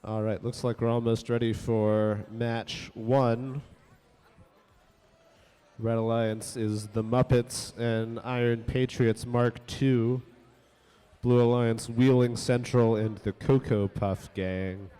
All right, looks like we're almost ready for match one. Red Alliance is the Muppets and Iron Patriots Mark II. Blue Alliance Wheeling Central and the Cocoa Puff Gang.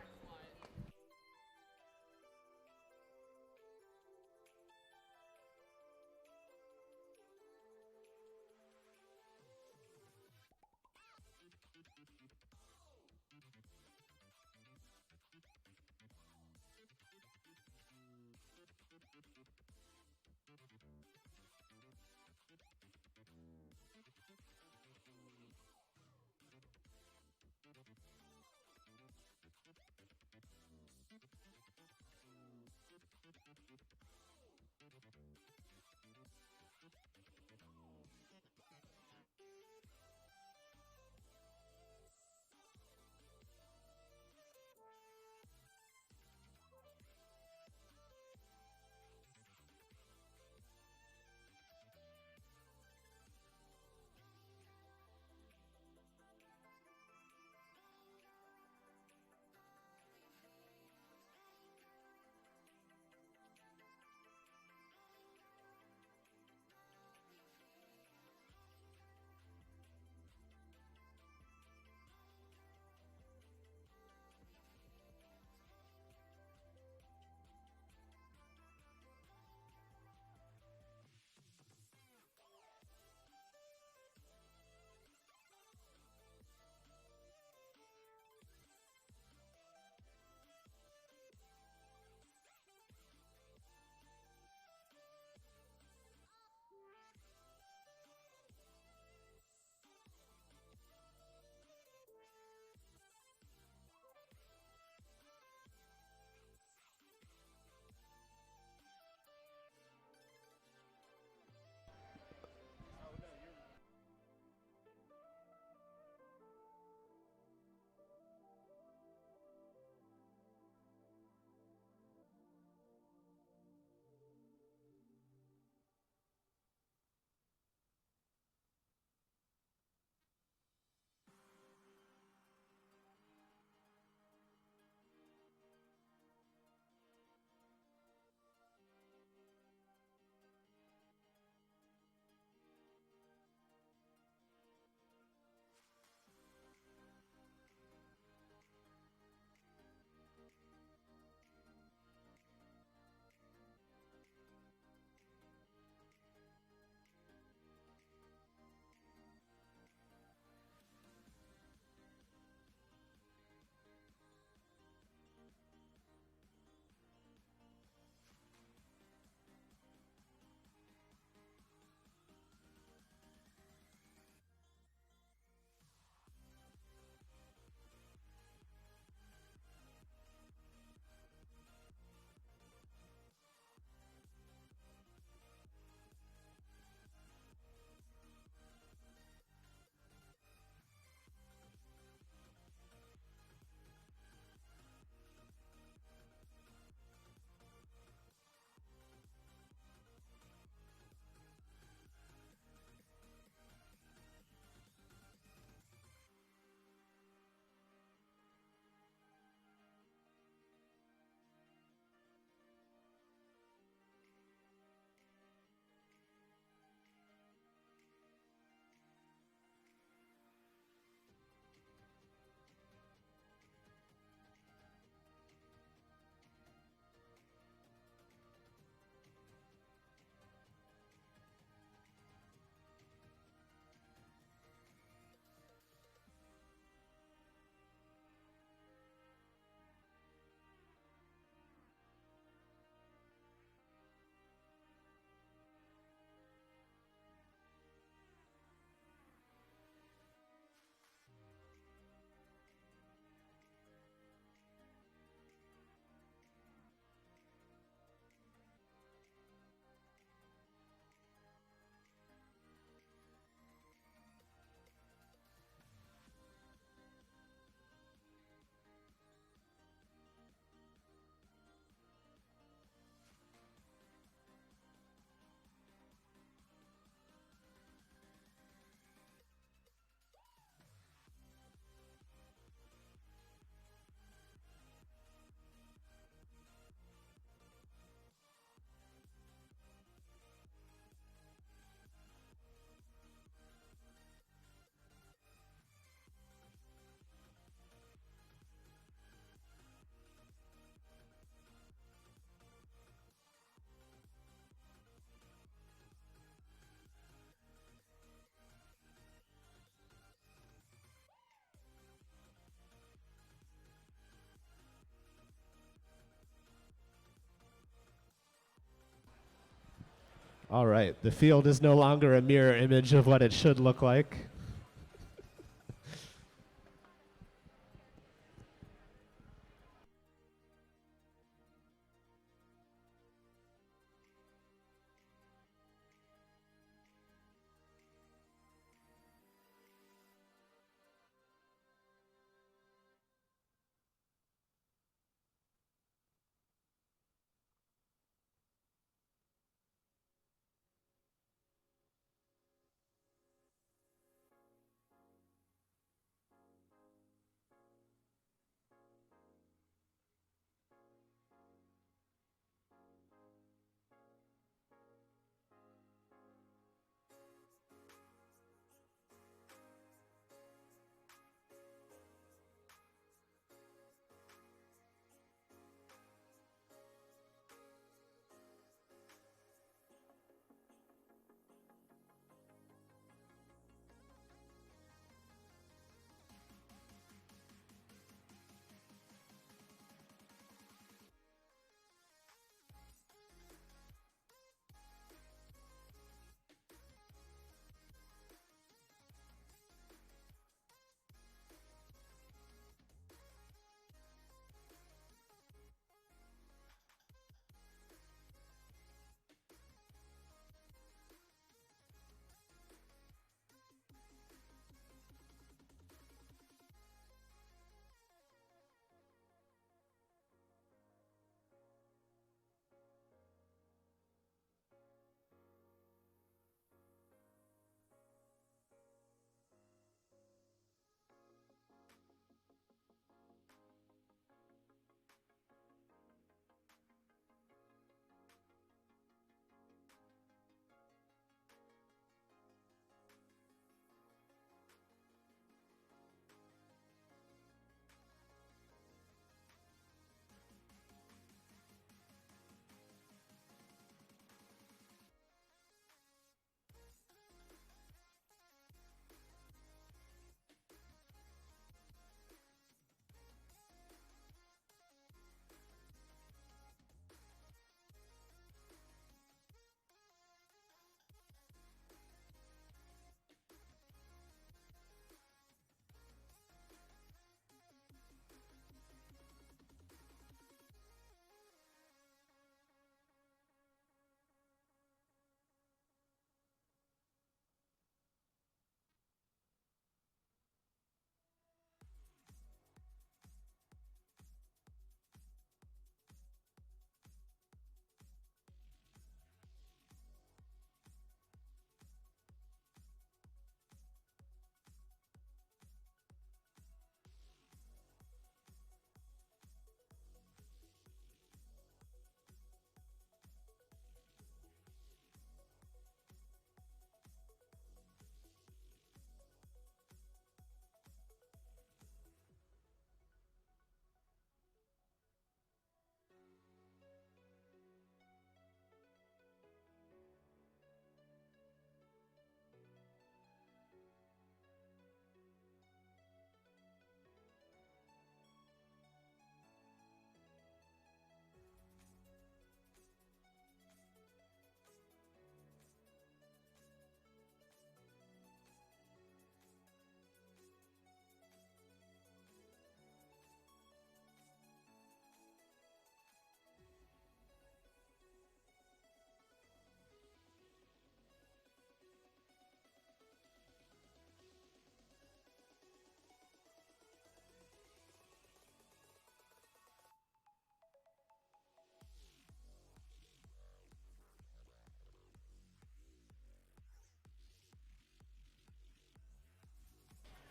All right, the field is no longer a mirror image of what it should look like.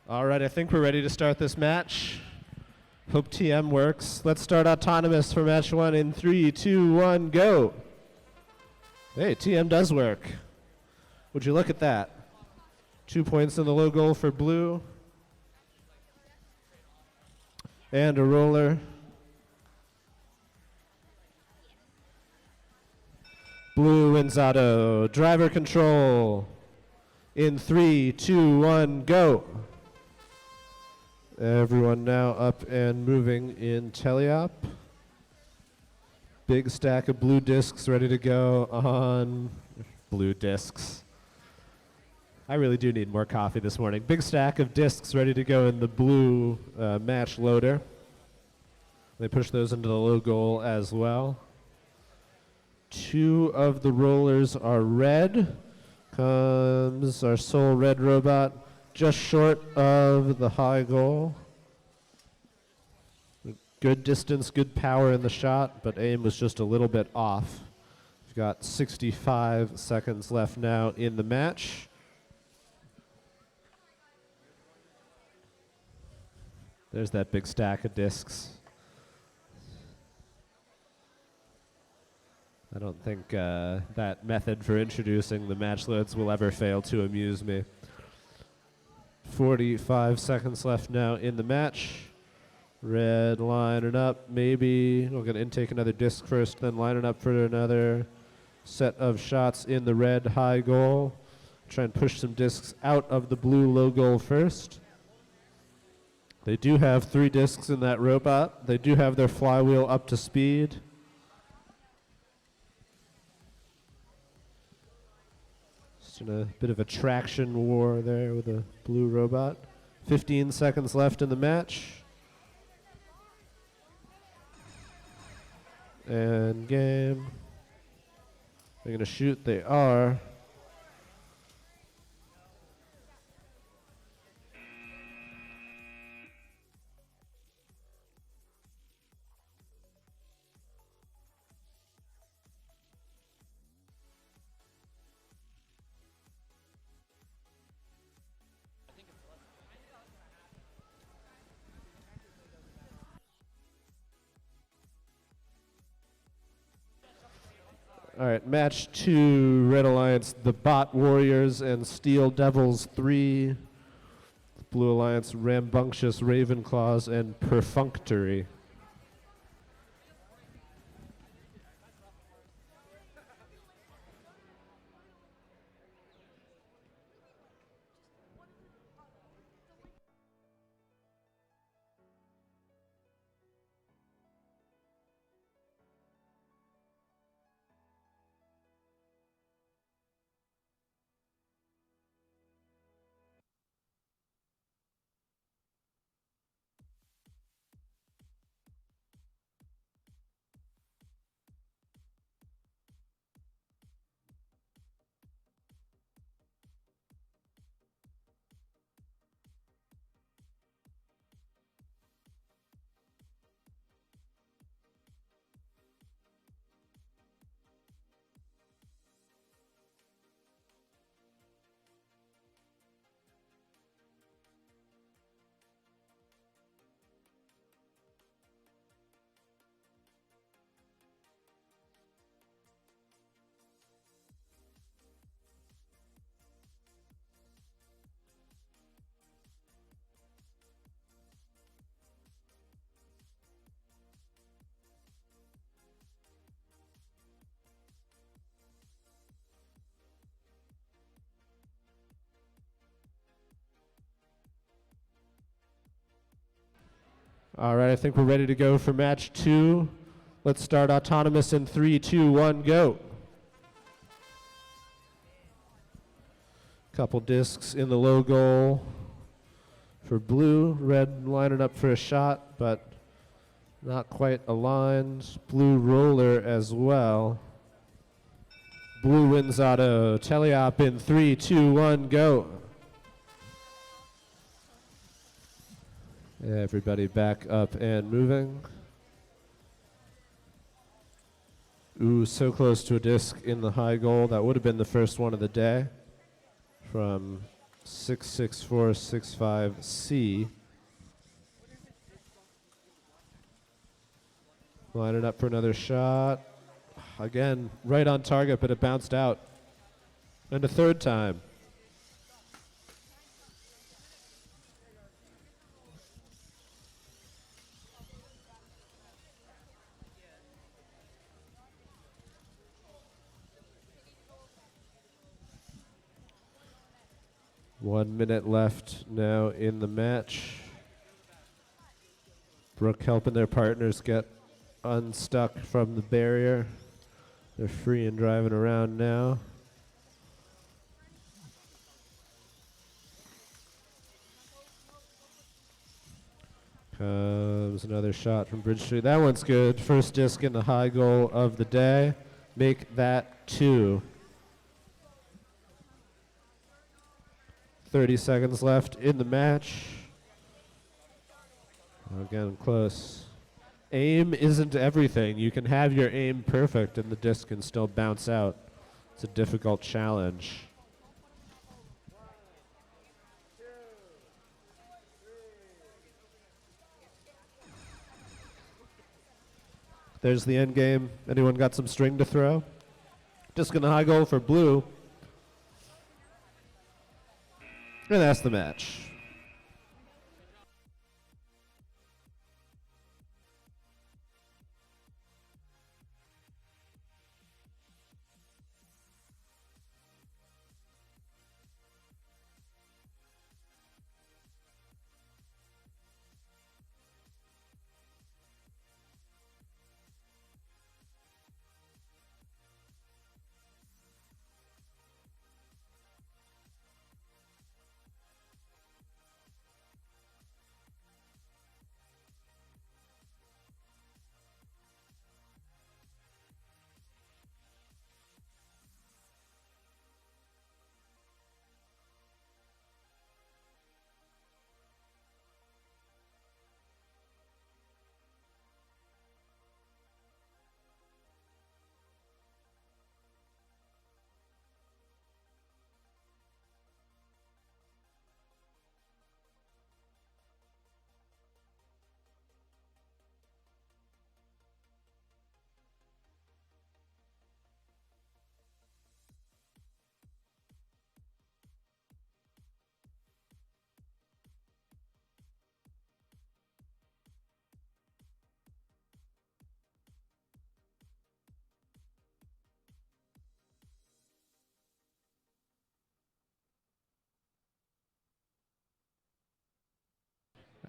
All right, I think we're ready to start this match. Hope TM works. Let's start autonomous for match one in 3, 2, 1, go. Hey, TM does work. Would you look at that? 2 points in the low goal for blue. And a roller. Blue wins auto. Driver control. In 3, 2, 1, go. Everyone now up and moving in teleop. Big stack of blue discs ready to go on blue discs. I really do need more coffee this morning. Big stack of discs ready to go in the blue match loader. They push those into the low goal as well. 2 of the rollers are red. Comes our Soul Red robot just short of the high goal. Good distance, good power in the shot, but aim was just a little bit off. We've got 65 seconds left now in the match. There's that big stack of discs. I don't think that method for introducing the match loads will ever fail to amuse me. 45 seconds left now in the match. Red lining up, maybe. We're going to intake another disc first, then lining up for another set of shots in the red high goal. Try and push some discs out of the blue low goal first. They do have 3 discs in that robot. They do have their flywheel up to speed. Just in a bit of a traction war there with the blue robot. 15 seconds left in the match. And game. They're going to shoot. They are. All right, match 2, Red Alliance, the Bot Warriors and Steel Devils 3. Blue Alliance, Rambunctious Ravenclaws and Perfunctory. All right, I think we're ready to go for match 2. Let's start autonomous in 3, 2, 1, go. Couple discs in the low goal for blue. Red lining up for a shot, but not quite aligned. Blue roller as well. Blue wins auto. Teleop in 3, 2, 1, go. Everybody back up and moving. Ooh, so close to a disc in the high goal. That would have been the first one of the day from 66465C. Lining up for another shot. Again, right on target, but it bounced out. And a third time. One minute left now in the match. Brooke helping their partners get unstuck from the barrier. They're free and driving around now. comes another shot from Bridge Street. That one's good. First disc in the high goal of the day. Make that 2. 30 seconds left in the match. Again, close. Aim isn't everything. You can have your aim perfect and the disc can still bounce out. It's a difficult challenge. There's the end game. Anyone got some string to throw? Disc in the high goal for blue. And that's the match.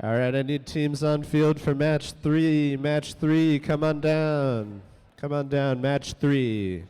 All right, I need teams on field for match 3. Match 3, come on down. Come on down, match 3.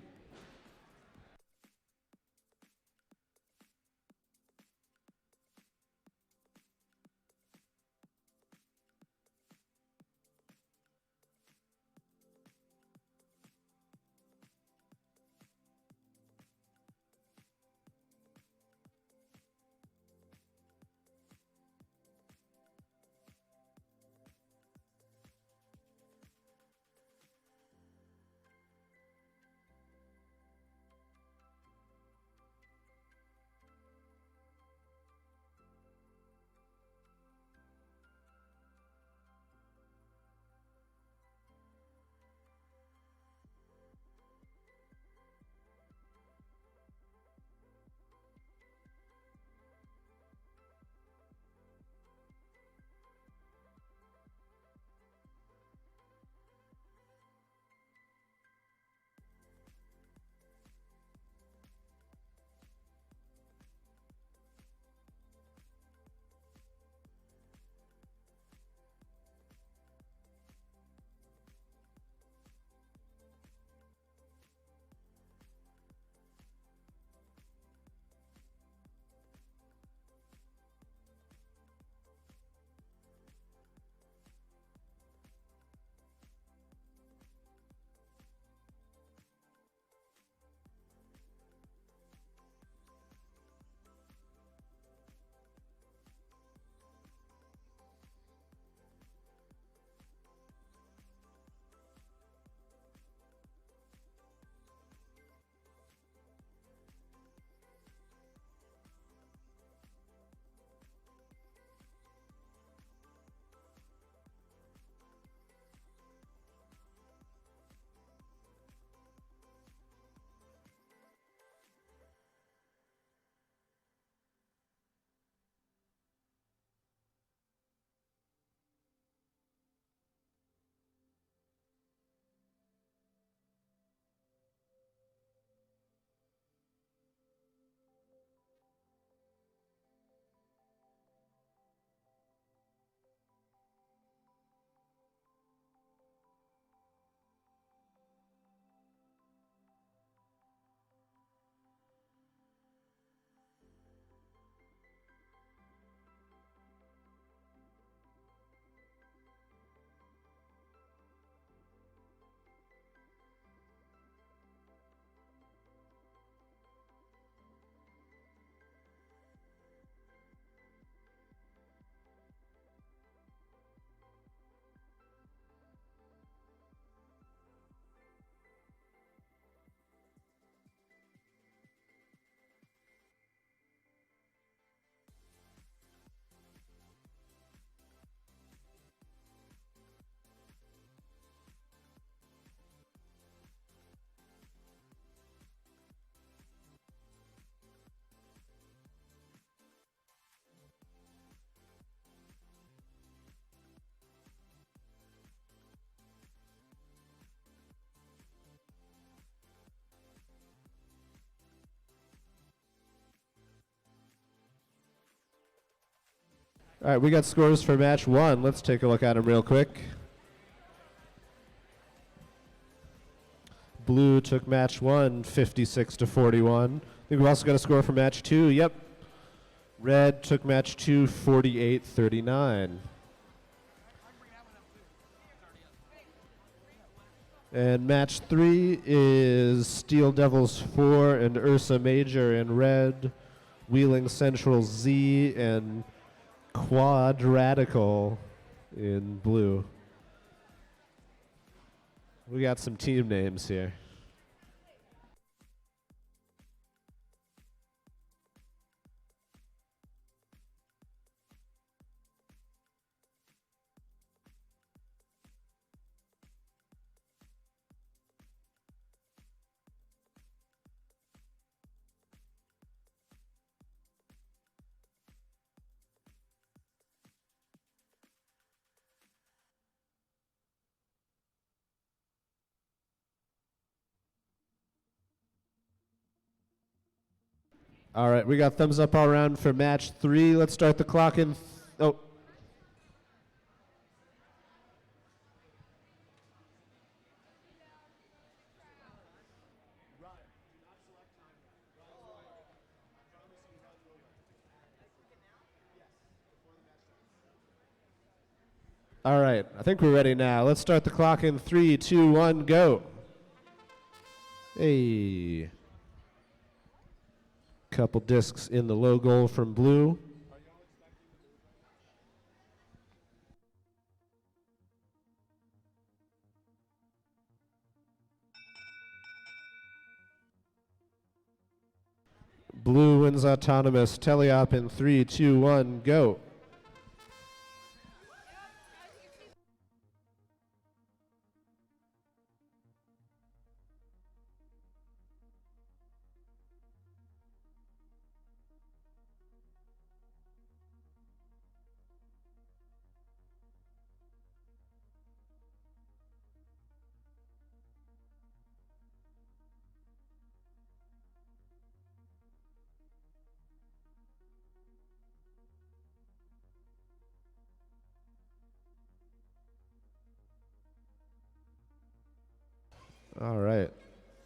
All right, we got scores for match one. Let's take a look at them real quick. Blue took match one, 56-41. I think we've also got a score for match two. Yep. Red took match two, 48-39. And match three is Steel Devils 4 and Ursa Major in red, Wheeling Central Z and Quadratical in blue. We got some team names here. All right, we got thumbs up all around for match three. Let's start the clock in. Oh. All right, I think we're ready now. Let's start the clock in 3, 2, 1, go. Hey. Couple discs in the low goal from blue. Blue wins autonomous. Teleop in 3, 2, 1, go. All right.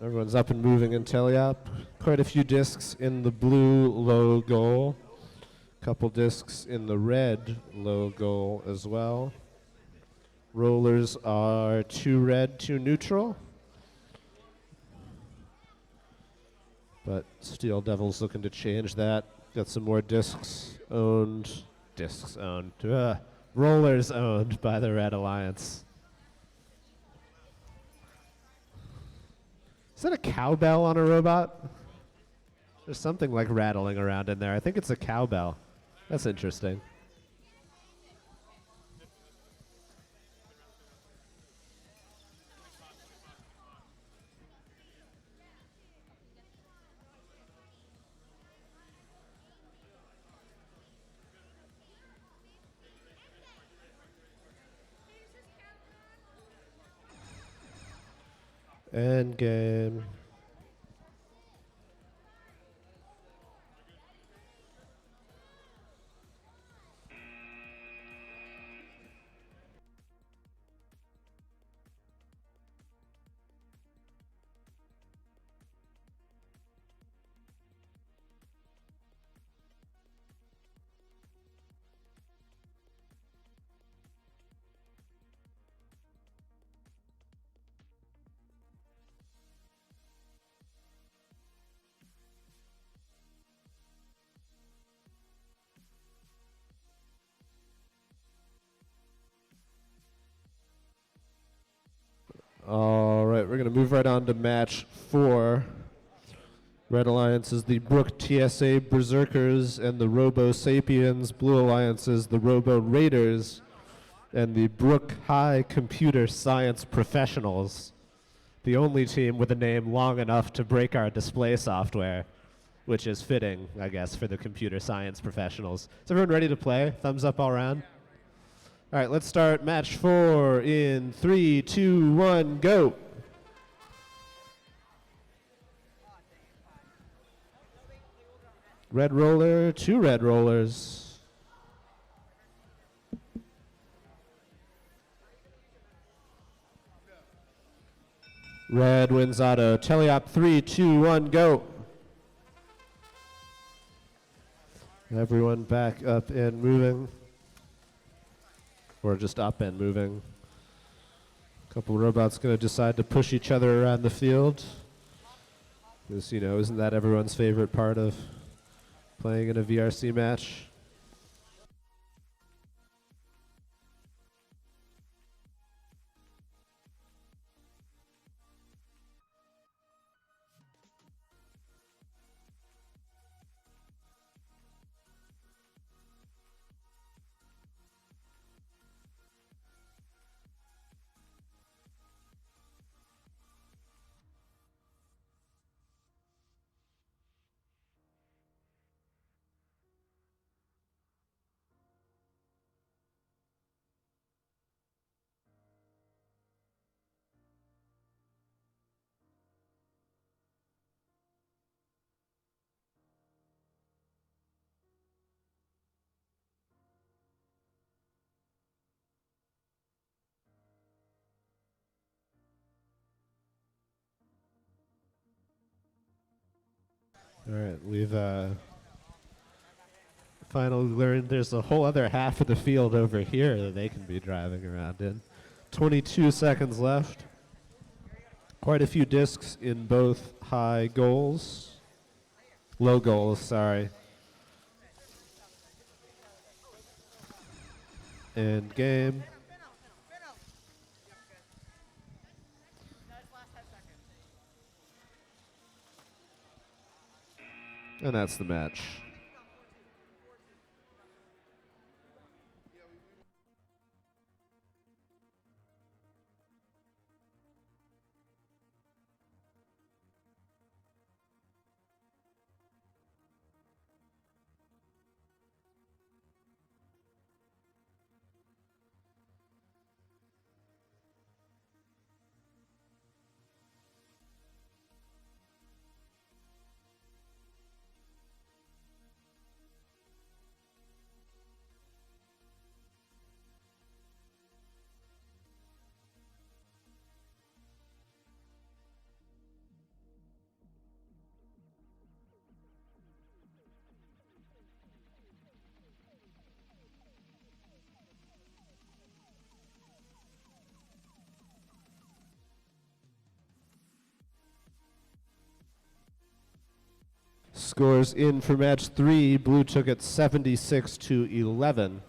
Everyone's up and moving in Teleop. Quite a few discs in the blue low goal. Couple discs in the red low goal as well. Rollers are 2 red, 2 neutral. But Steel Devils looking to change that. Got some more discs owned. Rollers owned by the Red Alliance. Is that a cowbell on a robot? There's something like rattling around in there. I think it's a cowbell. That's interesting. End game. All right, we're going to move right on to match 4. Red Alliance is the Brooke TSA Berserkers and the Robo Sapiens. Blue Alliance is the Robo Raiders and the Brooke High Computer Science Professionals. The only team with a name long enough to break our display software, which is fitting, I guess, for the computer science professionals. Is everyone ready to play? Thumbs up all around. All right, let's start match 4 in 3, 2, 1, go. Red roller, 2 red rollers. Red wins auto. Teleop 3, 2, 1, go. Everyone back up and moving. Or just up and moving. A couple robots going to decide to push each other around the field. Because, you know, isn't that everyone's favorite part of playing in a VRC match? All right, we've finally learned there's a whole other half of the field over here that they can be driving around in. 22 seconds left. Quite a few discs in both high goals. Low goals, sorry. And game. And that's the match. Scores in for match 3. Blue took it 76-11.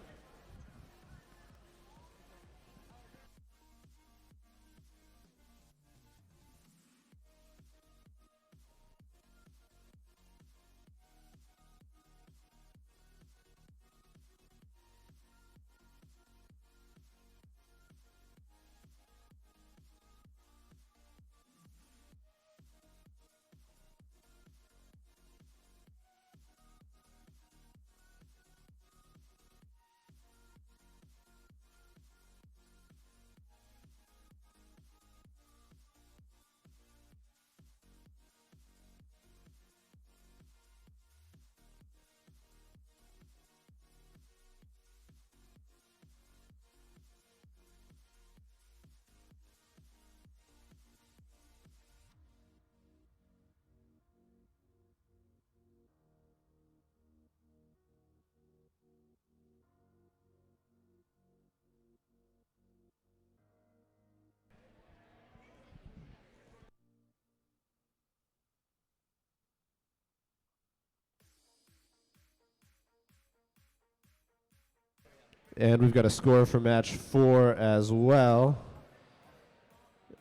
And we've got a score for match 4 as well.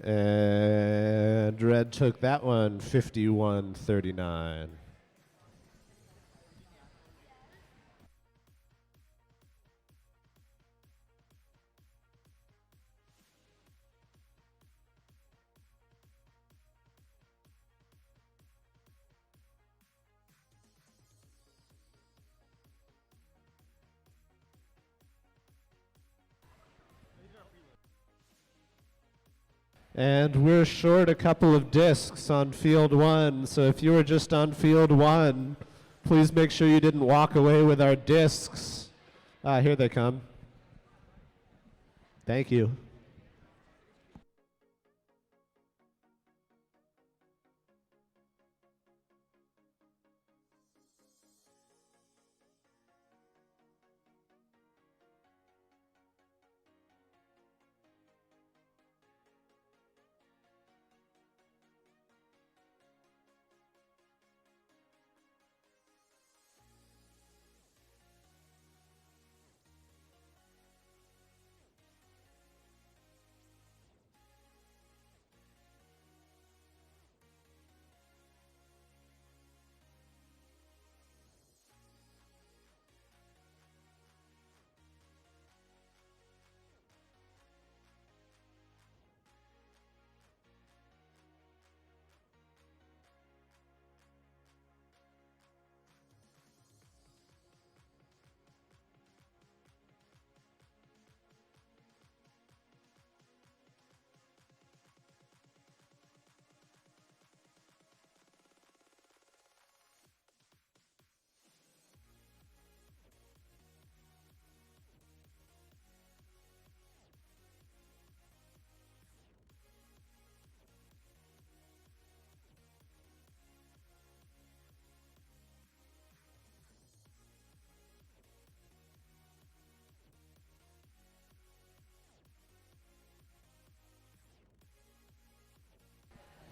And Red took that one 51-39. And we're short a couple of discs on field 1, so if you were just on field 1, please make sure you didn't walk away with our discs. Here they come. Thank you.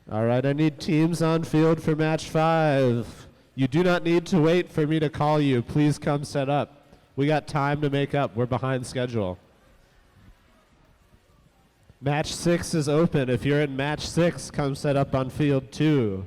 All right, I need teams on field for match 5. You do not need to wait for me to call you. Please come set up. We got time to make up. We're behind schedule. Match 6 is open. If you're in match 6, come set up on field 2.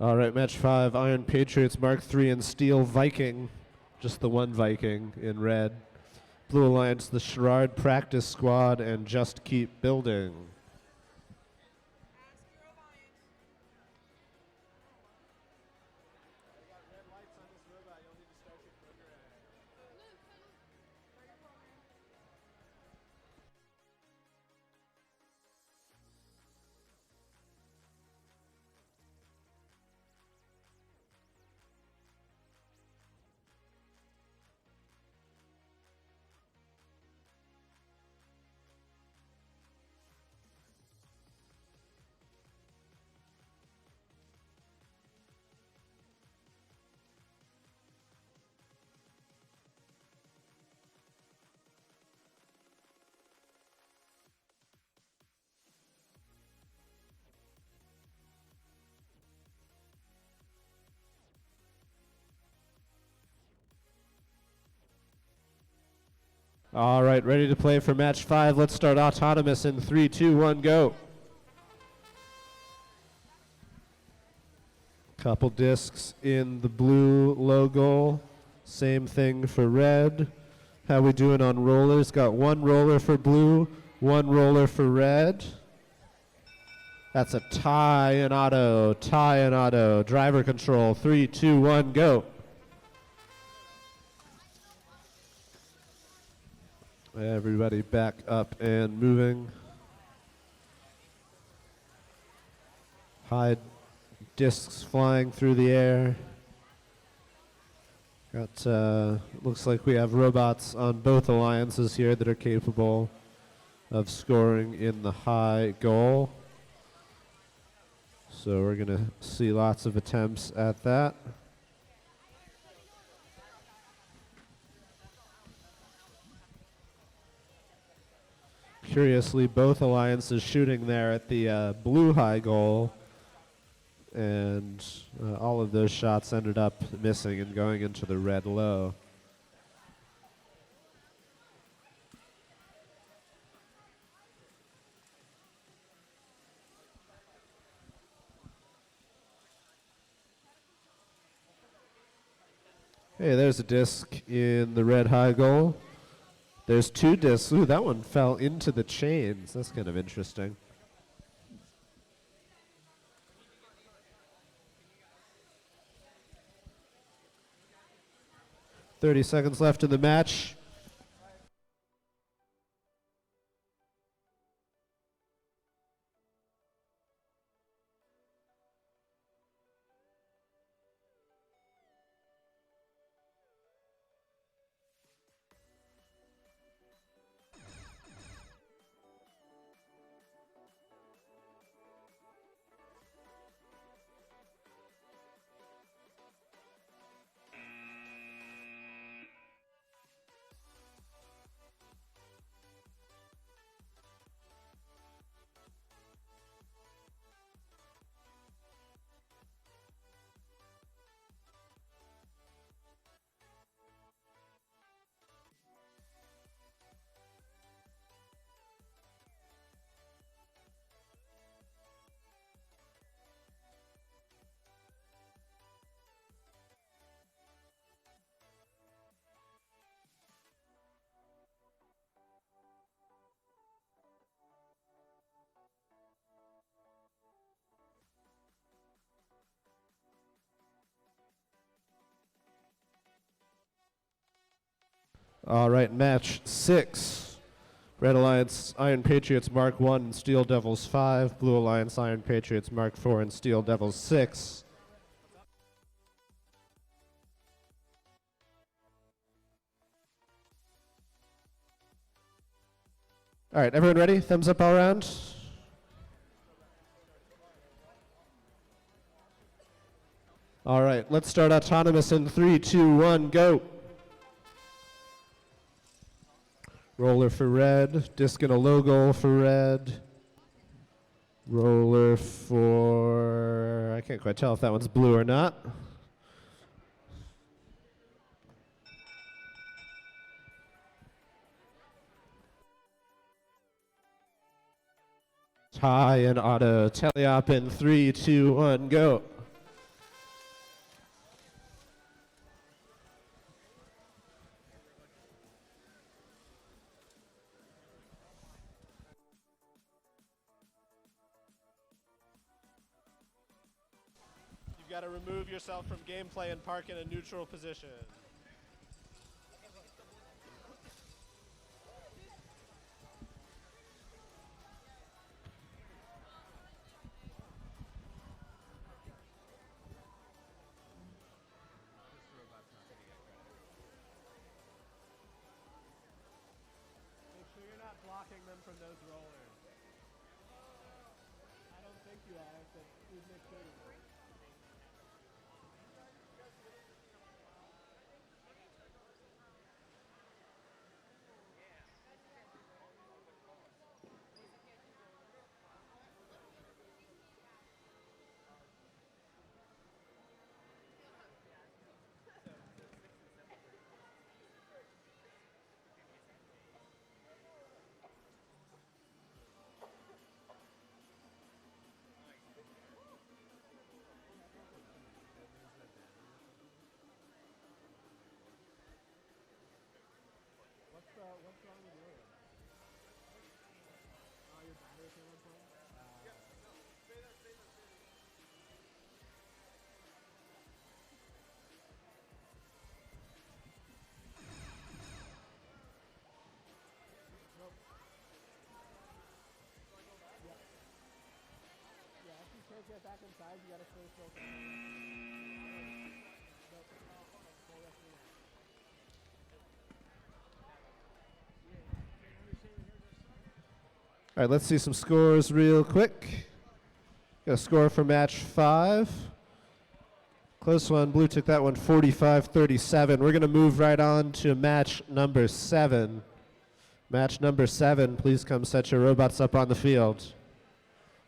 All right, match 5, Iron Patriots Mark III and Steel Viking. Just the one Viking in red. Blue Alliance, the Sherrard Practice Squad, and Just Keep Building. All right, ready to play for match 5. Let's start autonomous in 3, 2, 1, go. Couple discs in the blue logo. Same thing for red. How we doing on rollers? Got one roller for blue, one roller for red. That's a tie and auto, tie and auto. Driver control, 3, 2, 1, go. Everybody back up and moving. High discs flying through the air. Got, looks like we have robots on both alliances here that are capable of scoring in the high goal. So we're going to see lots of attempts at that. Curiously, both alliances shooting there at the blue high goal, and all of those shots ended up missing and going into the red low. Hey, there's a disc in the red high goal. There's two discs. Ooh, that one fell into the chains. That's kind of interesting. "30 seconds left in the match. All right, match 6. Red Alliance Iron Patriots Mark 1 and Steel Devils 5. Blue Alliance Iron Patriots Mark 4 and Steel Devils 6. All right, everyone ready? Thumbs up all around. All right, let's start autonomous in 3, 2, 1, go. Roller for red, disc and a logo for red. Roller for, I can't quite tell if that one's blue or not. Tie and auto, teleop in 3, 2, 1, go. You've got to remove yourself from gameplay and park in a neutral position. Make sure you're not blocking them from those rollers. I don't think you are, but please make sure you are. What's wrong with yours? Oh, your battery came on phone? Yeah. Stay there, stay there, stay there. Nope. Yeah. Yeah, if you can't get back inside, you gotta stay still. Nope. Full rest of the match. All right, let's see some scores real quick. Got a score for match 5. Close one. Blue took that one 45-37. We're going to move right on to match number 7. Match number 7, please come set your robots up on the field.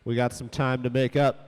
We got some time to make up.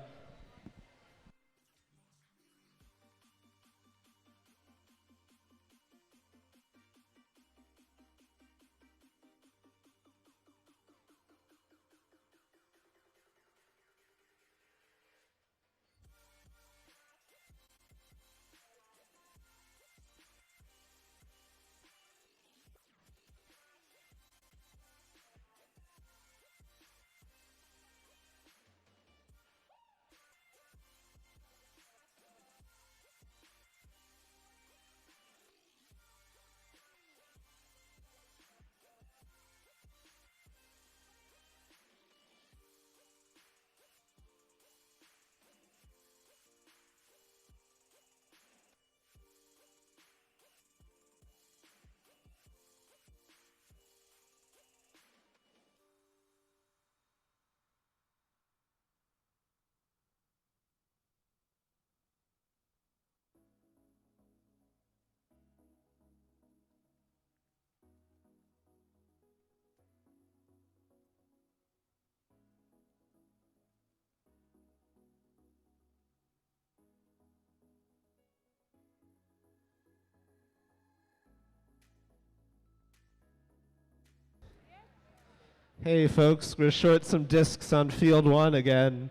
Hey folks, we're short some discs on field 1 again.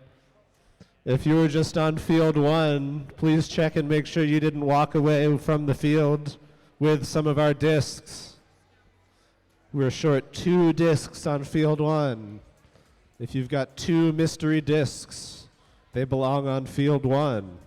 If you were just on field 1, please check and make sure you didn't walk away from the field with some of our discs. We're short 2 discs on field 1. If you've got 2 mystery discs, they belong on field 1.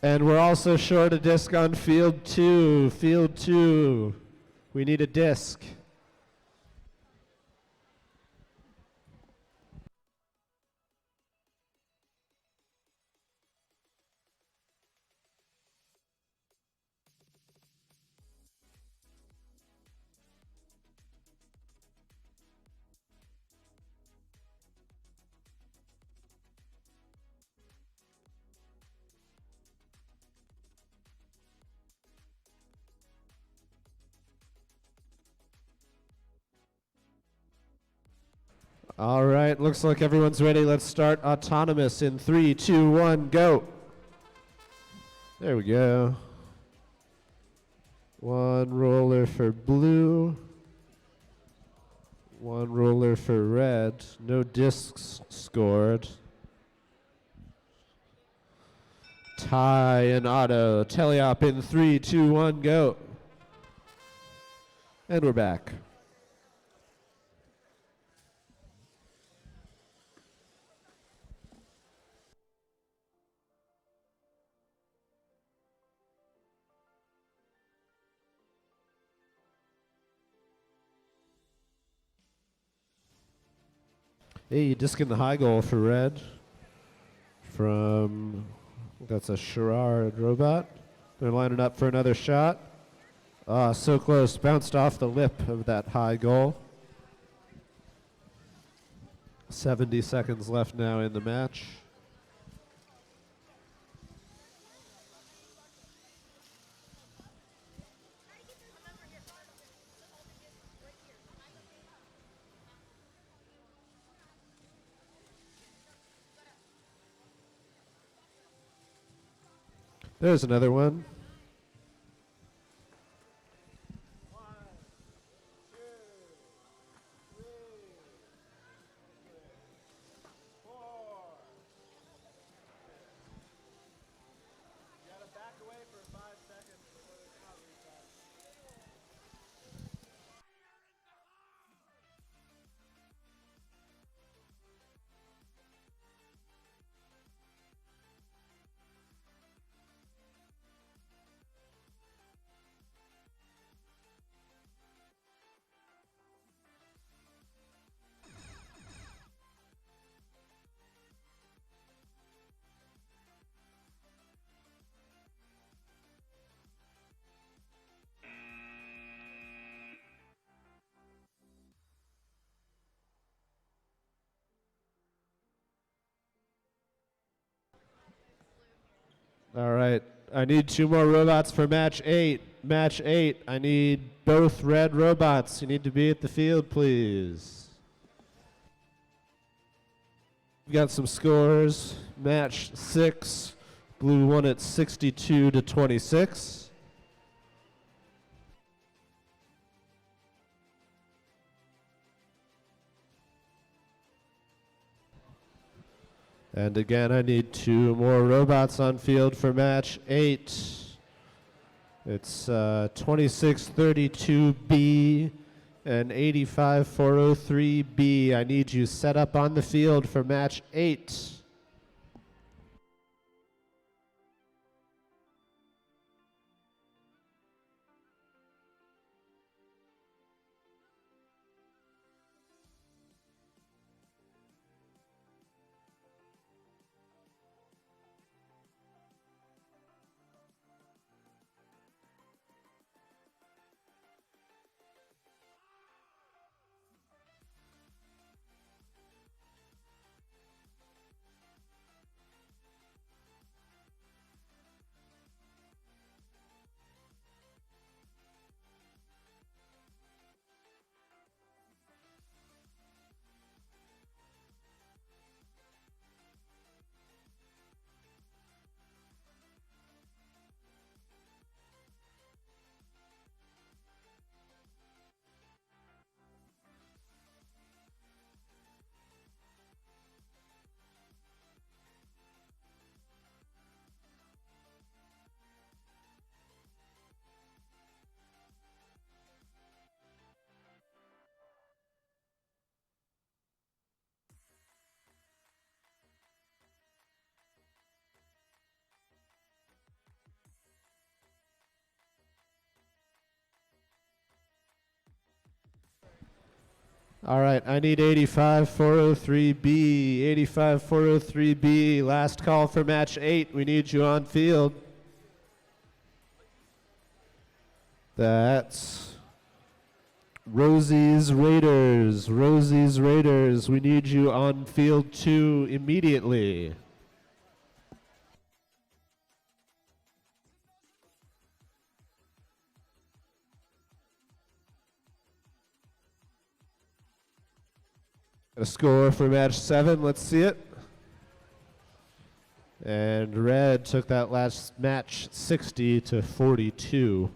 And we're also short a disc on field 2. Field 2. We need a disc. All right, looks like everyone's ready. Let's start autonomous in 3, 2, 1, go. There we go. One roller for blue. One roller for red. No discs scored. Tie and auto. Teleop in 3, 2, 1, go. And we're back. Hey, disc in the high goal for red. From, that's a Sherrard robot. They're lining up for another shot. Ah, so close. Bounced off the lip of that high goal. 70 seconds left now in the match. There's another one. All right. I need 2 more robots for match 8. Match 8. I need both red robots. You need to be at the field, please. We've got some scores. Match 6. Blue won at 62-26. And again, I need 2 more robots on field for match 8. It's 2632B and 85403B. I need you set up on the field for match 8. All right, I need 85403B. 85403B, last call for match 8. We need you on field. That's Rosie's Raiders. Rosie's Raiders, we need you on field 2 immediately. A score for match 7, let's see it. And red took that last match 60-42.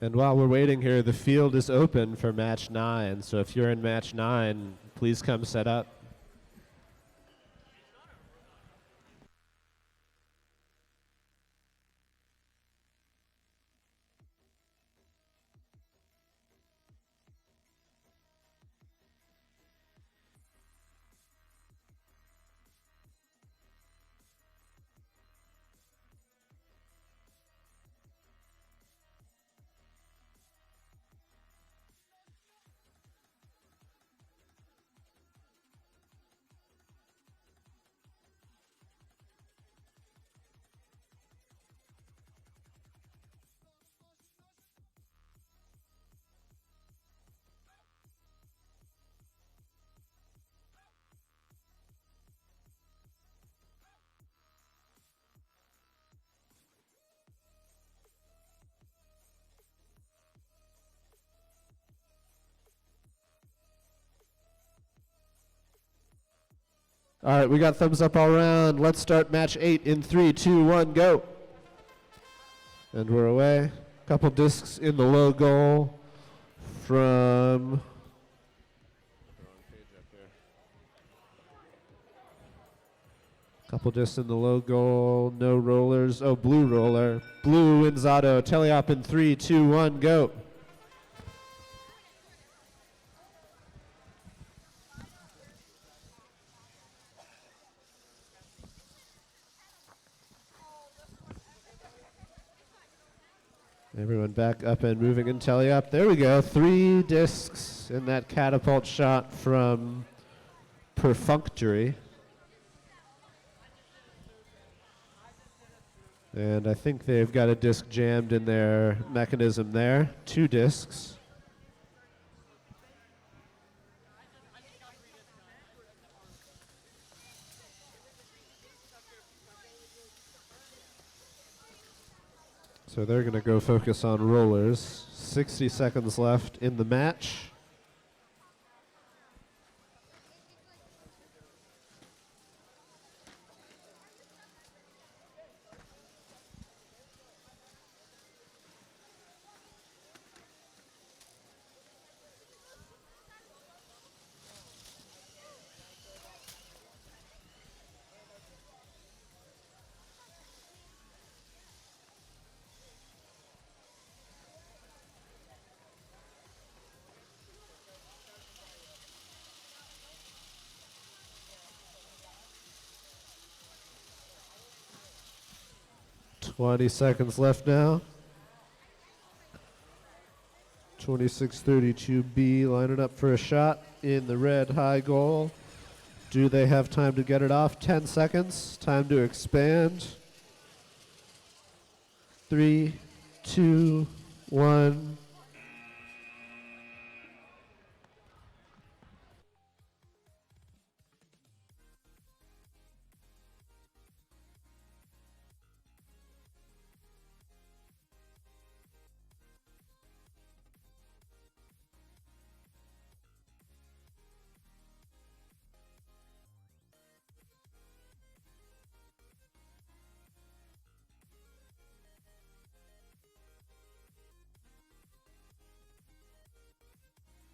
And while we're waiting here, the field is open for match 9. So if you're in match 9, please come set up. All right, we got thumbs up all around. Let's start match 8 in 3, 2, 1, go. And we're away. Couple discs in the low goal from couple discs in the low goal, no rollers. Oh, blue roller. Blue wins auto. Teleop in 3, 2, 1, go. Everyone back up and moving in teleop. There we go. 3 discs in that catapult shot from Perfunctory. And I think they've got a disc jammed in their mechanism there. 2 discs. So they're going to go focus on rollers. 60 seconds left in the match. Twenty seconds left now. 2632B lining up for a shot in the red high goal. Do they have time to get it off? 10 seconds. Time to expand. 3, 2, 1.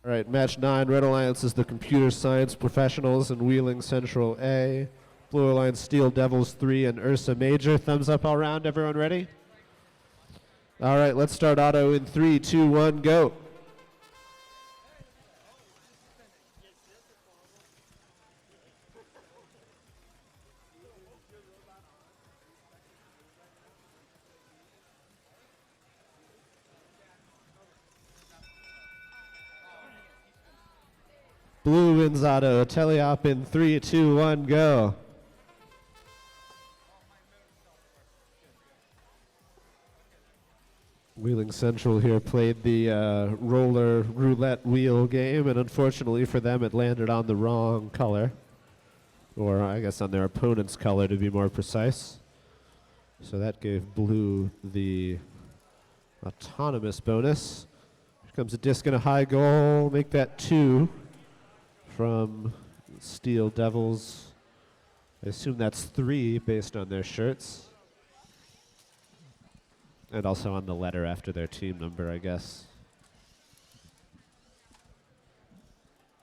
All right, match 9, Red Alliance is the Computer Science Professionals and Wheeling Central A. Blue Alliance, Steel Devils 3 and Ursa Major. Thumbs up all around, everyone ready? All right, let's start auto in 3, 2, 1, go. Blue wins auto. Teleop in 3, 2, 1, go. Wheeling Central here played the roller roulette wheel game, and unfortunately for them, it landed on the wrong color. Or I guess on their opponent's color, to be more precise. So that gave Blue the autonomous bonus. Here comes a disc and a high goal. Make that 2 from Steel Devils. I assume that's 3 based on their shirts. And also on the letter after their team number, I guess.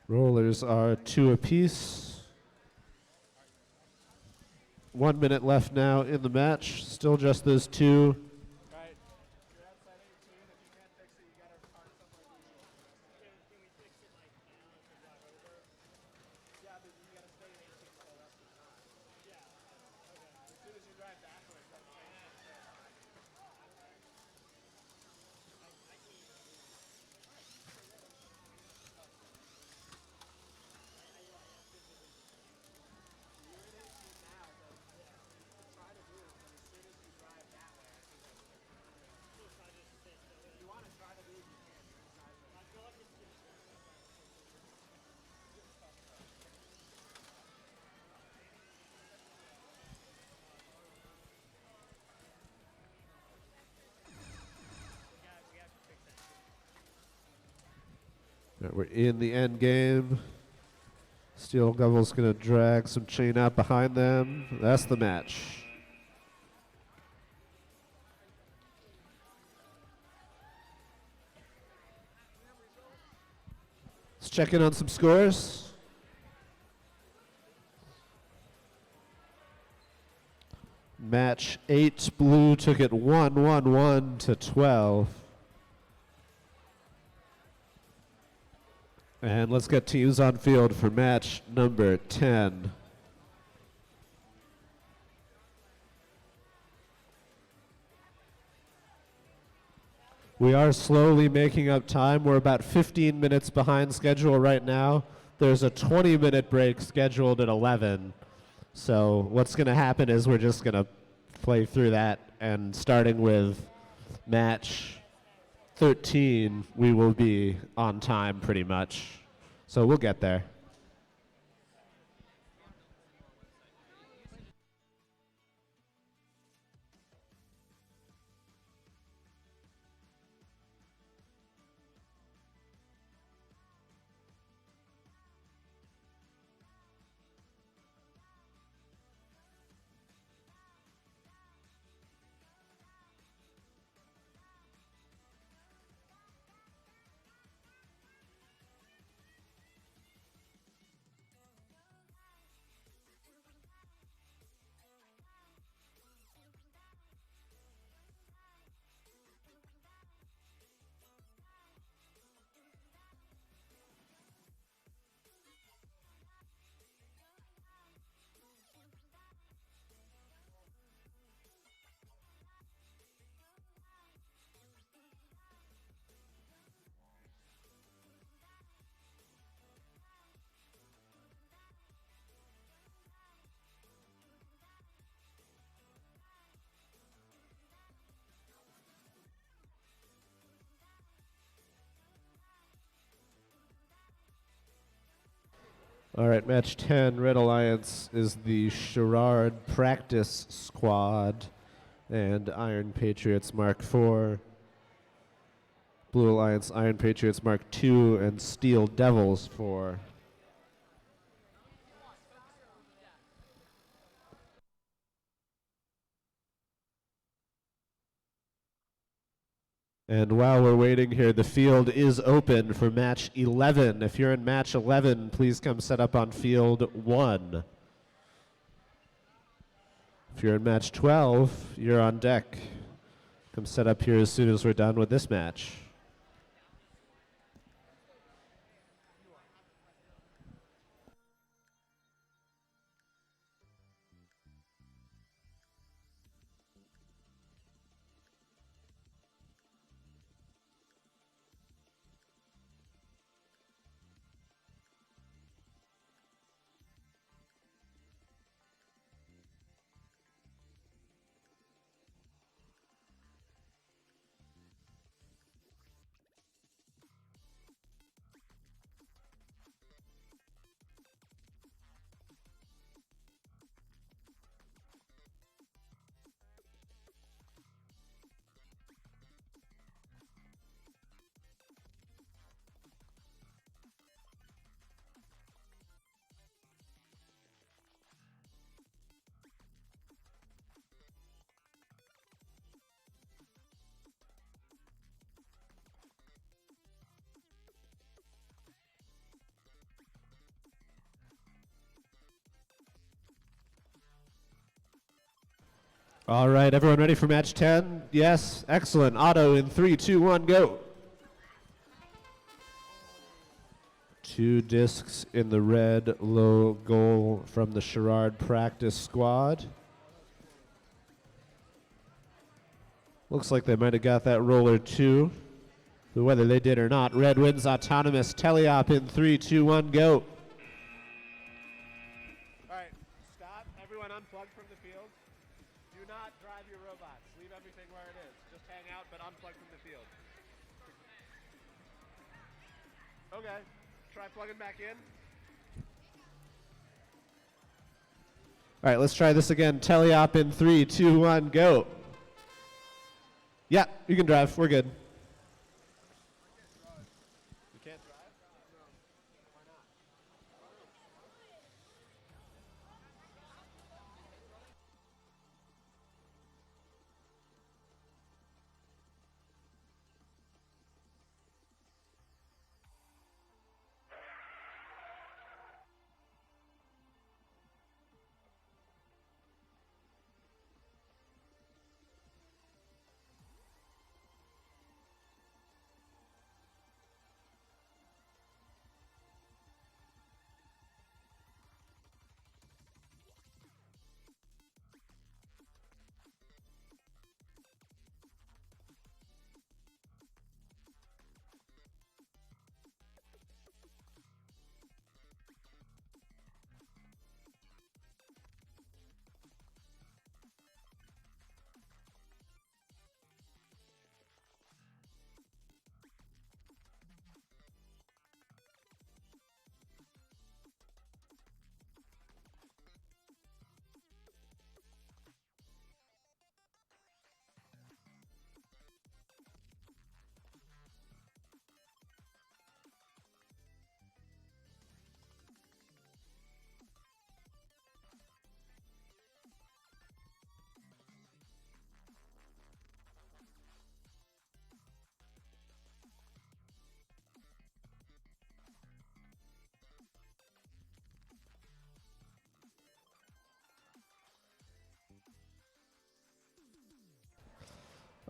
Rollers are 2 apiece. 1 minute left now in the match. Still just those 2. We're in the end game. Steel Devils going to drag some chain out behind them. That's the match. Let's check in on some scores. Match 8, Blue took it 1-1-1 to 12. And let's get teams on field for match number 10. We are slowly making up time. We're about 15 minutes behind schedule right now. There's a 20-minute break scheduled at 11. So what's going to happen is we're just going to play through that, and starting with match 13, we will be on time pretty much. So we'll get there. All right, match 10, Red Alliance is the Sherrard Practice Squad and Iron Patriots Mark IV. Blue Alliance, Iron Patriots Mark II, and Steel Devils for. And while we're waiting here, the field is open for match 11. If you're in match 11, please come set up on field 1. If you're in match 12, you're on deck. Come set up here as soon as we're done with this match. All right, everyone ready for match 10? Yes, excellent. Auto in 3, 2, 1, go. 2 discs in the red, low goal from the Sherrard practice squad. Looks like they might have got that roller too. But whether they did or not, red wins autonomous. Teleop in 3, 2, 1, go. All right, stop. Everyone unplug from the field. Do not drive your robots. Leave everything where it is. Just hang out, but unplug from the field. Okay, try plugging back in. All right, let's try this again. Teleop in 3, 2, 1, go. Yeah, you can drive. We're good. You can't drive? Why not?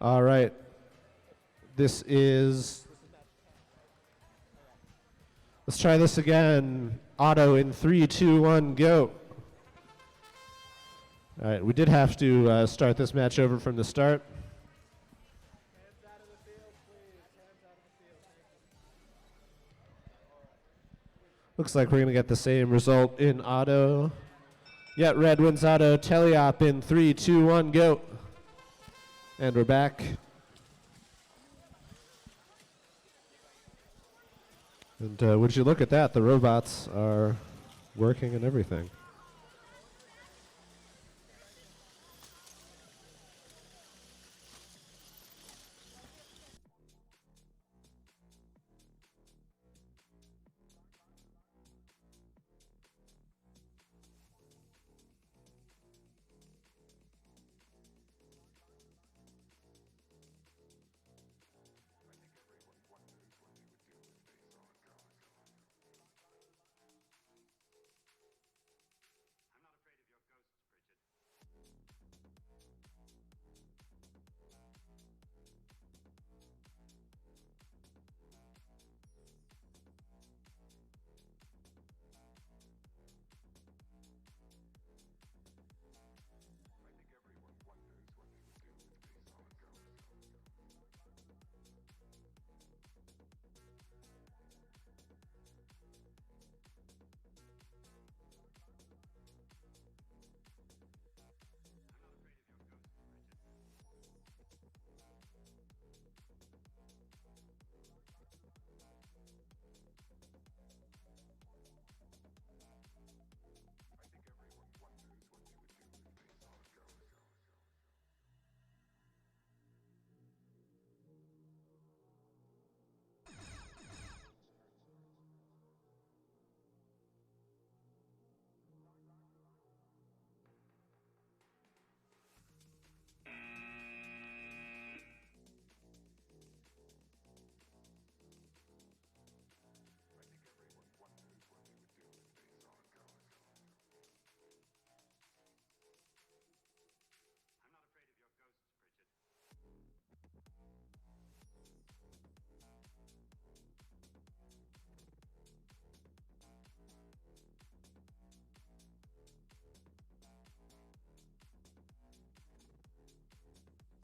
All right. This is. Let's try this again. Auto in 3, 2, 1, go. All right, we did have to start this match over from the start. Hands out of the field, please. Hands out of the field. Looks like we're going to get the same result in auto. Yeah, red wins auto. Teleop in 3, 2, 1, go. And we're back. And would you look at that? The robots are working and everything.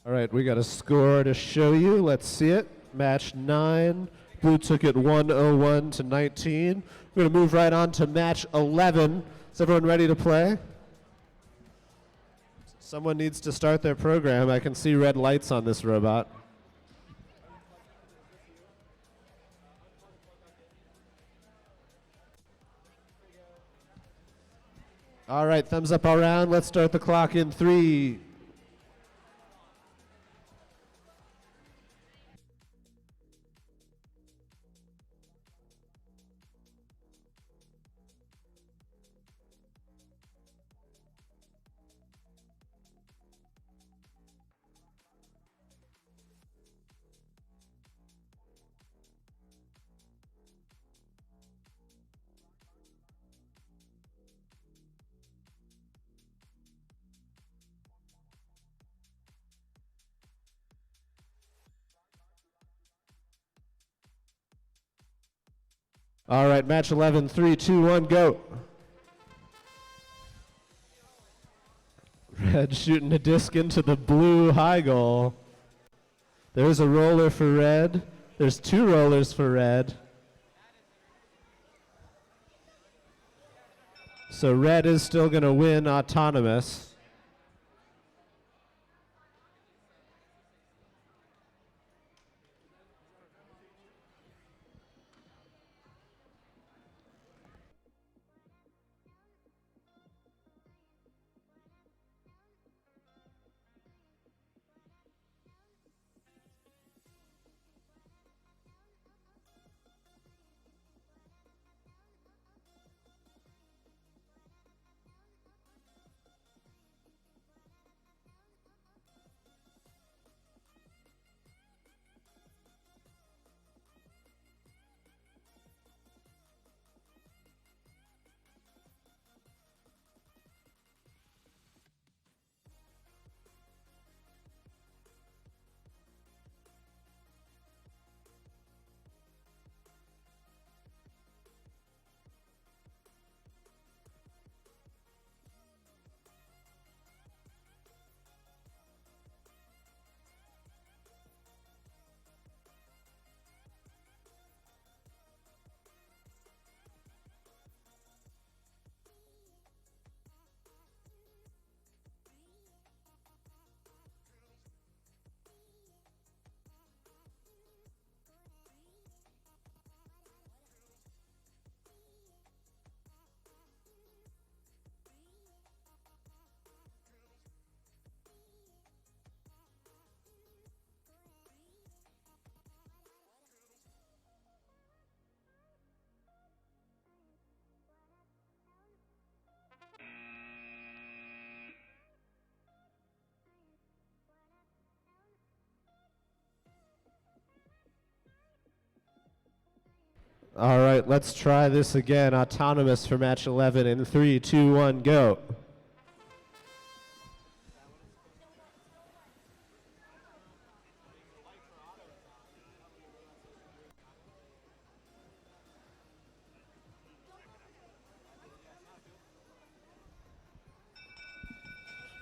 All right, we got a score to show you. Let's see it. Match 9. Blue took it 101 to 19. We're going to move right on to match 11. Is everyone ready to play? Someone needs to start their program. I can see red lights on this robot. All right, thumbs up all around. Let's start the clock in 3. All right, match 11, 3, 2, 1, go. Red shooting a disc into the blue high goal. There's a roller for red. There's 2 rollers for red. So red is still going to win autonomous. All right, let's try this again. Autonomous for match 11 in 3, 2, 1, go.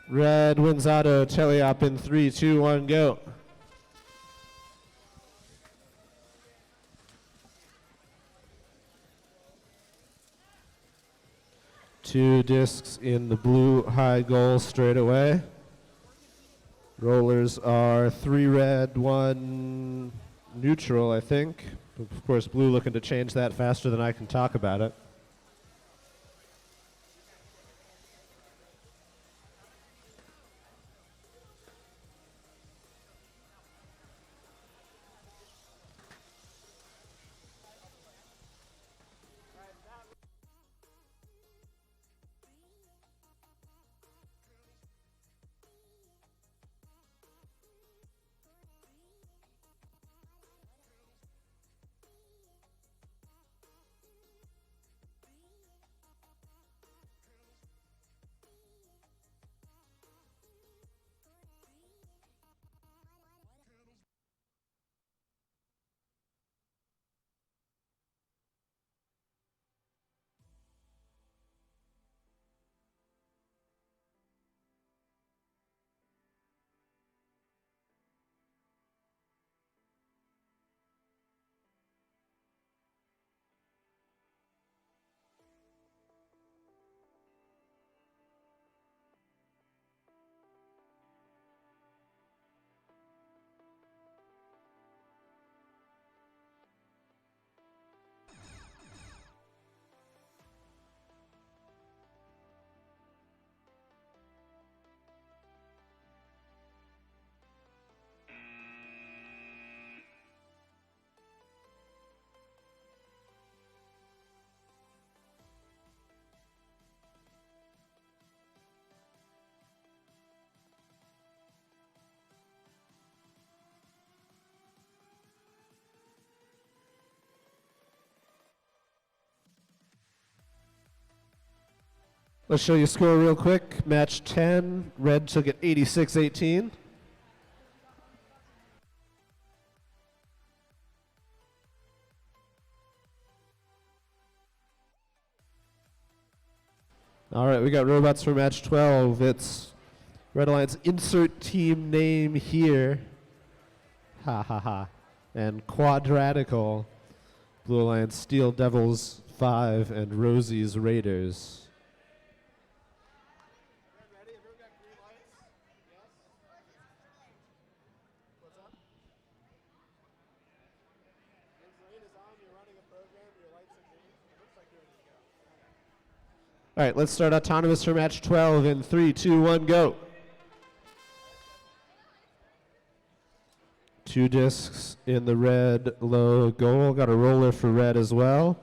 Red wins auto, teleop in 3, 2, 1, go. Two discs in the blue high goal straight away. Rollers are 3 red, 1 neutral, I think. Of course, blue looking to change that faster than I can talk about it. Let's show you score real quick. Match 10, red took it 86-18. All right, we got robots for match 12. It's Red Alliance insert team name here. Ha ha ha. And Quadratical. Blue Alliance Steel Devils 5 and Rosie's Raiders. Ready? Everyone got green lights? Yes? What's up? Your green is on, you're running a program, your lights are green. It looks like you're ready to go. All right, let's start autonomous for match 12 in 3, 2, 1, go. 2 discs in the red low goal. Got a roller for red as well.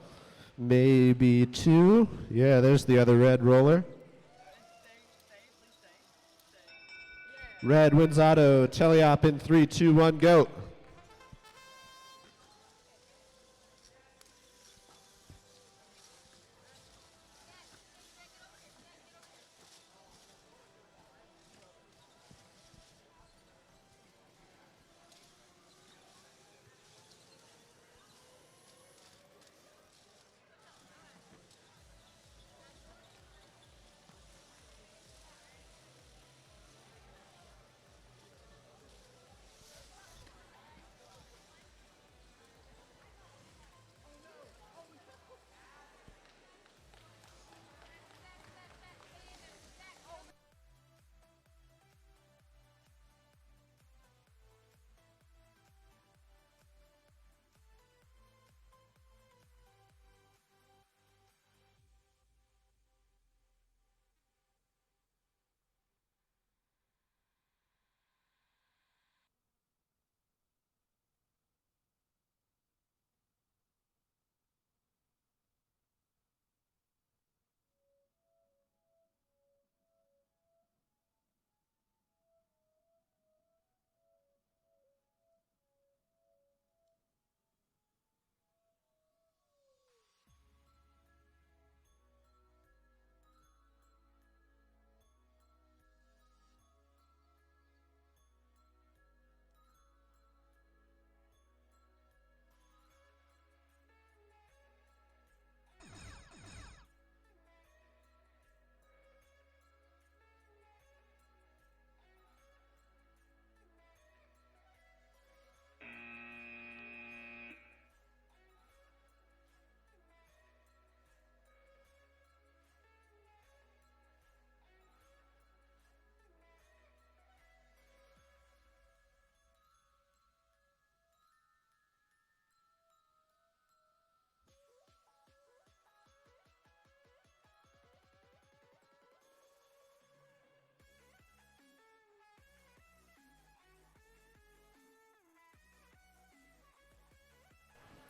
Maybe 2. Yeah, there's the other red roller. Red wins auto. Teleop in 3, 2, 1, go.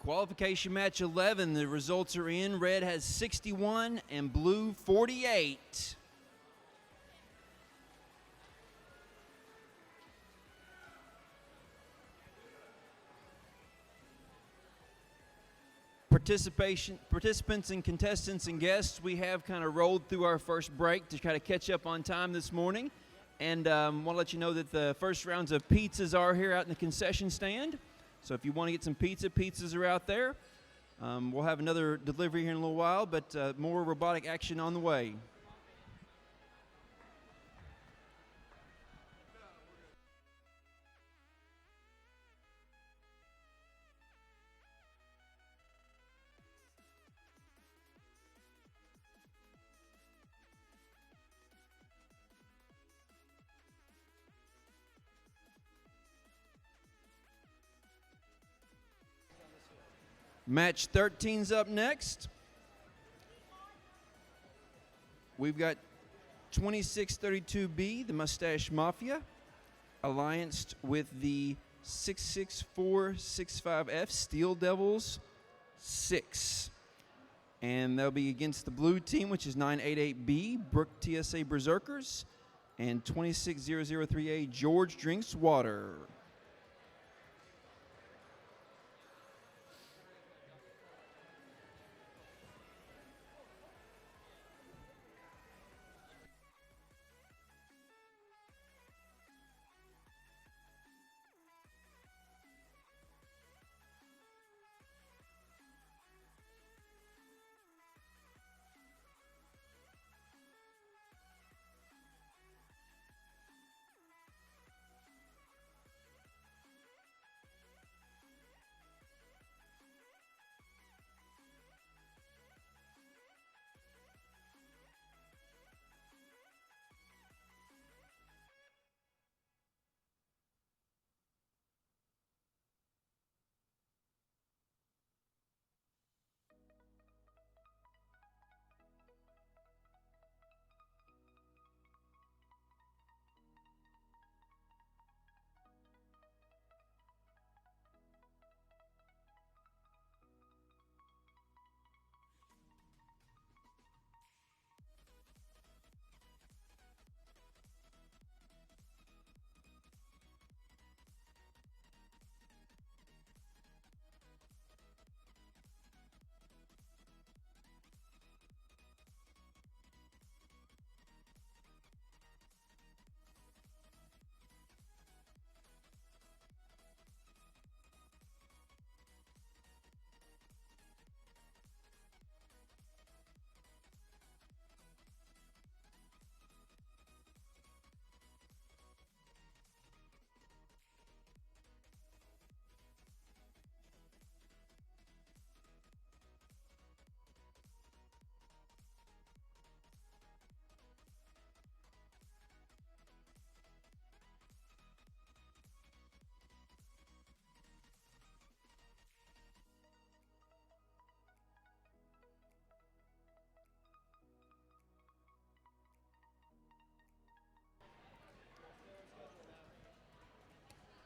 Qualification match 11, the results are in. Red has 61 and blue 48. Participants and contestants and guests, we have kind of rolled through our first break to try to catch up on time this morning. And want to let you know that the first rounds of pizzas are here out in the concession stand. So if you want to get some pizzas are out there. We'll have another delivery here in a little while, but more robotic action on the way. Match 13's up next. We've got 2632B, the Mustache Mafia, allianced with the 66465F, Steel Devils 6. And they'll be against the blue team, which is 988B, Brooke TSA Berserkers, and 26003A, George Drinks Water.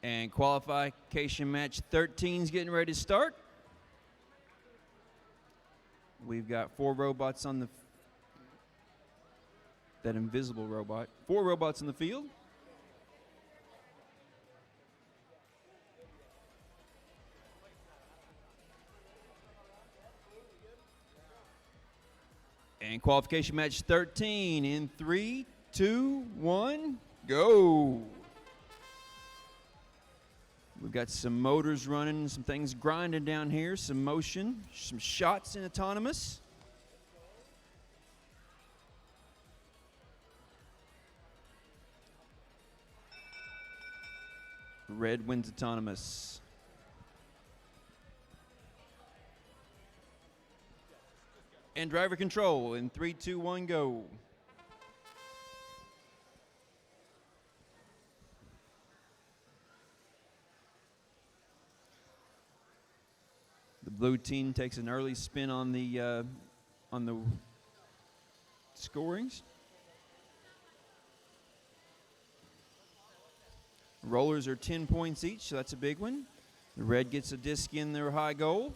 And qualification match 13 is getting ready to start. We've got 4 robots on that invisible robot. 4 robots in the field. And qualification match 13 in 3, 2, 1, go. We've got some motors running, some things grinding down here, some motion, some shots in autonomous. Red wins autonomous. And driver control in 3, 2, 1, go. The blue team takes an early spin on the scorings. Rollers are 10 points each, so that's a big one. The red gets a disc in their high goal.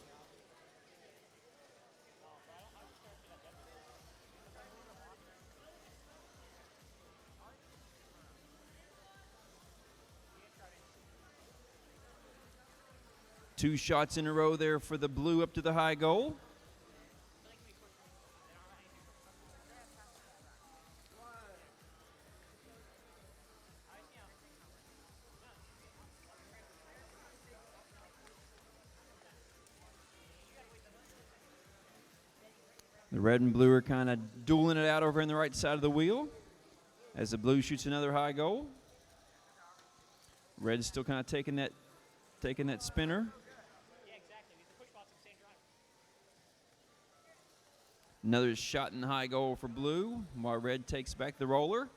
Two shots in a row there for the blue up to the high goal. The red and blue are kind of dueling it out over in the right side of the wheel as the blue shoots another high goal. Red is still kind of taking that spinner. Another shot in the high goal for blue, while red takes back the roller.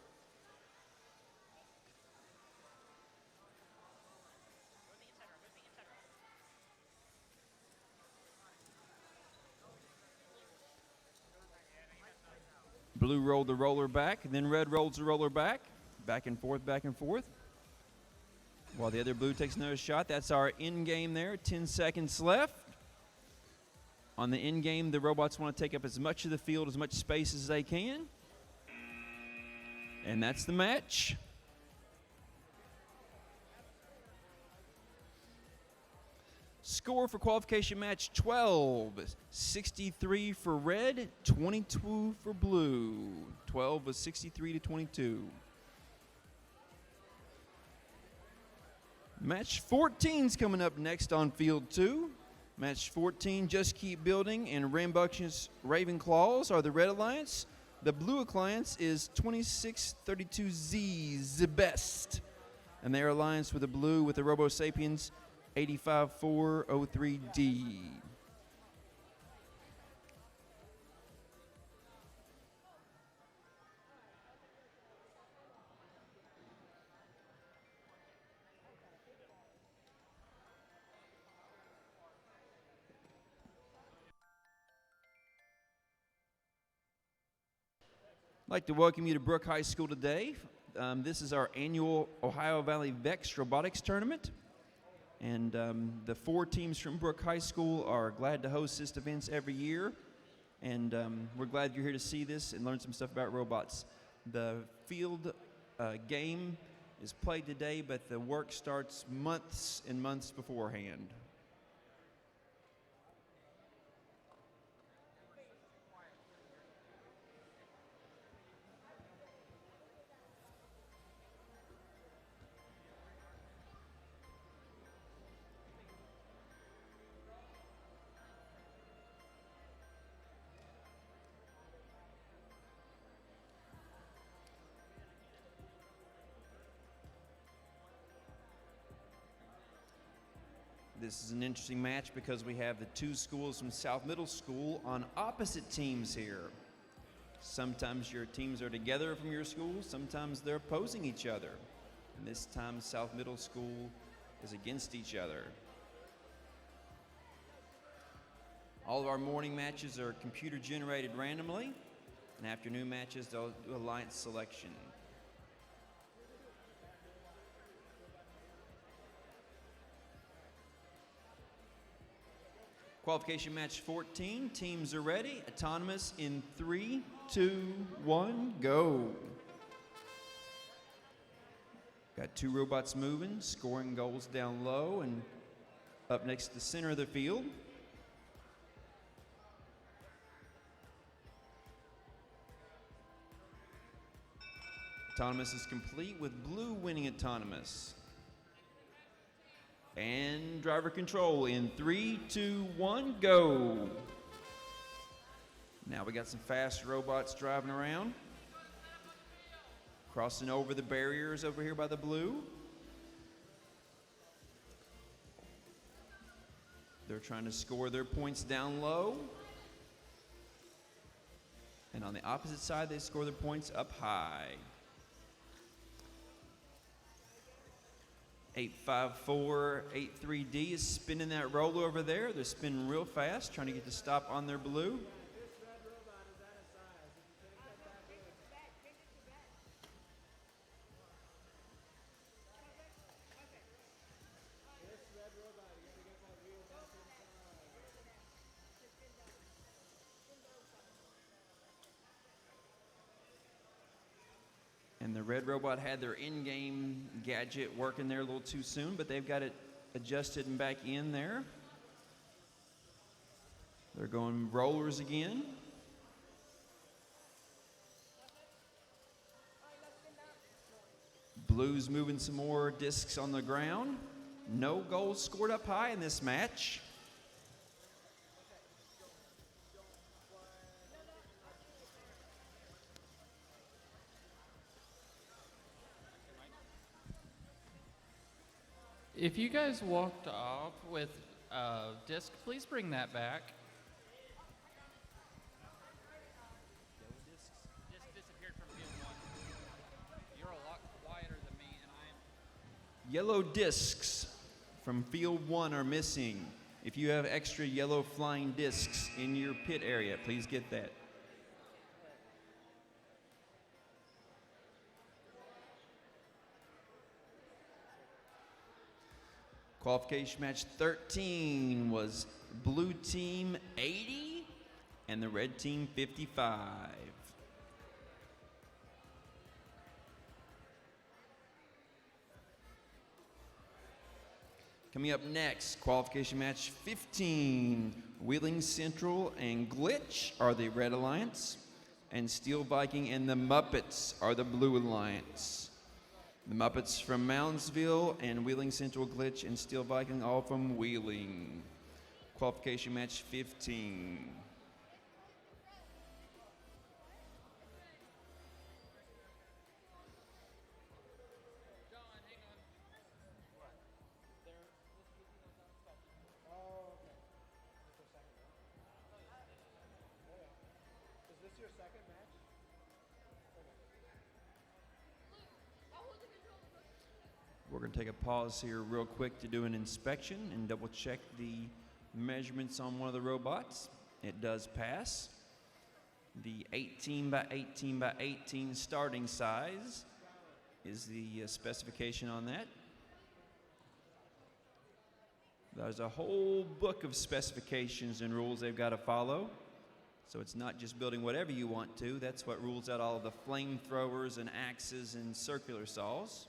Blue rolled the roller back, and then red rolls the roller back. Back and forth, back and forth. While the other blue takes another shot. That's our end game there, 10 seconds left. On the end game, the robots want to take up as much of the field, as much space as they can. And that's the match. Score for qualification match 12, 63 for red, 22 for blue. 12 was 63 to 22. Match 14 is coming up next on field 2. Match 14, Just Keep Building, and Rambunctious Ravenclaws are the red alliance. The blue alliance is 2632Z, the best. And their alliance with the blue with the Robo Sapiens 85403D. I'd like to welcome you to Brooke High School today. This is our annual Ohio Valley VEX Robotics Tournament. And the 4 teams from Brooke High School are glad to host this event every year. And we're glad you're here to see this and learn some stuff about robots. The field game is played today, but the work starts months and months beforehand. This is an interesting match because we have the 2 schools from South Middle School on opposite teams here. Sometimes your teams are together from your school, sometimes they're opposing each other. And this time South Middle School is against each other. All of our morning matches are computer generated randomly, and afternoon matches they'll do alliance selection. Qualification match 14. Teams are ready. Autonomous in 3, 2, 1, go. Got 2 robots moving, scoring goals down low and up next to the center of the field. Autonomous is complete with blue winning autonomous. And driver control in 3, 2, 1, go. Now we got some fast robots driving around. Crossing over the barriers over here by the blue. They're trying to score their points down low. And on the opposite side, they score their points up high. 85483D is spinning that roller over there. They're spinning real fast, trying to get the stop on their blue. And the red robot had their in-game gadget working there a little too soon, but they've got it adjusted and back in there. They're going rollers again. Blue's moving some more discs on the ground. No goals scored up high in this match. If you guys walked off with a disc, please bring that back. Disc disappeared from field 1. You're a lot quieter than me, and Yellow discs from field 1 are missing. If you have extra yellow flying discs in your pit area, please get that. Qualification match 13 was blue team 80 and the red team 55. Coming up next, qualification match 15. Wheeling Central and Glitch are the Red Alliance, and Steel Viking and the Muppets are the Blue Alliance. The Muppets from Moundsville and Wheeling Central, Glitch, and Steel Viking all from Wheeling. Qualification match 15. Is this your second match? We're going to take a pause here real quick to do an inspection and double check the measurements on one of the robots. It does pass. The 18 by 18 by 18 starting size is the specification on that. There's a whole book of specifications and rules they've got to follow. So it's not just building whatever you want to. That's what rules out all of the flamethrowers and axes and circular saws.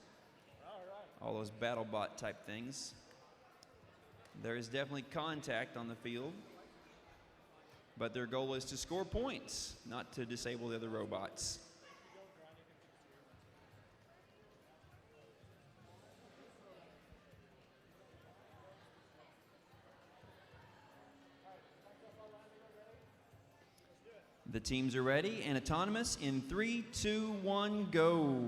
All those BattleBot type things. There is definitely contact on the field, but their goal is to score points, not to disable the other robots. The teams are ready and autonomous in 3, 2, 1, go.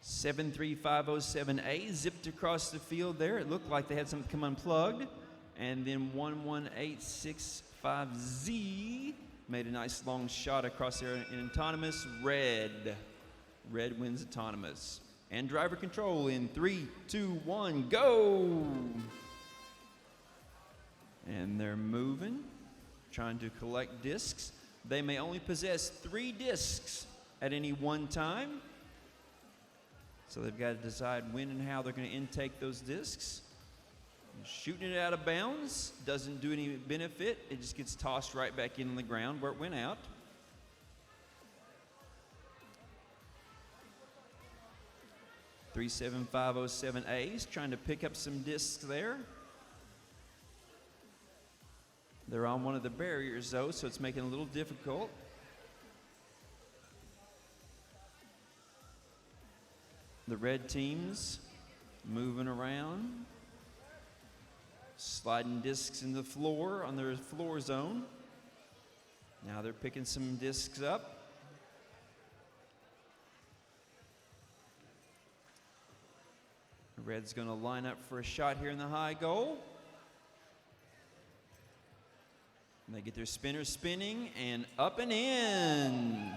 73507A zipped across the field there. It looked like they had something come unplugged. And then 11865Z made a nice long shot across there in autonomous. Red wins autonomous. And driver control in 3, 2, 1, go. And they're moving, trying to collect discs. They may only possess 3 discs at any one time. So they've got to decide when and how they're going to intake those discs. Shooting it out of bounds doesn't do any benefit. It just gets tossed right back in on the ground where it went out. .37507 is trying to pick up some discs there. They're on one of the barriers though, so it's making it a little difficult. The red teams moving around, sliding discs in the floor on their floor zone. Now they're picking some discs up. Red's going to line up for a shot here in the high goal. And they get their spinner spinning and up and in.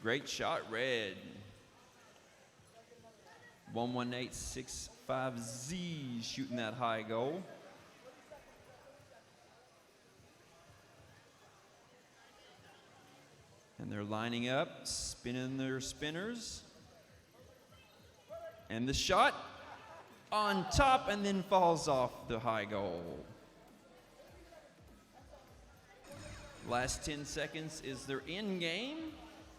Great shot, Red. 11865Z shooting that high goal. And they're lining up, spinning their spinners. And the shot on top and then falls off the high goal. Last 10 seconds is their end game.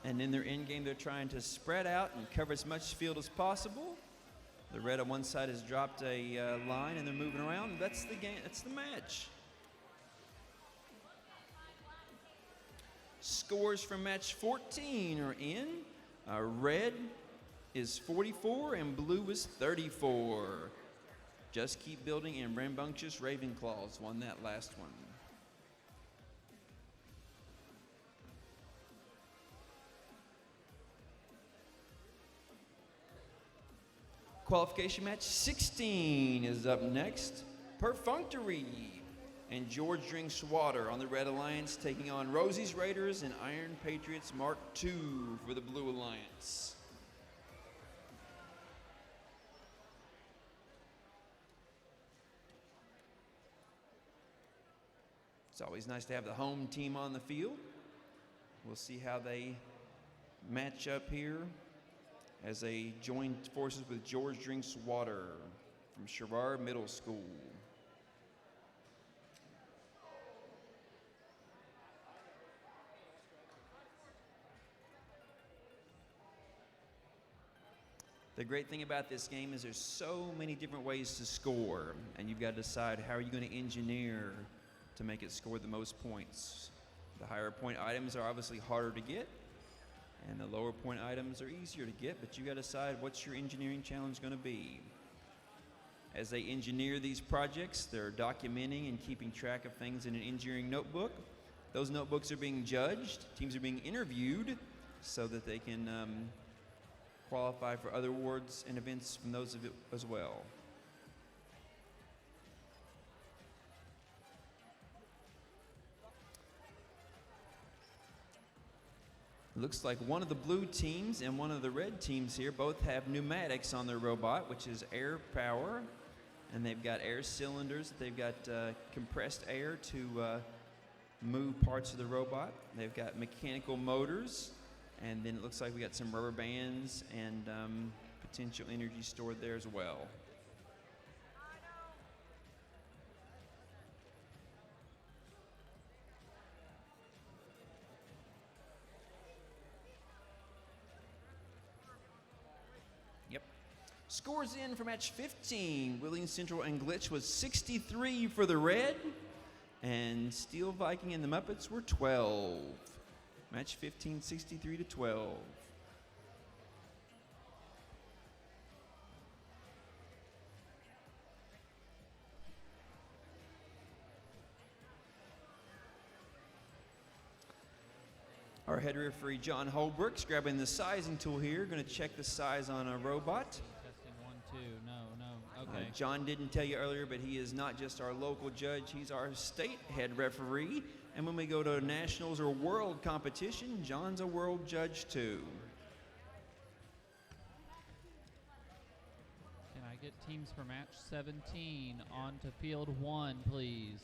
And in their end game, they're trying to spread out and cover as much field as possible. The red on one side has dropped a line and they're moving around. That's the game, that's the match. Scores from match 14 are in. Red is 44 and blue is 34. Just Keep Building and Rambunctious Ravenclaws won that last one. Qualification match 16 is up next. Perfunctory and George Drinks Water on the Red Alliance taking on Rosie's Raiders and Iron Patriots Mark II for the Blue Alliance. It's always nice to have the home team on the field. We'll see how they match up here as they join forces with George Drinks Water from Sherrard Middle School. The great thing about this game is there's so many different ways to score, and you've got to decide how are you going to engineer to make it score the most points. The higher point items are obviously harder to get, and the lower point items are easier to get, but you got to decide what's your engineering challenge going to be. As they engineer these projects, they're documenting and keeping track of things in an engineering notebook. Those notebooks are being judged, teams are being interviewed so that they can qualify for other awards and events from those of it as well. Looks like one of the blue teams and one of the red teams here both have pneumatics on their robot, which is air power. And they've got air cylinders. They've got compressed air to move parts of the robot. They've got mechanical motors. And then it looks like we got some rubber bands and potential energy stored there as well. Scores in for match 15. Wheeling Central and Glitch was 63 for the red, and Steel Viking and the Muppets were 12. Match 15, 63 to 12. Our head referee John Holbrook's grabbing the sizing tool here. Going to check the size on a robot. Testing 1, 2. No. Okay. John didn't tell you earlier, but he is not just our local judge. He's our state head referee. And when we go to nationals or world competition, John's a world judge too. Can I get teams for match 17 onto field 1, please?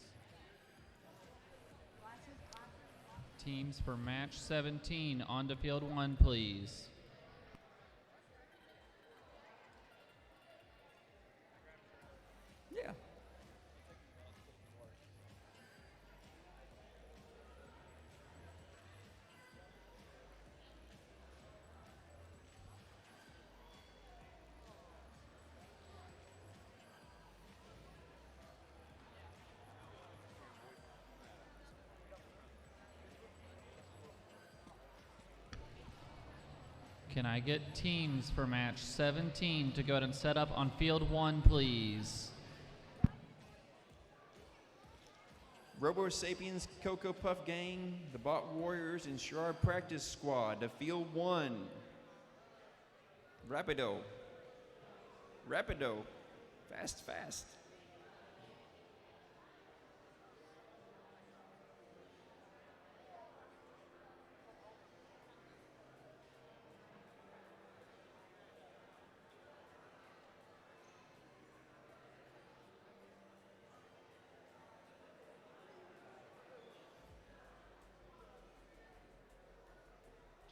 Teams for match 17 onto field 1, please. Yeah. Can I get teams for match 17 to go ahead and set up on field 1, please? Robo Sapiens, Cocoa Puff Gang, the Bot Warriors, and Sherrard Practice Squad to field 1. Rapido. Rapido. Fast, fast.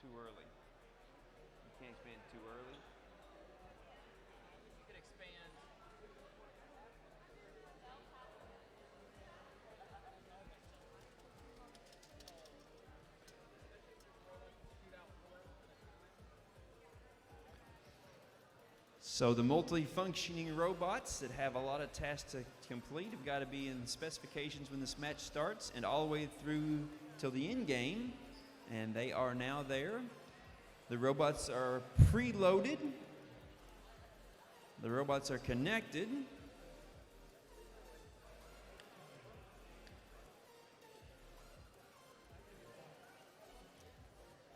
Too early. You can't expand too early. You can expand. So the multi-functioning robots that have a lot of tasks to complete have got to be in the specifications when this match starts and all the way through till the end game. And they are now there. The robots are preloaded. The robots are connected.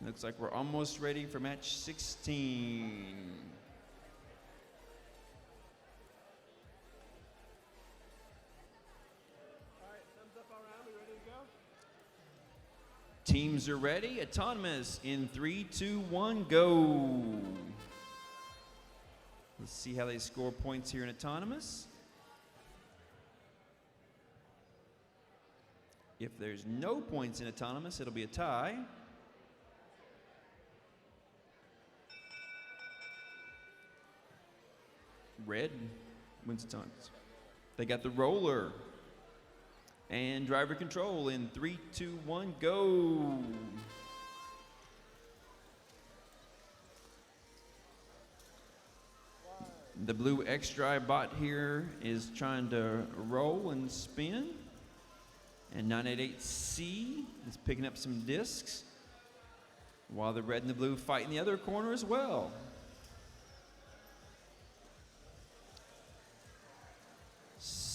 Looks like we're almost ready for match 16. All right, thumbs up all around. We ready to go? Teams are ready. Autonomous in 3, 2, 1, go. Let's see how they score points here in Autonomous. If there's no points in Autonomous, it'll be a tie. Red wins Autonomous. They got the roller. And driver control in 3, 2, 1, go. The blue X-Drive bot here is trying to roll and spin. And 988C is picking up some discs. While the red and the blue fight in the other corner as well.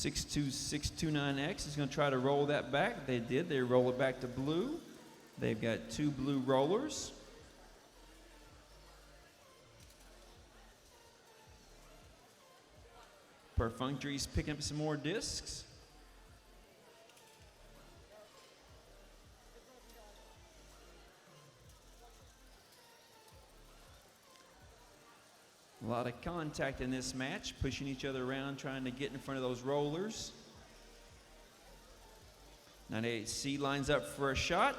X is going to try to roll that back. They did. They roll it back to blue. They've got 2 blue rollers. Perfunctory's picking up some more discs. A lot of contact in this match, pushing each other around, trying to get in front of those rollers. 98C lines up for a shot.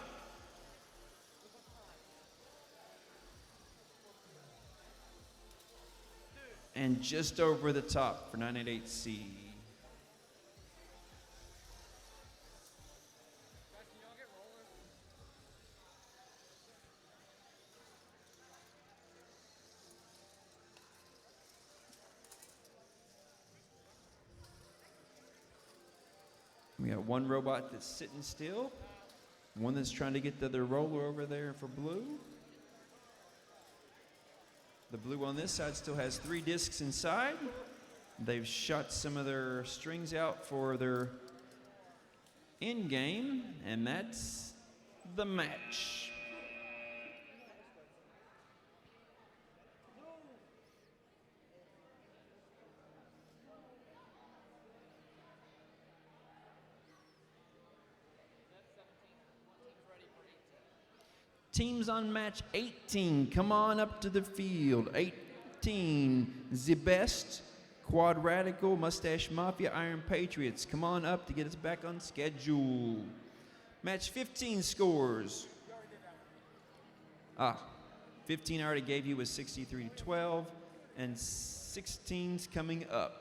And just over the top for 988C. We got one robot that's sitting still, one that's trying to get the other roller over there for blue. The blue on this side still has 3 discs inside. They've shot some of their strings out for their end game, and that's the match. Teams on match 18, come on up to the field. 18, the best, Quad Radical, Mustache Mafia, Iron Patriots. Come on up to get us back on schedule. Match 15 scores. 15 I already gave you was 63-12, and 16's coming up.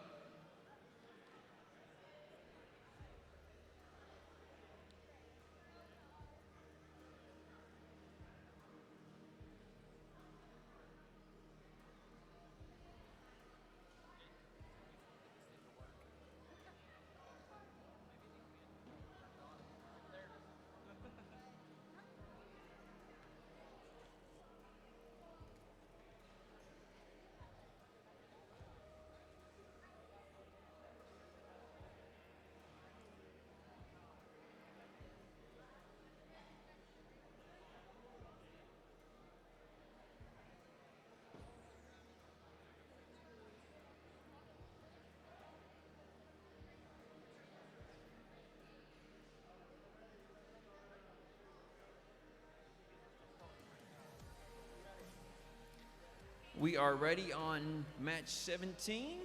We are ready on match 17.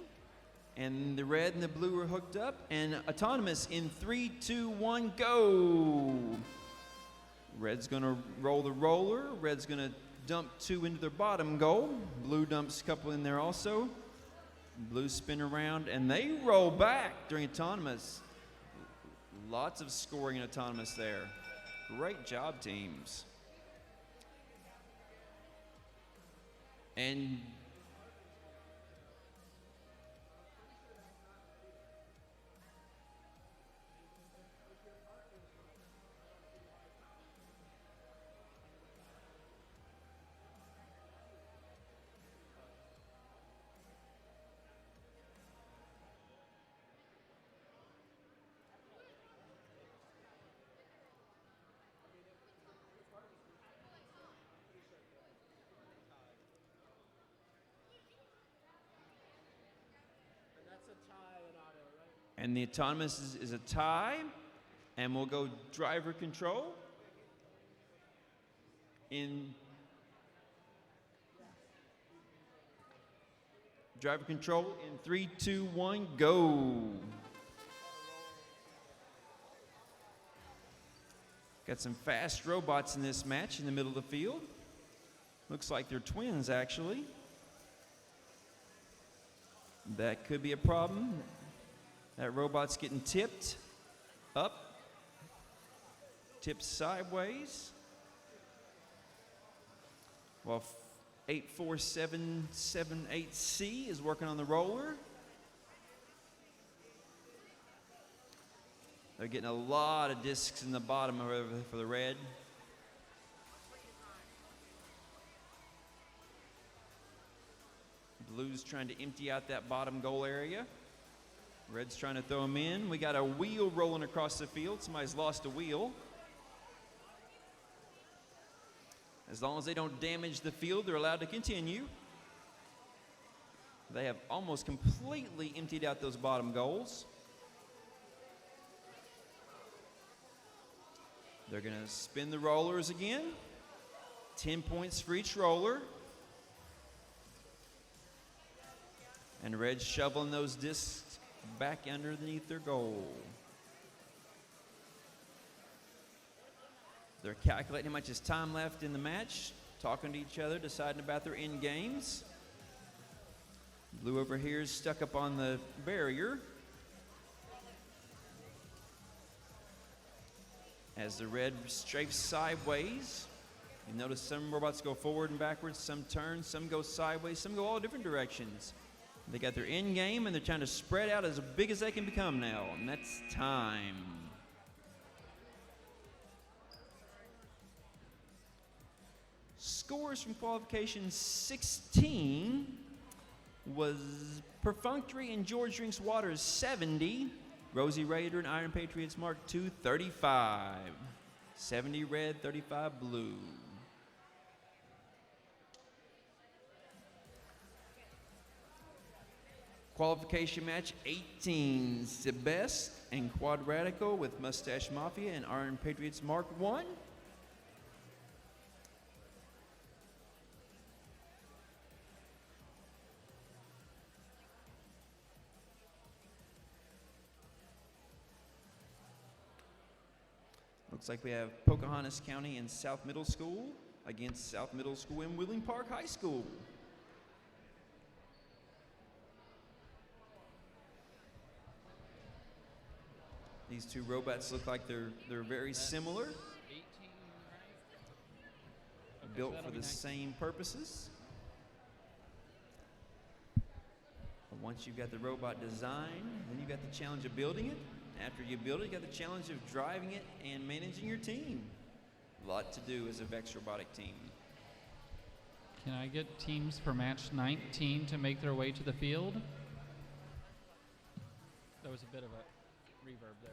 And the red and the blue are hooked up. And autonomous in 3, 2, 1, go. Red's gonna roll the roller. Red's gonna dump 2 into their bottom goal. Blue dumps a couple in there also. Blue spin around and they roll back during autonomous. Lots of scoring in autonomous there. Great job, teams. And and the autonomous is a tie, and we'll go driver control in driver control in 3, 2, 1, go. Got some fast robots in this match in the middle of the field. Looks like they're twins, actually. That could be a problem. That robot's getting tipped up, tipped sideways. While 84778C is working on the roller. They're getting a lot of discs in the bottom for the red. Blue's trying to empty out that bottom goal area. Red's trying to throw them in. We got a wheel rolling across the field. Somebody's lost a wheel. As long as they don't damage the field, they're allowed to continue. They have almost completely emptied out those bottom goals. They're going to spin the rollers again. 10 points for each roller. And Red's shoveling those discs back underneath their goal. They're calculating how much is time left in the match, talking to each other, deciding about their end games. Blue over here is stuck up on the barrier. As the red strafes sideways, you notice some robots go forward and backwards, some turn, some go sideways, some go all different directions. They got their end game, and they're trying to spread out as big as they can become now, and that's time. Scores from qualification 16 was Perfunctory and George Drinks Waters 70, Rosie Raider and Iron Patriots Mark II 35, 70 red, 35 blue. Qualification match 18, Sebest and Quadratico with Mustache Mafia and Iron Patriots Mark I. Looks like we have Pocahontas County and South Middle School against South Middle School and Wheeling Park High School. These two robots look like they're very similar. 18, right? Built for the same purposes. But once you've got the robot design, then you've got the challenge of building it. After you build it, you got the challenge of driving it and managing your team. A lot to do as a Vex robotic team. Can I get teams for match 19 to make their way to the field? There was a bit of a reverb there.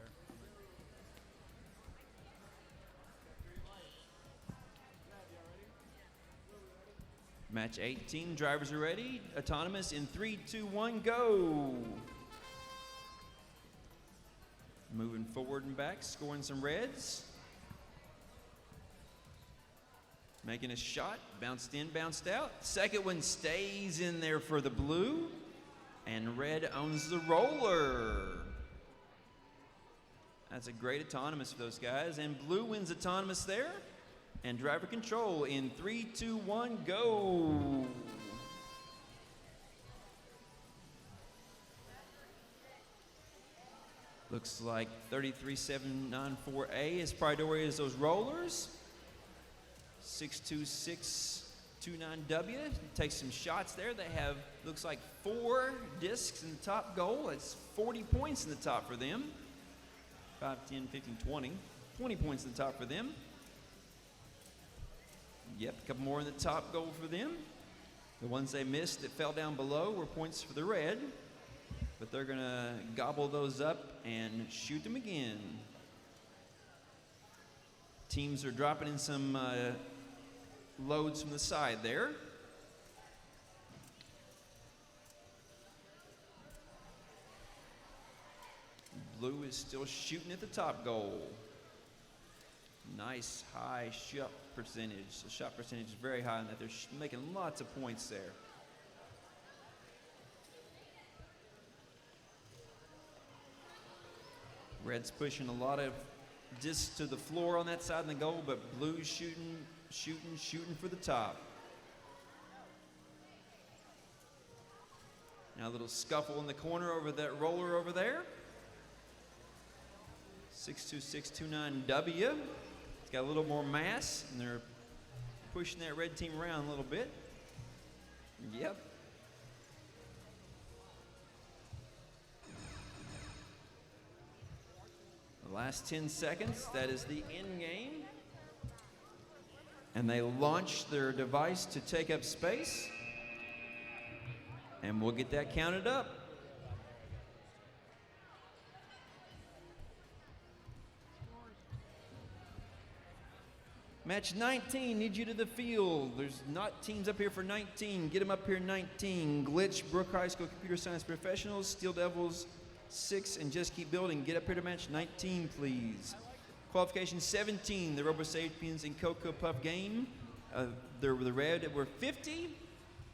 Match 18, drivers are ready. Autonomous in 3, 2, 1, go. Moving forward and back, scoring some reds. Making a shot, bounced in, bounced out. Second one stays in there for the blue, and red owns the roller. That's a great autonomous for those guys, and blue wins autonomous there, and driver control in 3, 2, 1, go. Looks like 33794A is priority as those rollers. 62629W takes some shots there. They have, looks like 4 discs in the top goal. It's 40 points in the top for them. 5, 10, 15, 20. 20 points in the top for them. Yep, a couple more in the top goal for them. The ones they missed that fell down below were points for the red. But they're going to gobble those up and shoot them again. Teams are dropping in some loads from the side there. Blue is still shooting at the top goal. Nice high shot percentage. The shot percentage is very high in that. They're making lots of points there. Red's pushing a lot of discs to the floor on that side of the goal, but blue's shooting for the top. Now a little scuffle in the corner over that roller over there. 62629W. It's got a little more mass, and they're pushing that red team around a little bit. Yep. The last 10 seconds, that is the end game. And they launch their device to take up space. And we'll get that counted up. Match 19, need you to the field. There's not teams up here for 19. Get them up here, 19. Glitch, Brooke High School Computer Science Professionals, Steel Devils 6, and Just Keep Building. Get up here to match 19, please. Qualification 17, the Robo Sapiens and Cocoa Puff game. The red were 50,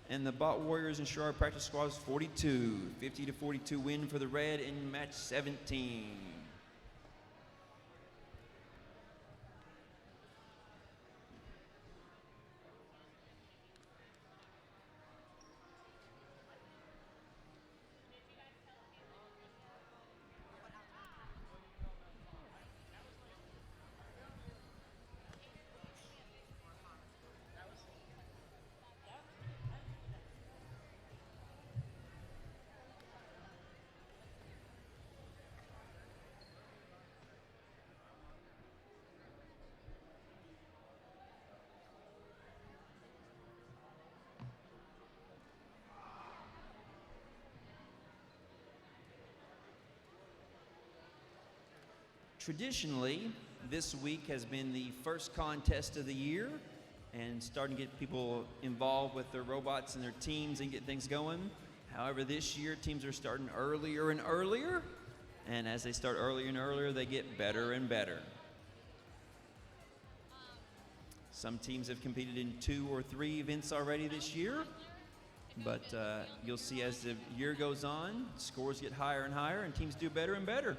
and the Bot Warriors and Sharp Practice Squad was 42. 50-42 win for the red in match 17. Traditionally, this week has been the first contest of the year and starting to get people involved with their robots and their teams and get things going. However, this year, teams are starting earlier and earlier, and as they start earlier and earlier, they get better and better. Some teams have competed in 2 or 3 events already this year, but you'll see as the year goes on, scores get higher and higher, and teams do better and better.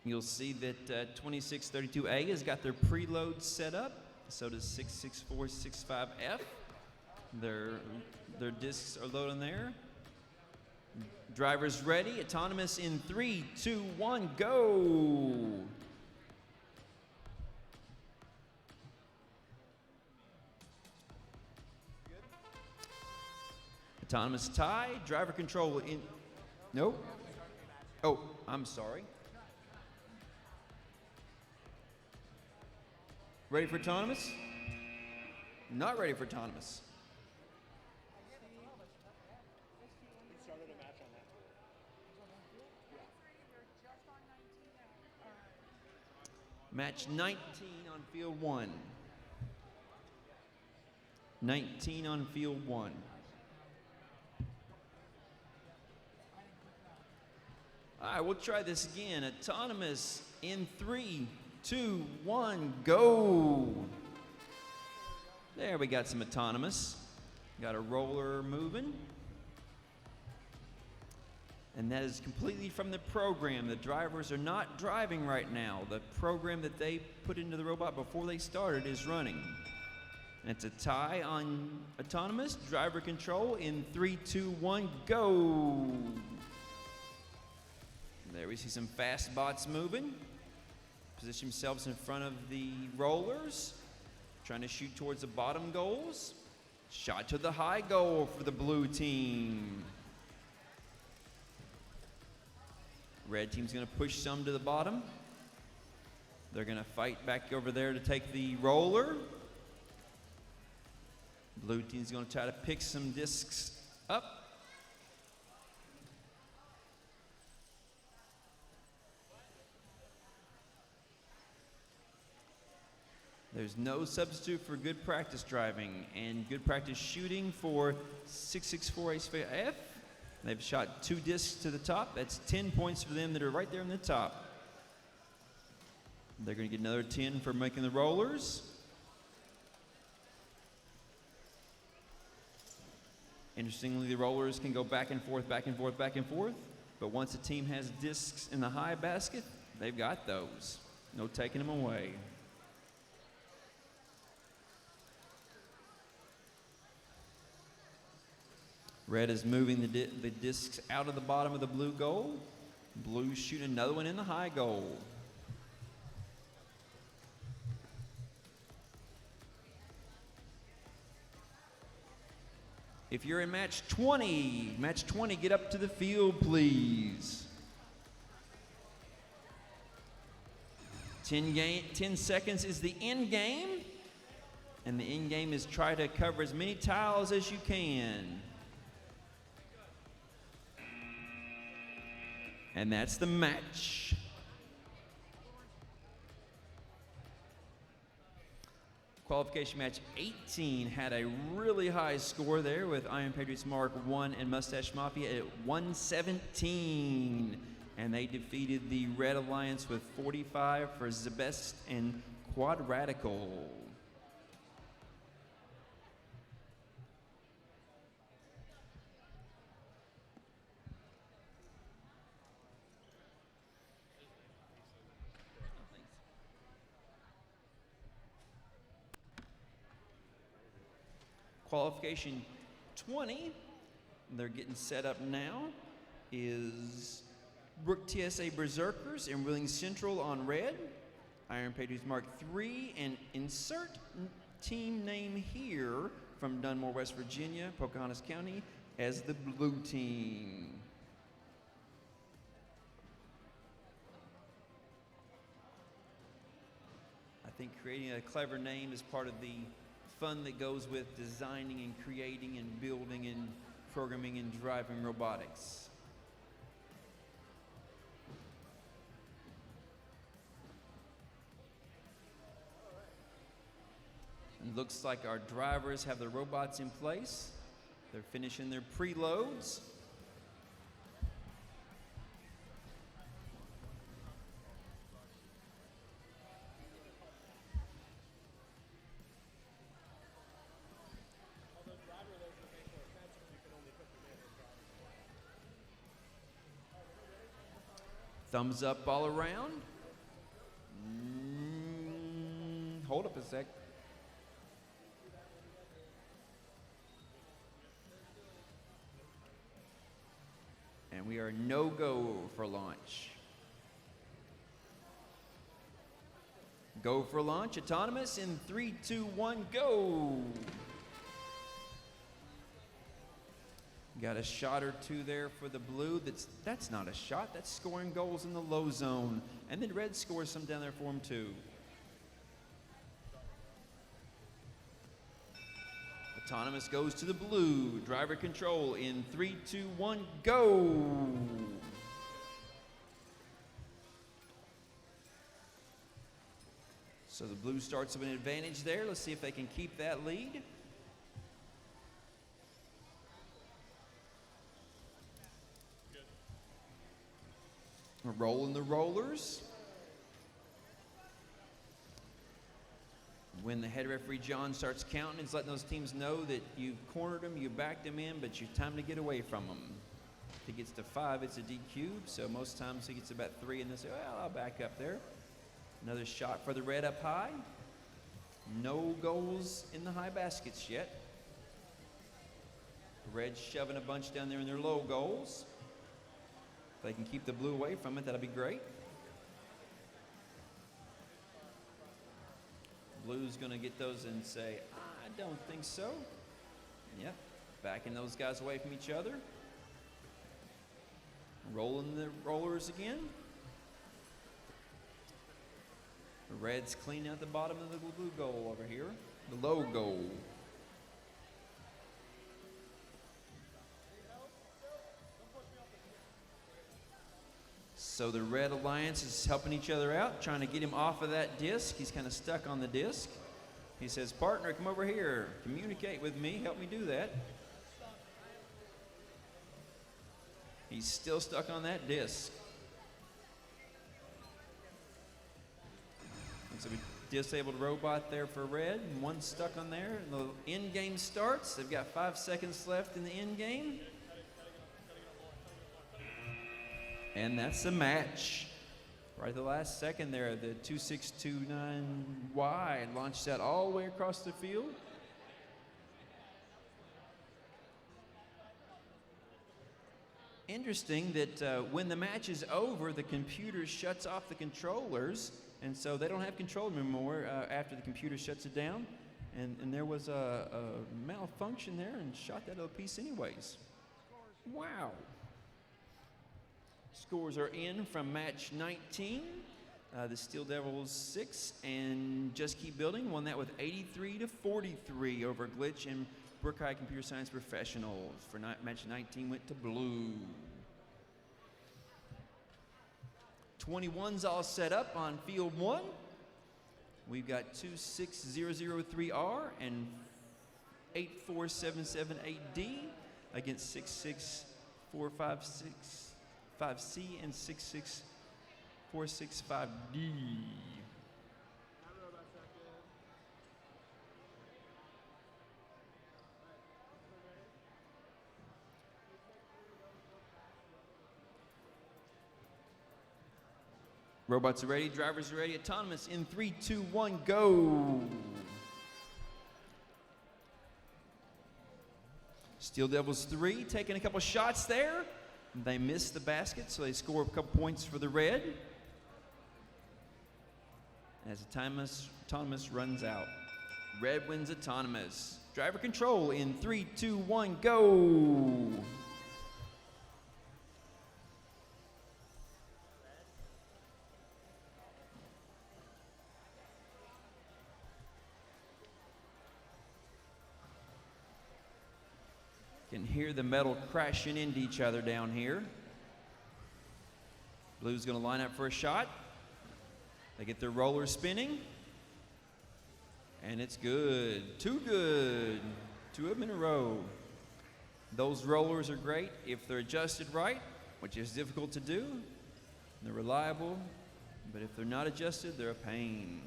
You'll see that 2632A has got their preload set up. So does 66465F. Their discs are loading there. Drivers ready. Autonomous in 3, 2, 1, go. Autonomous tie. Driver control in. Nope. Oh, I'm sorry. Ready for autonomous? Not ready for autonomous. Match 19 on field 1. 19 on field 1. All right, we'll try this again. Autonomous in 3, 2, 1, go. There, we got some autonomous. Got a roller moving. And that is completely from the program. The drivers are not driving right now. The program that they put into the robot before they started is running. And it's a tie on autonomous. Driver control in 3, 2, 1, go. There we see some fast bots moving. Position themselves in front of the rollers. Trying to shoot towards the bottom goals. Shot to the high goal for the blue team. Red team's gonna push some to the bottom. They're gonna fight back over there to take the roller. Blue team's gonna try to pick some discs up. There's no substitute for good practice driving and good practice shooting for 664 AF. They've shot 2 discs to the top. That's 10 points for them that are right there on the top. They're going to get another 10 for making the rollers. Interestingly, the rollers can go back and forth, back and forth, back and forth. But once a team has discs in the high basket, they've got those. No taking them away. Red is moving the discs out of the bottom of the blue goal. Blue's shooting another one in the high goal. If you're in match 20, get up to the field, please. 10 seconds is the end game. And the end game is try to cover as many tiles as you can. And that's the match. Qualification match 18 had a really high score there with Iron Patriots Mark 1 and Mustache Mafia at 117. And they defeated the Red Alliance with 45 for Zebest and Quadratical. Qualification 20, they're getting set up now, is Brooke TSA Berserkers and Wheeling Central on red, Iron Patriots Mark 3, and insert team name here from Dunmore, West Virginia, Pocahontas County, as the blue team. I think creating a clever name is part of the fun that goes with designing and creating and building and programming and driving robotics. It looks like our drivers have their robots in place. They're finishing their preloads. Thumbs up all around. Hold up a sec. And we are no-go for launch. Go for launch, autonomous in 3, 2, 1, go. Got a shot or two there for the blue. That's not a shot. That's scoring goals in the low zone. And then red scores some down there for him too. Autonomous goes to the blue. Driver control in 3, 2, 1, go. So the blue starts with an advantage there. Let's see if they can keep that lead. We're rolling the rollers. When the head referee, John, starts counting, he's letting those teams know that you've cornered them, you backed them in, but it's time to get away from them. If he gets to 5, it's a DQ, so most times he gets about 3, and they say, well, I'll back up there. Another shot for the red up high. No goals in the high baskets yet. The red's shoving a bunch down there in their low goals. If they can keep the blue away from it, that'll be great. Blue's going to get those and say, I don't think so. Yep, backing those guys away from each other. Rolling the rollers again. The red's cleaning out the bottom of the blue goal over here, the low goal. So the red alliance is helping each other out, trying to get him off of that disc. He's kind of stuck on the disc. He says, partner, come over here. Communicate with me. Help me do that. He's still stuck on that disc. Looks like a disabled robot there for red, and one stuck on there. The end game starts. They've got 5 seconds left in the end game. And that's the match. Right at the last second there, the 2629Y launched that all the way across the field. Interesting that when the match is over, the computer shuts off the controllers, and so they don't have control anymore after the computer shuts it down. And there was a malfunction there and shot that little piece anyways. Wow. Scores are in from match 19. The Steel Devils 6 and Just Keep Building won that with 83-43 over Glitch and Brooke High Computer Science Professionals. For match 19 went to blue. 21's all set up on field 1. We've got 26003R and 84778D against 66456. 5C and 66465D. Robots are ready, drivers are ready, autonomous in 3, 2, 1, go. Steel Devils 3 taking a couple shots there. They missed the basket, so they score a couple points for the red. As autonomous runs out. Red wins autonomous. Driver control in 3, 2, 1, go! Can hear the metal crashing into each other down here. Blue's going to line up for a shot. They get their roller spinning. And it's good. Too good. 2 of them in a row. Those rollers are great if they're adjusted right, which is difficult to do. They're reliable, but if they're not adjusted, they're a pain.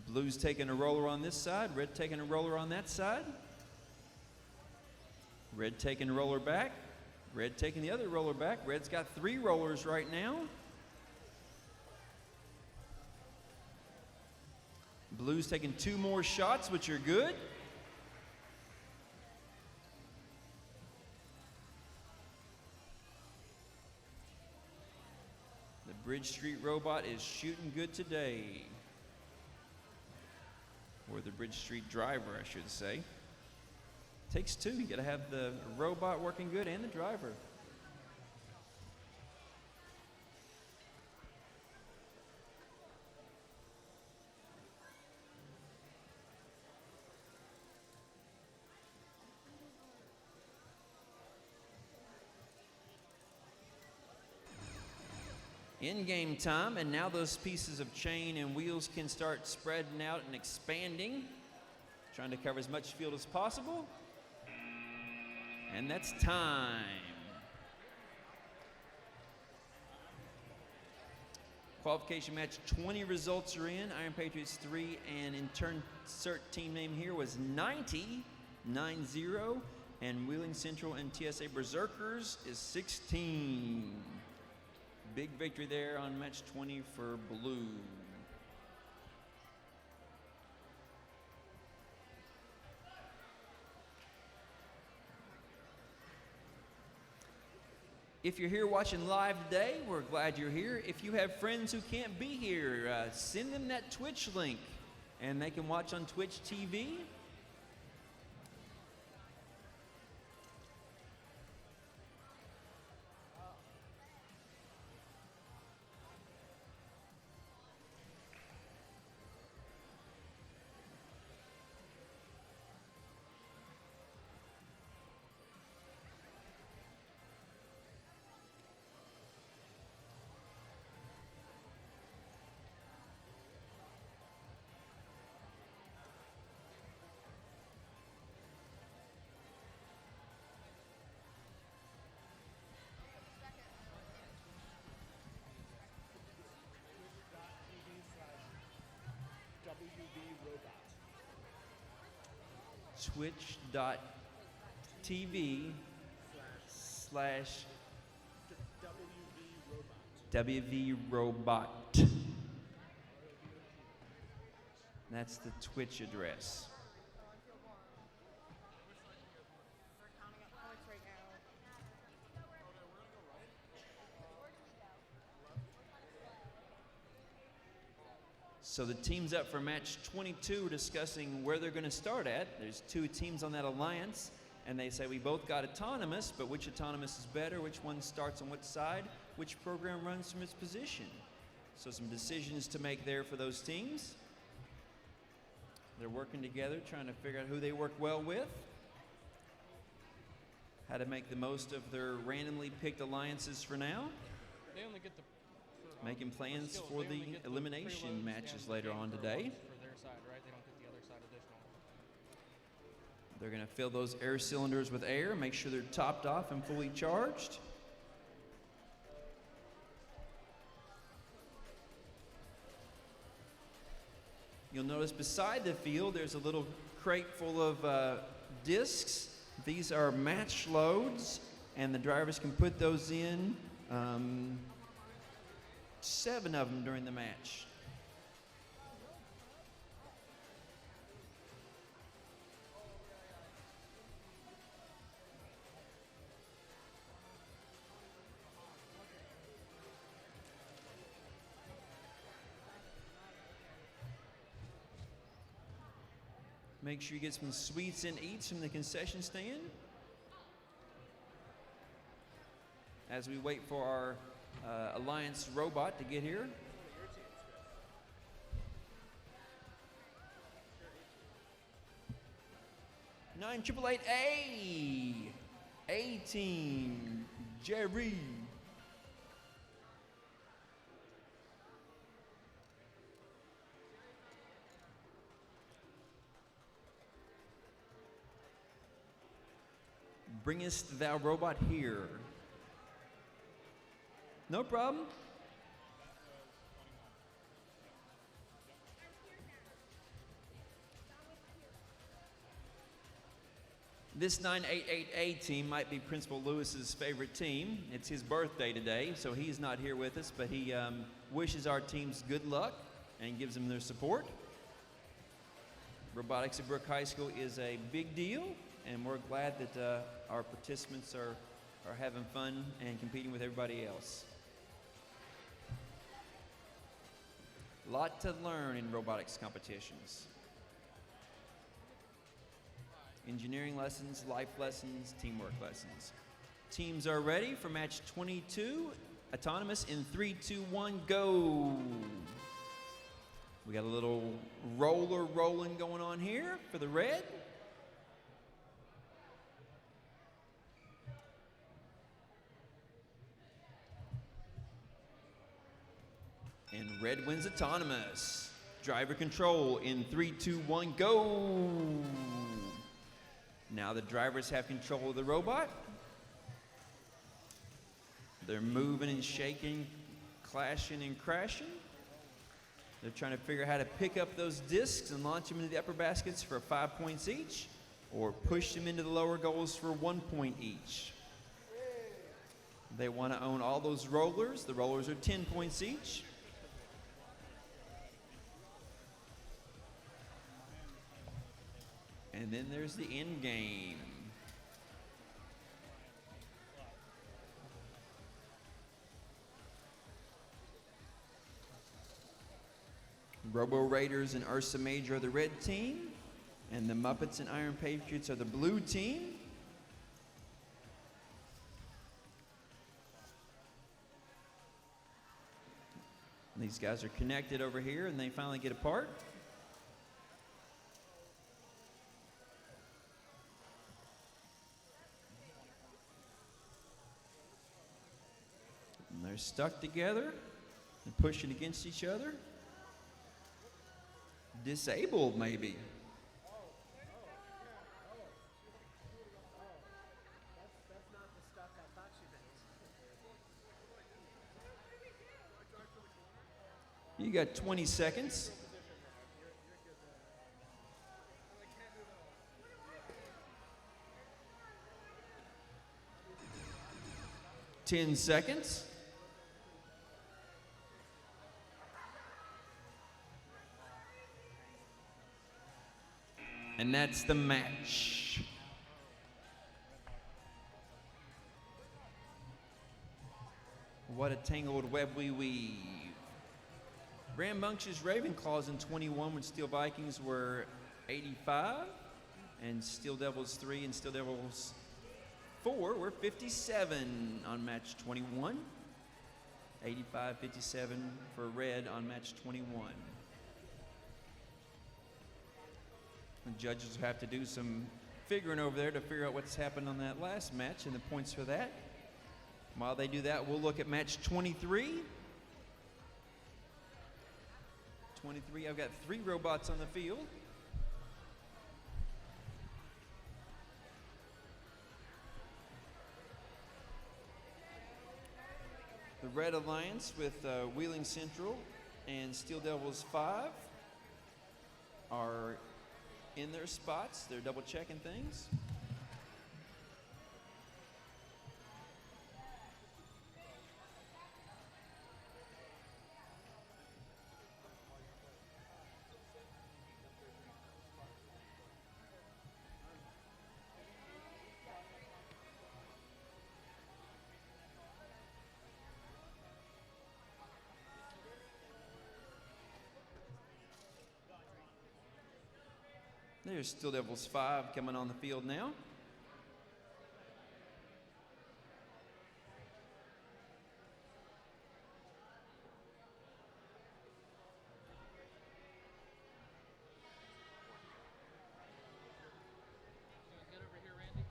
Blue's taking a roller on this side, red taking a roller on that side. Red taking the roller back. Red taking the other roller back. Red's got 3 rollers right now. Blue's taking 2 more shots, which are good. The Bridge Street robot is shooting good today. Or the Bridge Street driver, I should say. Takes 2. You got to have the robot working good and the driver. In game time, and now those pieces of chain and wheels can start spreading out and expanding, trying to cover as much field as possible. And that's time. Qualification match 20 results are in. Iron Patriots 3, and in turn cert team name here was 90, 9-0, and Wheeling Central and TSA Berserkers is 16. Big victory there on match 20 for blue. If you're here watching live today, we're glad you're here. If you have friends who can't be here, send them that Twitch link and they can watch on Twitch TV. Twitch.tv slash WV Robot. That's the Twitch address. So the teams up for match 22 are discussing where they're going to start at. There's 2 teams on that alliance, and they say we both got autonomous, but which autonomous is better, which one starts on which side, which program runs from its position. So some decisions to make there for those teams. They're working together, trying to figure out who they work well with, how to make the most of their randomly picked alliances for now. They only get the Making plans for the elimination matches later on today. for their side, right? They don't get the other side additional. They're going to fill those air cylinders with air, make sure they're topped off and fully charged. You'll notice beside the field there's a little crate full of discs. These are match loads, and the drivers can put those in. 7 of them during the match. Make sure you get some sweets and eats from the concession stand as we wait for our Alliance robot to get here. Nine 888A team, Jerry. Bringest thou robot here? No problem. This 988A team might be Principal Lewis's favorite team. It's his birthday today, so he's not here with us, but he wishes our teams good luck and gives them their support. Robotics at Brooke High School is a big deal, and we're glad that our participants are having fun and competing with everybody else. A lot to learn in robotics competitions. Engineering lessons, life lessons, teamwork lessons. Teams are ready for match 22. Autonomous in 3, 2, 1, go. We got a little roller rolling going on here for the red. Red wins autonomous. Driver control in 3, 2, 1, go. Now the drivers have control of the robot. They're moving and shaking, clashing and crashing. They're trying to figure out how to pick up those discs and launch them into the upper baskets for 5 points each, or push them into the lower goals for 1 point each. They want to own all those rollers. The rollers are 10 points each. And then there's the end game. Robo Raiders and Ursa Major are the red team, and the Muppets and Iron Patriots are the blue team. These guys are connected over here, and they finally get apart. And they're stuck together and pushing against each other. Disabled, maybe. That's not the stuff I thought she meant. You got 20 seconds. 10 seconds. And that's the match. What a tangled web we weave. Rambunctious Ravenclaws in 21 when Steel Vikings were 85, and Steel Devils 3 and Steel Devils 4 were 57 on match 21. 85, 57 for Red on match 21. The judges have to do some figuring over there to figure out what's happened on that last match and the points for that. While they do that, we'll look at match 23. 23, I've got 3 robots on the field. The Red Alliance with Wheeling Central and Steel Devils 5 are in their spots. They're double checking things. There's Steel Devils 5 coming on the field now. Good over here, Randy.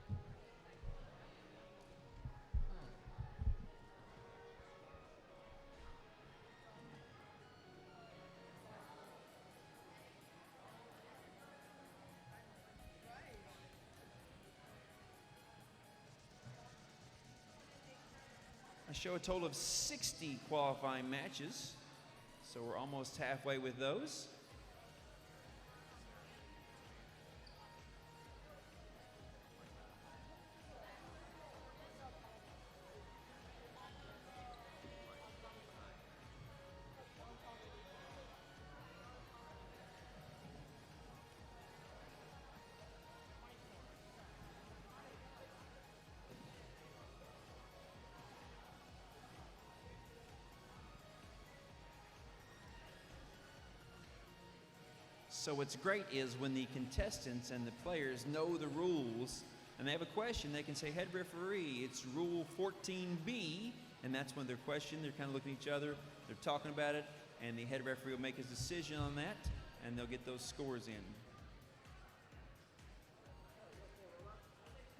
I show a total of 60 qualifying matches, so we're almost halfway with those. So what's great is when the contestants and the players know the rules and they have a question, they can say, head referee, it's rule 14B, and that's when their question, they're kind of looking at each other, they're talking about it, and the head referee will make his decision on that, and they'll get those scores in.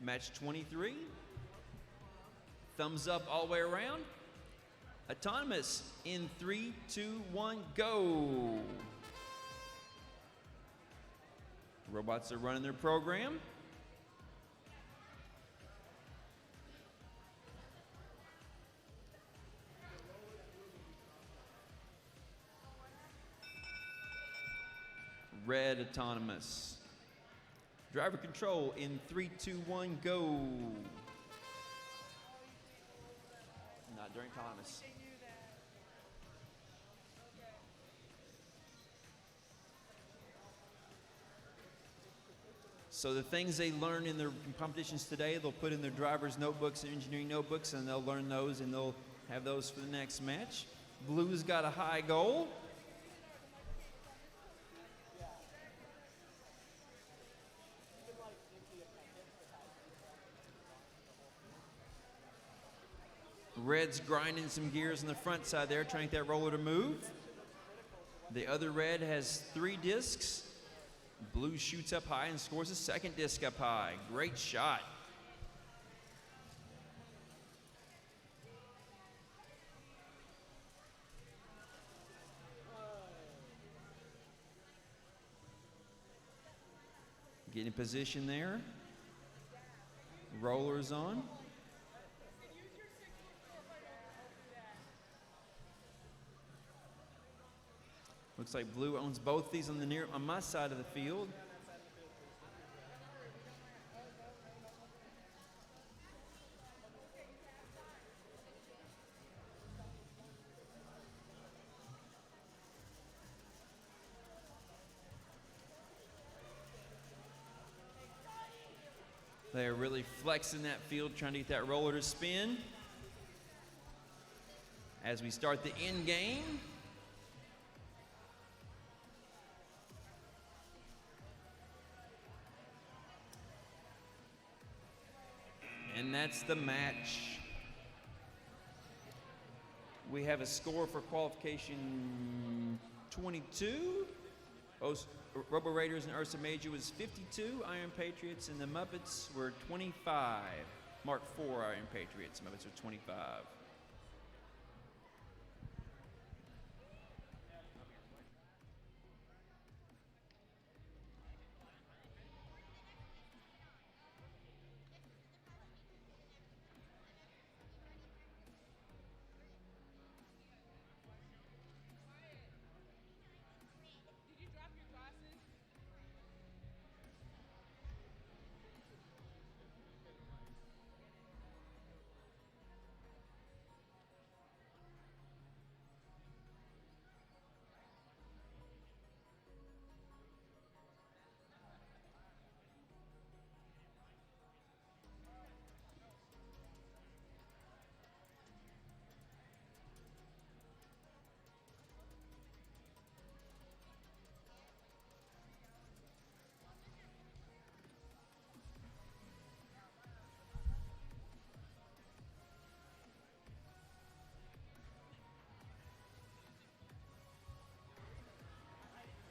Match 23, thumbs up all the way around. Autonomous in 3, 2, 1, go. Robots are running their program. Red autonomous. Driver control in 3, 2, 1, go. Not during autonomous. So the things they learn in their competitions today, they'll put in their driver's notebooks and engineering notebooks, and they'll learn those, and they'll have those for the next match. Blue's got a high goal. Red's grinding some gears on the front side there, trying to get that roller to move. The other red has 3 discs. Blue shoots up high and scores a second disc up high. Great shot. Get in position there. Rollers on. Looks like Blue owns both these on my side of the field. They are really flexing that field, trying to get that roller to spin. As we start the end game. And that's the match. We have a score for qualification 22. Robo Raiders and Ursa Major was 52. Iron Patriots and the Muppets were 25. Mark 4 Iron Patriots. Muppets were 25.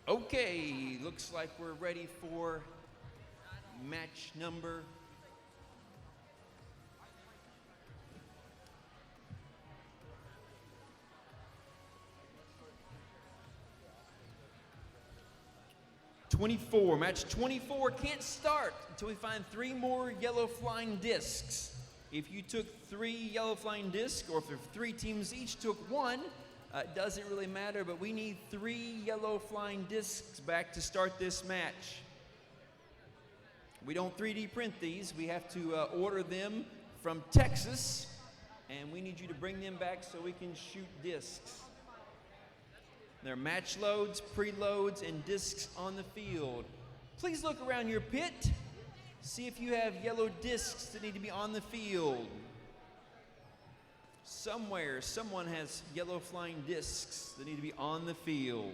Okay, looks like we're ready for match number 24. Match 24 can't start until we find 3 more yellow flying discs. If you took 3 yellow flying discs, or if 3 teams each took 1, it doesn't really matter, but we need 3 yellow flying discs back to start this match. We don't 3D print these. We have to order them from Texas, and we need you to bring them back so we can shoot discs. There are match loads, preloads, and discs on the field. Please look around your pit. See if you have yellow discs that need to be on the field. Somewhere, someone has yellow flying discs that need to be on the field.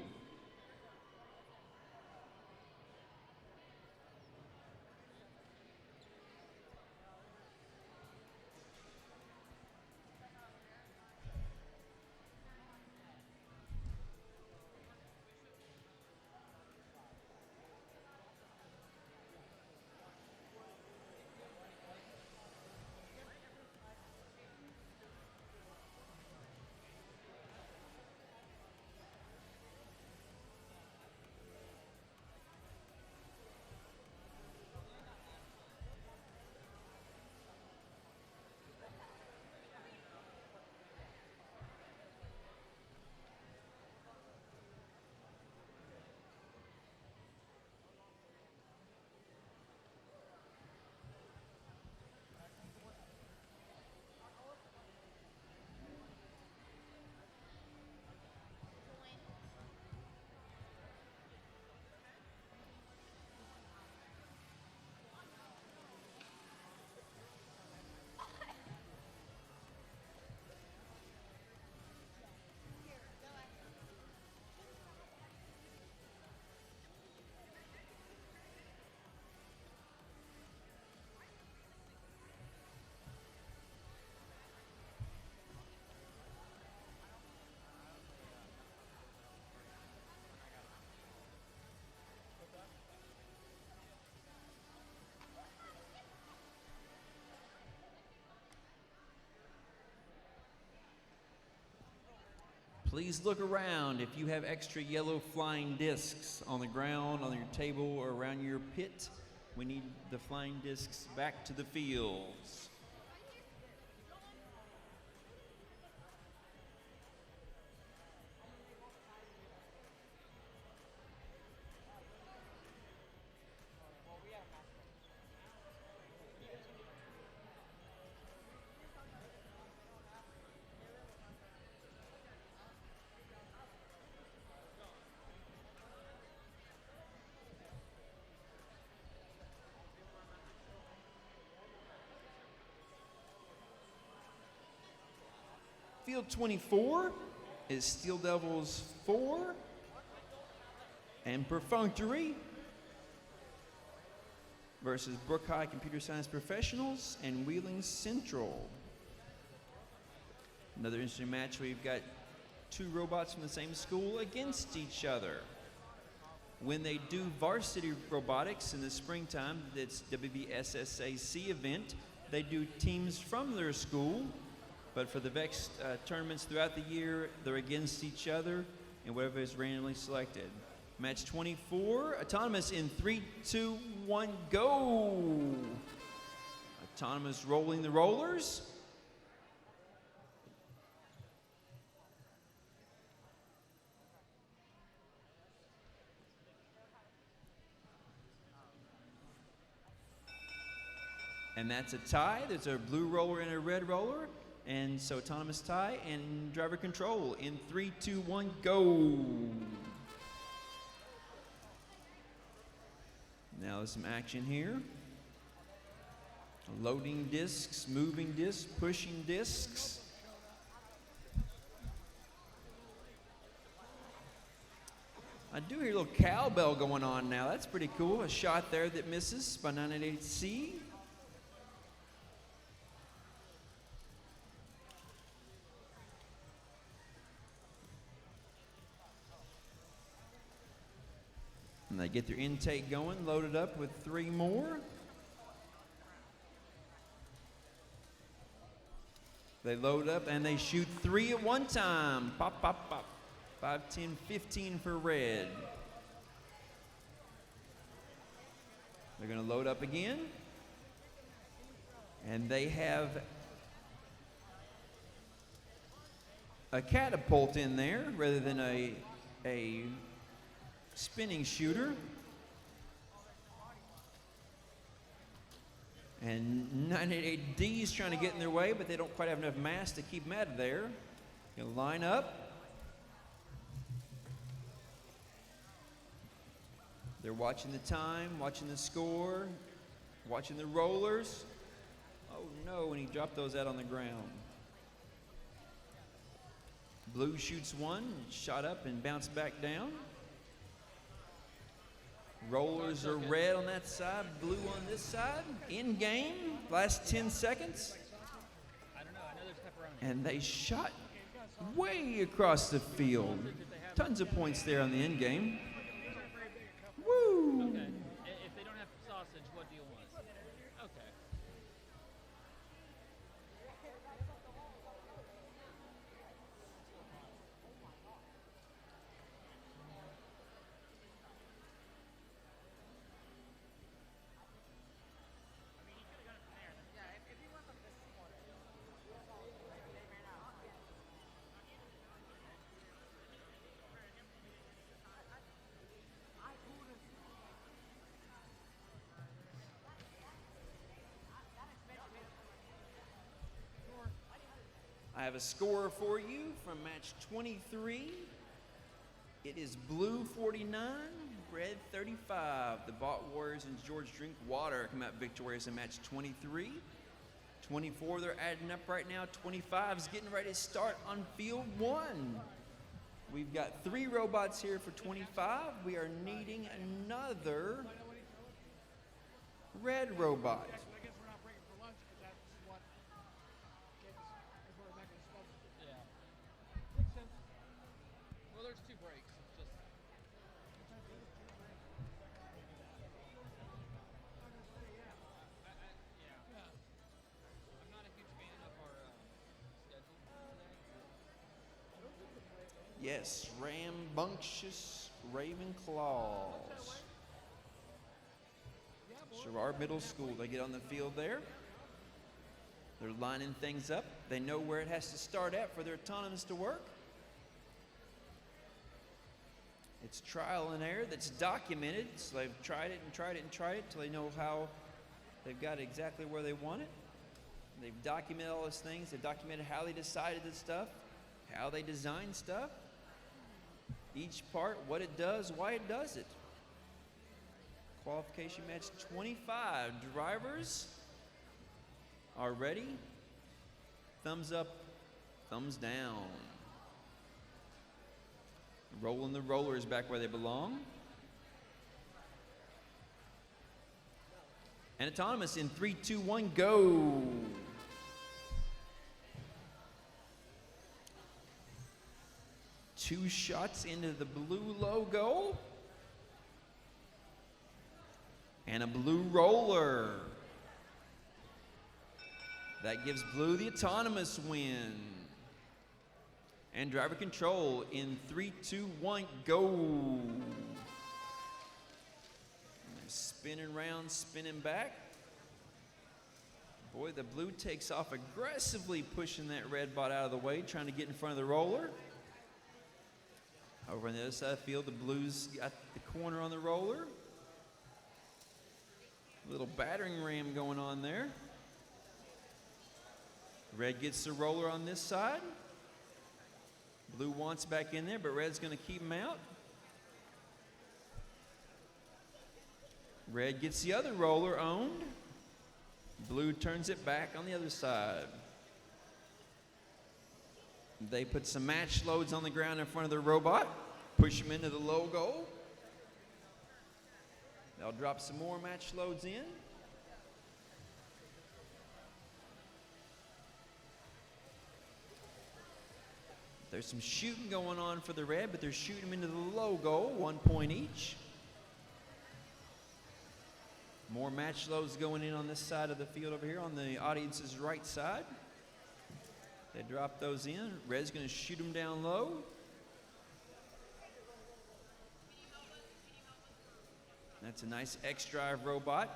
Please look around. If you have extra yellow flying discs on the ground, on your table, or around your pit, we need the flying discs back to the fields. Field 24 is Steel Devils 4 and Perfunctory versus Brooke High Computer Science Professionals and Wheeling Central. Another interesting match. We've got two robots from the same school against each other. When they do varsity robotics in the springtime, it's WVSSAC event, they do teams from their school. But for the VEX tournaments throughout the year, they're against each other and whatever is randomly selected. Match 24, Autonomous in 3, 2, 1, go! Autonomous rolling the rollers. And that's a tie. There's a blue roller and a red roller. And so autonomous tie and driver control in 3, 2, 1, go. Now there's some action here. Loading discs, moving discs, pushing discs. I do hear a little cowbell going on now. That's pretty cool. A shot there that misses by 988C. And they get their intake going, loaded up with 3 more. They load up and they shoot 3 at one time. Pop, pop, pop. 5, 10, 15 for red. They're going to load up again. And they have a catapult in there rather than a spinning shooter. And 988D is trying to get in their way, but they don't quite have enough mass to keep them out of there. Gonna line up. They're watching the time, watching the score, watching the rollers. Oh no, and he dropped those out on the ground. Blue shoots 1, shot up and bounced back down. Rollers are red on that side, blue on this side. In game, last 10 seconds. And they shot way across the field. Tons of points there on the end game. Woo! Okay. If they don't have sausage, what do you want? Okay. I have a score for you from match 23. It is blue 49, red 35. The Bot Warriors and George Drinkwater come out victorious in match 23. 24, they're adding up right now. 25 is getting ready to start on field 1. We've got 3 robots here for 25. We are needing another red robot. I guess we're not breaking for lunch because that's what kids, as far as that goes, supposed to do. Yeah. Makes sense. Well, there's 2 breaks. It's just yeah. I'm not a huge fan of our schedule today. Yes, rambunctious Ravenclaws. Sherrard Middle School, they get on the field there. They're lining things up. They know where it has to start at for their autonomous to work. It's trial and error that's documented, so they've tried it and tried it and tried it until they know how they've got exactly where they want it. They've documented all those things. They've documented how they decided this stuff, how they designed stuff, each part, what it does, why it does it. Qualification match 25. Drivers are ready. Thumbs up, thumbs down. Rolling the rollers back where they belong. And autonomous in 3, 2, 1, go. Two shots into the blue logo. And a blue roller. That gives blue the autonomous win. And driver control in 3, 2, 1, go. And they're spinning around, spinning back. Boy, the blue takes off aggressively, pushing that red bot out of the way, trying to get in front of the roller. Over on the other side of the field, the blue's got the corner on the roller. A little battering ram going on there. Red gets the roller on this side. Blue wants back in there, but red's going to keep him out. Red gets the other roller owned. Blue turns it back on the other side. They put some match loads on the ground in front of the robot, push them into the logo. They'll drop some more match loads in. There's some shooting going on for the red, but they're shooting them into the logo, 1 point each. More match loads going in on this side of the field over here on the audience's right side. They drop those in. Red's going to shoot them down low. That's a nice X-Drive robot.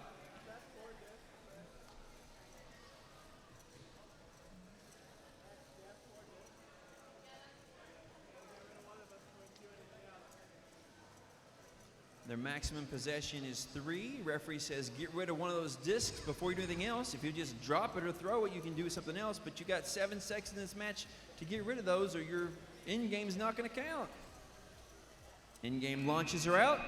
Their maximum possession is 3. Referee says get rid of one of those discs before you do anything else. If you just drop it or throw it, you can do something else. But you got 7 seconds in this match to get rid of those, or your in-game's not going to count. In-game launches are out.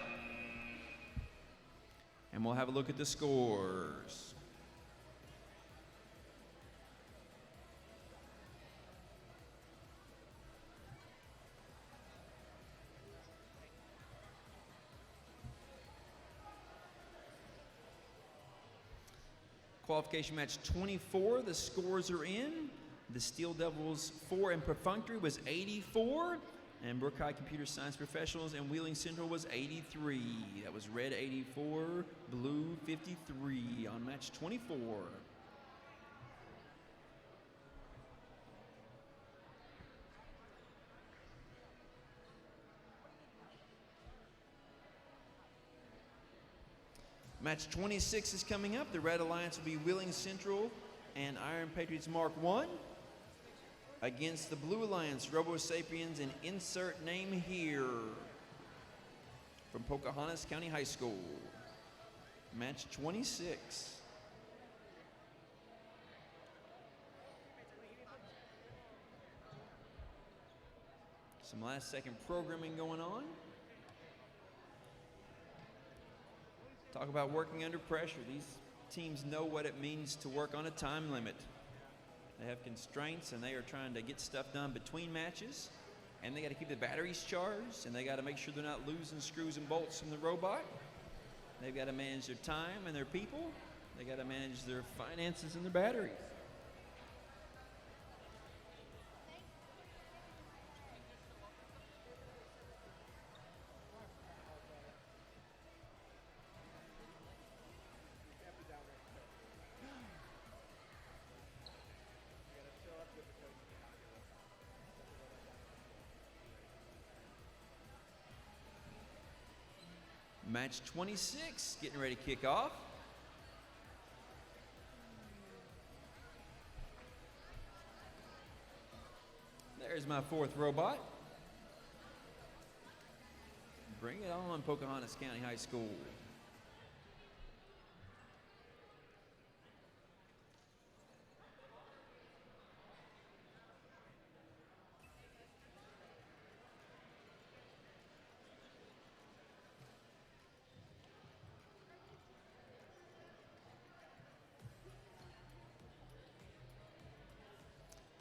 And we'll have a look at the scores. Qualification match 24, the scores are in. The Steel Devils 4 and Perfunctory was 84. And Brooke High Computer Science Professionals and Wheeling Central was 83. That was red 84, blue 53 on match 24. Match 26 is coming up. The Red Alliance will be Wheeling Central and Iron Patriots Mark I against the Blue Alliance, Robo Sapiens, and insert name here from Pocahontas County High School. Match 26. Some last second programming going on. Talk about working under pressure. These teams know what it means to work on a time limit. They have constraints, and they are trying to get stuff done between matches. And they got to keep the batteries charged, and they got to make sure they're not losing screws and bolts from the robot. They've got to manage their time and their people. They got to manage their finances and their batteries. Match 26 getting ready to kick off. There's my fourth robot. Bring it on, Pocahontas County High School.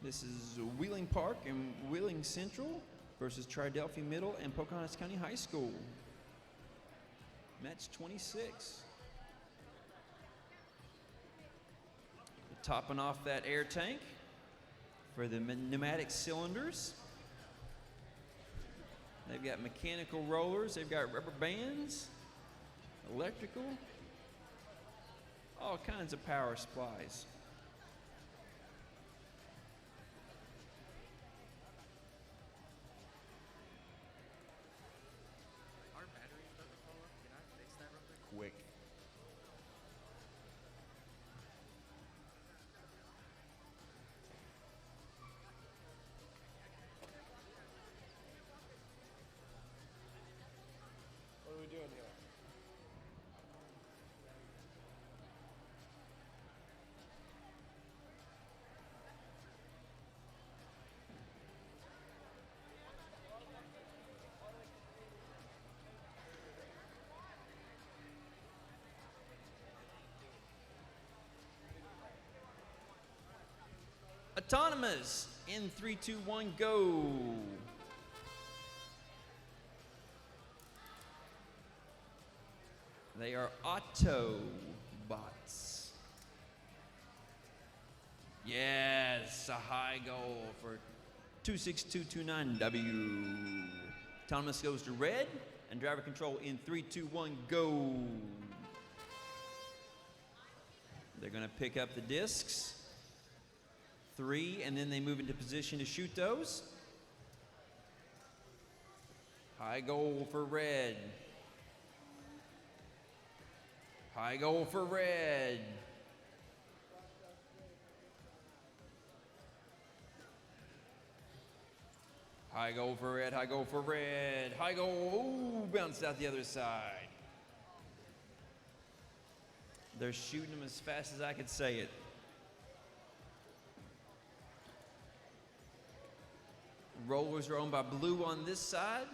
This is Wheeling Park and Wheeling Central versus Triadelphia Middle and Pocahontas County High School. Match 26. Topping off that air tank for the pneumatic cylinders. They've got mechanical rollers, they've got rubber bands, electrical, all kinds of power supplies. Quick. What are we doing here? Autonomous in 3, 2, 1, go. They are Autobots. Yes, a high goal for 26229W. Autonomous goes to red, and driver control in 3, 2, 1, go. They're going to pick up the discs. 3, and then they move into position to shoot those. High goal for red. High goal for red. High goal for red, high goal for red. High goal, ooh, bounced out the other side. They're shooting them as fast as I could say it. Rollers are owned by blue on this side.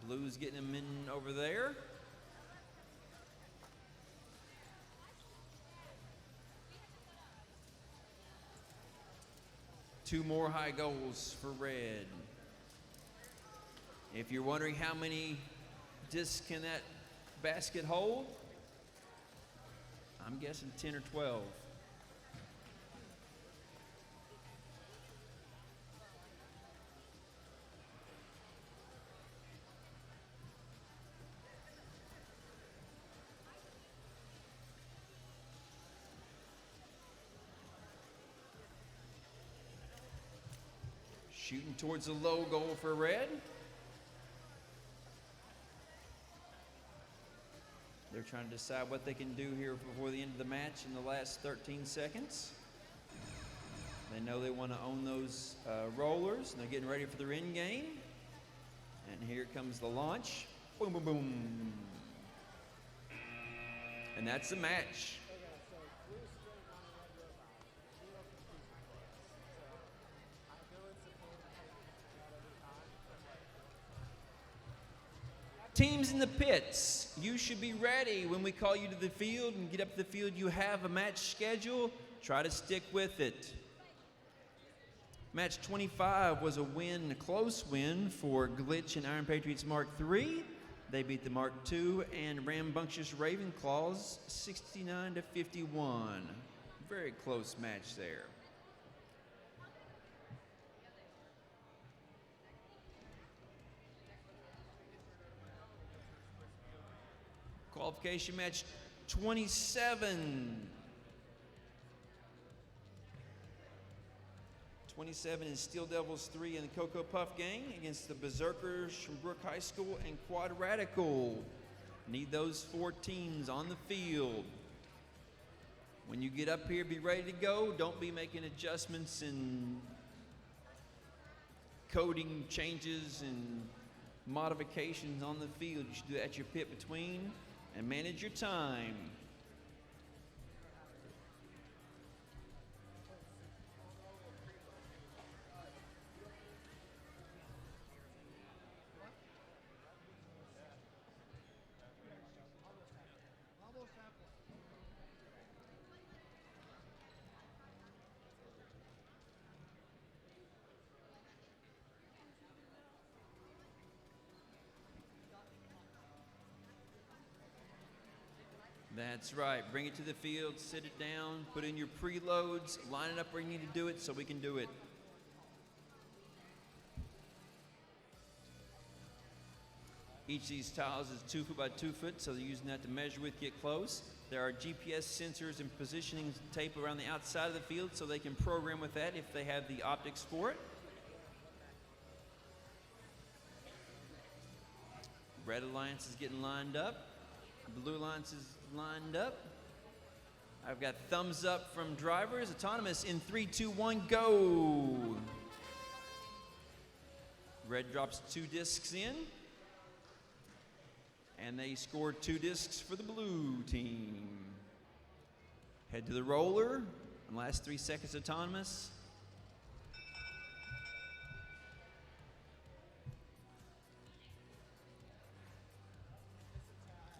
Blue's getting them in over there. Two more high goals for red. If you're wondering how many discs can that basket hold, I'm guessing 10 or 12. Shooting towards the low goal for red. They're trying to decide what they can do here before the end of the match in the last 13 seconds. They know they want to own those rollers, and they're getting ready for their end game. And here comes the launch. Boom, boom, boom. And that's the match. Teams in the pits, you should be ready when we call you to the field and get up to the field. You have a match schedule. Try to stick with it. Match 25 was a win, a close win for Glitch and Iron Patriots Mark III. They beat the Mark II and Rambunctious Ravenclaws 69-51. Very close match there. Qualification match 27. 27 is Steel Devils 3 and the Cocoa Puff Gang against the Berserkers from Brooke High School and Quad Radical. Need those 4 teams on the field. When you get up here, be ready to go. Don't be making adjustments and coding changes and modifications on the field. You should do that at your pit between and manage your time. That's right. Bring it to the field, sit it down, put in your preloads, line it up where you need to do it so we can do it. Each of these tiles is 2 foot by 2 foot, so they're using that to measure with, get close. There are GPS sensors and positioning tape around the outside of the field so they can program with that if they have the optics for it. Red Alliance is getting lined up. Blue Alliance is lined up. I've got thumbs up from drivers. Autonomous in 3, 2, 1, go. Red drops 2 discs in. And they scored 2 discs for the blue team. Head to the roller. And last 3 seconds, autonomous.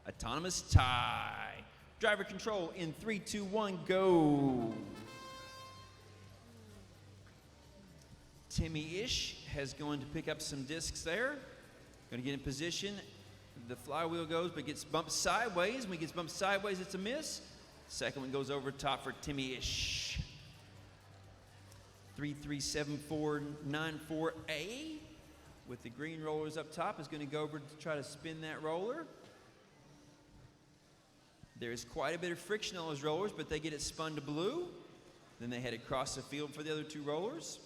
Autonomous tie. Driver control in 3, 2, 1, go. Timmy Ish has going to pick up some discs there. Going to get in position. The flywheel goes, but gets bumped sideways. When he gets bumped sideways, it's a miss. Second one goes over top for Timmy Ish. 3379494A with the green rollers up top is going to go over to try to spin that roller. There's quite a bit of friction on those rollers, but they get it spun to blue. Then they head across the field for the other 2 rollers.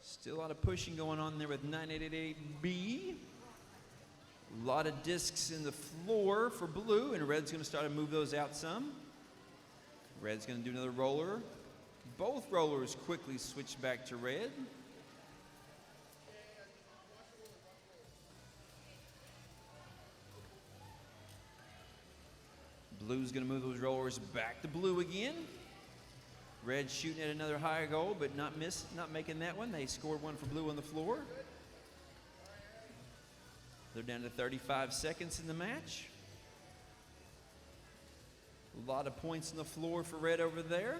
Still a lot of pushing going on there with 9888B. A lot of discs in the floor for blue, and red's going to start to move those out some. Red's going to do another roller. Both rollers quickly switch back to red. Blue's going to move those rollers back to blue again. Red shooting at another higher goal, but not making that one. They scored 1 for blue on the floor. They're down to 35 seconds in the match. A lot of points on the floor for red over there.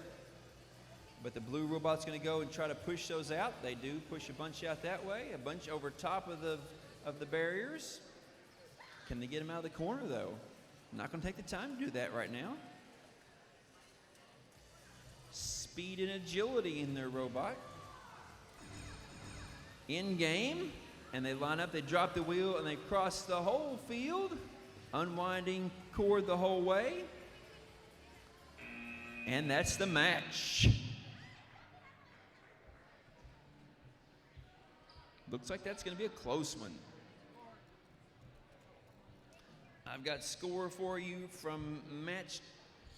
But the blue robot's going to go and try to push those out. They do push a bunch out that way, a bunch over top of the barriers. Can they get them out of the corner, though? Not going to take the time to do that right now. Speed and agility in their robot. In game, and they line up, they drop the wheel, and they cross the whole field, unwinding cord the whole way. And that's the match. Looks like that's going to be a close one. I've got score for you from match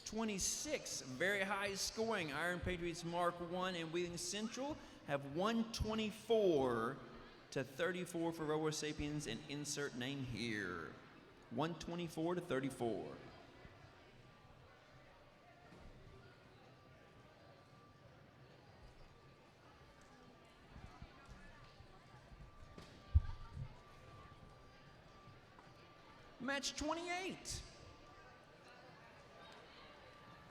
26. Very high scoring. Iron Patriots Mark 1 and Wheeling Central have 124 to 34 for Robo Sapiens, and insert name here. 124 to 34. Match 28.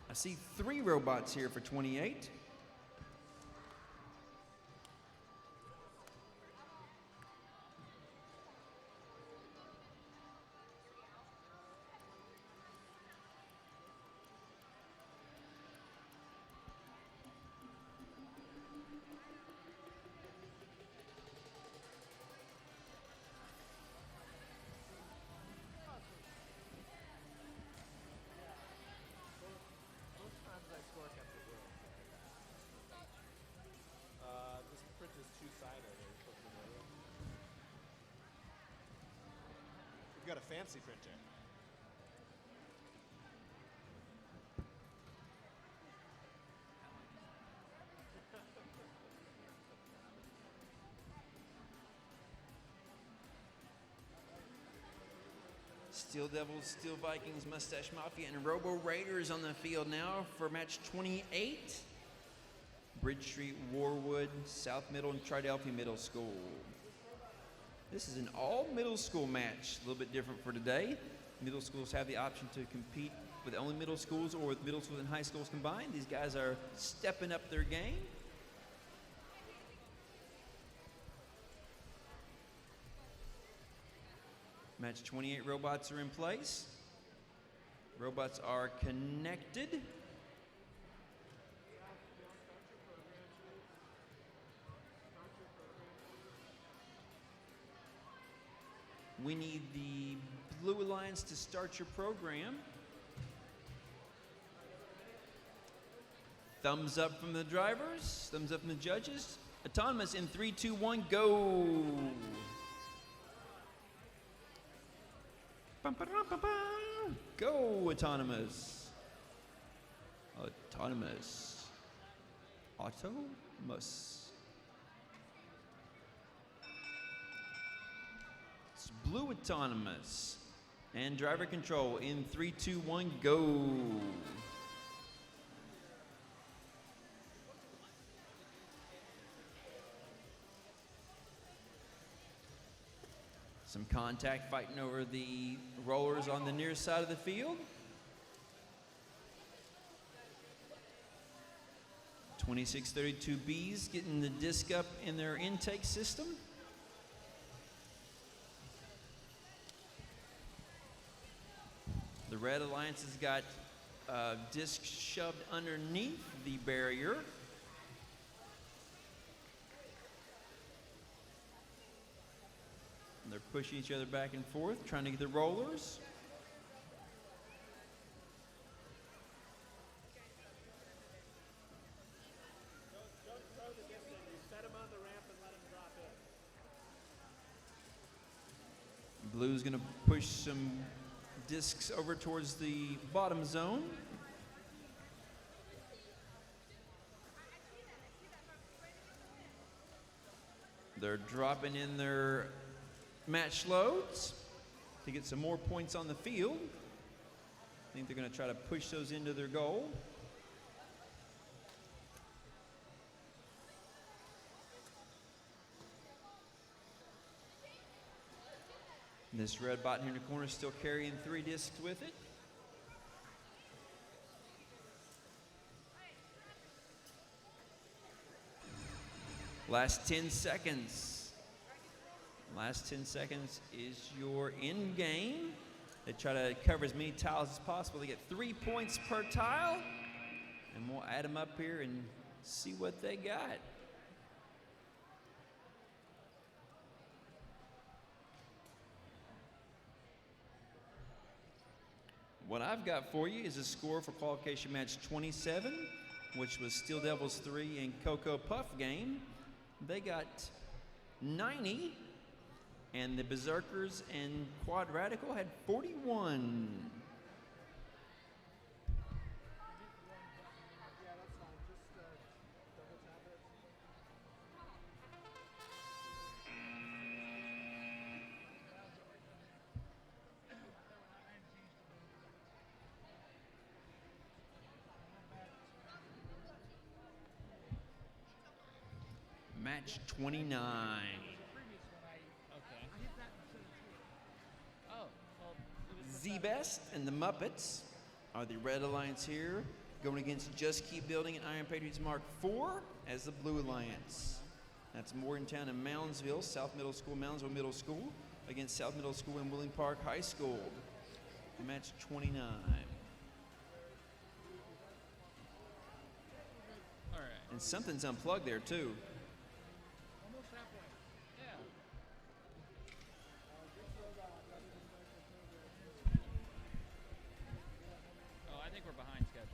I see 3 robots here for 28. got a fancy printer. Steel Devils, Steel Vikings, Mustache Mafia, and Robo Raiders on the field now for match 28. Bridge Street, Warwood, South Middle, and Tridelphia Middle School. This is an all middle school match, a little bit different for today. Middle schools have the option to compete with only middle schools or with middle schools and high schools combined. These guys are stepping up their game. Match 28 robots are in place. Robots are connected. We need the Blue Alliance to start your program. Thumbs up from the drivers, thumbs up from the judges. Autonomous in 3, 2, 1, go. Bum, ba-dum, ba-bum. Go, Autonomous. Autonomous. Autonomous. It's Blue Autonomous. And driver control in 3, 2, 1, go. Some contact fighting over the rollers on the near side of the field. 2632Bs getting the disc up in their intake system. The Red Alliance has got disc shoved underneath the barrier. They're pushing each other back and forth, trying to get the rollers. Don't throw the disc in. You set them on the ramp and let them drop in. Blue's going to push some discs over towards the bottom zone. They're dropping in their match loads to get some more points on the field. I think they're going to try to push those into their goal. This red bot here in the corner is still carrying 3 discs with it. Last 10 seconds. Last 10 seconds is your end game. They try to cover as many tiles as possible. They get 3 points per tile. And we'll add them up here and see what they got. What I've got for you is a score for qualification match 27, which was Steel Devils 3 and Cocoa Puff game. They got 90, and the Berserkers and Quad Radical had 41. Yeah, that's fine. Just double tap it. Match 29. Okay. Oh, well, Z-Best and the Muppets are the Red Alliance here, going against Just Keep Building and Iron Patriots Mark IV as the Blue Alliance. That's Morgantown and Moundsville, South Middle School, Moundsville Middle School, against South Middle School and Willing Park High School. Match 29. all right. And something's unplugged there, too. Yeah. Oh, I think we're behind schedule.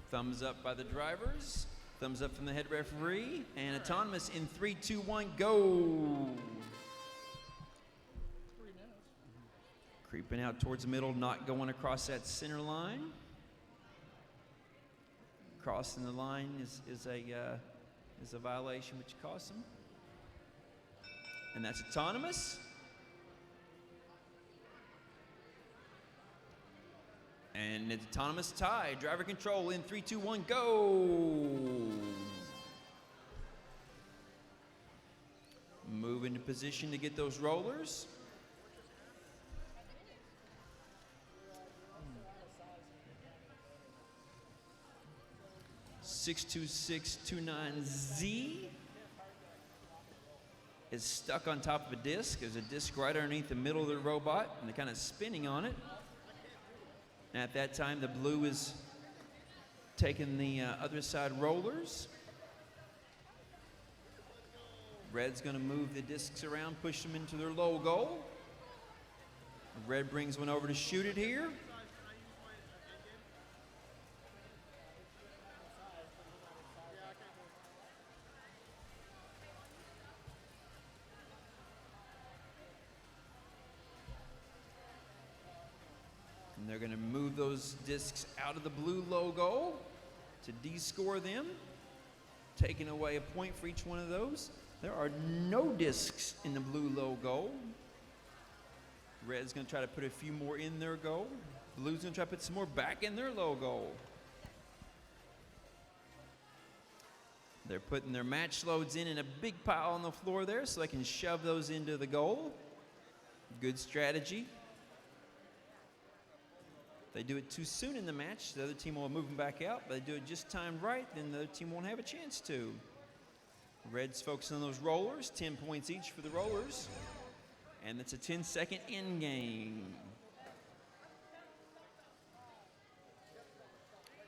Thumbs up by the drivers. Thumbs up from the head referee. And Autonomous in 3, 2, 1, go. Ripping out towards the middle, not going across that center line. Crossing the line is a violation, which costs them. And that's autonomous. And it's autonomous tie. Driver control in 3, 2, 1, go! Move into position to get those rollers. (62629Z) is stuck on top of a disc. There's a disc right underneath the middle of the robot, and they're kind of spinning on it. And at that time, the blue is taking the other side rollers. Red's going to move the discs around, push them into their low goal. Red brings one over to shoot it here. And they're going to move those discs out of the blue low goal to de-score them, taking away a point for each one of those. There are no discs in the blue low goal. Red's going to try to put a few more in their goal. Blue's going to try to put some more back in their low goal. They're putting their match loads in a big pile on the floor there so they can shove those into the goal. Good strategy. If they do it too soon in the match, the other team will move them back out. But they do it just timed right, then the other team won't have a chance to. Red's focusing on those rollers, 10 points each for the rollers. And it's a 10-second end game.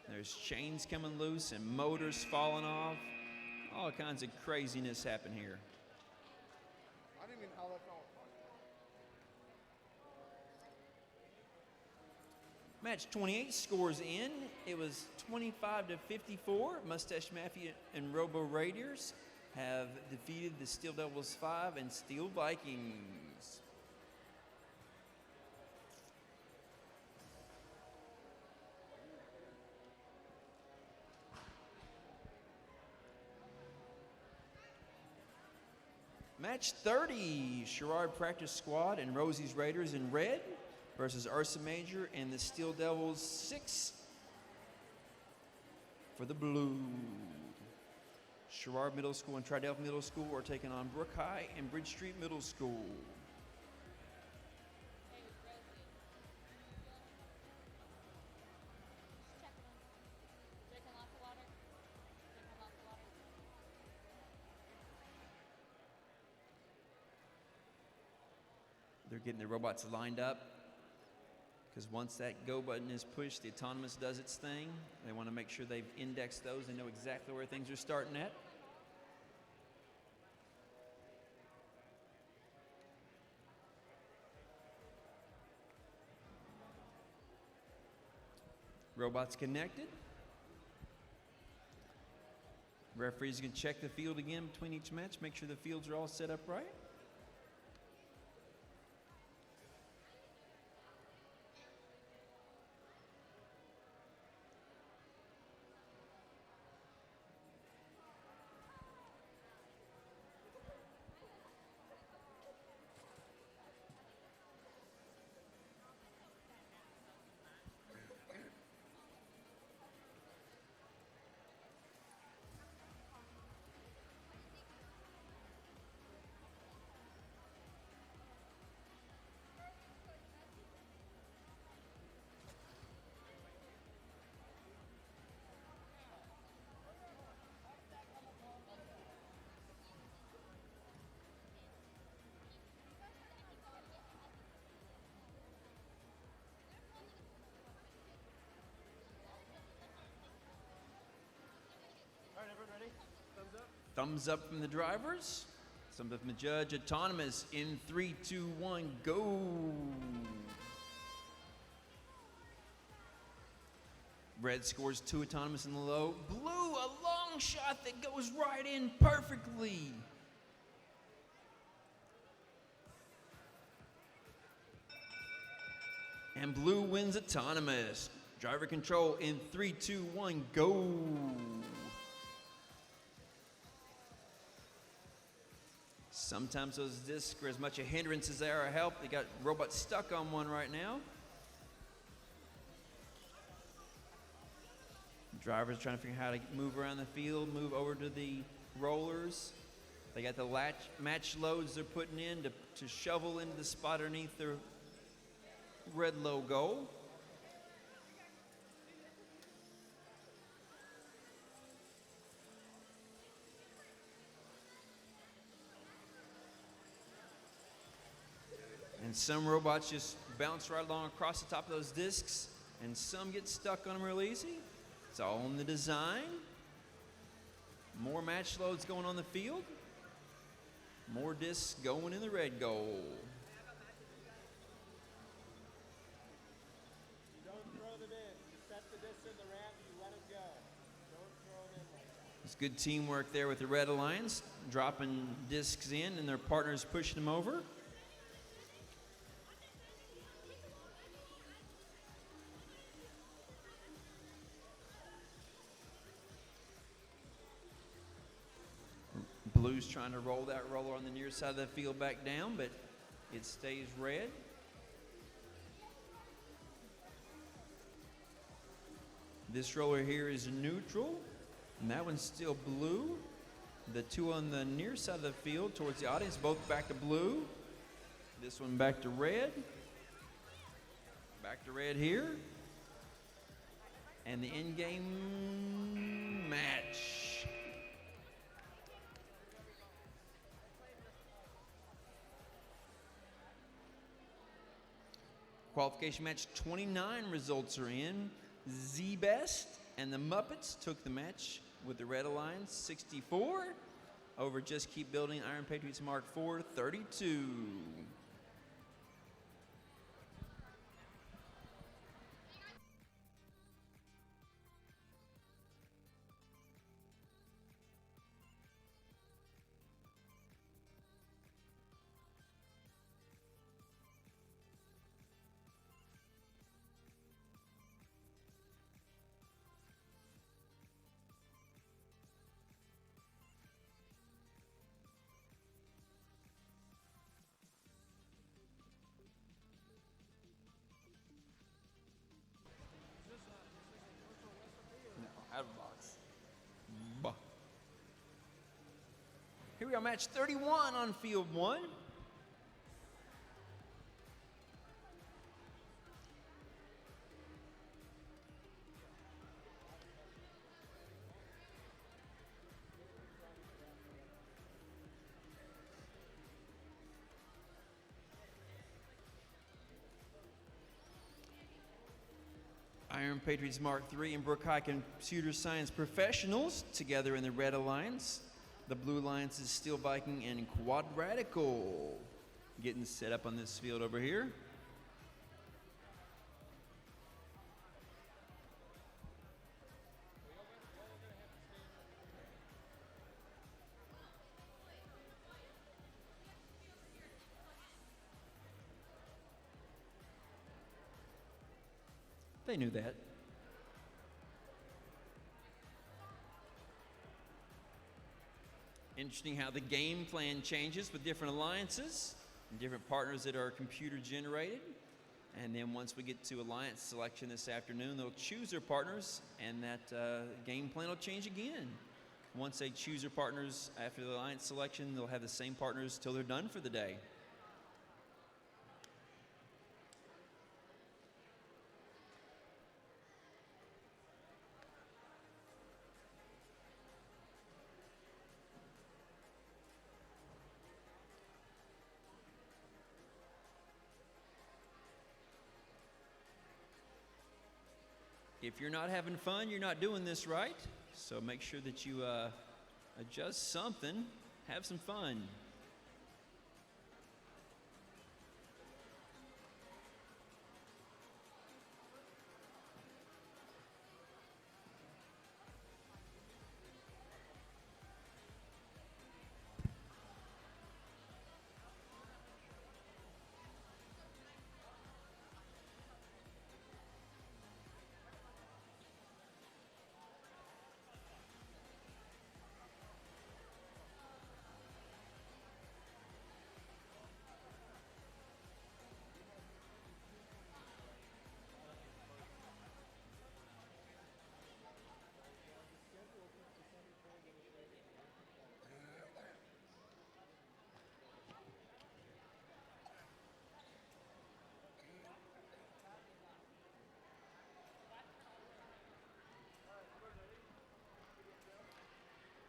There's chains coming loose and motors falling off. All kinds of craziness happen here. I didn't even know how that felt. Match 28 scores in. It was 25-54. Mustache Mafia and Robo Raiders have defeated the Steel Devils 5 and Steel Vikings. Match 30, Sherrard Practice Squad and Rosie's Raiders in red versus Ursa Major and the Steel Devils 6 for the blue. Sherrard Middle School and Tridelphi Middle School are taking on Brooke High and Bridge Street Middle School. They're getting the robots lined up because once that go button is pushed, the autonomous does its thing. They want to make sure they've indexed those and know exactly where things are starting at. Robots connected. Referees can check the field again between each match, make sure the fields are all set up right. Thumbs up from the drivers. Thumbs up from the judge. Autonomous in 3, 2, 1, go. Red scores 2 autonomous in the low. Blue, a long shot that goes right in perfectly. And blue wins autonomous. Driver control in 3, 2, 1, go. Sometimes those discs are as much a hindrance as they are a help. They got robots stuck on one right now. Drivers trying to figure out how to move around the field, move over to the rollers. They got the match loads they're putting in to shovel into the spot underneath their red logo. And some robots just bounce right along across the top of those discs, and some get stuck on them real easy. It's all in the design. More match loads going on the field. More discs going in the red goal. You don't throw them in. You set the disc in the ramp, you let them go. Don't throw them in like that. It's good teamwork there with the Red Alliance, dropping discs in and their partners pushing them over. Blue's trying to roll that roller on the near side of the field back down, but it stays red. This roller here is neutral, and that one's still blue. The two on the near side of the field towards the audience, both back to blue. This one back to red. Back to red here. And the in-game match. Qualification match 29 results are in. Z-Best and the Muppets took the match with the Red Alliance 64 over Just Keep Building Iron Patriots Mark IV 32. Out of box. Bah. Here we are, match 31 on field 1. Iron Patriots Mark III and Brooke High Computer Science Professionals together in the Red Alliance. The Blue Alliance is Steel Viking and Quadratical getting set up on this field over here. They knew that. Interesting how the game plan changes with different alliances and different partners that are computer generated. And then once we get to alliance selection this afternoon, they'll choose their partners, and that game plan will change again. Once they choose their partners after the alliance selection, they'll have the same partners till they're done for the day. If you're not having fun, you're not doing this right. So make sure that you adjust something, have some fun.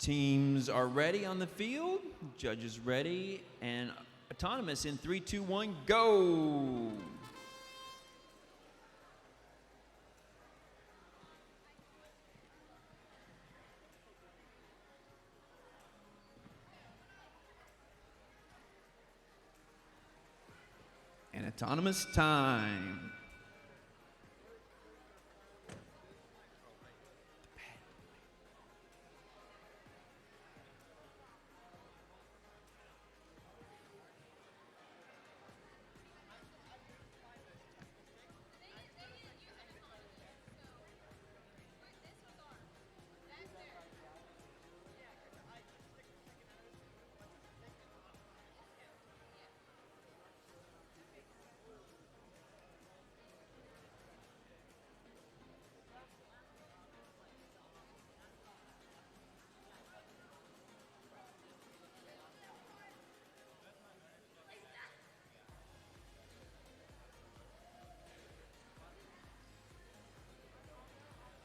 Teams are ready on the field. Judges ready. And autonomous in 3, 2, 1, go. And autonomous time.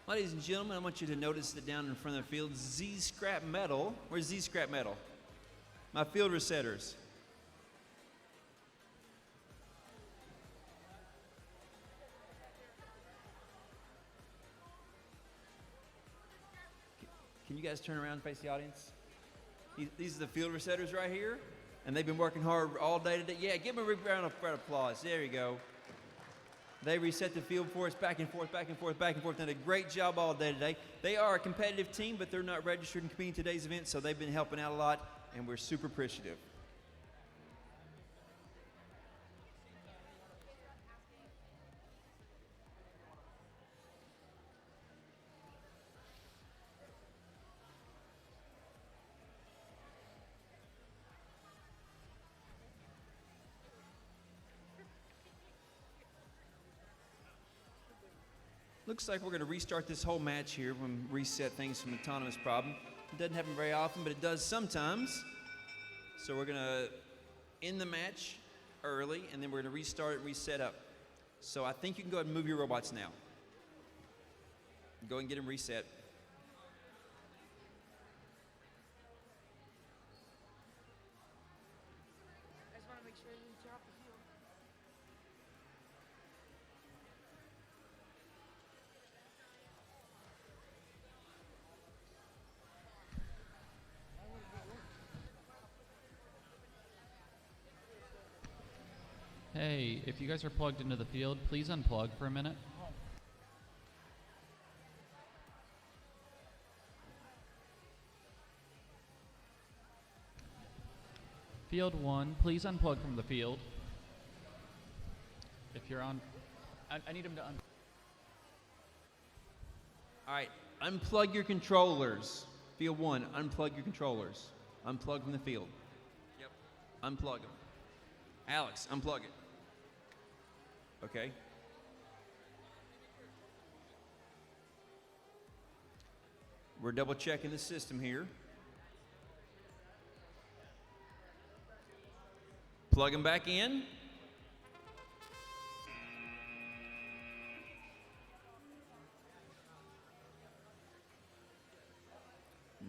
Ladies and gentlemen, I want you to notice that down in front of the field, Z scrap metal. Where's Z scrap metal? My field resetters. Can you guys turn around and face the audience? These are the field resetters right here, and they've been working hard all day today. Yeah, give them a big round of applause. There you go. They reset the field for us back and forth, back and forth, back and forth. Done a great job all day today. They are a competitive team, but they're not registered and competing in today's event, so they've been helping out a lot, and we're super appreciative. Looks like we're going to restart this whole match here when we reset things from autonomous problem. It doesn't happen very often, but it does sometimes. So we're going to end the match early, and then we're going to restart it and reset up. So I think you can go ahead and move your robots now. Go and get them reset. I just want to make sure you tear off the field. Hey, if you guys are plugged into the field, please unplug for a minute. Field 1, please unplug from the field. If you're on, I need him to All right, unplug your controllers. Field 1, unplug your controllers. Unplug from the field. Yep. Unplug them. Alex, unplug it. Okay. We're double checking the system here. Plug them back in.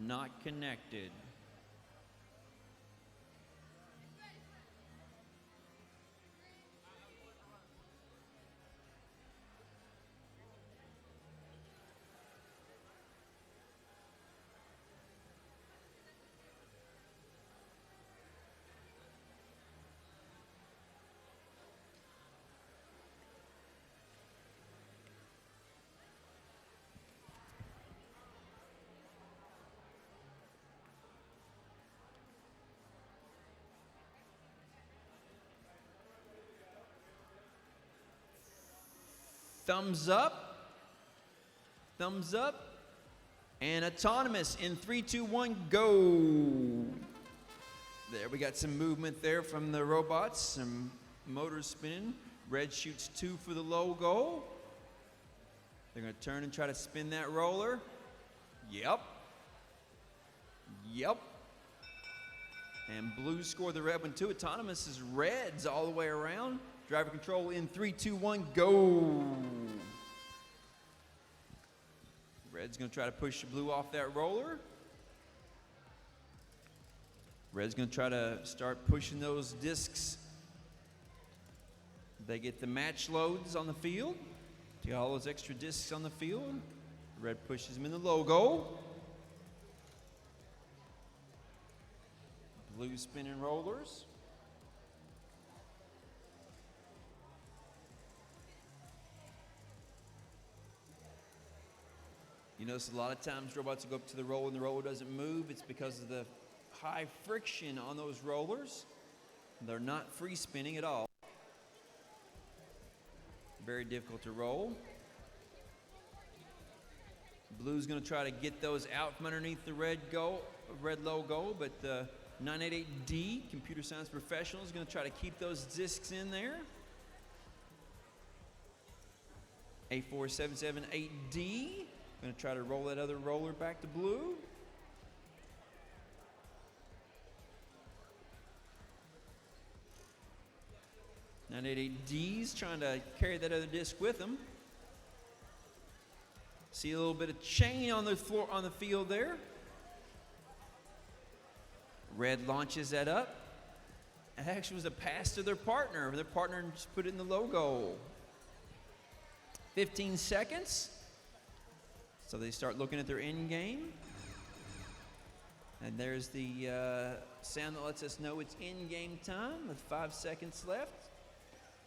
Not connected. Thumbs up. Thumbs up. And autonomous in 3, 2, 1, go. There, we got some movement there from the robots, some motors spinning. Red shoots 2 for the low goal. They're going to turn and try to spin that roller. Yep. Yep. And blue score the red one too. Autonomous is reds all the way around. Driver control in 3, 2, 1, go. Red's going to try to push the blue off that roller. Red's going to try to start pushing those discs. They get the match loads on the field. To get all those extra discs on the field. Red pushes them in the logo. Blue spinning rollers. You notice a lot of times robots will go up to the roller and the roller doesn't move. It's because of the high friction on those rollers. They're not free spinning at all. Very difficult to roll. Blue's going to try to get those out from underneath the red logo, but 988D, Computer Science Professional, is going to try to keep those discs in there. A4778D, going to try to roll that other roller back to blue. D's trying to carry that other disc with them. See a little bit of chain on the floor on the field there. Red launches that up. It actually was a pass to their partner. Their partner just put it in the logo. 15 seconds. So they start looking at their end game. And there's the sound that lets us know it's in game time with 5 seconds left.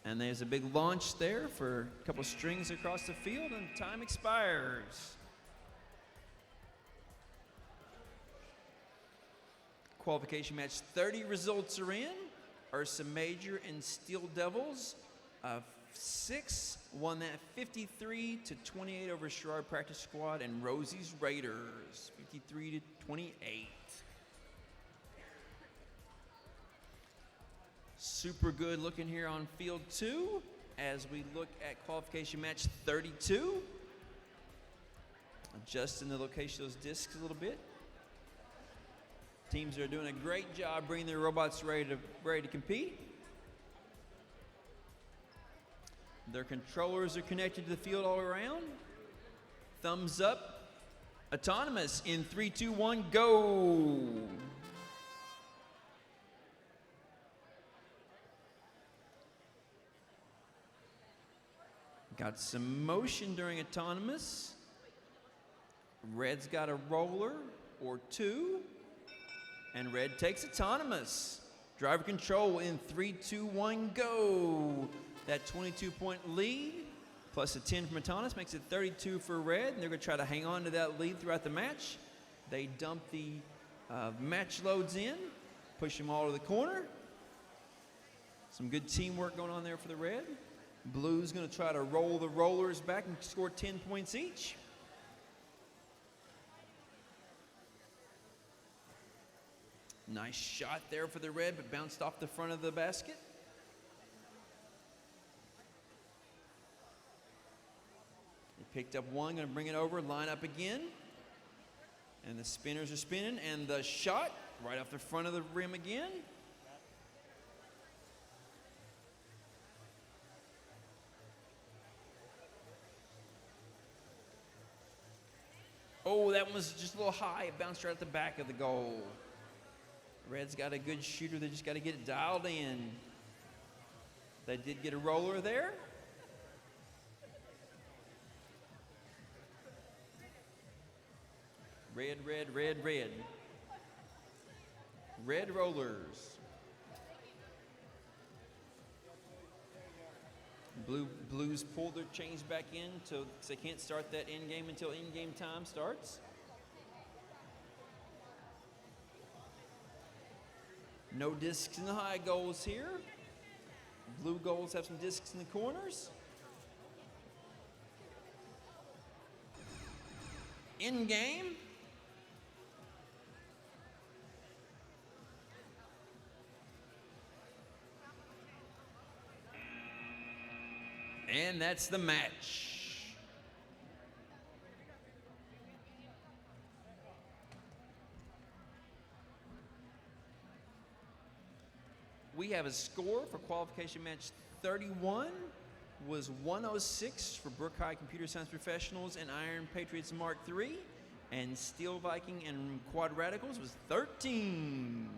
And there's a big launch there for a couple strings across the field, and time expires. Qualification match 30 results are in. Ursa Major and Steel Devils of 6 won that 53-28 over Sherrard Practice Squad and Rosie's Raiders, 53-28. Super good looking here on field 2 as we look at qualification match 32. Adjusting the location of those discs a little bit. Teams are doing a great job bringing their robots ready to compete. Their controllers are connected to the field all around. Thumbs up. Autonomous in 3, 2, 1, go. Got some motion during autonomous. Red's got a roller or 2. And red takes autonomous. Driver control in 3, 2, 1, go. That 22-point lead plus a 10 from autonomous makes it 32 for red. And they're going to try to hang on to that lead throughout the match. They dump the match loads in, push them all to the corner. Some good teamwork going on there for the red. Blue's going to try to roll the rollers back and score 10 points each. Nice shot there for the red, but bounced off the front of the basket. They picked up one, going to bring it over, line up again. And the spinners are spinning, and the shot right off the front of the rim again. Oh, that one was just a little high. It bounced right at the back of the goal. Red's got a good shooter. They just got to get it dialed in. They did get a roller there. Red, red, red, red. Red rollers. Blues pull their chains back in so they can't start that end game until end game time starts. No discs in the high goals here. Blue goals have some discs in the corners. In game. And that's the match. We have a score for qualification match 31 was 106 for Brooke High Computer Science Professionals and Iron Patriots Mark III, and Steel Viking and Quad Radicals was 13.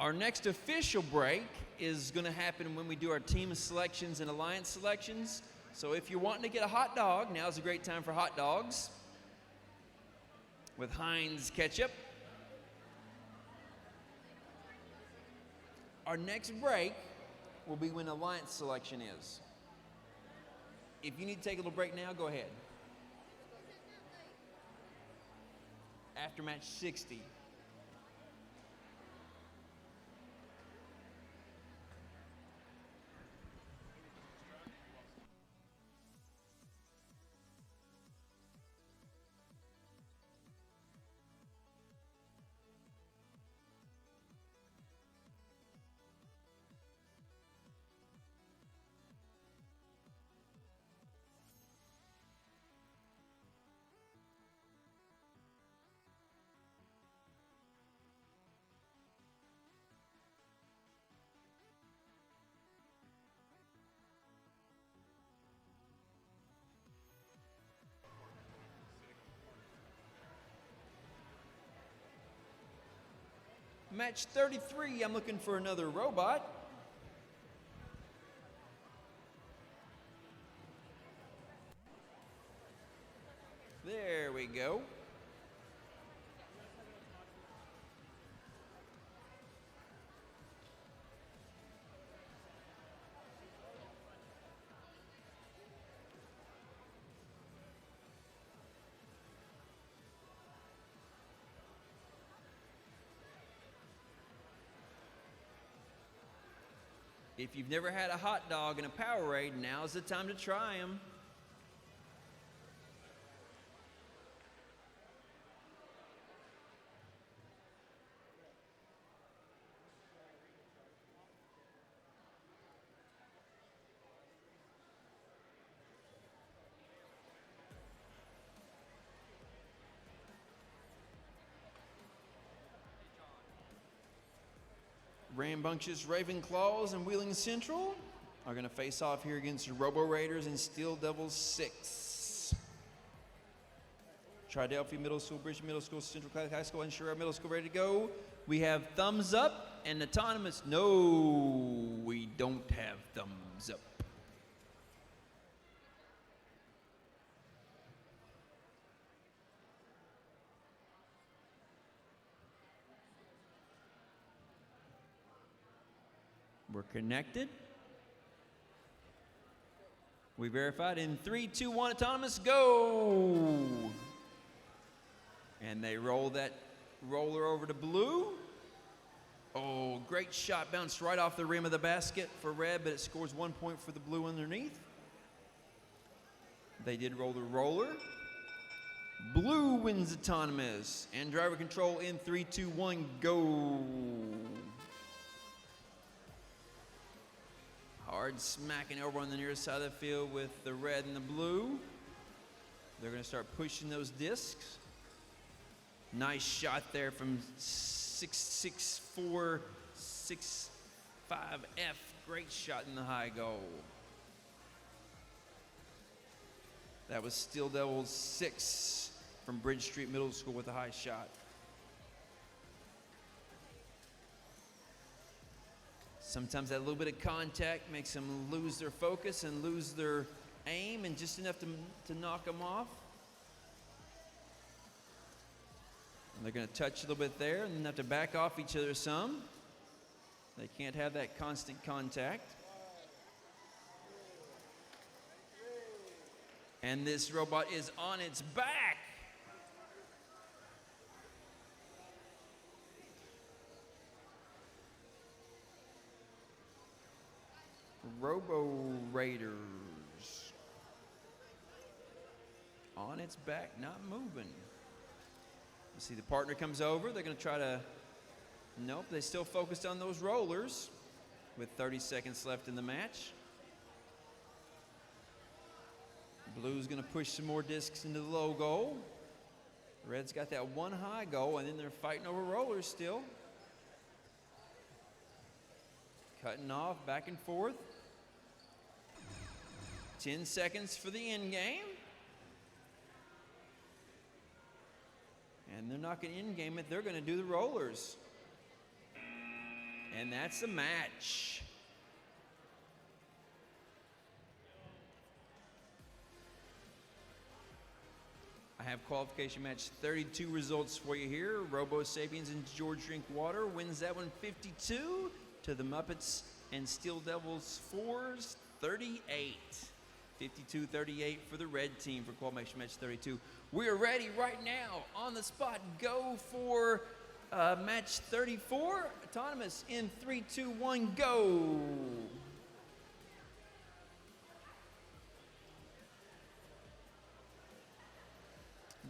Our next official break is going to happen when we do our team selections and alliance selections. So if you're wanting to get a hot dog, now's a great time for hot dogs with Heinz ketchup. Our next break will be when alliance selection is. If you need to take a little break now, go ahead. After match 60. Match 33, I'm looking for another robot. There we go. If you've never had a hot dog in a Powerade, now's the time to try them. Rambunctious Ravenclaws and Wheeling Central are going to face off here against the Robo Raiders and Steel Devils 6. Triadelphia Middle School, Bridge Middle School, Central Catholic High School, and Sherrod Middle School ready to go. We have thumbs up and autonomous. No, we don't have thumbs up. We're connected. We verified in 3, 2, 1, autonomous, go! And they roll that roller over to blue. Oh, great shot, bounced right off the rim of the basket for red, but it scores 1 point for the blue underneath. They did roll the roller. Blue wins autonomous. And driver control in 3, 2, 1, go! Hard smacking over on the near side of the field with the red and the blue. They're going to start pushing those discs. Nice shot there from 664, 65F. Great shot in the high goal. That was Steel Devils 6 from Bridge Street Middle School with a high shot. Sometimes that little bit of contact makes them lose their focus and lose their aim, and just enough to knock them off. And they're going to touch a little bit there and then have to back off each other some. They can't have that constant contact. And this robot is on its back. Robo Raiders on its back, not moving. You see the partner comes over. They're going to try to, nope, they still focused on those rollers with 30 seconds left in the match. Blue's going to push some more discs into the low goal. Red's got that one high goal, and then they're fighting over rollers still. Cutting off, back and forth. 10 seconds for the end game. And they're not going to end game it, they're going to do the rollers. And that's a match. I have qualification match 32 results for you here. Robo Sapiens and George Drinkwater wins that one 52 to the Muppets and Steel Devils 4s 38. 52-38 for the red team for qualification match 32. We are ready right now on the spot. Go for match 34. Autonomous in 3, 2, 1, go.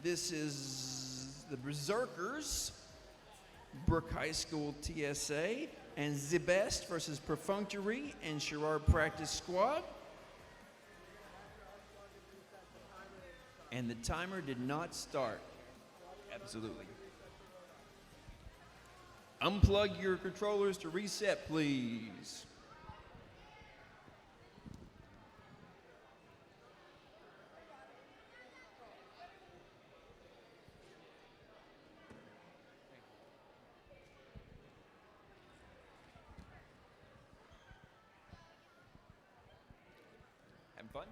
This is the Berserkers, Brooke High School TSA, and The Best versus Perfunctory and Sherrard Practice Squad. And the timer did not start. Absolutely. Unplug your controllers to reset, please. Having fun?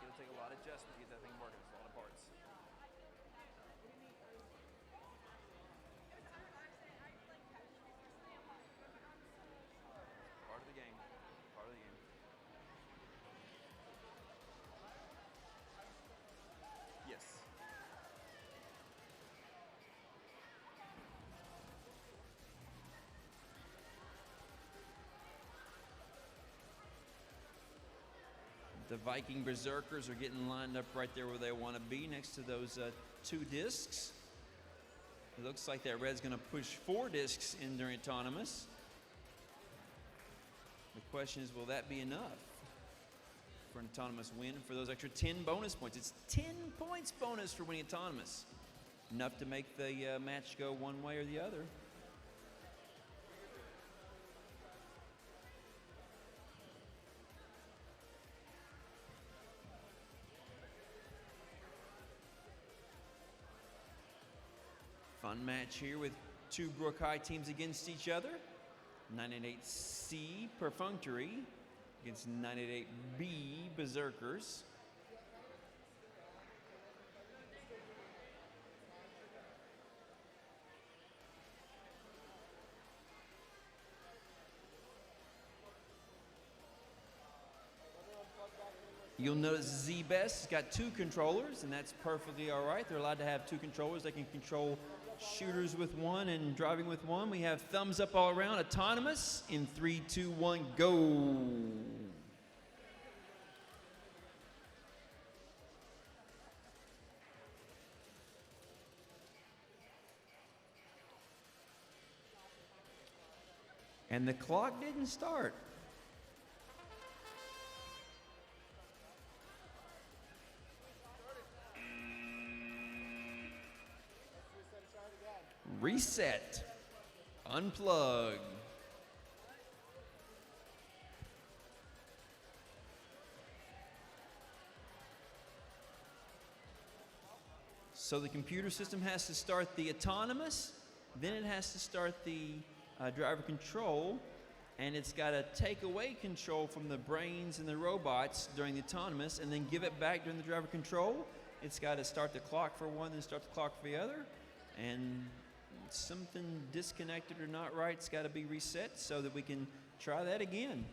It'll take a lot of adjustment to get that thing working. It's a lot of parts. Part of the game. Part of the game. Yes. The Viking Berserkers are getting lined up right there where they want to be, next to those 2 discs. It looks like that red's going to push 4 discs in during autonomous. The question is, will that be enough for an autonomous win for those extra 10 bonus points? It's 10 points bonus for winning autonomous. Enough to make the match go one way or the other. Fun match here with 2 Brooke High teams against each other. 988C Perfunctory against 988B Berserkers. You'll notice Z-Best has got 2 controllers, and that's perfectly all right. They're allowed to have 2 controllers. They can control shooters with 1 and driving with 1. We have thumbs up all around. Autonomous in 3, 2, 1, go. And the clock didn't start. Reset. Unplug. So the computer system has to start the autonomous, then it has to start the driver control, and it's got to take away control from the brains and the robots during the autonomous and then give it back during the driver control. It's got to start the clock for one, then start the clock for the other. And something disconnected or not right, it's got to be reset so that we can try that again.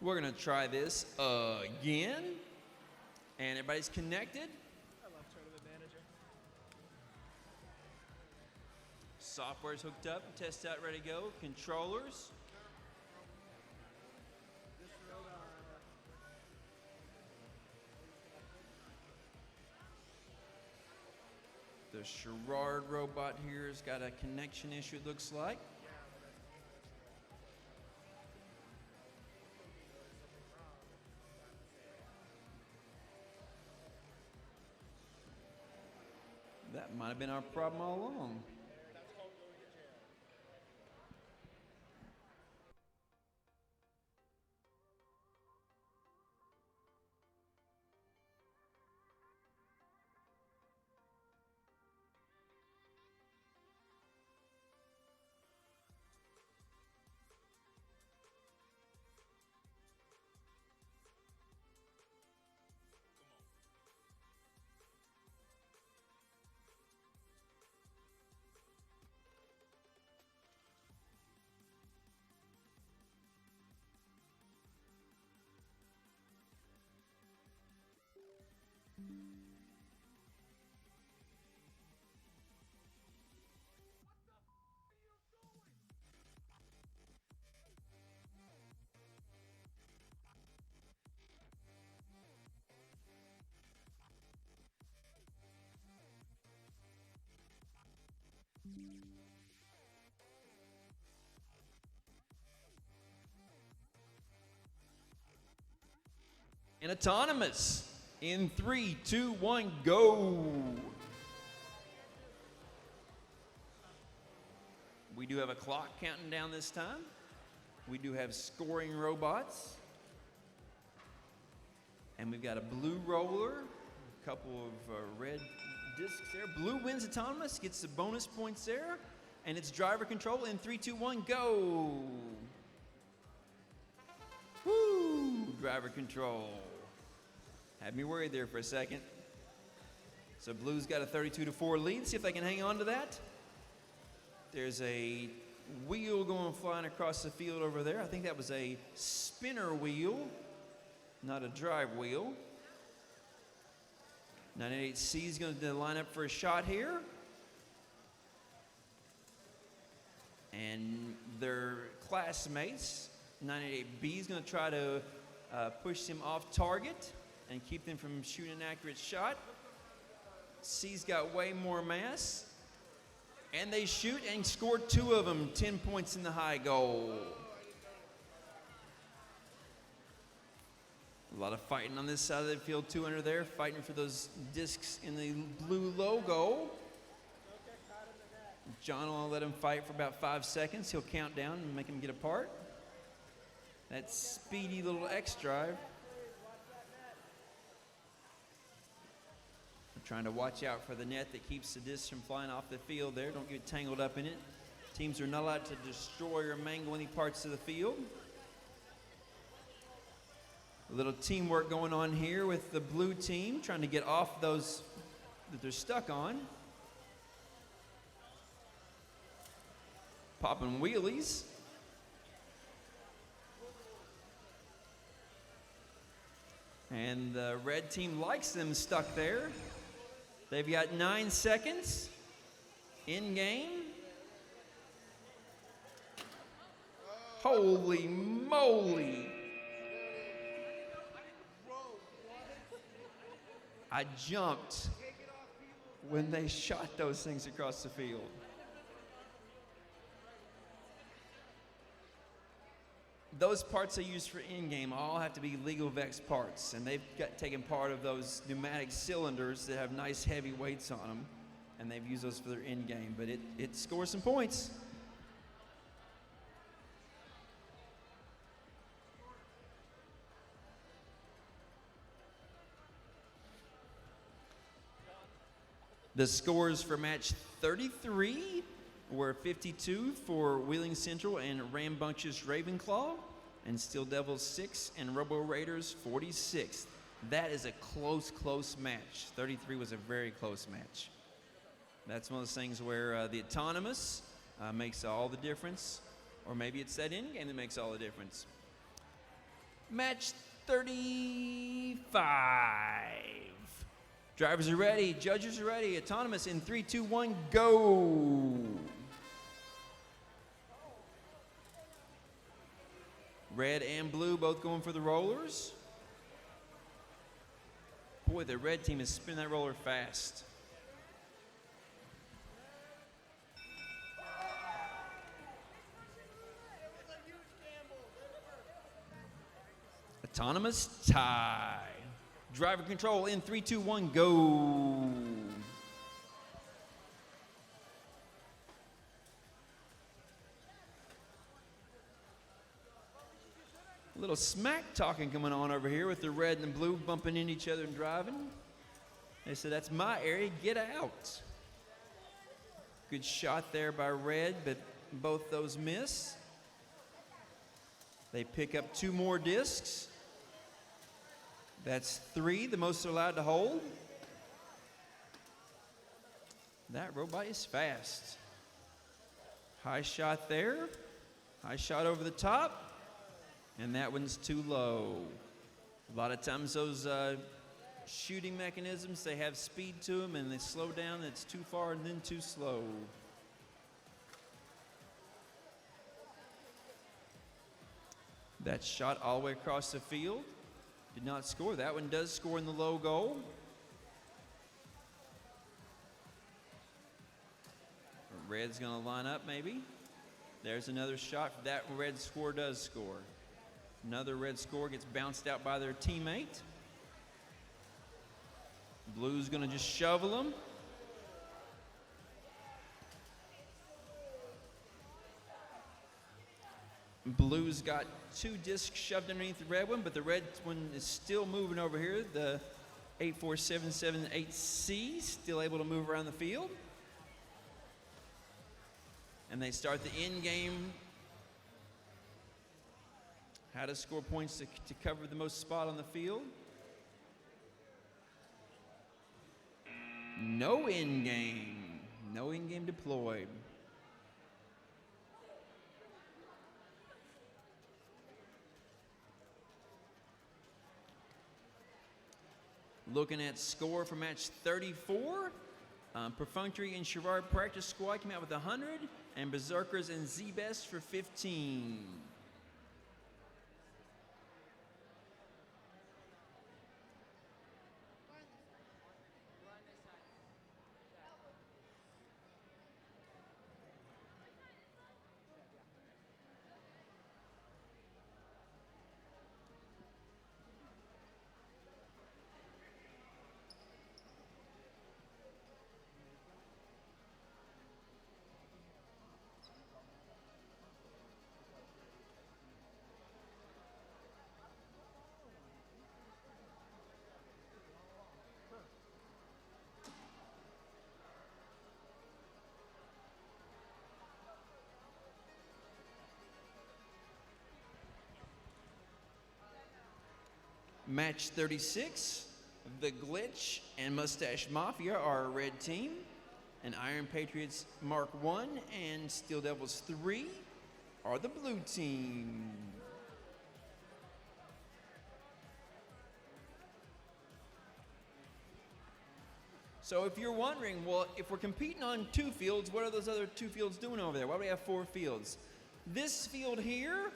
We're going to try this again. And everybody's connected. I love Tournament Manager. Software's hooked up, test out, ready to go. Controllers. The Sherrard robot here has got a connection issue, it looks like. That might have been our problem all along. And autonomous in 3, 2, 1, go. We do have a clock counting down this time. We do have scoring robots. And we've got a blue roller, a couple of red discs there. Blue wins autonomous, gets the bonus points there. And it's driver control in 3, 2, 1, go. Woo! Driver control. Had me worried there for a second. So blue's got a 32-4 lead. See if they can hang on to that. There's a wheel going flying across the field over there. I think that was a spinner wheel, not a drive wheel. 98C is going to line up for a shot here. And their classmates, 98B is going to try to push him off target and keep them from shooting an accurate shot. C's got way more mass. And they shoot and score 2 of them, 10 points in the high goal. A lot of fighting on this side of the field, 2 under there, fighting for those discs in the blue logo. John will let him fight for about 5 seconds. He'll count down and make him get apart. That speedy little X drive. Trying to watch out for the net that keeps the discs from flying off the field there. Don't get tangled up in it. Teams are not allowed to destroy or mangle any parts of the field. A little teamwork going on here with the blue team, trying to get off those that they're stuck on. Popping wheelies. And the red team likes them stuck there. They've got 9 seconds in game. Holy moly. I jumped when they shot those things across the field. Those parts they use for in-game all have to be legal Vex parts, and they've taken part of those pneumatic cylinders that have nice heavy weights on them, and they've used those for their in-game, but it scores some points. The scores for match 33 were 52 for Wheeling Central and Rambunctious Ravenclaw, and Steel Devils 6 and Robo Raiders 46. That is a close match. 33 was a very close match. That's one of those things where the autonomous makes all the difference, or maybe it's that in game that makes all the difference. Match 35. Drivers are ready, judges are ready. Autonomous in 3, 2, 1, go. Red and blue both going for the rollers. Boy, the red team is spinning that roller fast. Autonomous tie. Driver control in 3, 2, 1, go. A little smack talking coming on over here with the red and the blue bumping into each other and driving. They said, that's my area, get out. Good shot there by red, but both those miss. They pick up 2 more discs. That's 3, the most they're allowed to hold. That robot is fast. High shot there, high shot over the top, and that one's too low. A lot of times those shooting mechanisms, they have speed to them and they slow down, it's too far and then too slow. That shot all the way across the field. Did not score. That one does score in the low goal. Red's going to line up maybe. There's another shot. That red score does score. Another red score gets bounced out by their teammate. Blue's going to just shovel them. Blue's got 2 discs shoved underneath the red one, but the red one is still moving over here. The 84778C still able to move around the field. And they start the end game. How to score points to cover the most spot on the field. No end game. No end game deployed. Looking at score for match 34, Perfunctory and Sherrard Practice Squad came out with 100, and Berserkers and Z-Best for 15. Match 36, the Glitch and Mustache Mafia are a red team, and Iron Patriots Mark 1 and Steel Devils 3 are the blue team. So if you're wondering, well, if we're competing on 2 fields, what are those other 2 fields doing over there? Why do we have 4 fields? This field here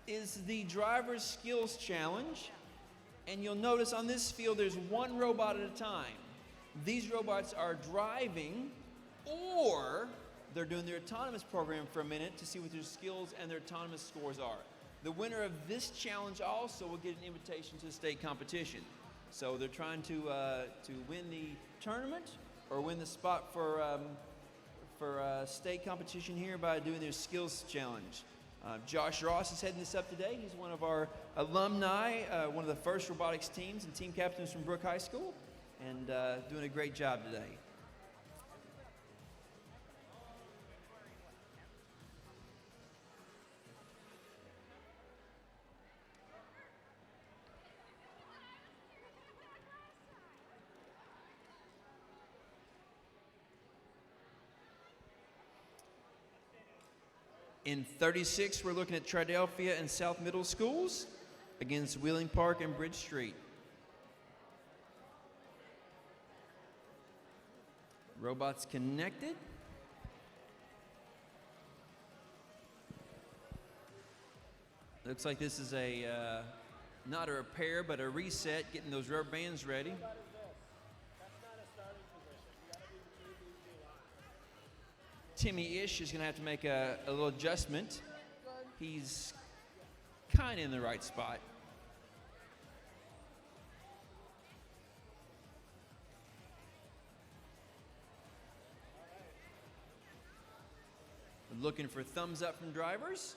is the Driver's Skills Challenge. And you'll notice on this field there's 1 robot at a time. These robots are driving, or they're doing their autonomous program for a minute to see what their skills and their autonomous scores are. The winner of this challenge also will get an invitation to the state competition. So they're trying to win the tournament or win the spot for state competition here by doing their skills challenge. Josh Ross is heading this up today. He's one of our alumni, one of the first robotics teams and team captains from Brooke High School, and doing a great job today. In 36, we're looking at Triadelphia and South Middle Schools. against Wheeling Park and Bridge Street. Robots connected. Looks like this is a not a repair, but a reset, getting those rubber bands ready. That's not a starting position. You gotta be between these two lines. Timmy Ish is going to have to make a little adjustment. He's kind of in the right spot. Looking for thumbs up from drivers.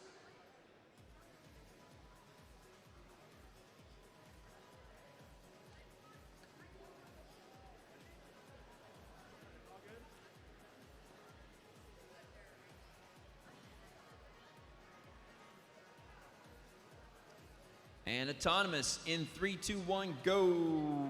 And autonomous in 3, 2, 1, go.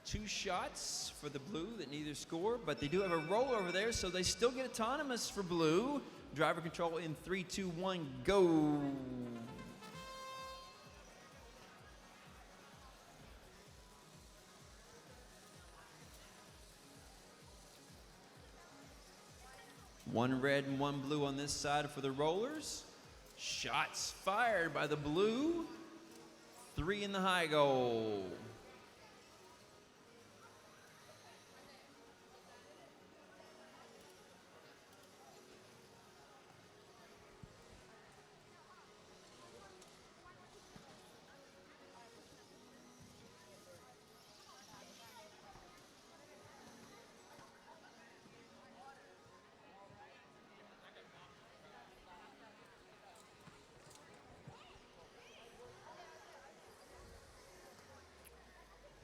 Two shots for the blue that neither score, but they do have a roll over there, so they still get autonomous for blue. Driver control in 3, 2, 1, go. One red and one blue on this side for the rollers. Shots fired by the blue. 3 in the high goal.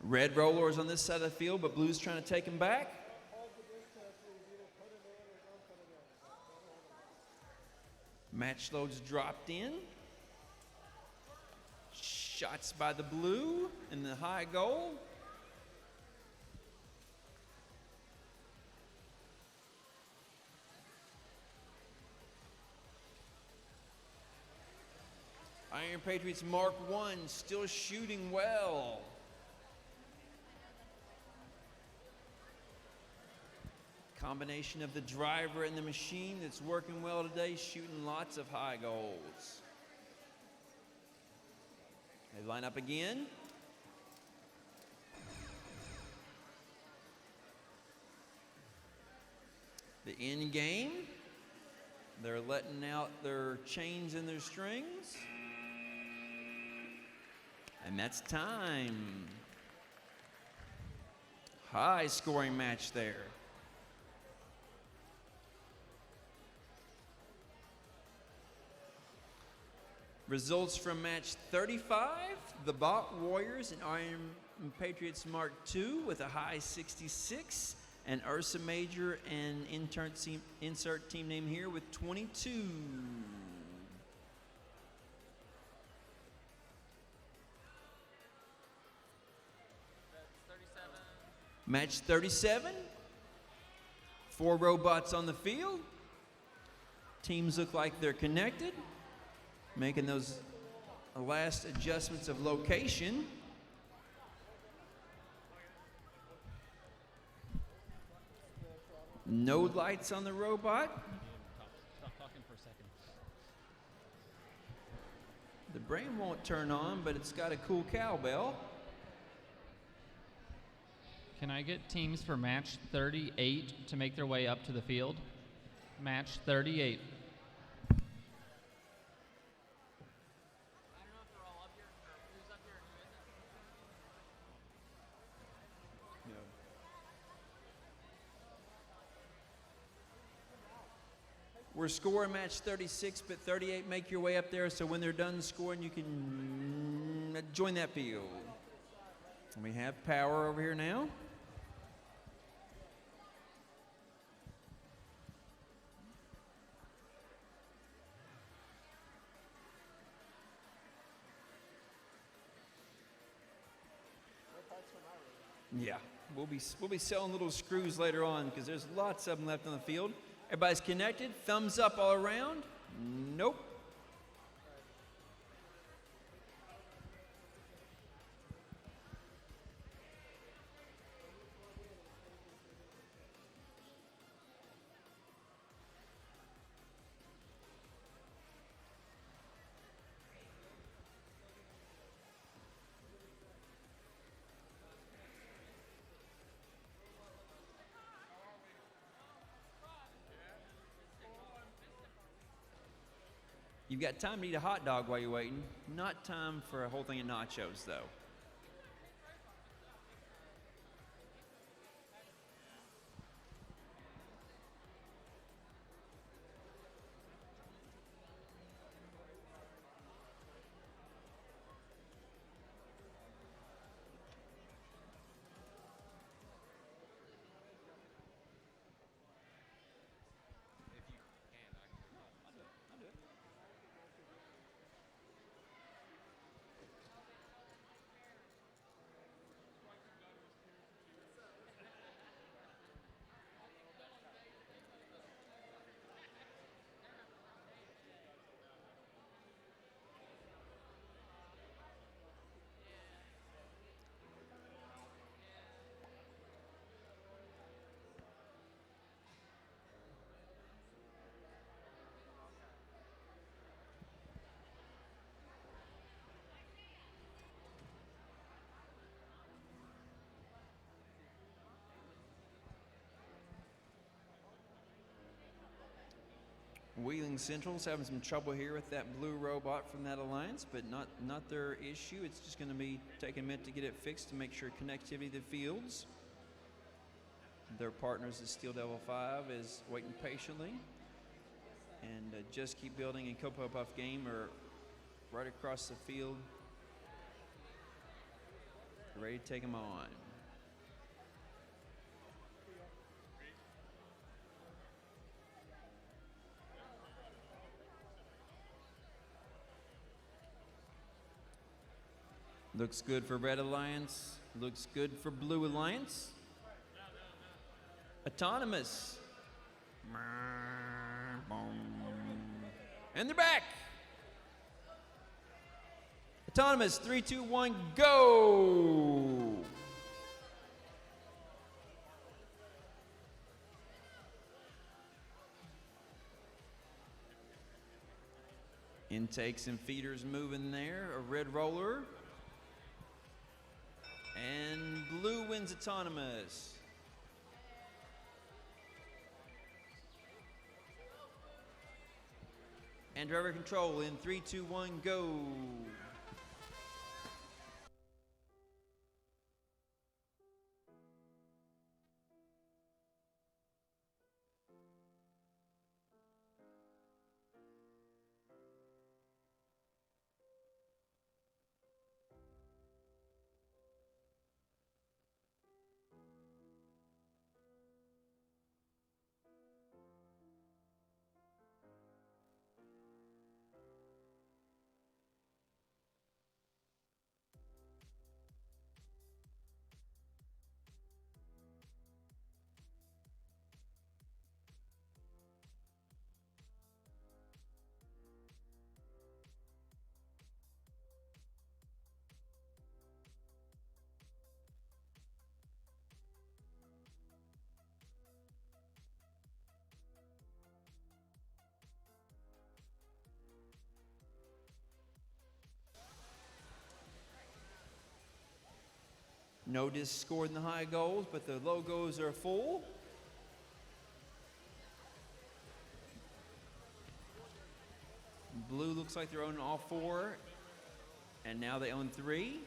Red rollers on this side of the field, but blue's trying to take him back. Match loads dropped in. Shots by the blue in the high goal. Iron Patriots Mark 1 still shooting well. Combination of the driver and the machine that's working well today, shooting lots of high goals. They line up again. The end game. They're letting out their chains and their strings. And that's time. High scoring match there. Results from match 35, the Bot Warriors and Iron Patriots Mark II with a high 66, and Ursa Major and insert team name here with 22. Match 37, 4 robots on the field. Teams look like they're connected, making those last adjustments of location. No lights on the robot. Stop talking for a second. The brain won't turn on, but it's got a cool cowbell. Can I get teams for match 38 to make their way up to the field? Match 38. We're scoring match 36, but 38 make your way up there, so when they're done scoring, you can join that field. And we have power over here now. Yeah, we'll be selling little screws later on because there's lots of them left on the field. Everybody's connected. Thumbs up all around. Nope. You've got time to eat a hot dog while you're waiting. Not time for a whole thing of nachos, though. Wheeling Central's having some trouble here with that blue robot from that alliance, but not their issue. It's just going to be taking a minute to get it fixed to make sure connectivity to the fields. Their partners, the Steel Devil 5, is waiting patiently. And Just Keep Building and Copa Puff Game are right across the field, ready to take them on. Looks good for Red Alliance. Looks good for Blue Alliance. Autonomous. And they're back. Autonomous, 3, 2, 1, go. Intakes and feeders moving there. A red roller. And Blue wins Autonomous. And driver control in 3, 2, 1, go. No discs scored in the high goals, but the low goals are full. Blue looks like they're owning all 4, and now they own 3.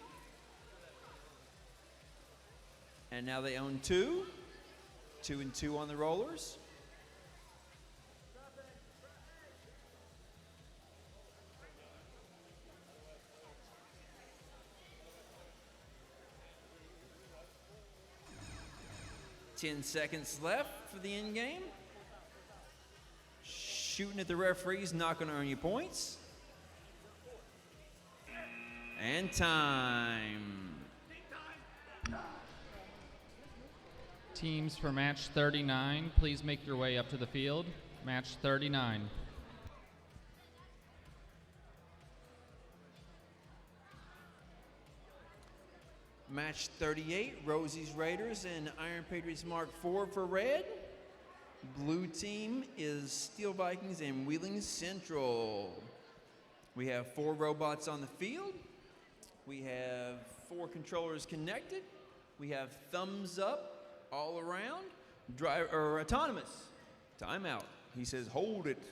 And now they own 2. 2 and 2 on the rollers. Ten seconds left for the end game. Shooting at the referees, not going to earn you points. And time. Teams for match 39, please make your way up to the field. Match 39. Match 38, Rosie's Raiders and Iron Patriots Mark IV for red. Blue team is Steel Vikings and Wheeling Central. We have 4 robots on the field. We have 4 controllers connected. We have thumbs up all around. Autonomous. Timeout. He says, hold it.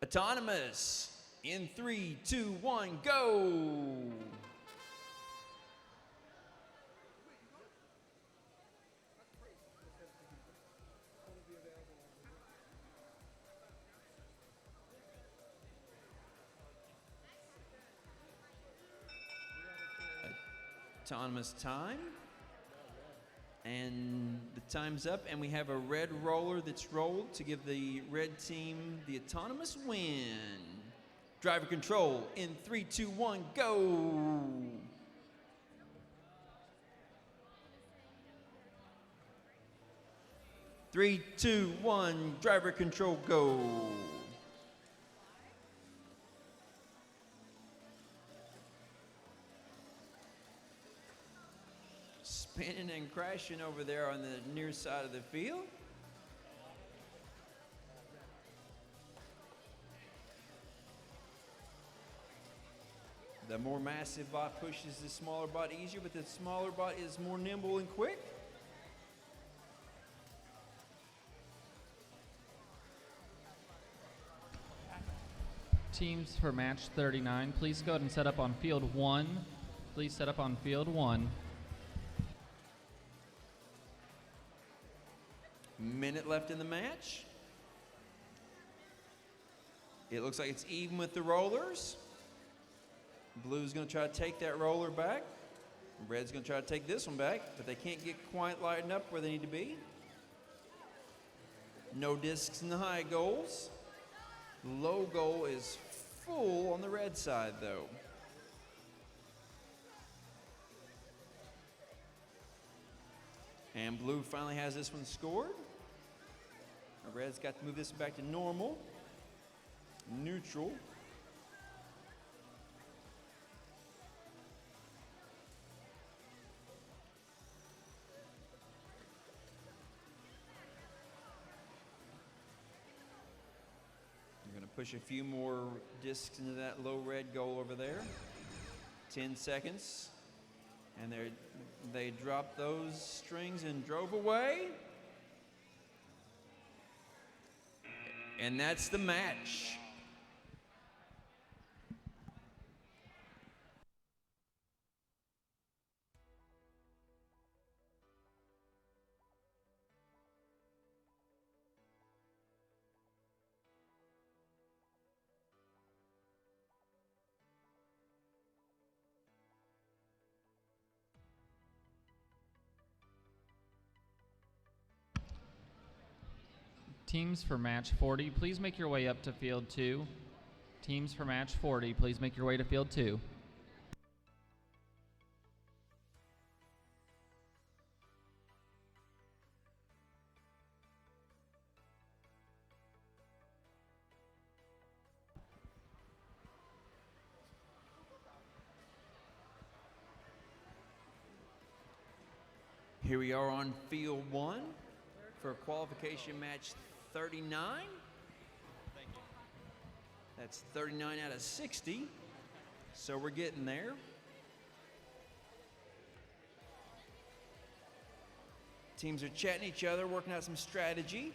Autonomous. In 3, 2, 1, go. Autonomous time. And the time's up, and we have a red roller that's rolled to give the red team the autonomous win. Driver control in 3, 2, 1, go. Three, two, one, driver control, go. Spinning and crashing over there on the near side of the field. The more massive bot pushes the smaller bot easier, but the smaller bot is more nimble and quick. Teams for match 39, please go ahead and set up on field 1. Please set up on field 1. Minute left in the match. It looks like it's even with the rollers. Blue's going to try to take that roller back. Red's going to try to take this one back, but they can't get quite lightened up where they need to be. No discs in the high goals. Low goal is full on the red side, though. And blue finally has this one scored. Red's got to move this back to normal. Neutral. You're going to push a few more discs into that low red goal over there. 10 seconds. And they dropped those strings and drove away. And that's the match. Teams for match 40, please make your way up to field 2. Teams for match 40, please make your way to field 2. Here we are on field 1 for qualification match 39. Thank you. That's 39 out of 60. So we're getting there. Teams are chatting each other, working out some strategy,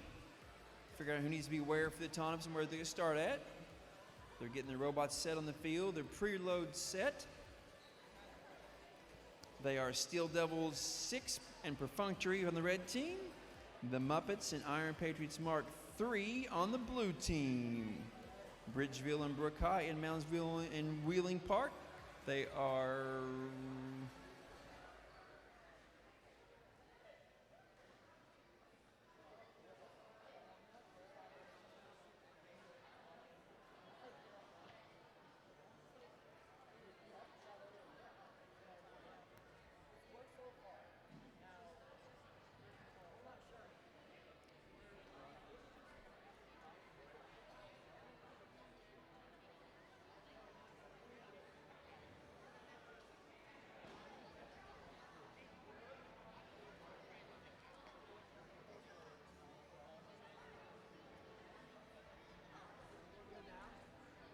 figuring out who needs to be where for the autonomous and where they're going to start at. They're getting the robots set on the field. They're preload set. They are Steel Devils 6 and Perfunctory on the red team. The Muppets and Iron Patriots Mark III on the blue team. Bridgeville and Brooke High and Moundsville and Wheeling Park. They are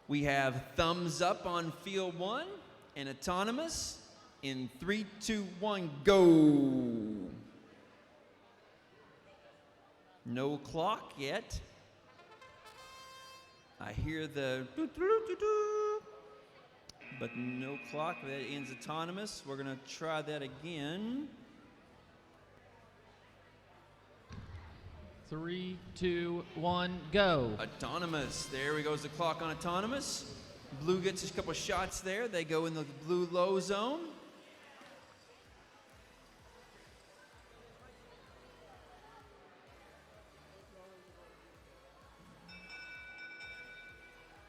We have thumbs up on field 1 and autonomous in 3, 2, 1, go. No clock yet. I hear the doo-doo-doo-doo, but no clock. That ends autonomous. We're going to try that again. 3, 2, 1, go. Autonomous. There goes the clock on autonomous. Blue gets a couple shots there. They go in the blue low zone.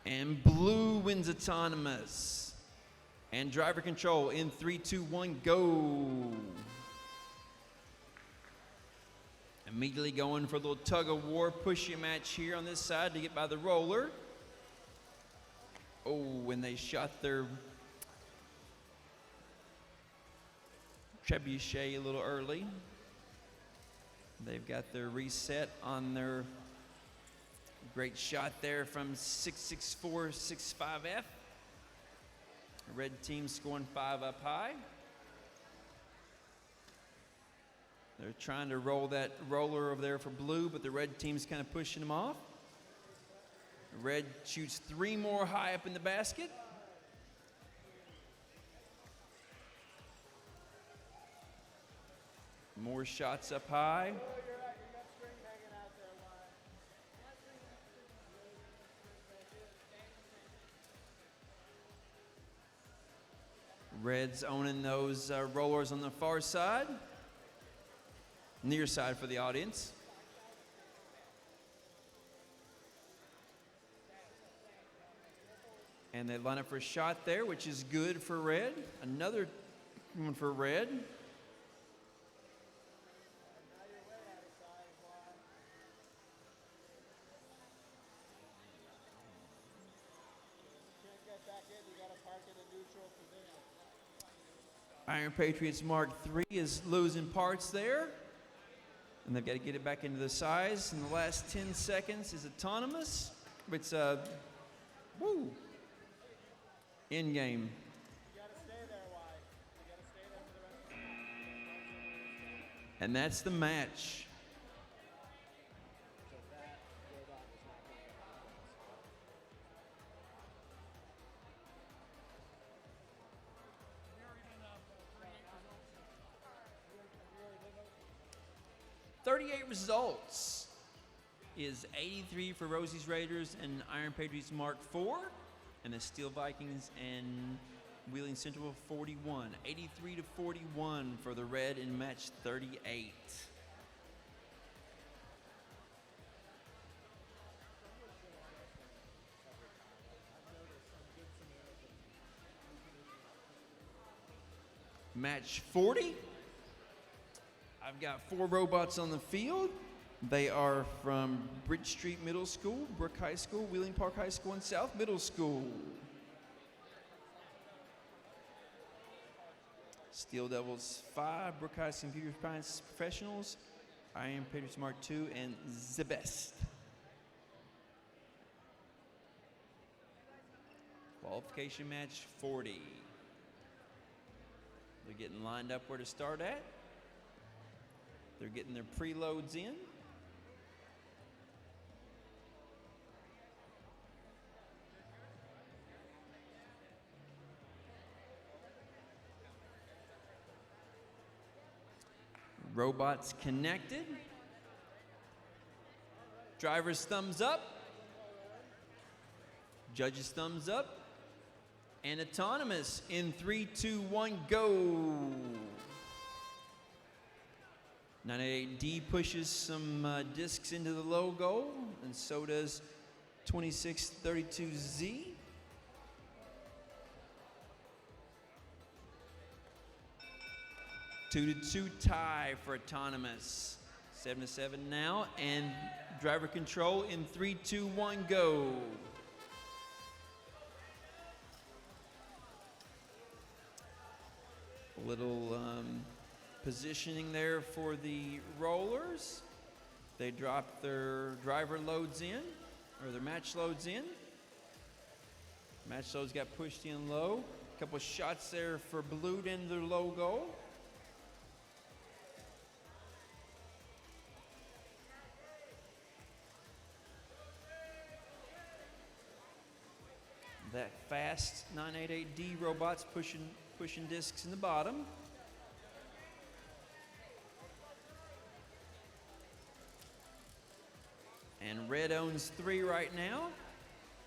And blue wins autonomous. And driver control in 3, 2, 1, go. Immediately going for a little tug of war pushy match here on this side to get by the roller. Oh, when they shot their trebuchet a little early. They've got their reset on their great shot there from 66465F. Red team scoring 5 up high. They're trying to roll that roller over there for blue, but the red team's kind of pushing them off. Red shoots 3 more high up in the basket. More shots up high. Red's owning those rollers on the far side. Near side for the audience. And they line up for a shot there, which is good for red. Another one for red. Iron Patriots Mark III is losing parts there. And they've got to get it back into the size. In the last 10 seconds is autonomous. It's in game. And that's the match. Results is 83 for Rosie's Raiders and Iron Patriots Mark IV, and the Steel Vikings and Wheeling Central 41. 83 to 41 for the red in match 38. Match 40. I've got 4 robots on the field. They are from Bridge Street Middle School, Brooke High School, Wheeling Park High School, and South Middle School. Steel Devils 5, Brooke High Computer Science Professionals, Iron Patriots Mark II, and the best. Qualification match 40. They're getting lined up where to start at. They're getting their preloads in. Robots connected. Driver's thumbs up. Judges thumbs up. And autonomous in 3, 2, 1, go. 98D pushes some discs into the low goal, and so does 2632Z. Two to 2 tie for autonomous. 7 to 7 now, and driver control in 3, 2, 1, go. A little positioning there for the rollers. They drop their driver loads in, or their match loads in. Match those got pushed in low. A couple shots there for blue into their low goal. That fast 988D robot's pushing discs in the bottom. And red owns 3 right now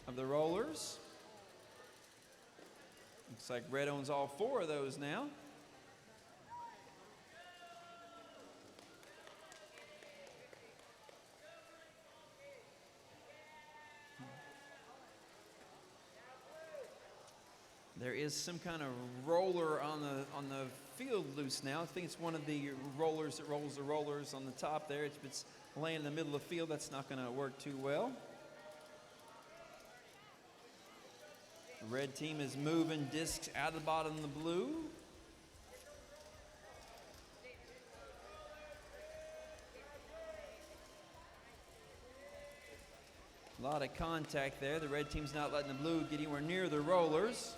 of the rollers. Looks like red owns all 4 of those now. There is some kind of roller on the field loose now. I think it's one of the rollers that rolls the rollers on the top there. It's laying in the middle of the field. That's not going to work too well. The red team is moving discs out of the bottom of the blue. A lot of contact there. The red team's not letting the blue get anywhere near the rollers.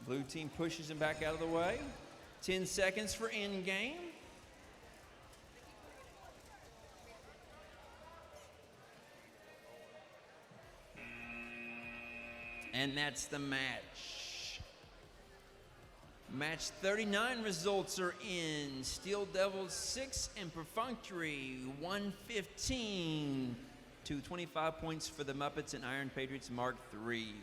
Blue team pushes him back out of the way. 10 seconds for end game. And that's the match. Match 39 results are in. Steel Devils 6 and Perfunctory 115 to 25 points for the Muppets and Iron Patriots Mark III.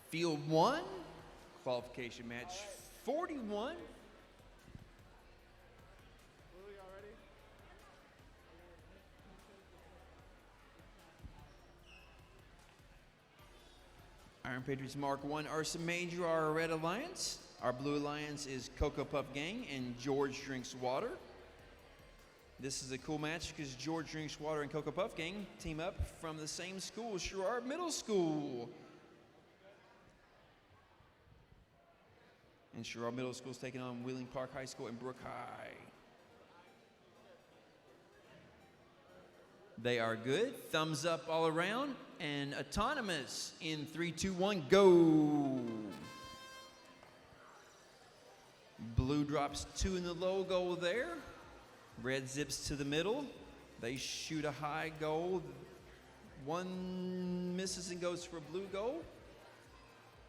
Field 1, qualification match 41. Blue, y'all ready? Iron Patriots Mark I Ursa Major, our Red Alliance. Our Blue Alliance is Cocoa Puff Gang and George Drinks Water. This is a cool match because George Drinks Water and Cocoa Puff Gang team up from the same school, Sherrard Middle School. And Sherrard Middle School is taking on Wheeling Park High School and Brooke High. They are good. Thumbs up all around. And autonomous in 3, 2, 1, go. Blue drops 2 in the low goal there. Red zips to the middle. They shoot a high goal. 1 misses and goes for a blue goal.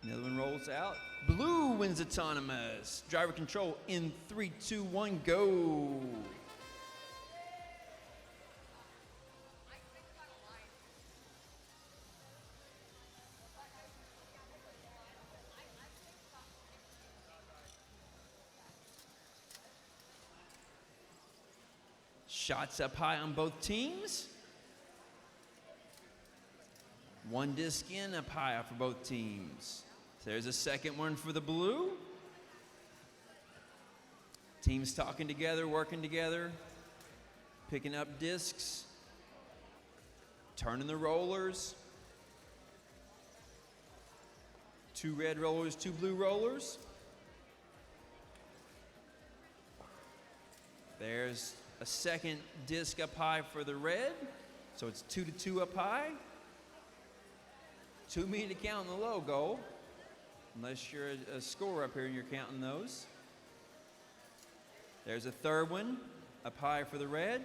Another one rolls out. Blue wins autonomous. Driver control in 3, 2, 1, go. Shots up high on both teams. 1 disc in, up high for both teams. There's a second one for the blue. Teams talking together, working together. picking up discs, turning the rollers. 2 red rollers, 2 blue rollers. There's a second disc up high for the red, so it's 2-2 up high. 2 meter to count in the low goal, unless you're a scorer up here and you're counting those. There's a third one up high for the red.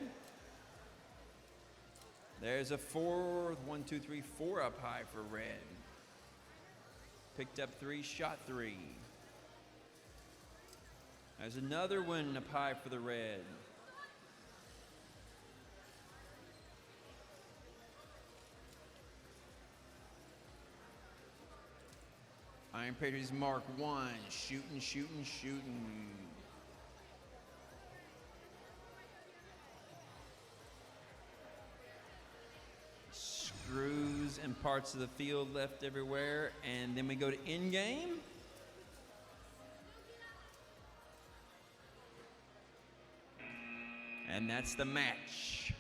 There's a fourth, 1, 2, 3, 4 up high for red. Picked up 3, shot 3. There's another one up high for the red. Iron Patriots mark 1, shooting, shooting, shooting. Screws and parts of the field left everywhere, and then we go to in-game. And that's the match.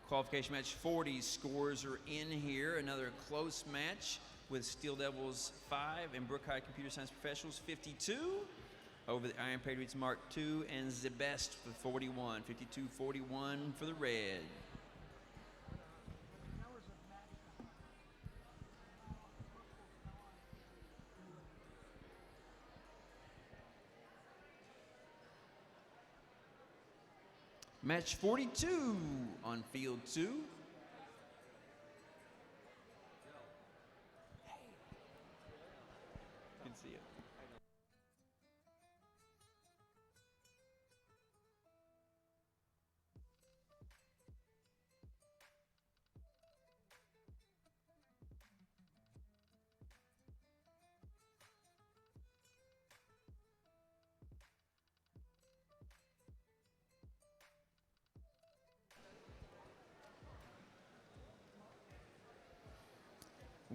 Qualification match 40 scores are in here. Another close match with Steel Devils 5 and Brooke High Computer Science Professionals 52 over the Iron Patriots Mark II and the best for 41. 52-41 for the red. Match 42 on field 2. Good to see you.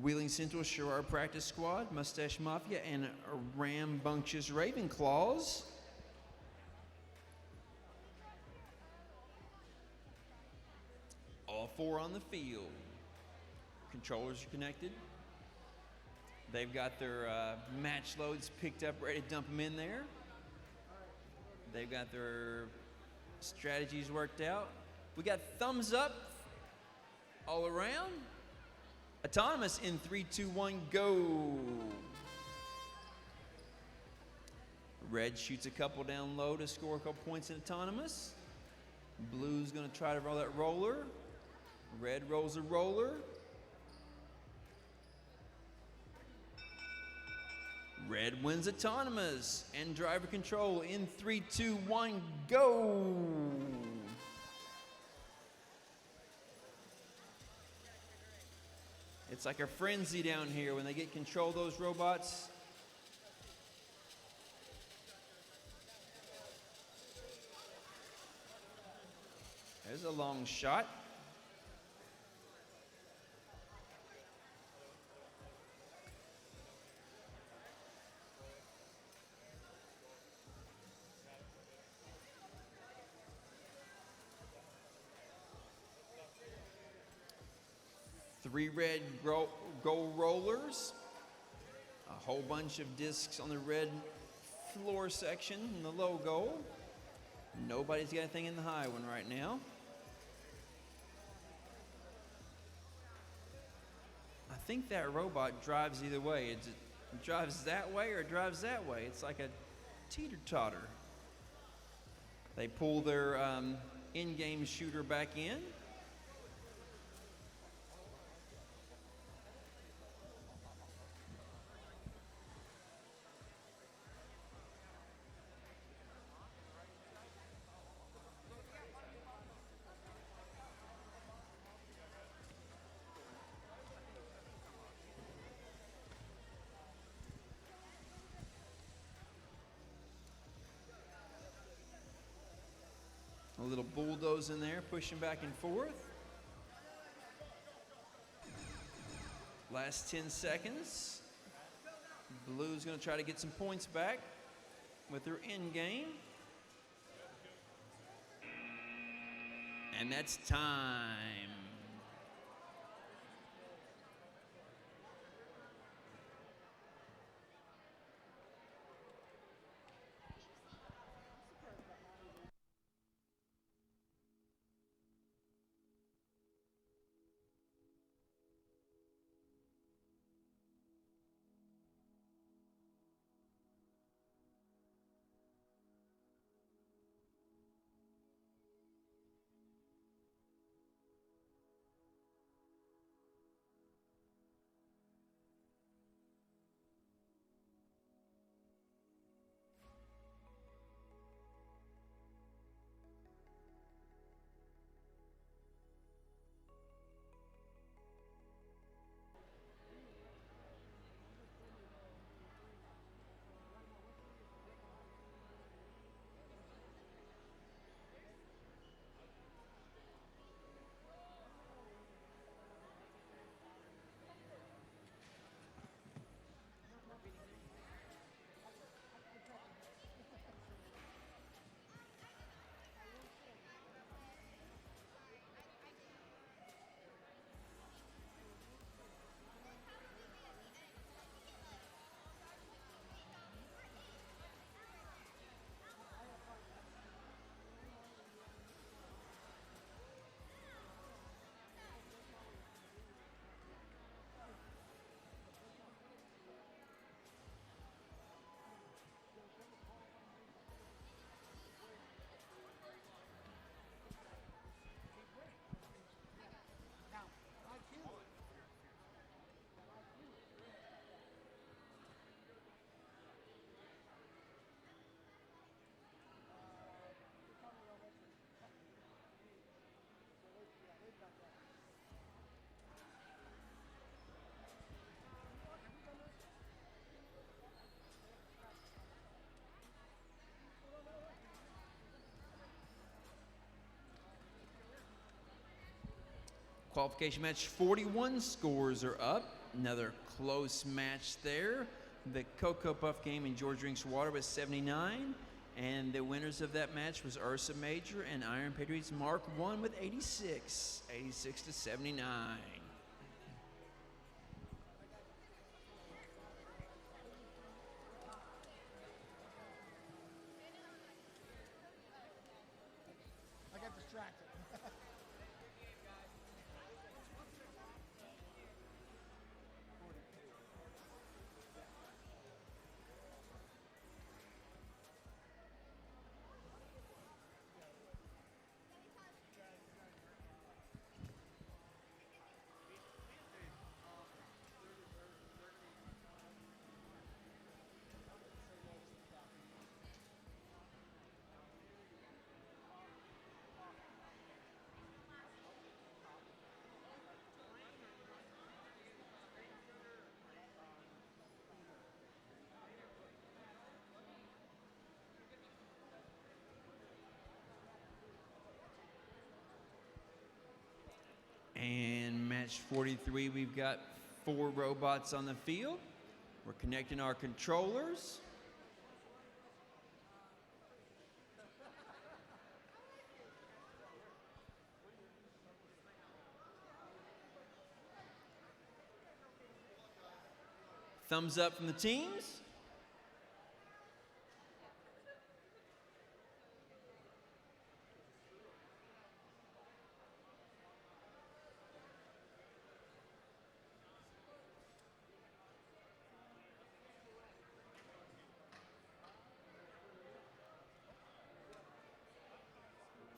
Wheeling Central show our practice squad, Mustache Mafia, and Rambunctious Ravenclaws. All 4 on the field. Controllers are connected. They've got their match loads picked up, ready to dump them in there. They've got their strategies worked out. We got thumbs up all around. Autonomous in 3, 2, 1, go. Red shoots a couple down low to score a couple points in autonomous. Blue's gonna try to roll that roller. Red rolls a roller. Red wins autonomous and driver control in 3, 2, 1, go. It's like a frenzy down here when they get control of those robots. There's a long shot. Three red goal rollers, a whole bunch of discs on the red floor section in the low goal. Nobody's got anything in the high one right now. I think that robot drives either way. It drives that way or it drives that way. It's like a teeter-totter. They pull their in-game shooter back in. A little bulldoze in there, pushing back and forth. Last 10 seconds. Blue's gonna try to get some points back. with their end game. And that's time. Qualification match 41 scores are up. Another close match there. The Cocoa Puff game in George Drinks Water was 79. And the winners of that match was Ursa Major and Iron Patriots Mark 1 with 86. 86 to 79. I got distracted. And match 43, we've got 4 robots on the field. We're connecting our controllers. Thumbs up from the teams.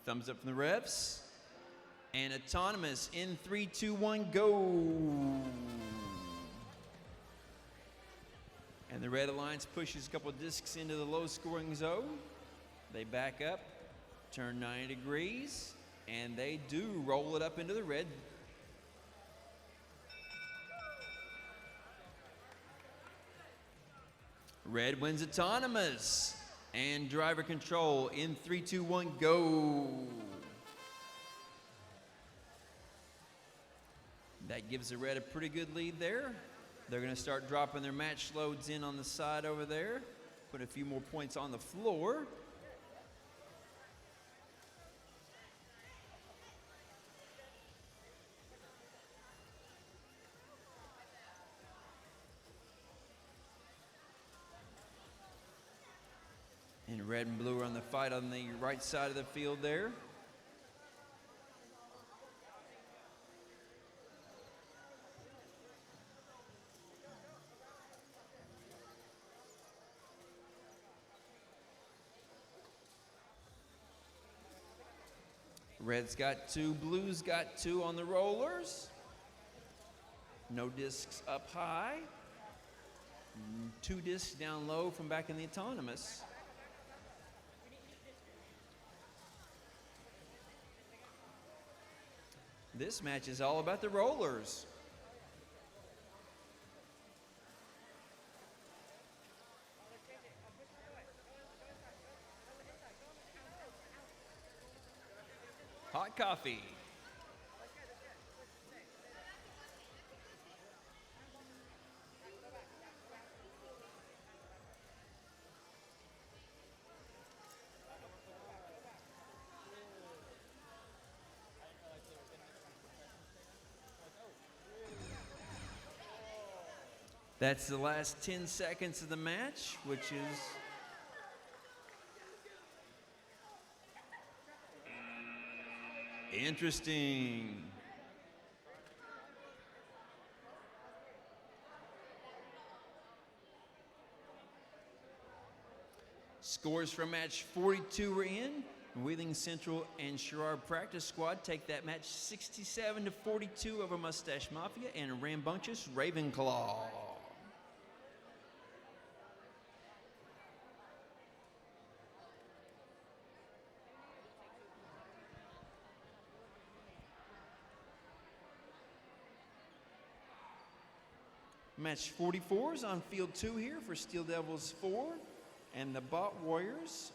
Thumbs up from the refs. And autonomous in 3, 2, 1, go. And the Red Alliance pushes a couple of discs into the low scoring zone. They back up, turn 90 degrees, and they do roll it up into the red. Red wins autonomous. And driver control in 3, 2, 1, go. That gives the red a pretty good lead there. They're going to start dropping their match loads in on the side over there. Put put a few more points on the floor. And red and blue are on the fight on the right side of the field there. Red's got 2, blue's got 2 on the rollers. No discs up high. 2 discs down low from back in the autonomous. This match is all about the rollers. Hot coffee. That's the last 10 seconds of the match, which is interesting. Scores from match 42 are in. Wheeling Central and Sherrard Practice Squad take that match 67-42 over Mustache Mafia and Rambunctious Ravenclaw. Match 44 is on field 2 here for Steel Devils 4 and the Bot Warriors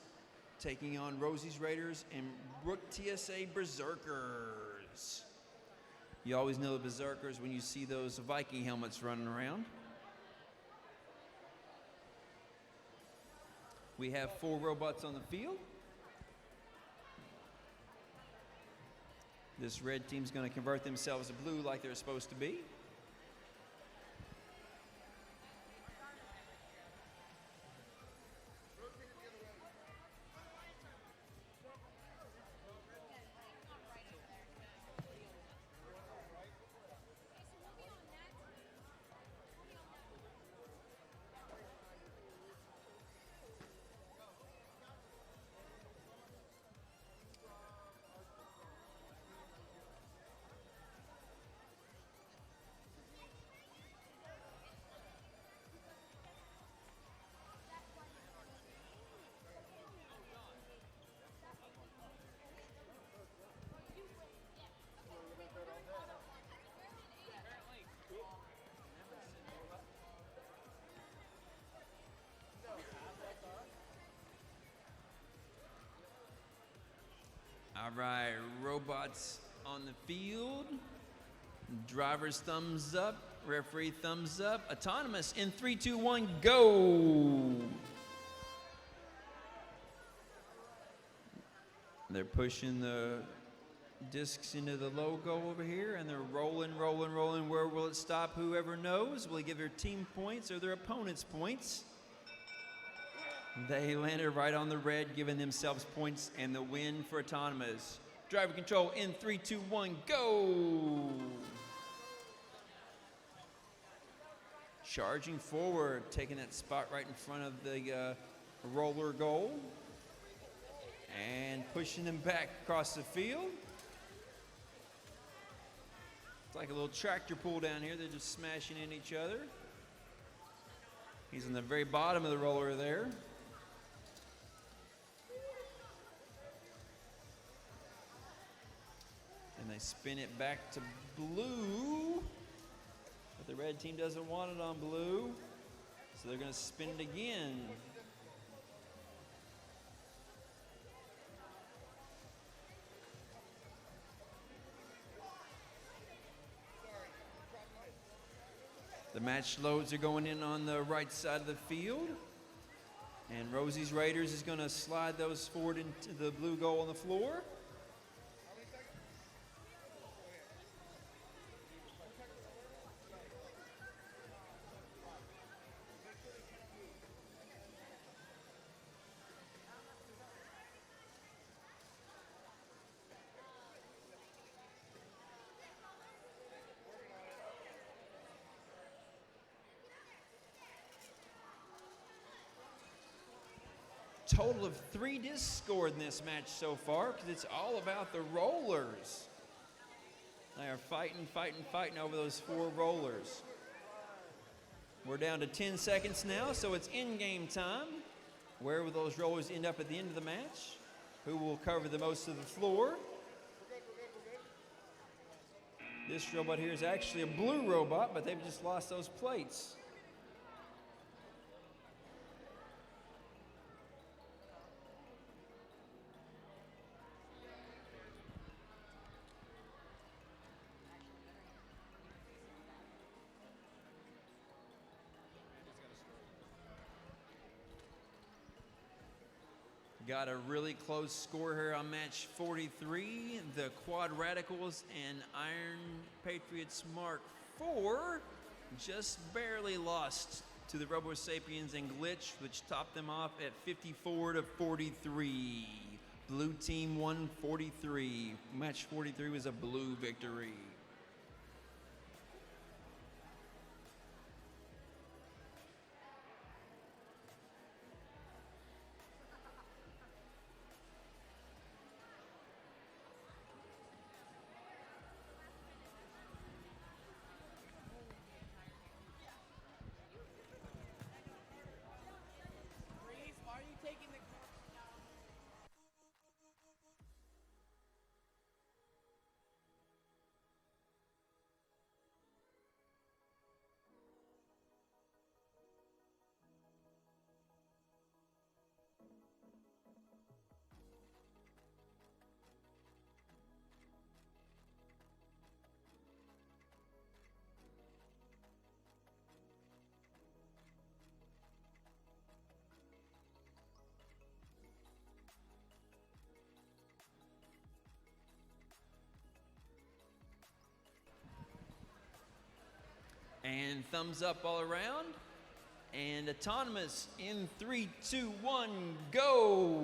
taking on Rosie's Raiders and Brooke TSA Berserkers. You always know the Berserkers when you see those Viking helmets running around. We have 4 robots on the field. This red team's going to convert themselves to blue like they're supposed to be. All right, robots on the field. Driver's thumbs up, referee thumbs up. Autonomous in 3, 2, 1, go. They're pushing the discs into the logo over here, and they're rolling, rolling, rolling. Where will it stop? Whoever knows. Will they give their team points or their opponents points? They landed right on the red, giving themselves points and the win for Autonomous. Driver control in 3, 2, 1, go! Charging forward, taking that spot right in front of the roller goal. And pushing them back across the field. It's like a little tractor pull down here. They're just smashing into each other. He's in the very bottom of the roller there. And they spin it back to blue. But the red team doesn't want it on blue. So they're going to spin it again. The match loads are going in on the right side of the field. And Rosie's Raiders is going to slide those forward into the blue goal on the floor. Total of 3 discs scored in this match so far because it's all about the rollers. They are fighting over those 4 rollers. We're down to 10 seconds now, so it's in-game time. Where will those rollers end up at the end of the match? Who will cover the most of the floor? This robot here is actually a blue robot, but they've just lost those plates. Got a really close score here on match 43. The Quad Radicals and Iron Patriots Mark IV just barely lost to the Robo Sapiens and Glitch, which topped them off at 54-43. Blue team won 43. Match 43 was a blue victory. And thumbs up all around. And autonomous in 3, 2, 1, go!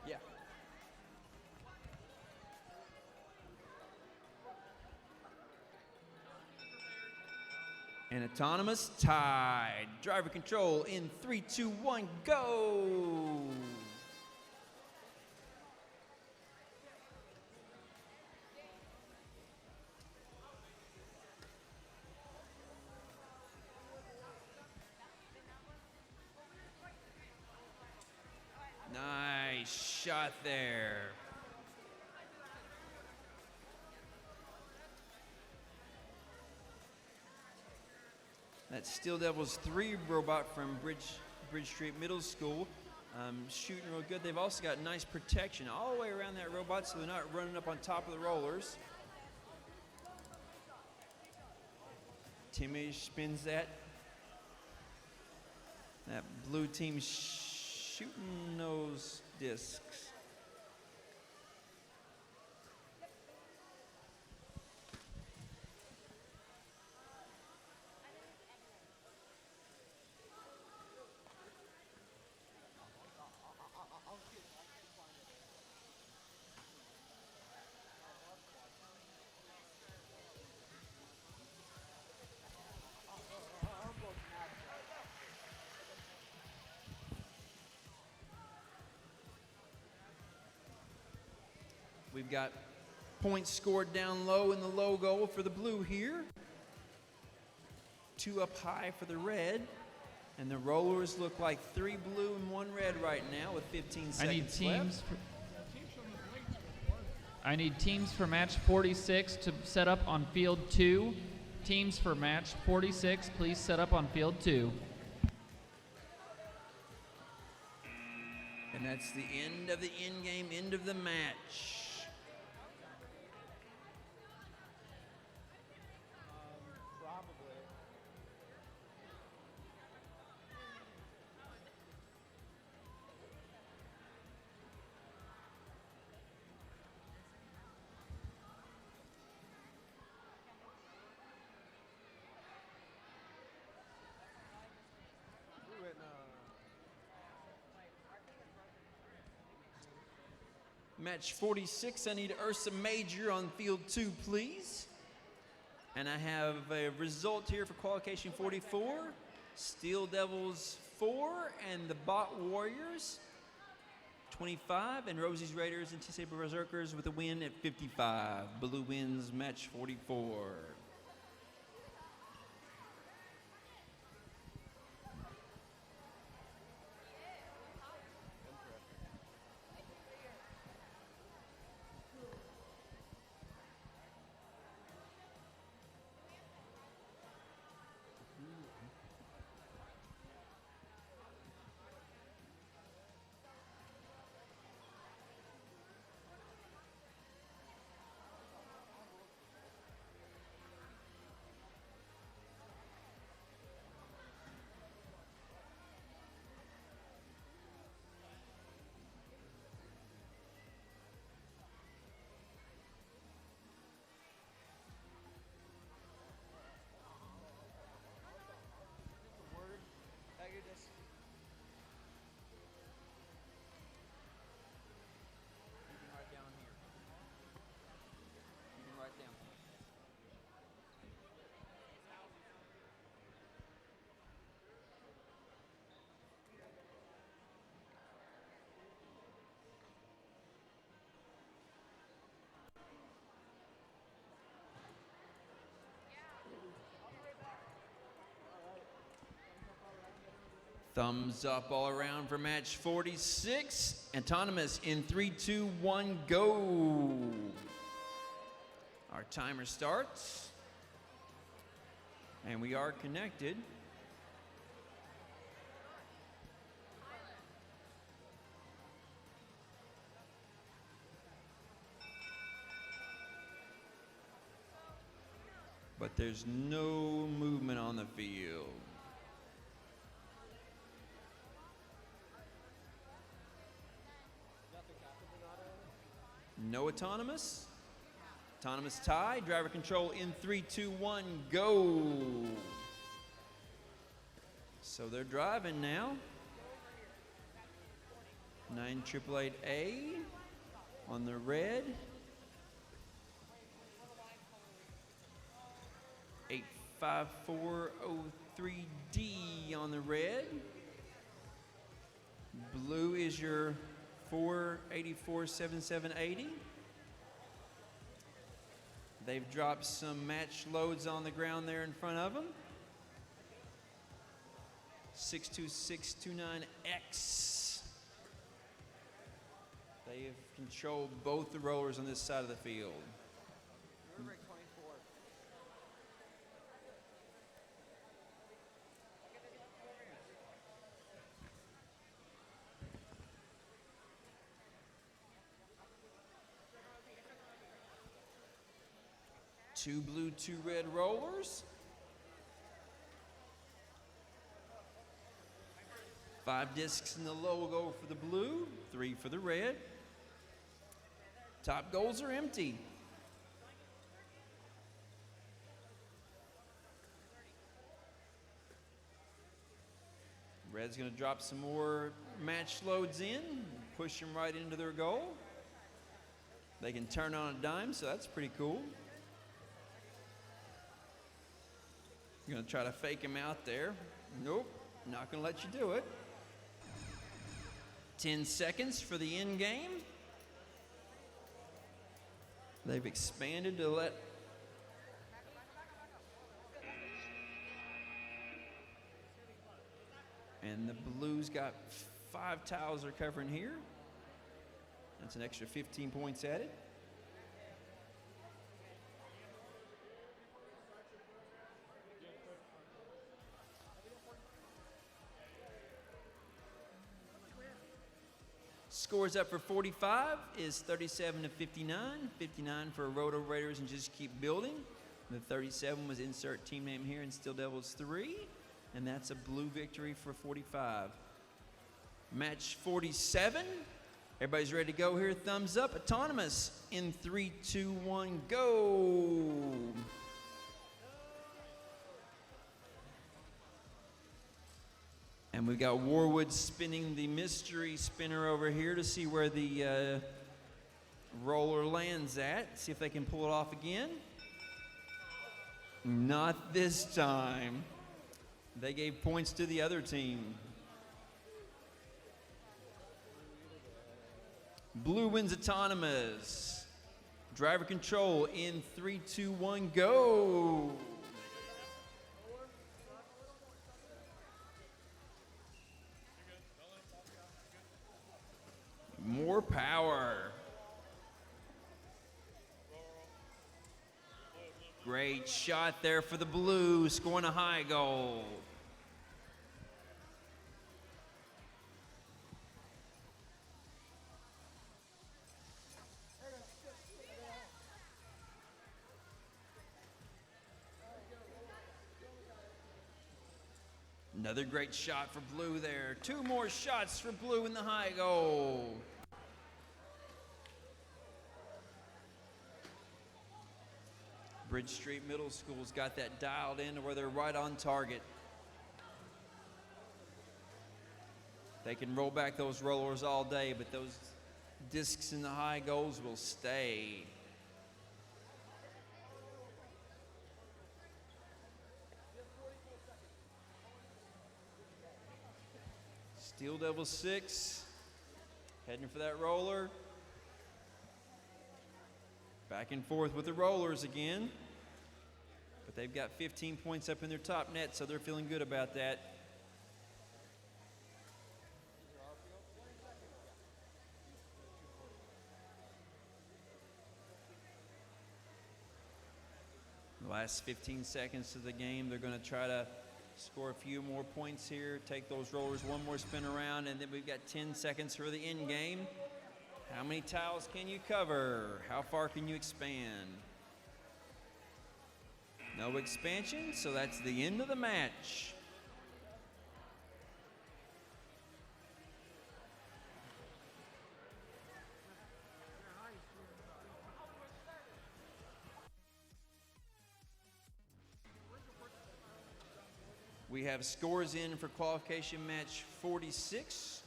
Yeah. And autonomous tied. Driver control in 3, 2, 1, go! Nice shot there. That's Steel Devils 3 robot from Bridge Street Middle School. Shooting real good. They've also got nice protection all the way around that robot so they're not running up on top of the rollers. Timmy spins that. That blue team shooting those discs. We've got points scored down low in the low goal for the blue here. 2 up high for the red. And the rollers look like 3 blue and 1 red right now with 15 seconds left. I need teams for match 46 to set up on field 2. Teams for match 46, please set up on field 2. And that's the end of the in-game, end of the match. Match 46, I need Ursa Major on field 2, please. And I have a result here for qualification 44. Steel Devils 4 and the Bot Warriors 25, and Rosie's Raiders and T-Saber Berserkers with a win at 55. Blue wins match 44. Thumbs up all around for match 46. Autonomous in 3, 2, 1, go. Our timer starts. And we are connected. But there's no movement on the field. No autonomous. Autonomous tie. Driver control in 3, 2, 1, go. So they're driving now. 9888A on the red. 85403D on the red. Blue is your 4847780. They've dropped some match loads on the ground there in front of them. 62629X. They have controlled both the rollers on this side of the field. Two blue, two red rollers. 5 discs in the logo for the blue, 3 for the red. Top goals are empty. Red's going to drop some more match loads in, push them right into their goal. They can turn on a dime, so that's pretty cool. You're going to try to fake him out there. Nope, not going to let you do it. 10 seconds for the end game. They've expanded to let... And the blues got 5 tiles they're covering here. That's an extra 15 points added. Scores up for 45 is 37 to 59. 59 for Roto Raiders and Just Keep Building. The 37 was insert team name here in Steel Devils 3. And that's a blue victory for 45. Match 47. Everybody's ready to go here. Thumbs up. Autonomous in 3, 2, 1, go. And we've got Warwood spinning the mystery spinner over here to see where the roller lands at. See if they can pull it off again. Not this time. They gave points to the other team. Blue wins autonomous. Driver control in 3, 2, 1, go. More power. Great shot there for the blue, scoring a high goal. Another great shot for blue there. 2 more shots for blue in the high goal. Bridge Street Middle School's got that dialed in to where they're right on target. They can roll back those rollers all day, but those discs in the high goals will stay. Steel Devil 6, heading for that roller. Back and forth with the rollers again. But they've got 15 points up in their top net, so they're feeling good about that. The last 15 seconds of the game, they're going to try to score a few more points here, take those rollers one more spin around, and then we've got 10 seconds for the end game. How many tiles can you cover? How far can you expand? No expansion, so that's the end of the match. We have scores in for qualification match 46.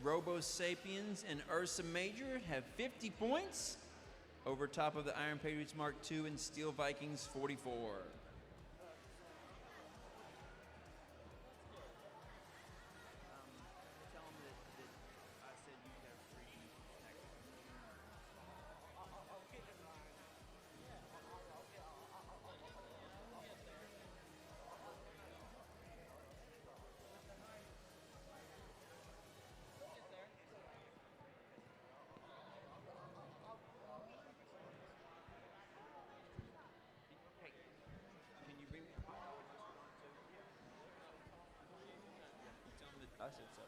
Robo Sapiens and Ursa Major have 50 points over top of the Iron Patriots Mark II and Steel Vikings 44. I said so.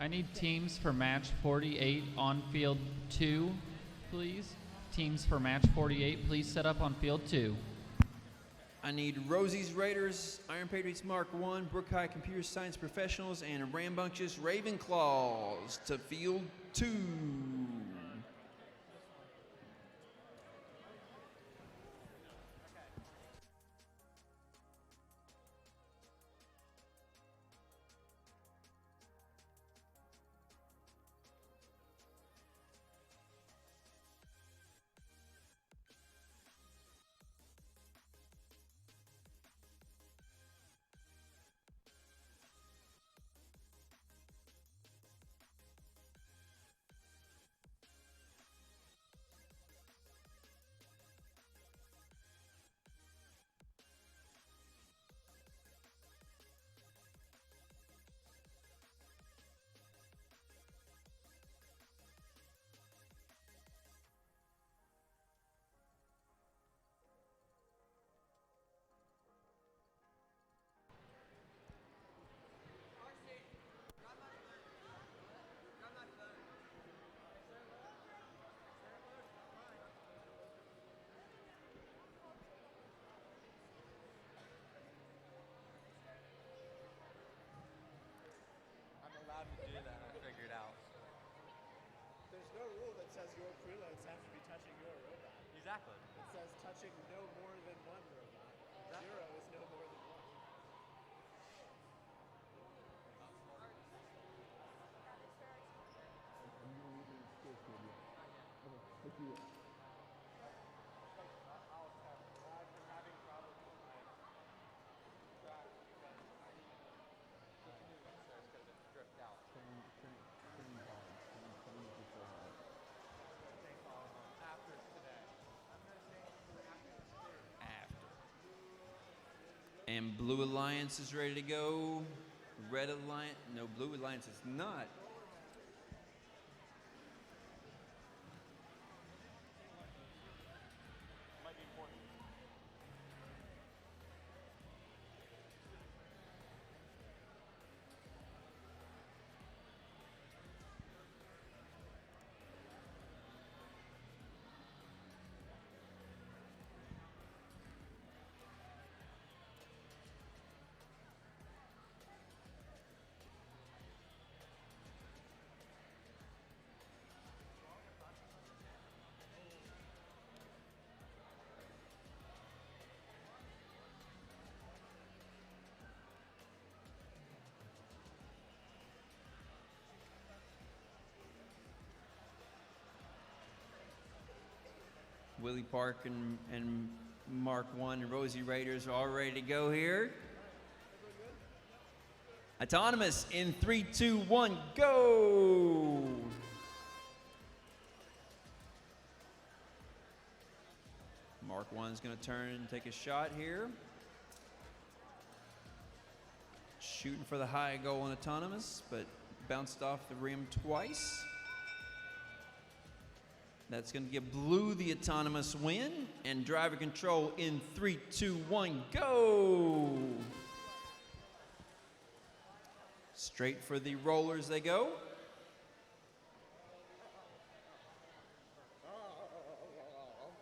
I need teams for match 48 on field 2, please. Teams for match 48, please set up on field 2. I need Rosie's Raiders, Iron Patriots Mark I, Brooke High Computer Science Professionals, and Rambunctious Ravenclaws to field 2. Exactly. It says touching no more than one robot. Exactly. 0 is no more than one. I've been having problems with my track because I need the canoe upstairs because it's dripped out. After today. I'm going to change to after the series. After. And Blue Alliance is ready to go. Red Alliance, no, Blue Alliance is not. Might be important. Willie Park and Mark 1 and Rosie Raiders are all ready to go here. Autonomous in 3, 2, 1, go! Mark 1 is going to turn and take a shot here. Shooting for the high goal on Autonomous, but bounced off the rim twice. That's going to give Blue the Autonomous win. And driver control in 3, 2, 1, go! Straight for the rollers they go.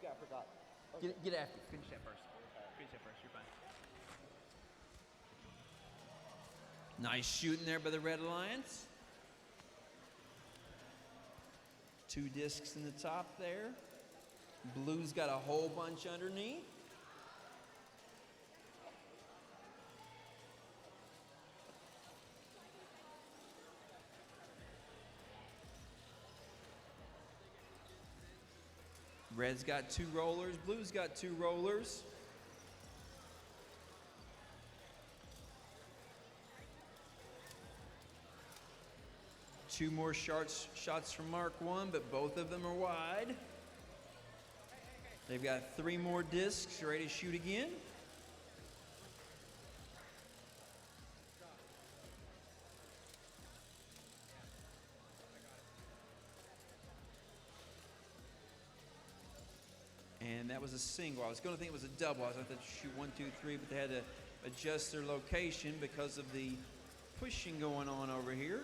Yeah, I forgot. Get after it. Finish that first. Finish that first. You're fine. Nice shooting there by the Red Alliance. 2 discs in the top there. Blue's got a whole bunch underneath. Red's got 2 rollers. Blue's got 2 rollers. Two more shots from Mark 1, but both of them are wide. They've got 3 more discs ready to shoot again. And that was a single. I was going to think it was a double. I was going to shoot 1, 2, 3, but they had to adjust their location because of the pushing going on over here.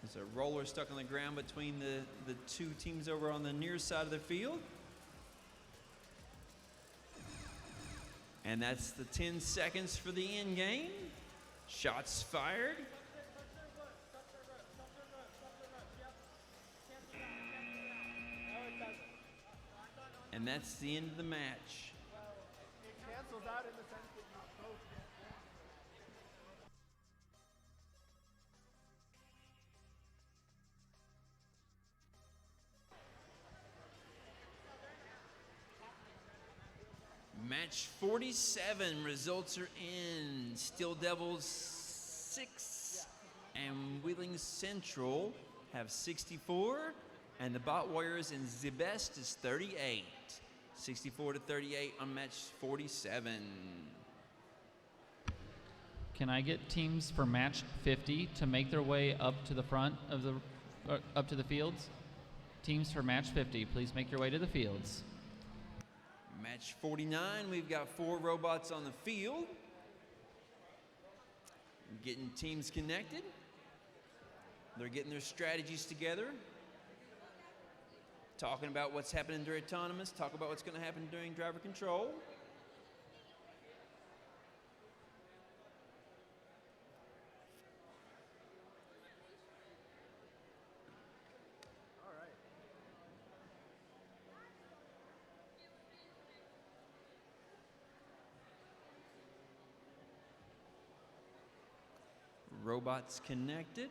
There's a roller stuck on the ground between the 2 teams over on the near side of the field. And that's the 10 seconds for the end game. Shots fired. And that's the end of the match. It cancels out in the sense that you both get Match 47, results are in. Steel Devils 6 and Wheeling Central have 64, and the Bot Warriors in the best is 38. 64-38 on match 47. Can I get teams for match 50 to make their way up to the front of the up to the fields? Teams for match 50, please make your way to the fields. Match 49, we've got 4 robots on the field. Getting teams connected. They're getting their strategies together. Talking about what's happening during autonomous, talk about what's going to happen during driver control. Robots connected.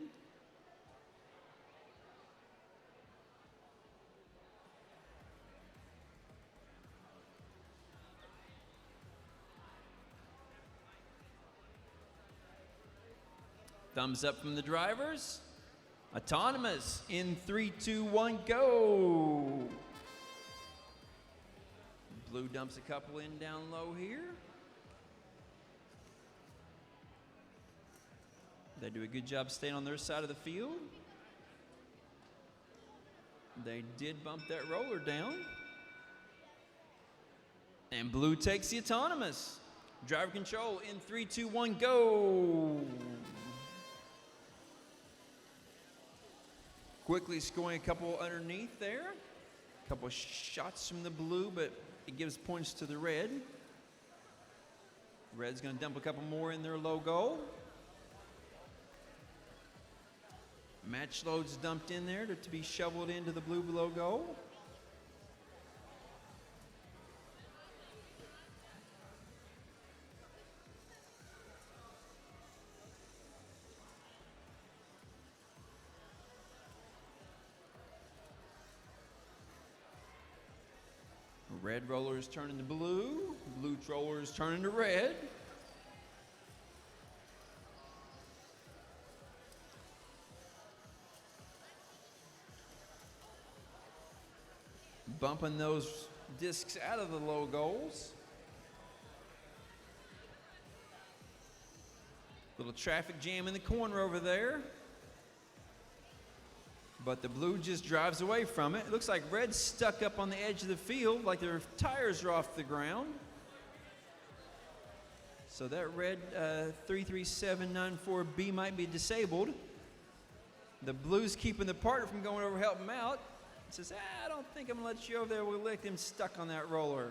Thumbs up from the drivers. Autonomous in 3, 2, 1, go. Blue dumps a couple in down low here. They do a good job staying on their side of the field. They did bump that roller down. And blue takes the autonomous. Driver control in 3, 2, 1, go. Quickly scoring a couple underneath there. A couple shots from the blue, but it gives points to the red. Red's going to dump a couple more in their low goal. Match loads dumped in there to be shoveled into the blue below goal. Red rollers turn into blue, blue rollers turn into red. Bumping those discs out of the low goals. Little traffic jam in the corner over there. But the blue just drives away from it. It looks like red's stuck up on the edge of the field, like their tires are off the ground. So that red 33794B might be disabled. The blue's keeping the partner from going over to help him out. It says, I don't think I'm gonna let you over there. We'll let him stuck on that roller.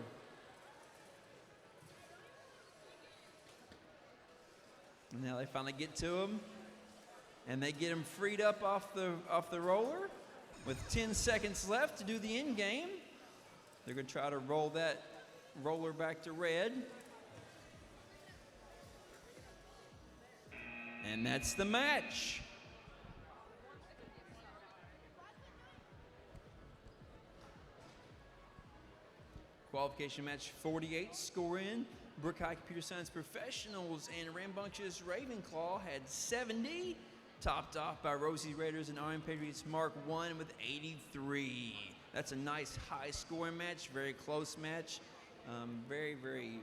And now they finally get to him. And they get him freed up off the roller with 10 seconds left to do the end game. They're going to try to roll that roller back to red. And that's the match. Qualification match 48 score in. Brooke High Computer Science Professionals and Rambunctious Ravenclaw had 70. Topped off by Rosie Raiders and Iron Patriots Mark 1 with 83. That's a nice high scoring match, very close match. Very, very even.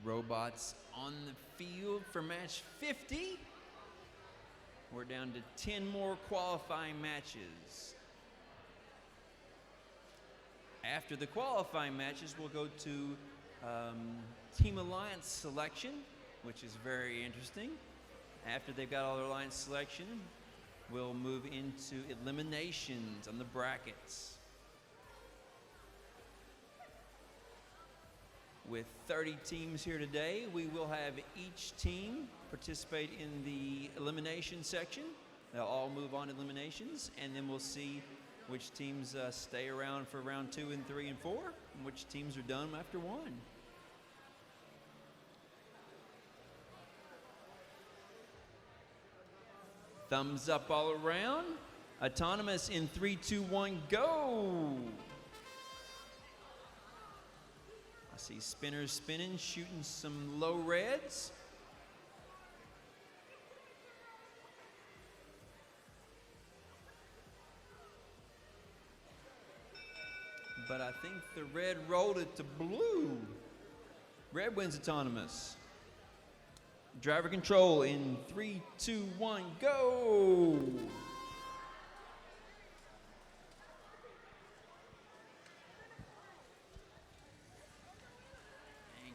Robots on the field for match 50. We're down to 10 more qualifying matches. After the qualifying matches, we'll go to Team Alliance selection, which is very interesting. After they've got all their alliance selection, we'll move into eliminations on the brackets. With 30 teams here today, we will have each team participate in the elimination section. They'll all move on to eliminations, and then we'll see which teams stay around for round 2 and 3 and 4, and which teams are done after 1. Thumbs up all around. Autonomous in 3, 2, 1, go! I see spinners spinning, shooting some low reds. But I think the red rolled it to blue. Red wins autonomous. Driver control in 3, 2, 1, go! Thank you.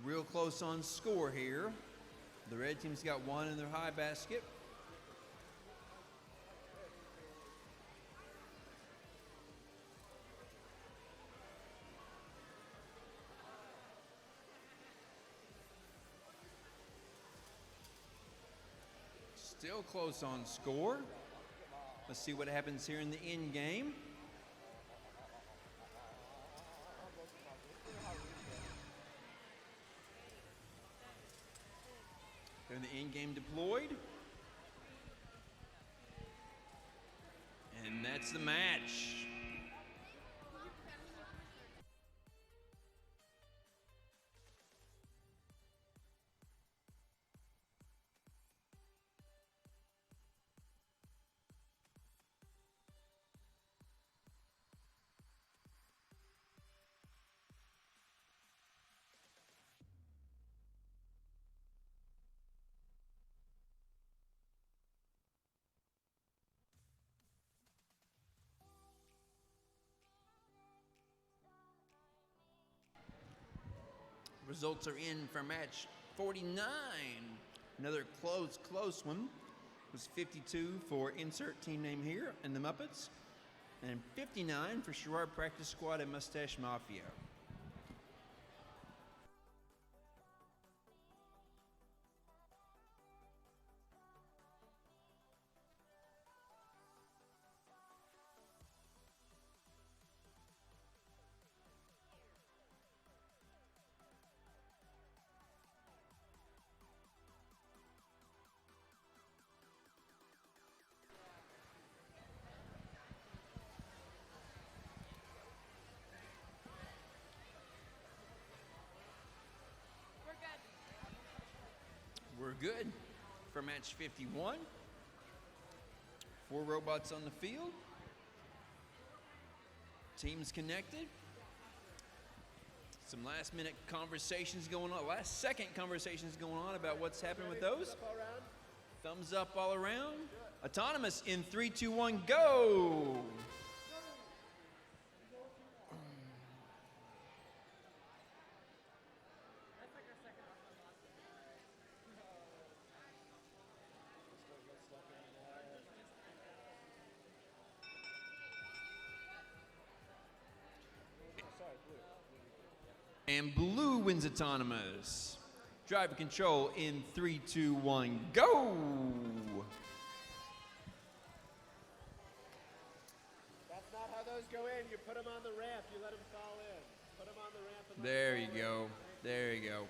Real close on score here. The red team's got 1 in their high basket. Still close on score. Let's see what happens here in the end game. They're in the end game deployed. And that's the match. Results are in for match 49. Another close one. It was 52 for insert team name here and the Muppets, and 59 for Sherrard Practice Squad and Mustache Mafia. We're good for match 51. 4 robots on the field. Teams connected. Some last minute conversations going on, last second conversations going on about what's happening with those. Thumbs up all around. Autonomous in 3, 2, 1, go! And blue wins autonomous. Driver control in 3, 2, 1, go! That's not how those go in. You put them on the ramp. You let them fall in. Put them on the ramp. And There you go. There you go.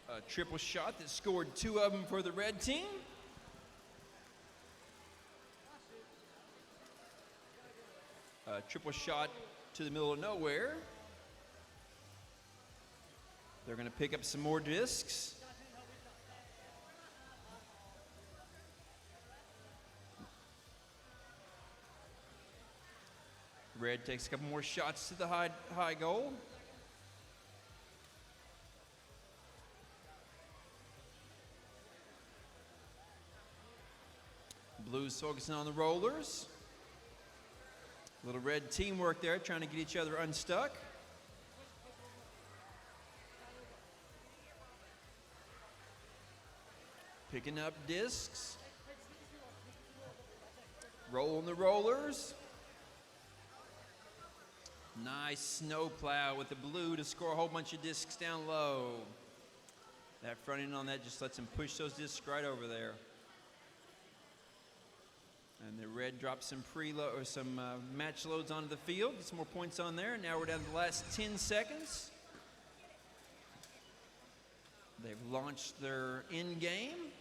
A triple shot that scored 2 of them for the red team. A triple shot to the middle of nowhere. They're going to pick up some more discs. Red takes a couple more shots to the high goal. Blues focusing on the rollers. Little red teamwork there, trying to get each other unstuck. Picking up discs. Rolling the rollers. Nice snowplow with the blue to score a whole bunch of discs down low. That front end on that just lets him push those discs right over there. And the red drops some preload or some match loads onto the field. Get some more points on there. Now we're down to the last 10 seconds. They've launched their end game.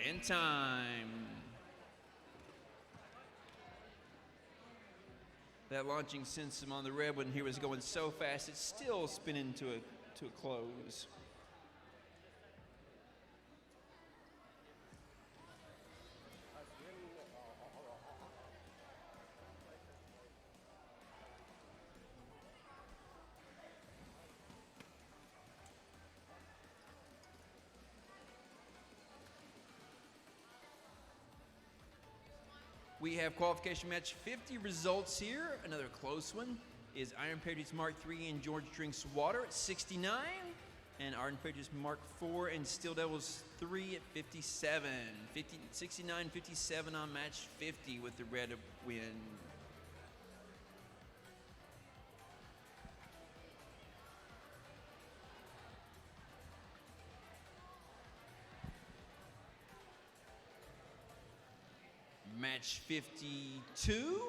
And time. That launching system on the red one here was going so fast, it's still spinning to a close. We have qualification match 50 results here. Another close one is Iron Patriots Mark III and George Drinks Water at 69. And Iron Patriots Mark IV and Steel Devils 3 at 57. 69-57 on match 50 with the red win. Match 52.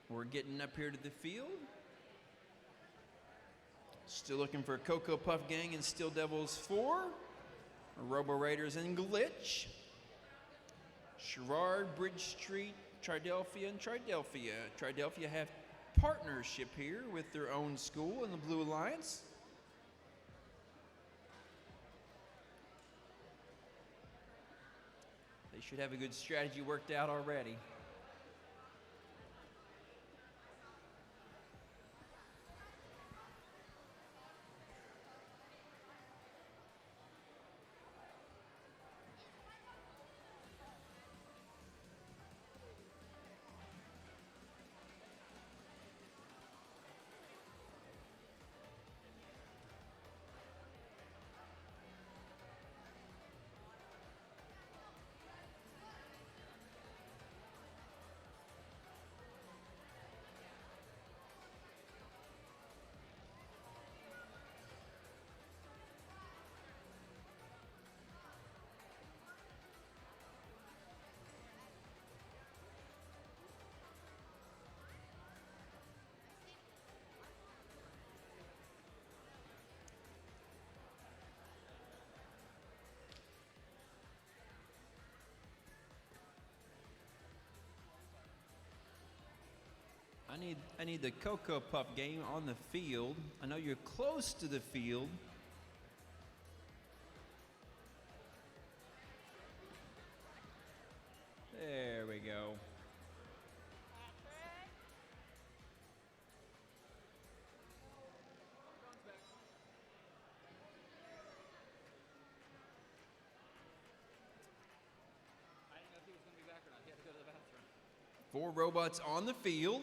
We're getting up here to the field. Still looking for Cocoa Puff Gang and Steel Devils 4. Robo Raiders and Glitch. Sherrard, Bridge Street, Tridelphia, and Tridelphia. Tridelphia have partnership here with their own school in the Blue Alliance. They should have a good strategy worked out already. I need the Cocoa Puff game on the field. I know you're close to the field. There we go. I didn't know if he was going to be back or not. He had to go to the bathroom. 4 robots on the field.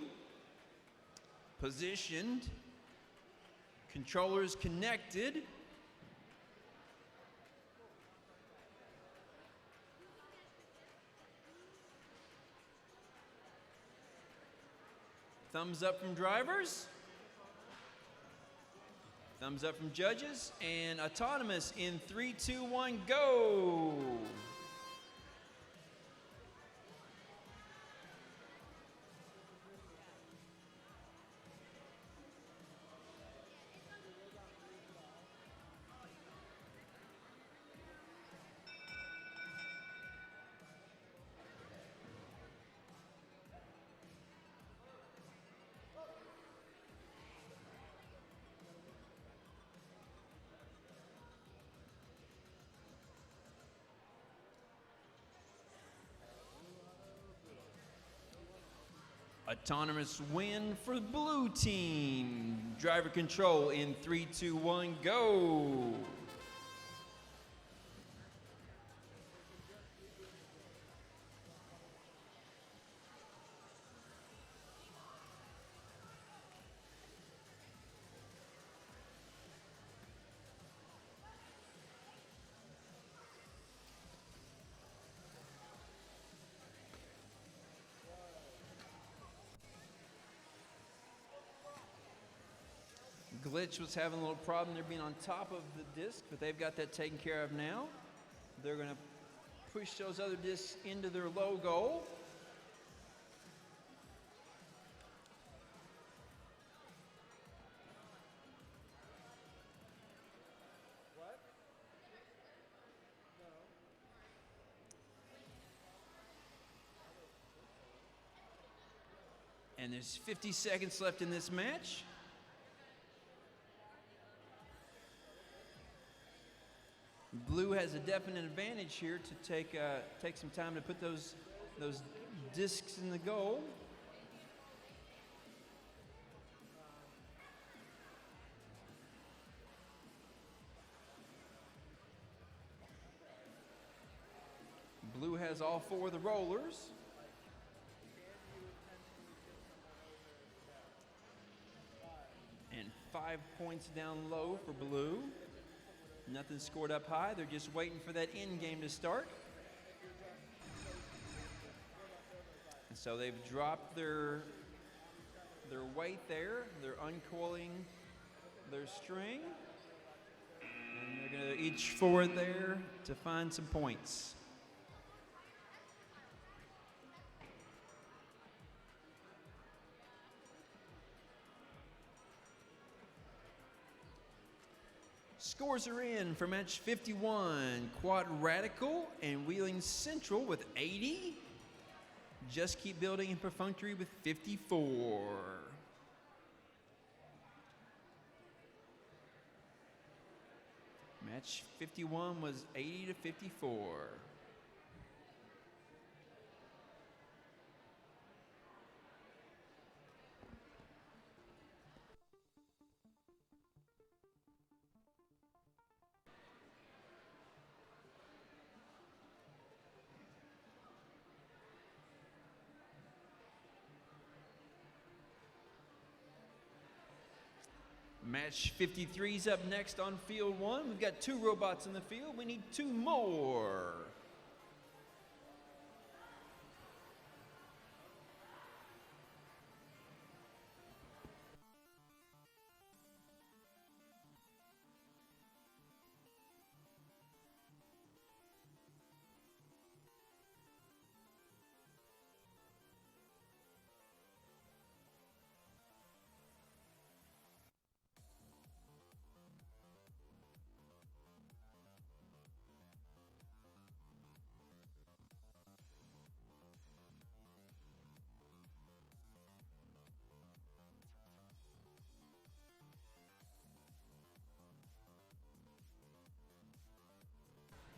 Positioned, Controllers connected. Thumbs up from drivers. Thumbs up from judges. And autonomous in 3, 2, 1, go! Autonomous win for the blue team. Driver control in 3, 2, 1, go! Glitch was having a little problem there being on top of the disc, but they've got that taken care of now. They're going to push those other discs into their low goal. And there's 50 seconds left in this match. Blue has a definite advantage here to take some time to put those discs in the goal. Blue has all 4 of the rollers. And 5 points down low for blue. Nothing scored up high. They're just waiting for that end game to start. And so they've dropped their weight there. They're uncoiling their string. And they're going to each forward there to find some points. Scores are in for match 51. Quad Radical and Wheeling Central with 80. Just Keep Building and Perfunctory with 54. Match 51 was 80 to 54. Match 53 is up next on field 1. We've got 2 robots in the field. We need 2 more.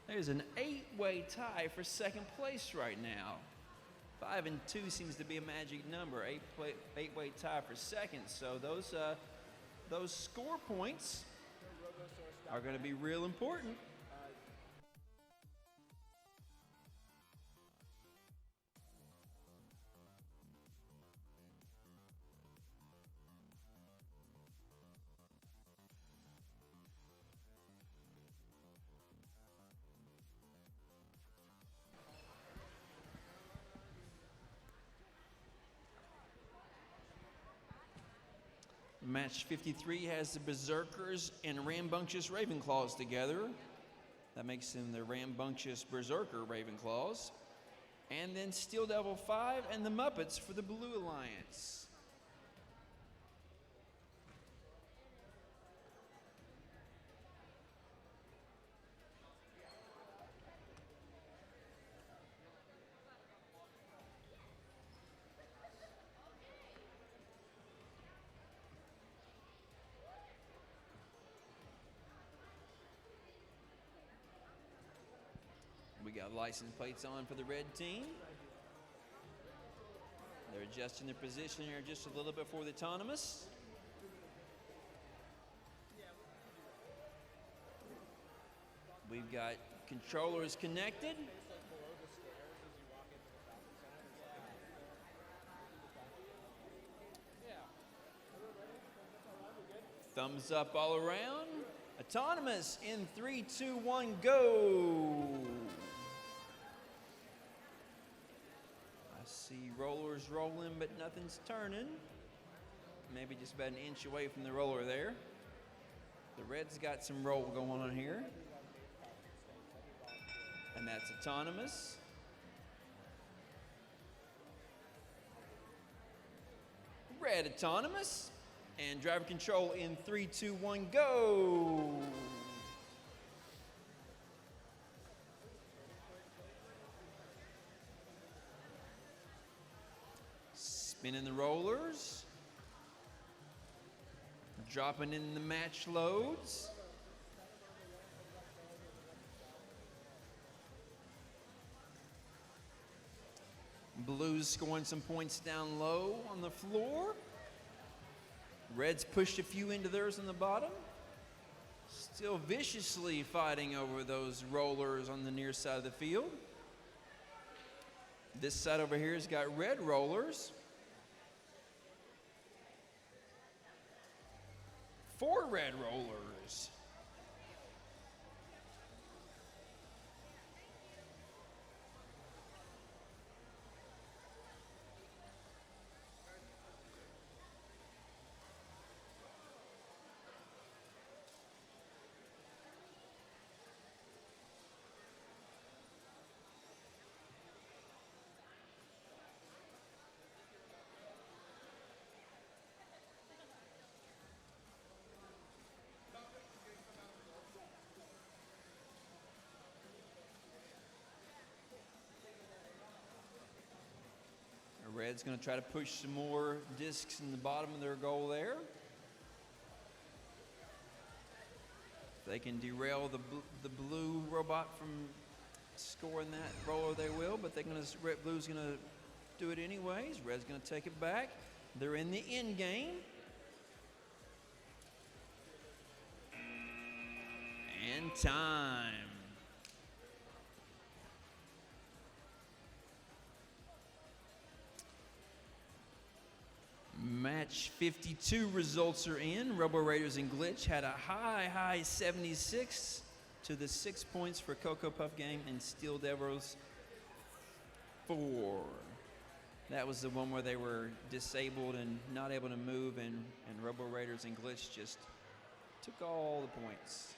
There's an 8-way tie for second place right now. 5 and 2 seems to be a magic number. 8-way tie for second. So those score points are going to be real important. Match 53 has the Berserkers and Rambunctious Ravenclaws together. That makes them the Rambunctious Berserker Ravenclaws. And then Steel Devil 5 and the Muppets for the Blue Alliance. We got license plates on for the red team. They're adjusting their position here just a little bit for the autonomous. We've got controllers connected. Thumbs up all around. Autonomous in 3, 2, 1, go. I see rollers rolling, but nothing's turning. Maybe just about an inch away from the roller there. The red's got some roll going on here. And that's autonomous. Red autonomous. And driver control in 3, 2, 1, go. Spinning the rollers. Dropping in the match loads. Blues scoring some points down low on the floor. Reds pushed a few into theirs on the bottom. Still viciously fighting over those rollers on the near side of the field. This side over here has got red rollers. 4 red rollers. Red's going to try to push some more discs in the bottom of their goal there. If they can derail the blue robot from scoring that roller, they will, but blue's going to do it anyways. Red's going to take it back. They're in the end game. And time. Match 52 results are in. Robo Raiders and Glitch had a high 76 to the 6 points for Cocoa Puff Gang and Steel Devils 4. That was the one where they were disabled and not able to move, and Robo Raiders and Glitch just took all the points.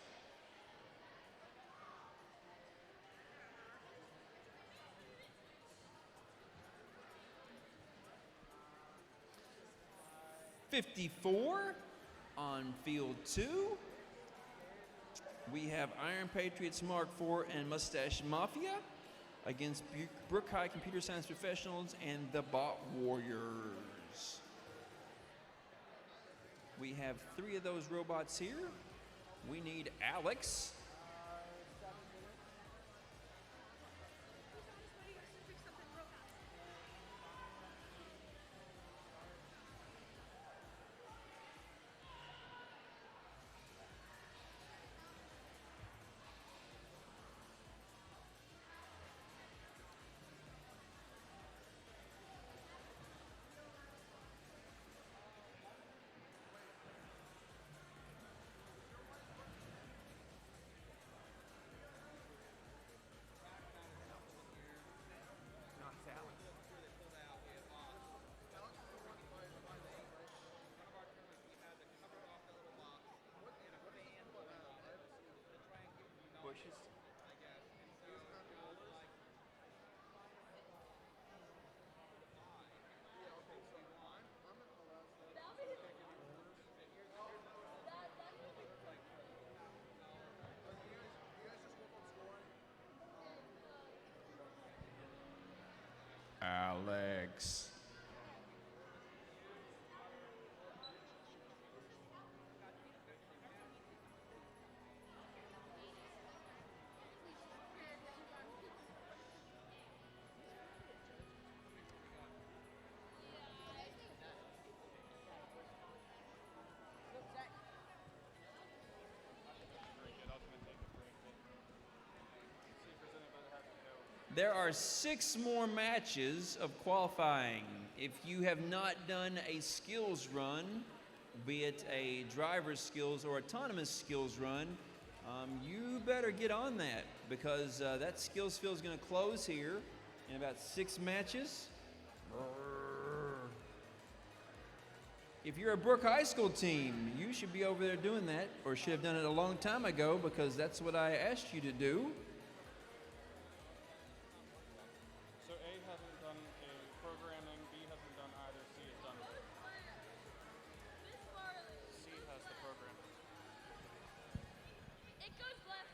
'54 on field 2. We have Iron Patriots Mark IV and Mustache Mafia against Brooke High Computer Science Professionals and the Bot Warriors. We have 3 of those robots here. We need Alex. legs. There are 6 more matches of qualifying. If you have not done a skills run, be it a driver's skills or autonomous skills run, you better get on that because that skills field is going to close here in about 6 matches. If you're a Brooke High School team, you should be over there doing that, or should have done it a long time ago because that's what I asked you to do. So A hasn't done a programming, B hasn't done either, C has done it. C has the programming. It goes left.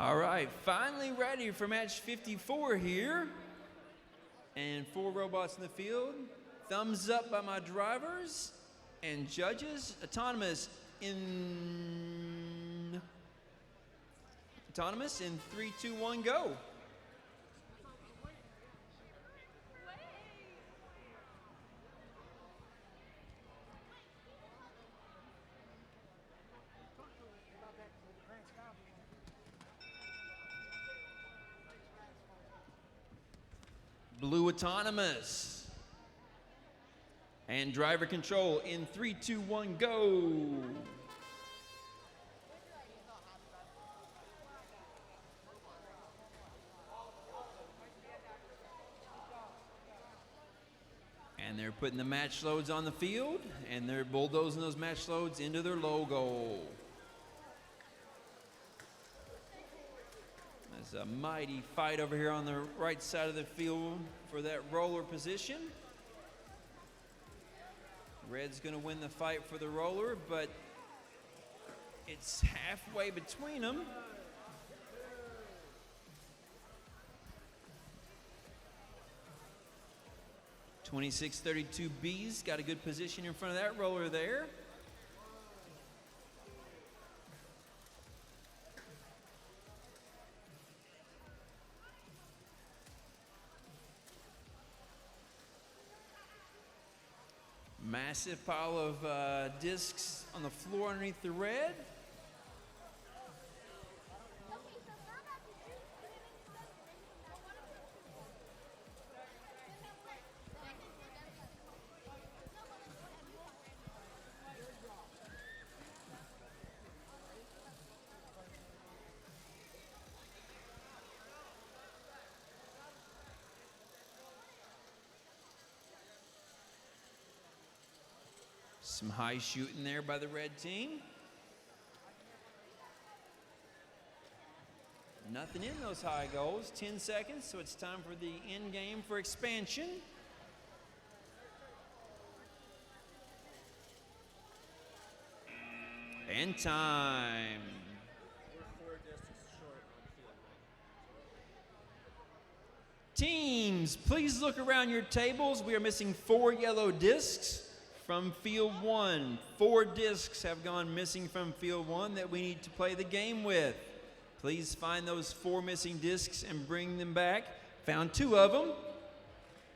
All right, finally ready for match 54 here. And 4 robots in the field. Thumbs up by my drivers and judges. Autonomous in 3, 2, 1, go. Blue autonomous. And driver control in 3, 2, 1, go. And they're putting the match loads on the field, and they're bulldozing those match loads into their logo. There's a mighty fight over here on the right side of the field for that roller position. Red's going to win the fight for the roller, but it's halfway between them. (2632B's) got a good position in front of that roller there. Massive pile of discs on the floor underneath the red. Some high shooting there by the red team. Nothing in those high goals. 10 seconds, so it's time for the end game for expansion. And time. We're 4 distance Teams, please look around your tables. We are missing 4 yellow discs from field 1. 4 discs have gone missing from field 1 that we need to play the game with. Please find those 4 missing discs and bring them back. Found 2 of them.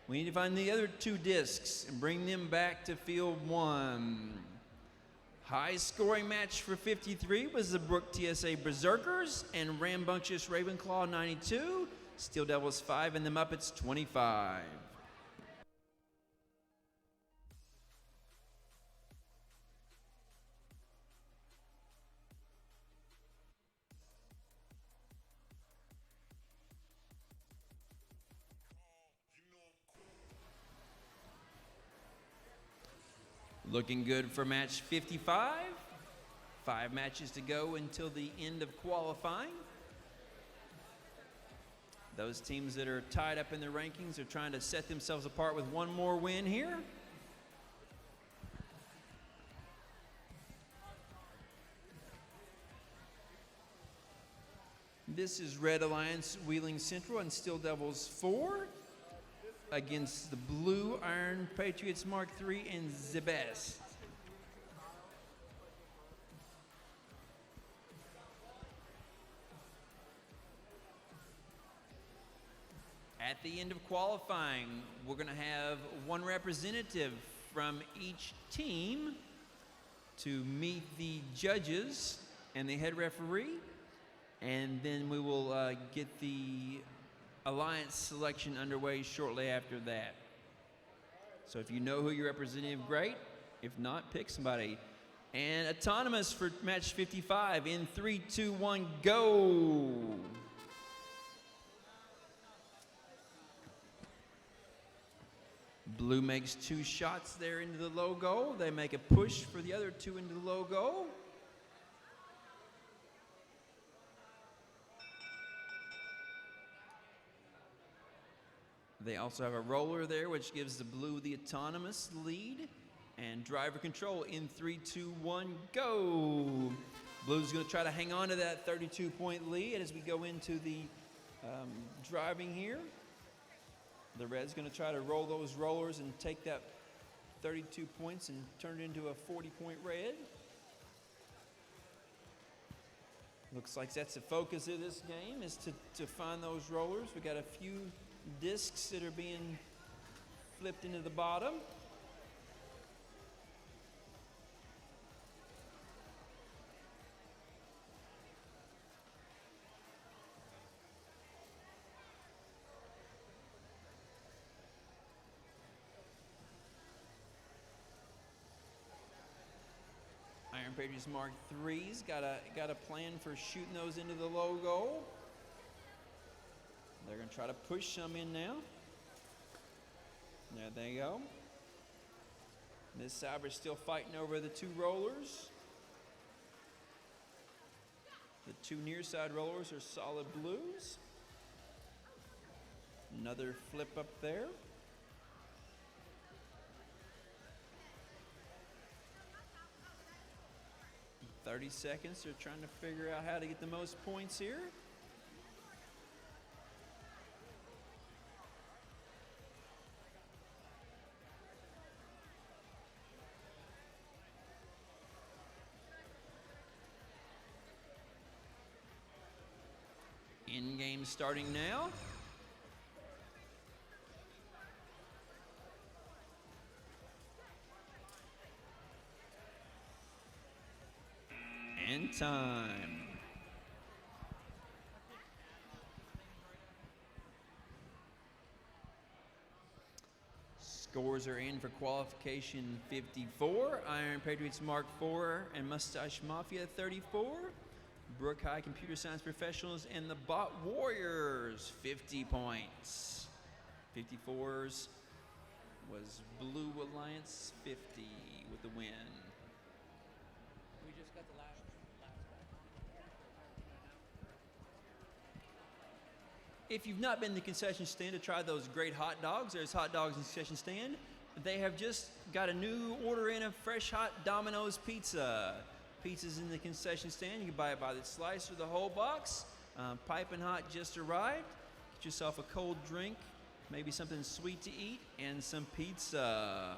We need to find the other 2 discs and bring them back to field 1. High scoring match for 53 was the Brooke TSA Berserkers and Rambunctious Ravenclaw 92. Steel Devils 5 and the Muppets 25. Looking good for match 55. 5 matches to go until the end of qualifying. Those teams that are tied up in the rankings are trying to set themselves apart with one more win here. This is Red Alliance Wheeling Central and Steel Devils 4 against the Blue Iron Patriots Mark III and the Best. At the end of qualifying, we're going to have one representative from each team to meet the judges and the head referee, and then we will get the alliance selection underway shortly after that. So if you know who your representative, great. If not, pick somebody. And autonomous for match 55 in 3, 2, 1, go. Blue makes 2 shots there into the low goal. They make a push for the other 2 into the low goal. They also have a roller there, which gives the Blue the autonomous lead. And driver control in 3, 2, 1, go. Blue's going to try to hang on to that 32-point lead as we go into the driving here. The Red's going to try to roll those rollers and take that 32 points and turn it into a 40-point red. Looks like that's the focus of this game, is to find those rollers. We got a few discs that are being flipped into the bottom. Iron Patriots Mark III's got a plan for shooting those into the low goal. They're going to try to push some in now. There they go. Miss Sauber's still fighting over the 2 rollers. The 2 near side rollers are solid blues. Another flip up there. 30 seconds. They're trying to figure out how to get the most points here. In game starting now. And time. Scores are in for qualification 54. Iron Patriots Mark IV and Mustache Mafia 34. Brooke High Computer Science Professionals and the Bot Warriors 50 points. 54s was Blue Alliance 50 with the win. We just got the last back. If you've not been to the concession stand to try those great hot dogs, there's hot dogs in the concession stand. They have just got a new order in of fresh hot Domino's pizza. Pizza's in the concession stand. You can buy it by the slice or the whole box. Piping hot just arrived. Get yourself a cold drink maybe something sweet to eat, and some pizza.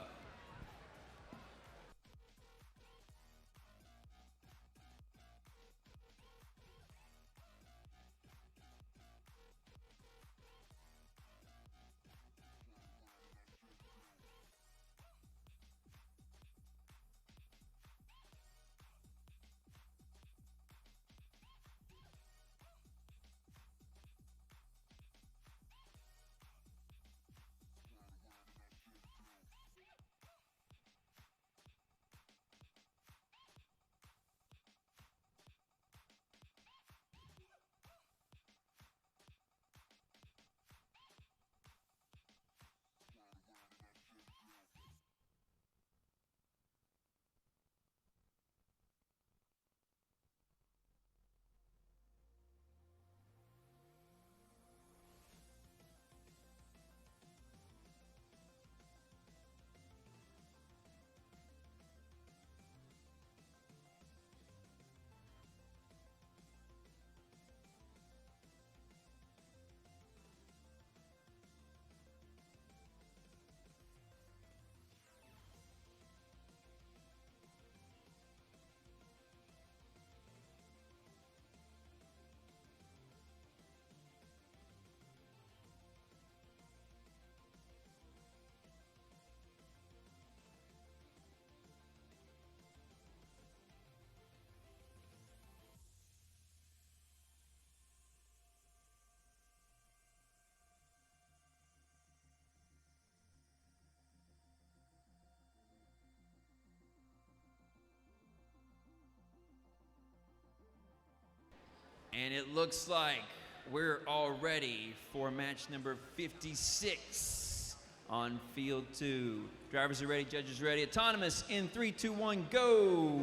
And it looks like we're all ready for match number 56 on field 2. Drivers are ready, judges ready. Autonomous in 3, 2, 1, go!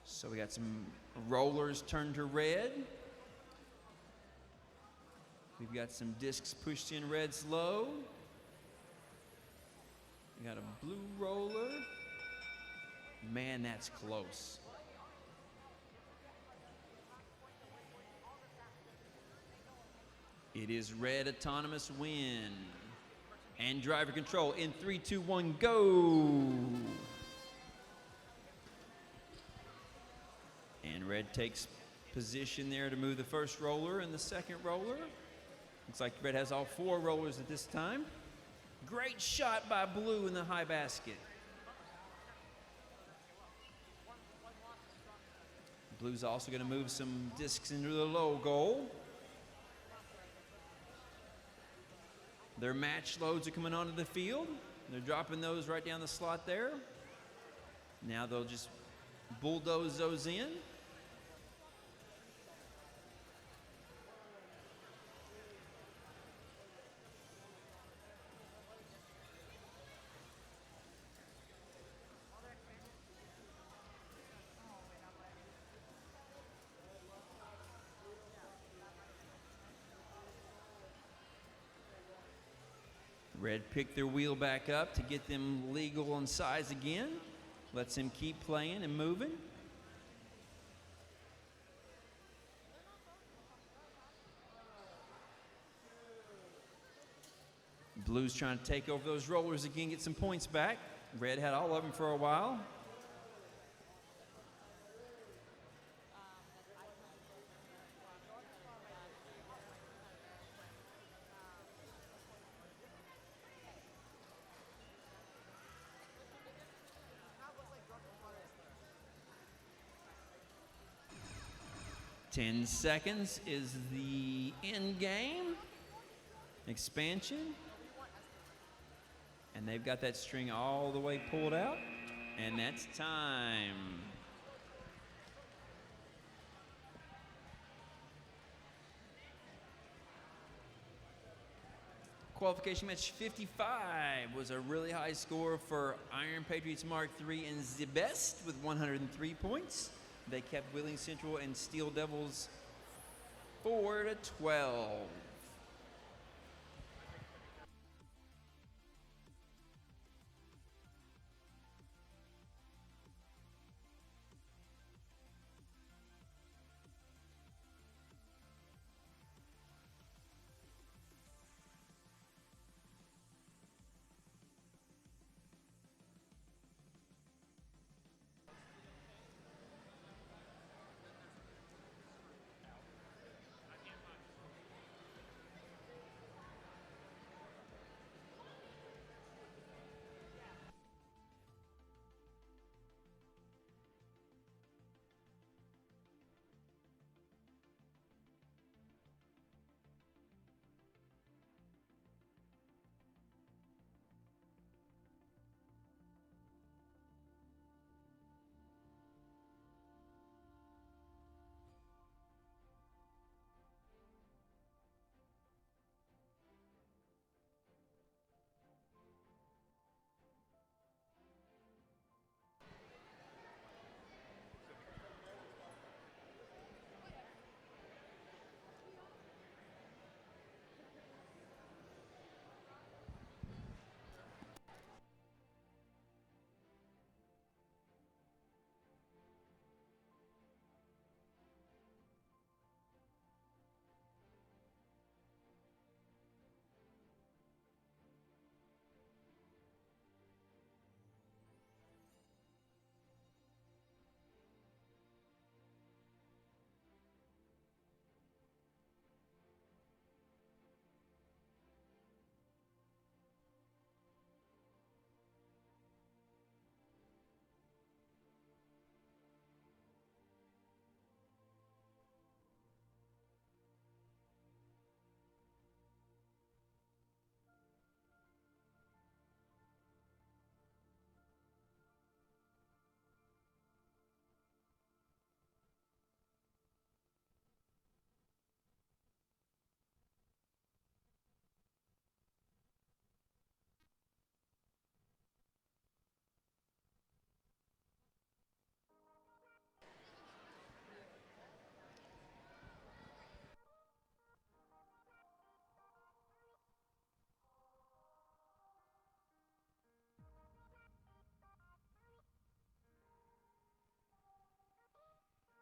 So we got some rollers turned to red. We've got some discs pushed in red slow. We got a blue roller. Man, that's close. It is red autonomous win. And driver control in 3, 2, 1, go! And red takes position there to move the first roller and the second roller. Looks like red has all 4 rollers at this time. Great shot by blue in the high basket. Blue's also going to move some discs into the low goal. Their match loads are coming onto the field. They're dropping those right down the slot there. Now they'll just bulldoze those in. Red picked their wheel back up to get them legal on size again. Lets them keep playing and moving. Blue's trying to take over those rollers again, get some points back. Red had all of them for a while. Ten seconds is the end game. Expansion. And they've got that string all the way pulled out. And that's time. Qualification match 55 was a really high score for Iron Patriots Mark III and the best with 103 points. They kept Wheeling Central and Steel Devils 4-12.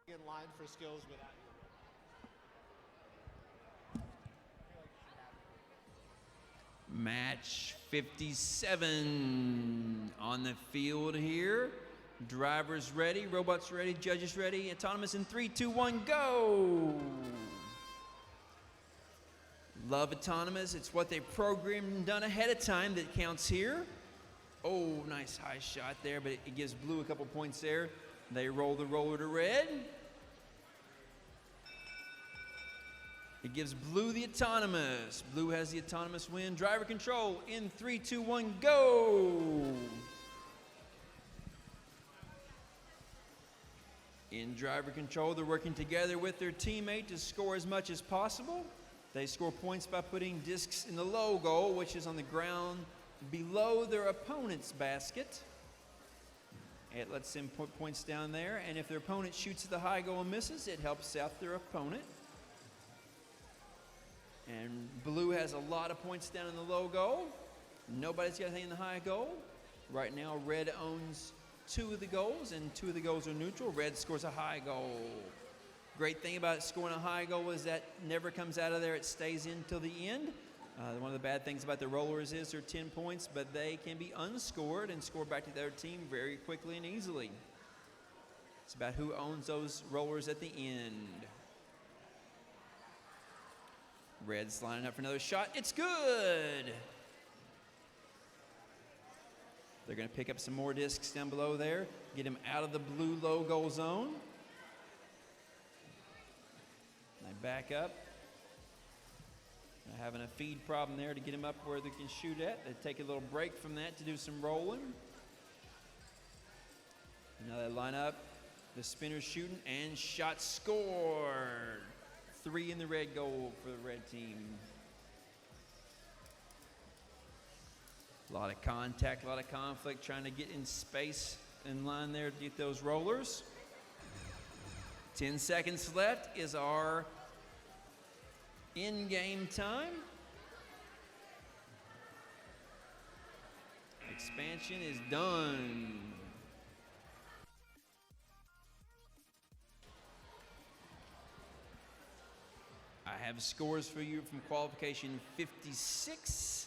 In line for skills without you. Match 57 on the field here. Drivers ready, robots ready, judges ready. Autonomous in 3, 2, 1, go! Love autonomous. It's what they programmed and done ahead of time that counts here. Oh, nice high shot there, but it gives blue a couple points there. They roll the roller to red. It gives blue the autonomous. Blue has the autonomous win. Driver control in 3, 2, 1, go! In driver control, they're working together with their teammate to score as much as possible. They score points by putting discs in the low goal, which is on the ground below their opponent's basket. It lets them put points down there, and if their opponent shoots at the high goal and misses, it helps out their opponent. And blue has a lot of points down in the low goal. Nobody's got anything in the high goal. Right now, red owns 2 of the goals, and 2 of the goals are neutral. Red scores a high goal. Great thing about scoring a high goal is that never comes out of there. It stays in till the end. One of the bad things about the rollers is they're 10 points, but they can be unscored and scored back to their team very quickly and easily. It's about who owns those rollers at the end. Red's lining up for another shot. It's good! They're going to pick up some more discs down below there, get him out of the blue low goal zone. They back up. They're having a feed problem there to get him up where they can shoot at. They take a little break from that to do some rolling. Now they line up. The spinner's shooting and shot scored. 3 in the red goal for the red team. A lot of contact, a lot of conflict, trying to get in space in line there to get those rollers. 10 seconds left is our in-game time. Expansion is done. I have scores for you from qualification 56.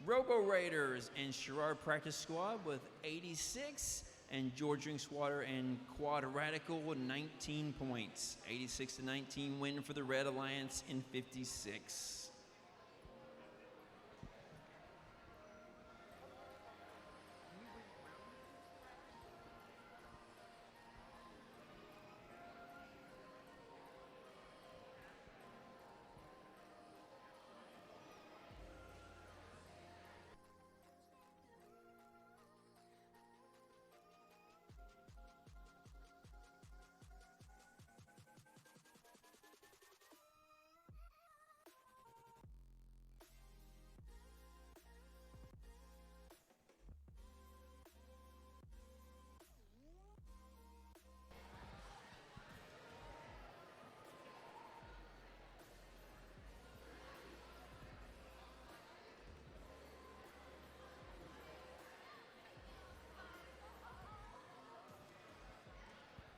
Robo Raiders and Sherrard Practice Squad with 86, and George Drinkswater and Quad Radical with 19 points. 86-19 win for the Red Alliance in 56.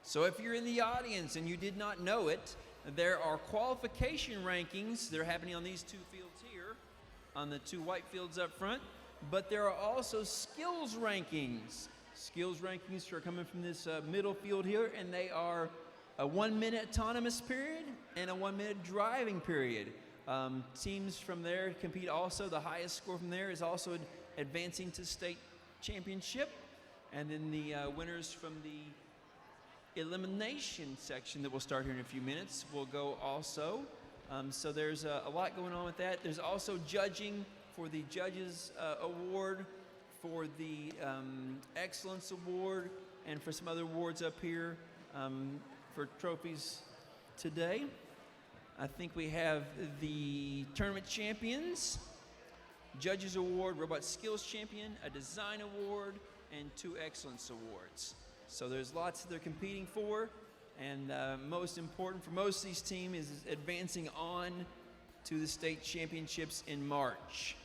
So if you're in the audience and you did not know it, there are qualification rankings. They're happening on these 2 fields here, on the 2 white fields up front. But there are also skills rankings. Skills rankings are coming from this middle field here, and they are a 1-minute autonomous period and a 1-minute driving period. Teams from there compete also. The highest score from there is also advancing to state championship. And then the winners from the elimination section that we'll start here in a few minutes will go also. So there's a lot going on with that. There's also judging for the Judges Award, for the Excellence Award, and for some other awards up here for trophies today. I think we have the Tournament Champions, Judges Award, Robot Skills Champion, a Design Award, and 2 Excellence Awards. So there's lots that they're competing for, and most important for most of these teams is advancing on to the state championships in March.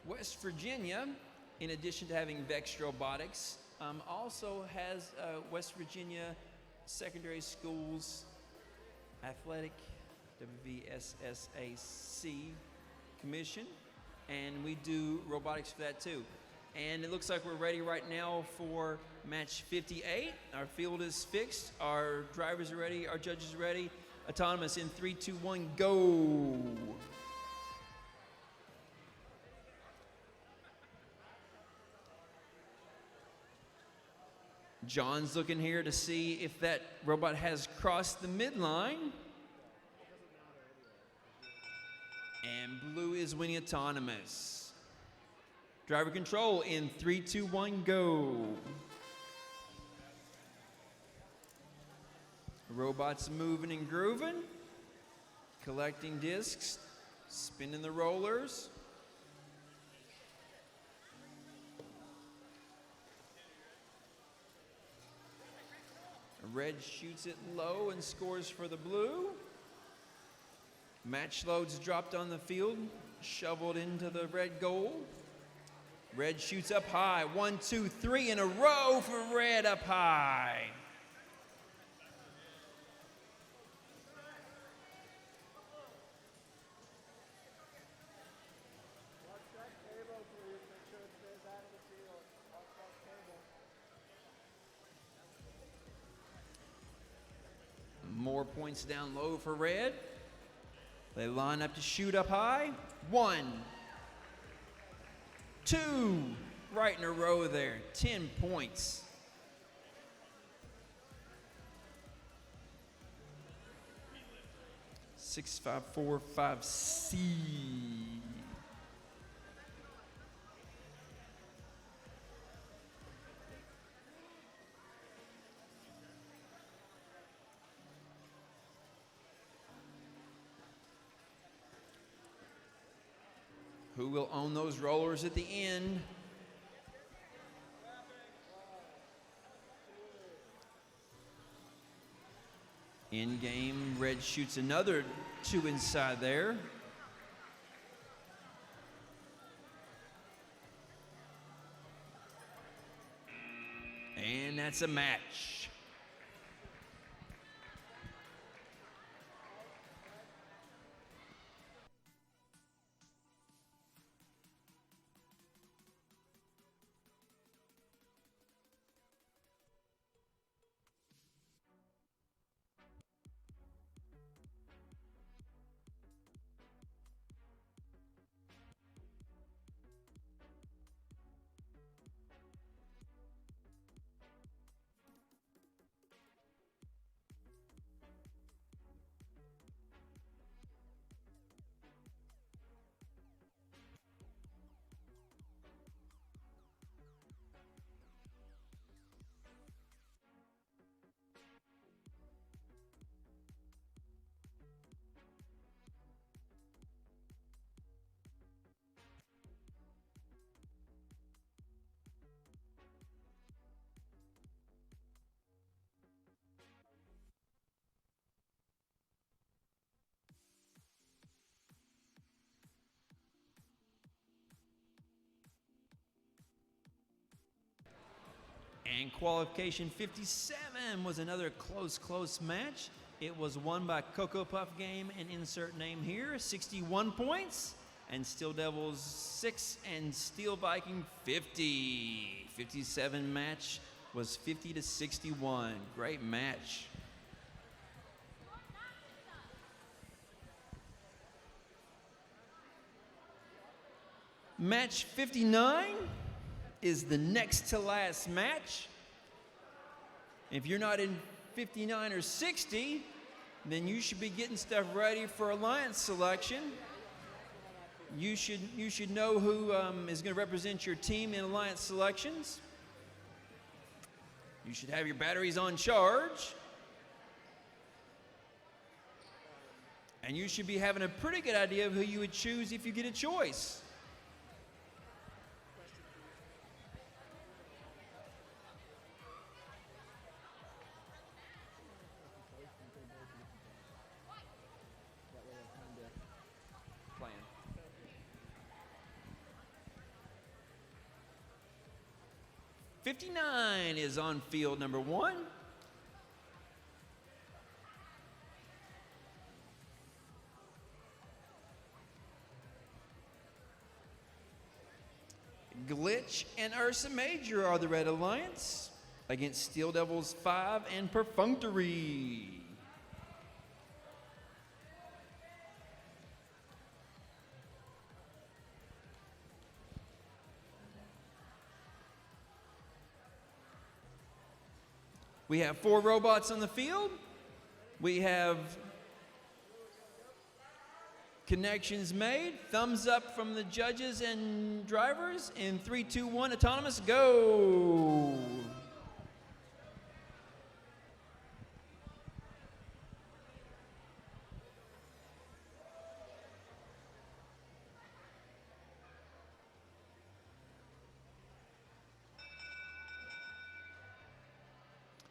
West Virginia, in addition to having Vex Robotics, also has West Virginia Secondary Schools Athletic, WVSSAC Commission, and we do robotics for that too. And it looks like we're ready right now for match 58. Our field is fixed, our drivers are ready, our judges are ready. Autonomous in 3, 2, 1, go. John's looking here to see if that robot has crossed the midline. And blue is winning autonomous. Driver control in 3, 2, 1, go. Robot's moving and grooving, collecting discs, spinning the rollers. Red shoots it low and scores for the blue. Match loads dropped on the field, shoveled into the red goal. Red shoots up high. 1, 2, 3 in a row for red up high. Watch that cable, please. Make sure it stays out of the field. Watch that cable. More points down low for red. They line up to shoot up high. 1, 2, right in a row there. 10 points. Six, 5, 4, 5, C. Who will own those rollers at the end? In game, red shoots another 2 inside there. And that's a match. And qualification 57 was another close match. It was won by Cocoa Puff Game and insert name here, 61 points. And Steel Devils 6 and Steel Viking 50. 57 match was 50 to 61. Great match. Match 59 is the next to last match. If you're not in 59 or 60, then you should be getting stuff ready for alliance selection. You should know who is going to represent your team in alliance selections. You should have your batteries on charge. And you should be having a pretty good idea of who you would choose if you get a choice. 59 is on field number 1. Glitch and Ursa Major are the Red Alliance against Steel Devils 5 and Perfunctory. We have 4 robots on the field. We have connections made. Thumbs up from the judges and drivers. In 3, 2, 1, autonomous, go.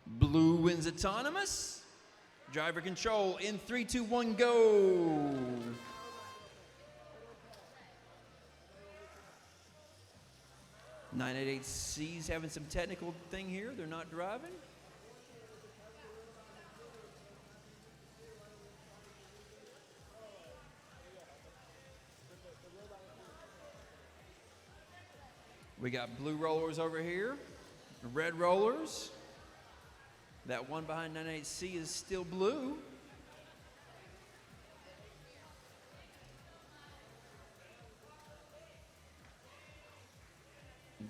Blue wins autonomous. Driver control in 3, 2, 1, go. C's having some technical thing here. They're not driving. We got blue rollers over here, red rollers. That one behind 98C is still blue.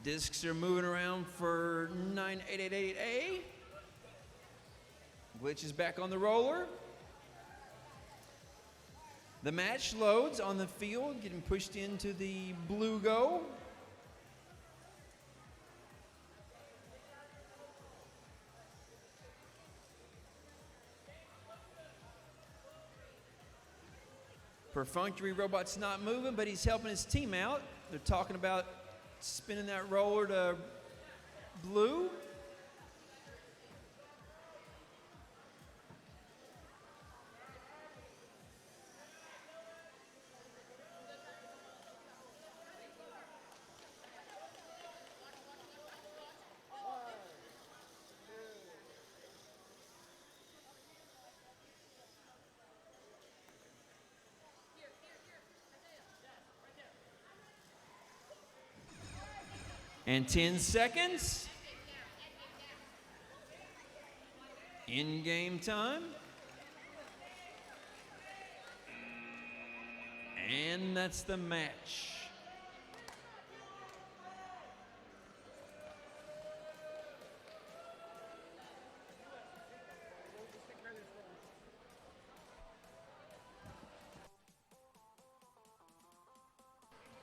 Discs are moving around for 9888A. Glitch is back on the roller. The match loads on the field, getting pushed into the blue go. Perfunctory robot's not moving, but he's helping his team out. They're talking about spinning that roller to blue. And 10 seconds. In game time. And that's the match.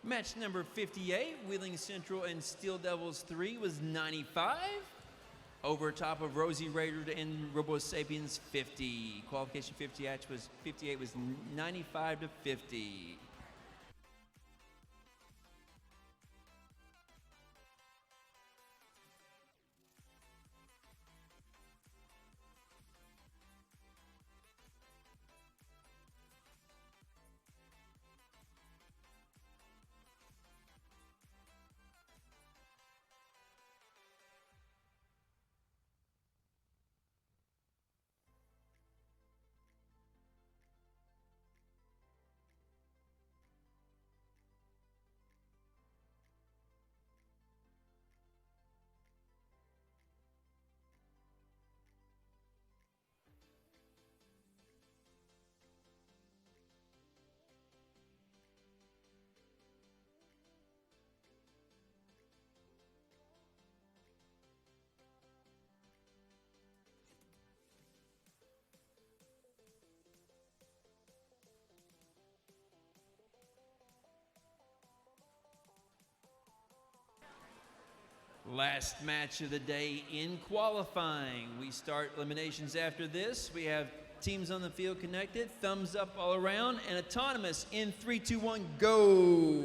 Match number 58, Wheeling Central and Steel Devils 3 was 95. Over top of Rosie Raider and Robo Sapiens 50. Qualification 58 was 95 to 50. Last match of the day in qualifying. We start eliminations after this. We have teams on the field connected, thumbs up all around, and autonomous in 3, 2, 1, go.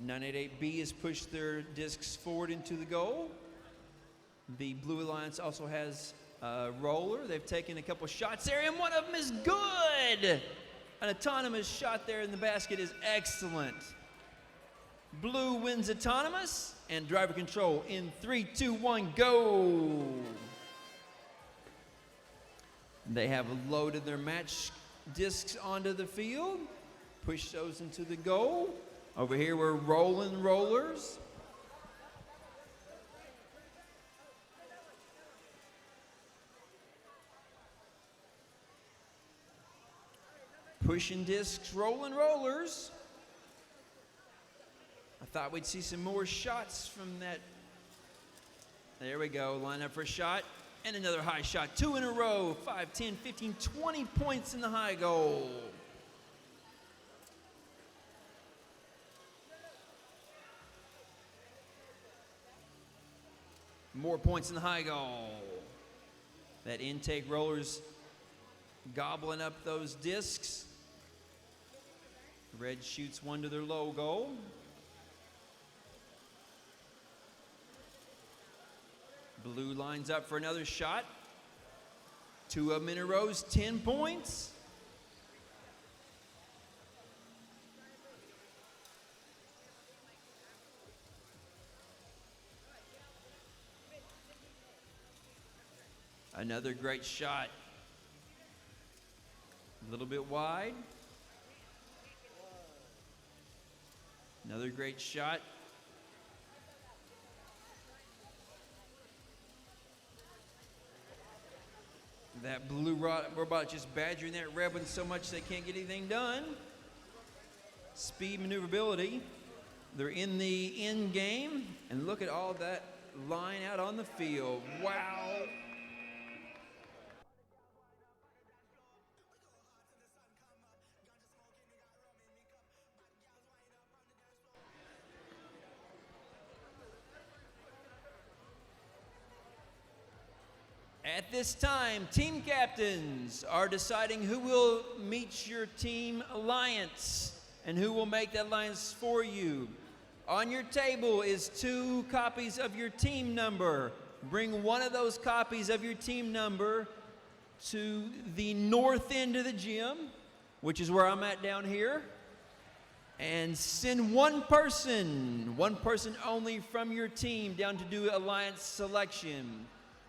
988B has pushed their discs forward into the goal. The Blue Alliance also has a roller. They've taken a couple shots there, and one of them is good. An autonomous shot there in the basket is excellent. Blue wins autonomous, and driver control in 3, 2, 1, go. They have loaded their match discs onto the field, push those into the goal. Over here we're rolling rollers. Pushing discs, rolling rollers. I thought we'd see some more shots from that. There we go, line up for a shot. And another high shot, 2 in a row, 5, 10, 15, 20 points in the high goal. More points in the high goal. That intake roller's gobbling up those discs. Red shoots one to their low goal. Blue lines up for another shot. 2 of them in a row, 10 points. Another great shot. A little bit wide. Another great shot. That blue robot just badgering that red one so much they can't get anything done. Speed, maneuverability. They're in the end game, and look at all that line out on the field. Wow. At this time, team captains are deciding who will meet your team alliance and who will make that alliance for you. On your table is 2 copies of your team number. Bring one of those copies of your team number to the north end of the gym, which is where I'm at down here, and send one person only from your team down to do alliance selection.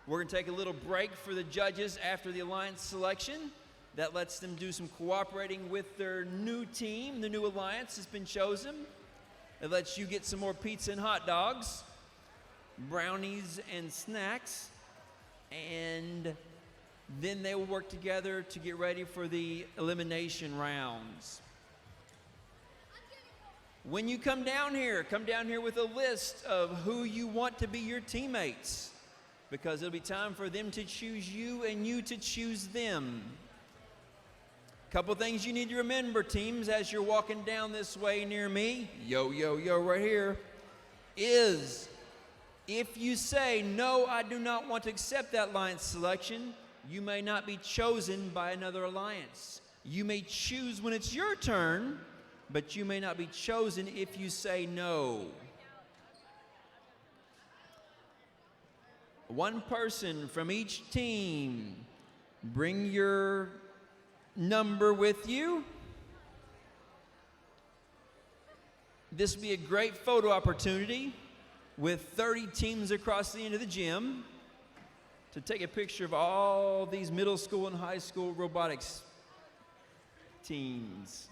We're going to take a little break for the judges after the alliance selection. That lets them do some cooperating with their new team. The new alliance has been chosen. It lets you get some more pizza and hot dogs, brownies and snacks, and then they will work together to get ready for the elimination rounds. When you come down here with a list of who you want to be your teammates, because it'll be time for them to choose you and you to choose them. Couple things you need to remember, teams, as you're walking down this way near me, yo, right here, is if you say, no, I do not want to accept that alliance selection, you may not be chosen by another alliance. You may choose when it's your turn, but you may not be chosen if you say no. One person from each team. Bring your number with you. This will be a great photo opportunity with 30 teams across the end of the gym to take a picture of all these middle school and high school robotics teams.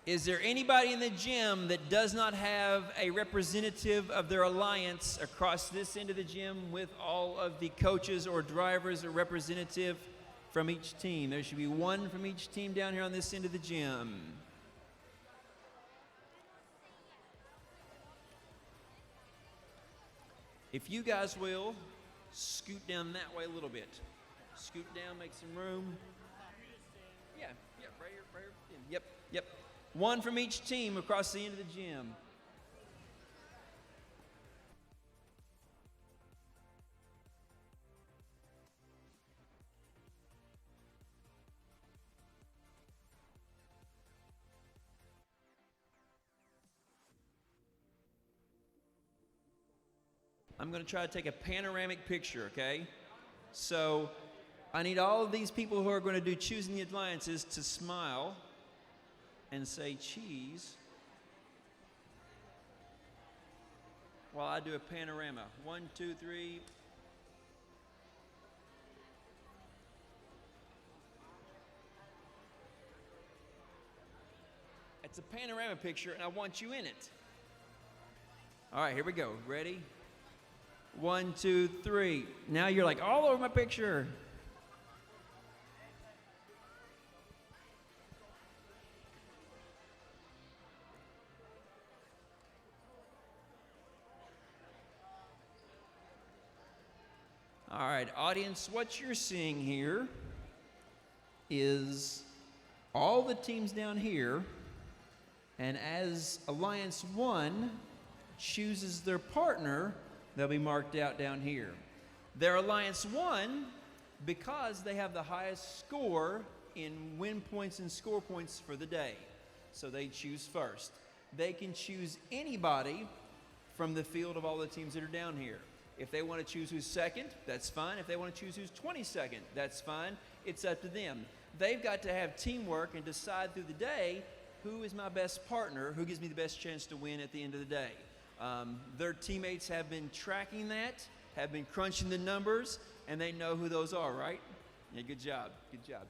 Is there anybody in the gym that does not have a representative of their alliance across this end of the gym with all of the coaches or drivers or representative from each team? There should be one from each team down here on this end of the gym. If you guys will, scoot down that way a little bit. Scoot down, make some room. Yeah, right here. Yep. One from each team across the end of the gym. I'm going to try to take a panoramic picture, okay? So I need all of these people who are going to do choosing the alliances to smile and say cheese while I do a panorama. 1, 2, 3. It's a panorama picture, and I want you in it. All right, here we go. Ready? 1, 2, 3. Now you're like all over my picture. All right, audience, what you're seeing here is all the teams down here, and as Alliance 1 chooses their partner, they'll be marked out down here. They're Alliance 1 because they have the highest score in win points and score points for the day. So they choose first. They can choose anybody from the field of all the teams that are down here. If they want to choose who's second, that's fine. If they want to choose who's 22nd, that's fine. It's up to them. They've got to have teamwork and decide through the day who is my best partner, who gives me the best chance to win at the end of the day. Their teammates have been tracking that, have been crunching the numbers, and they know who those are, right? Yeah, good job, good job.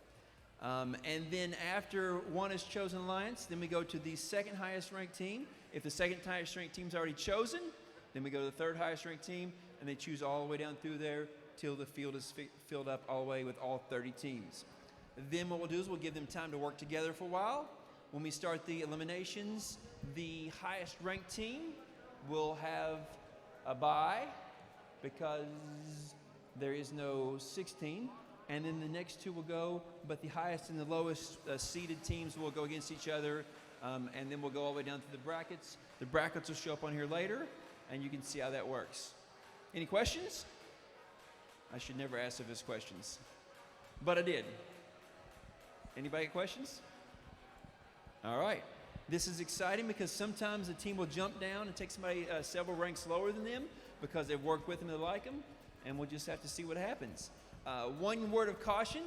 And then after one is chosen alliance, then we go to the second highest ranked team. If the second highest ranked team's already chosen, then we go to the third highest ranked team, and they choose all the way down through there till the field is filled up all the way with all 30 teams. Then what we'll do is we'll give them time to work together for a while. When we start the eliminations, the highest ranked team will have a bye because there is no 16. And then the next two will go, but the highest and the lowest seeded teams will go against each other, and then we'll go all the way down to the brackets. The brackets will show up on here later, and you can see how that works. Any questions? I should never ask if there's questions, but I did. Anybody got questions? All right. This is exciting because sometimes a team will jump down and take somebody several ranks lower than them because they've worked with them and they like them, and we'll just have to see what happens. One word of caution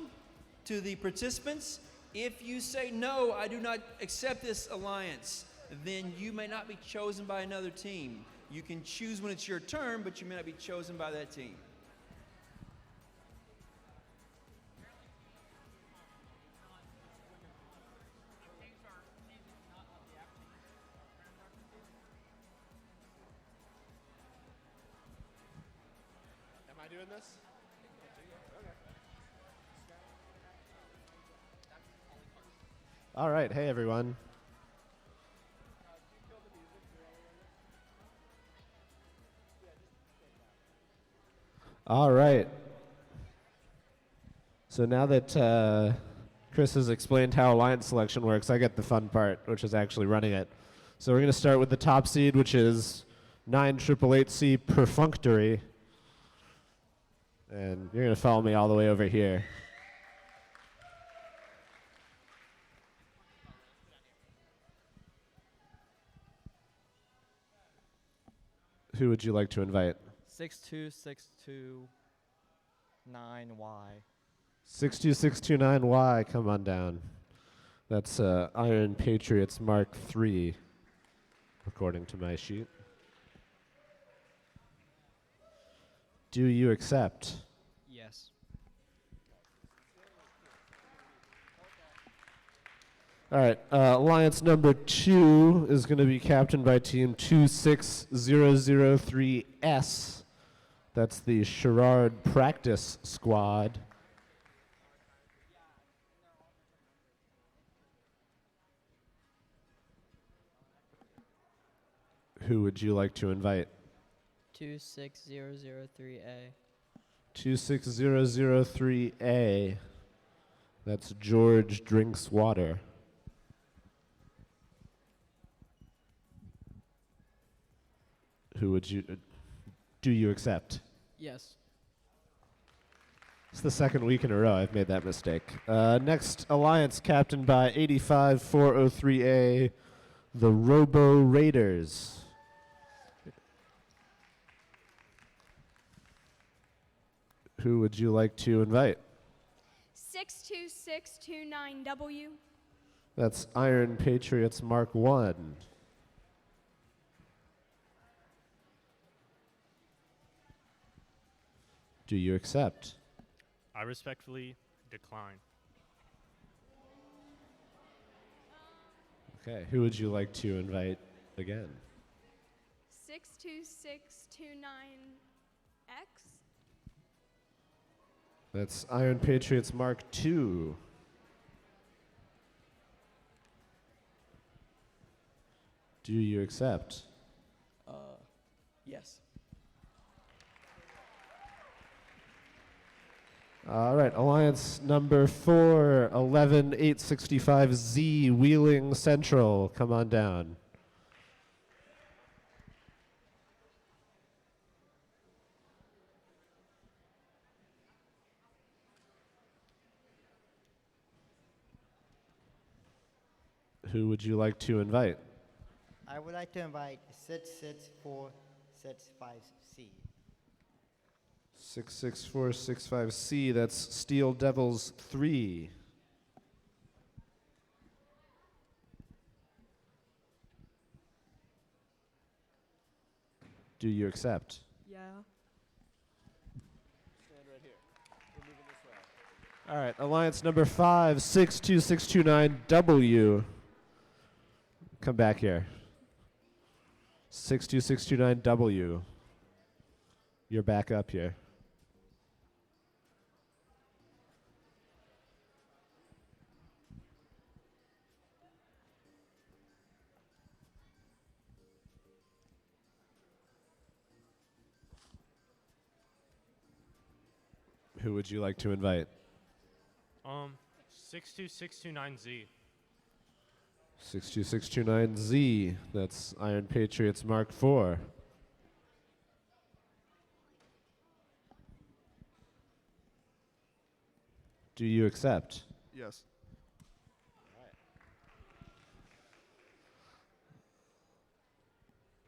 to the participants: if you say, no, I do not accept this alliance, then you may not be chosen by another team. You can choose when it's your turn, but you may not be chosen by that team. Am I doing this? All right, hey everyone. All right. So now that Chris has explained how alliance selection works, I get the fun part, which is actually running it. So we're going to start with the top seed, which is 988C Perfunctory. And you're going to follow me all the way over here. Who would you like to invite? 62629Y. 62629Y, come on down. That's Iron Patriots Mark III, according to my sheet. Do you accept? Yes. All right, alliance number 2 is going to be captained by team 26003S. That's the Sherrard practice squad. Who would you like to invite? 26003A. 26003A. That's George Drinks Water. Who would you, do you accept? Yes. It's the second week in a row I've made that mistake. Next alliance captained by 85403A, the Robo Raiders. Who would you like to invite? 62629W. That's Iron Patriots Mark 1. Do you accept? I respectfully decline. Okay, who would you like to invite again? 62629X. That's Iron Patriots Mark 2. Do you accept? Yes. All right, Alliance number 4, 11865Z, Wheeling Central. Come on down. Who would you like to invite? I would like to invite 66465C. 66465C, that's Steel Devils 3. Do you accept? Yeah. All right, Alliance number 5, 62629W. Come back here. 62629W. You're back up here. Who would you like to invite? 62629Z. 62629Z. That's Iron Patriots Mark 4. Do you accept? Yes.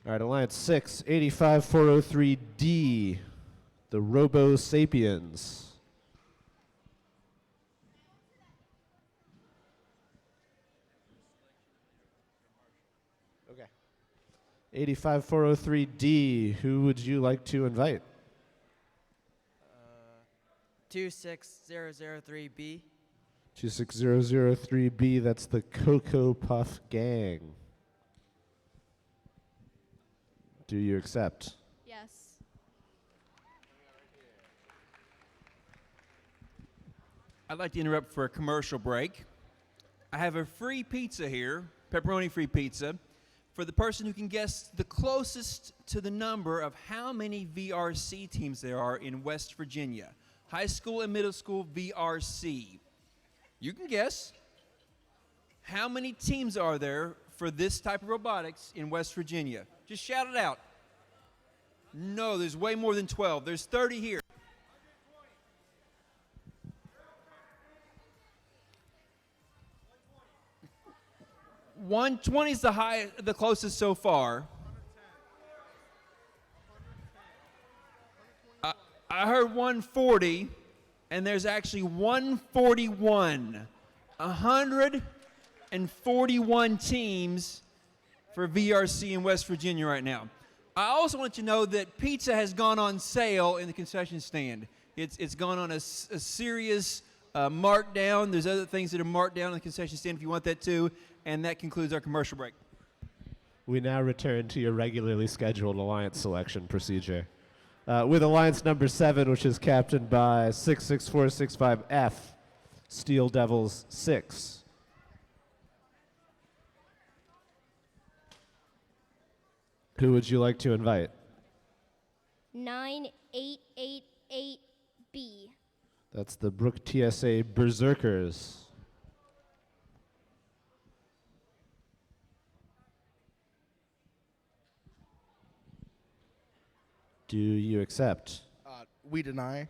All right, Alliance 6, 85403D, the Robo Sapiens. Okay. 85403D, who would you like to invite? 26003B. 26003B, that's the Cocoa Puff Gang. Do you accept? Yes. I'd like to interrupt for a commercial break. I have a free pizza here, pepperoni free pizza, for the person who can guess the closest to the number of how many VRC teams there are in West Virginia. High school and middle school VRC. You can guess. How many teams are there for this type of robotics in West Virginia? Just shout it out. No, there's way more than 12. There's 30 here. 120 is the closest so far. I heard 140, and there's actually 141. 141 teams for VRC in West Virginia right now. I also want you to know that pizza has gone on sale in the concession stand. It's gone on a serious markdown. There's other things that are marked down in the concession stand if you want that too. And that concludes our commercial break. We now return to your regularly scheduled Alliance selection procedure. With Alliance number 7, which is captained by 66465F, Steel Devils 6. Who would you like to invite? 9888B. That's the Brooke TSA Berserkers. Do you accept? We deny.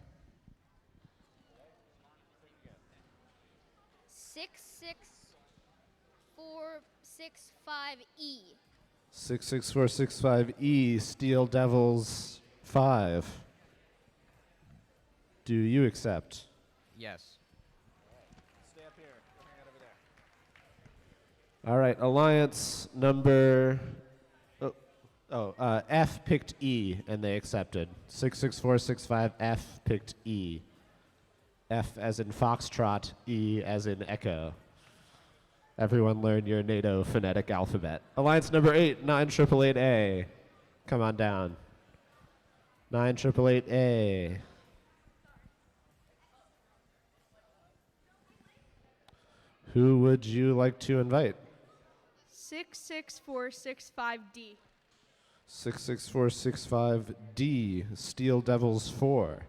66465E. 66465E, Steel Devils 5. Do you accept? Yes. Stay up here. Hang out over there. All right, alliance number F picked E, and they accepted. 66465 F picked E. F as in Foxtrot, E as in Echo. Everyone learn your NATO phonetic alphabet. Alliance number 8, 9888A. Come on down. 9888A. Who would you like to invite? 66465D. 66465D, Steel Devils 4.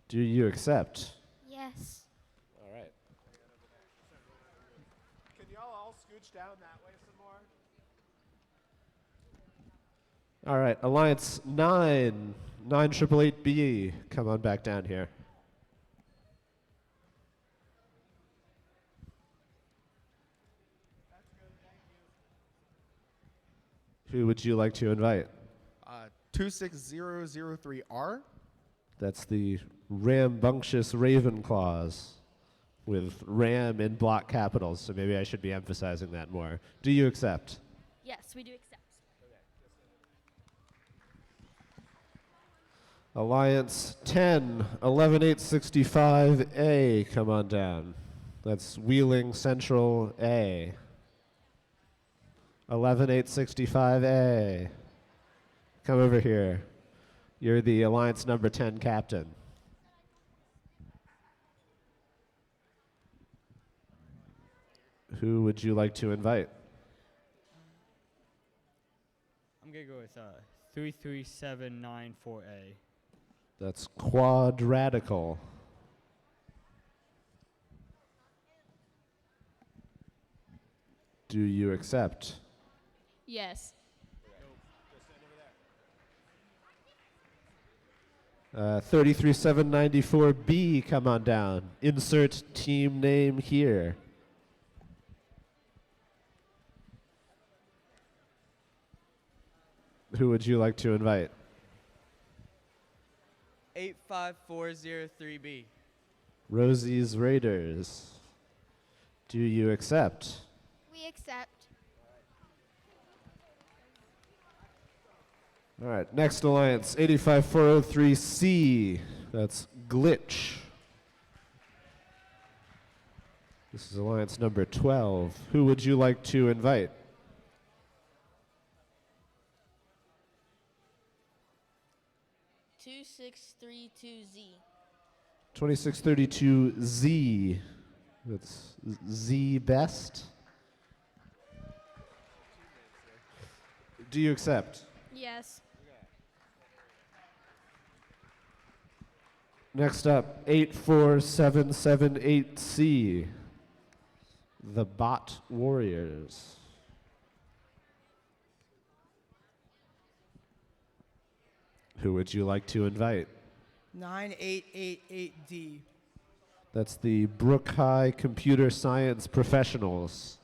Do you accept? Yes. All right. Can y'all all scooch down that way some more? All right, Alliance 9, 9888B, come on back down here. Who would you like to invite? 26003R. That's the rambunctious Ravenclaws with Ram in block capitals, so maybe I should be emphasizing that more. Do you accept? Yes, we do accept. Alliance 10, 11865A, come on down. That's Wheeling Central A. 11865A. Come over here. You're the Alliance number 10 captain. Who would you like to invite? I'm going to go with 33794A. That's Quadratical. Do you accept? Yes. 33794B, come on down. Insert team name here. Who would you like to invite? 85403B. Rosie's Raiders. Do you accept? We accept. All right, next alliance, 85403C. That's Glitch. This is alliance number 12. Who would you like to invite? 2632Z. 2632Z. That's Z Best. Do you accept? Yes. Next up, 84778C. The Bot Warriors. Who would you like to invite? 9888D. That's the Brooke High Computer Science Professionals.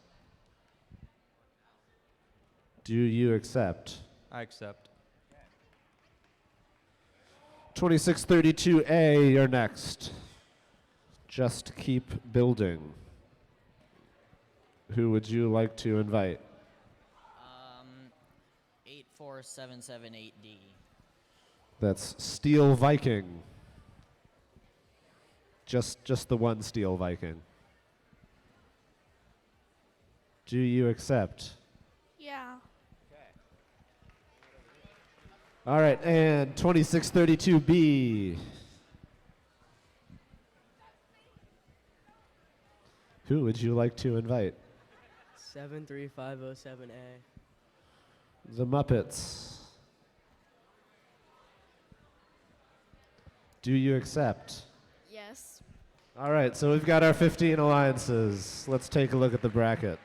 Do you accept? I accept. 2632A, you're next. Just keep building. Who would you like to invite? 84778D. That's Steel Viking. Just the one Steel Viking. Do you accept? Yeah. All right, and 2632B. Who would you like to invite? 73507A. The Muppets. Do you accept? Yes. All right, so we've got our 15 alliances. Let's take a look at the bracket.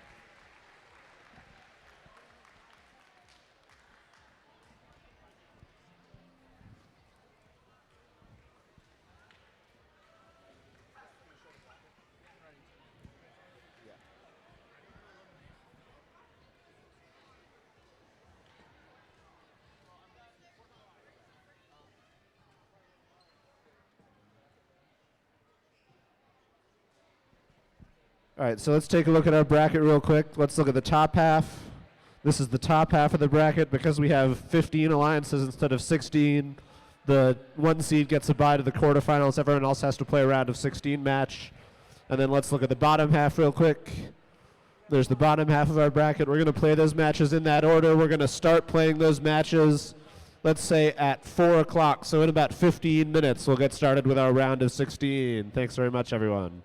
All right, so let's take a look at our bracket real quick. Let's look at the top half. This is the top half of the bracket. Because we have 15 alliances instead of 16, the 1 seed gets a bye to the quarterfinals. Everyone else has to play a round of 16 match. And then let's look at the bottom half real quick. There's the bottom half of our bracket. We're going to play those matches in that order. We're going to start playing those matches, let's say, at 4 o'clock. So in about 15 minutes, we'll get started with our round of 16. Thanks very much, everyone.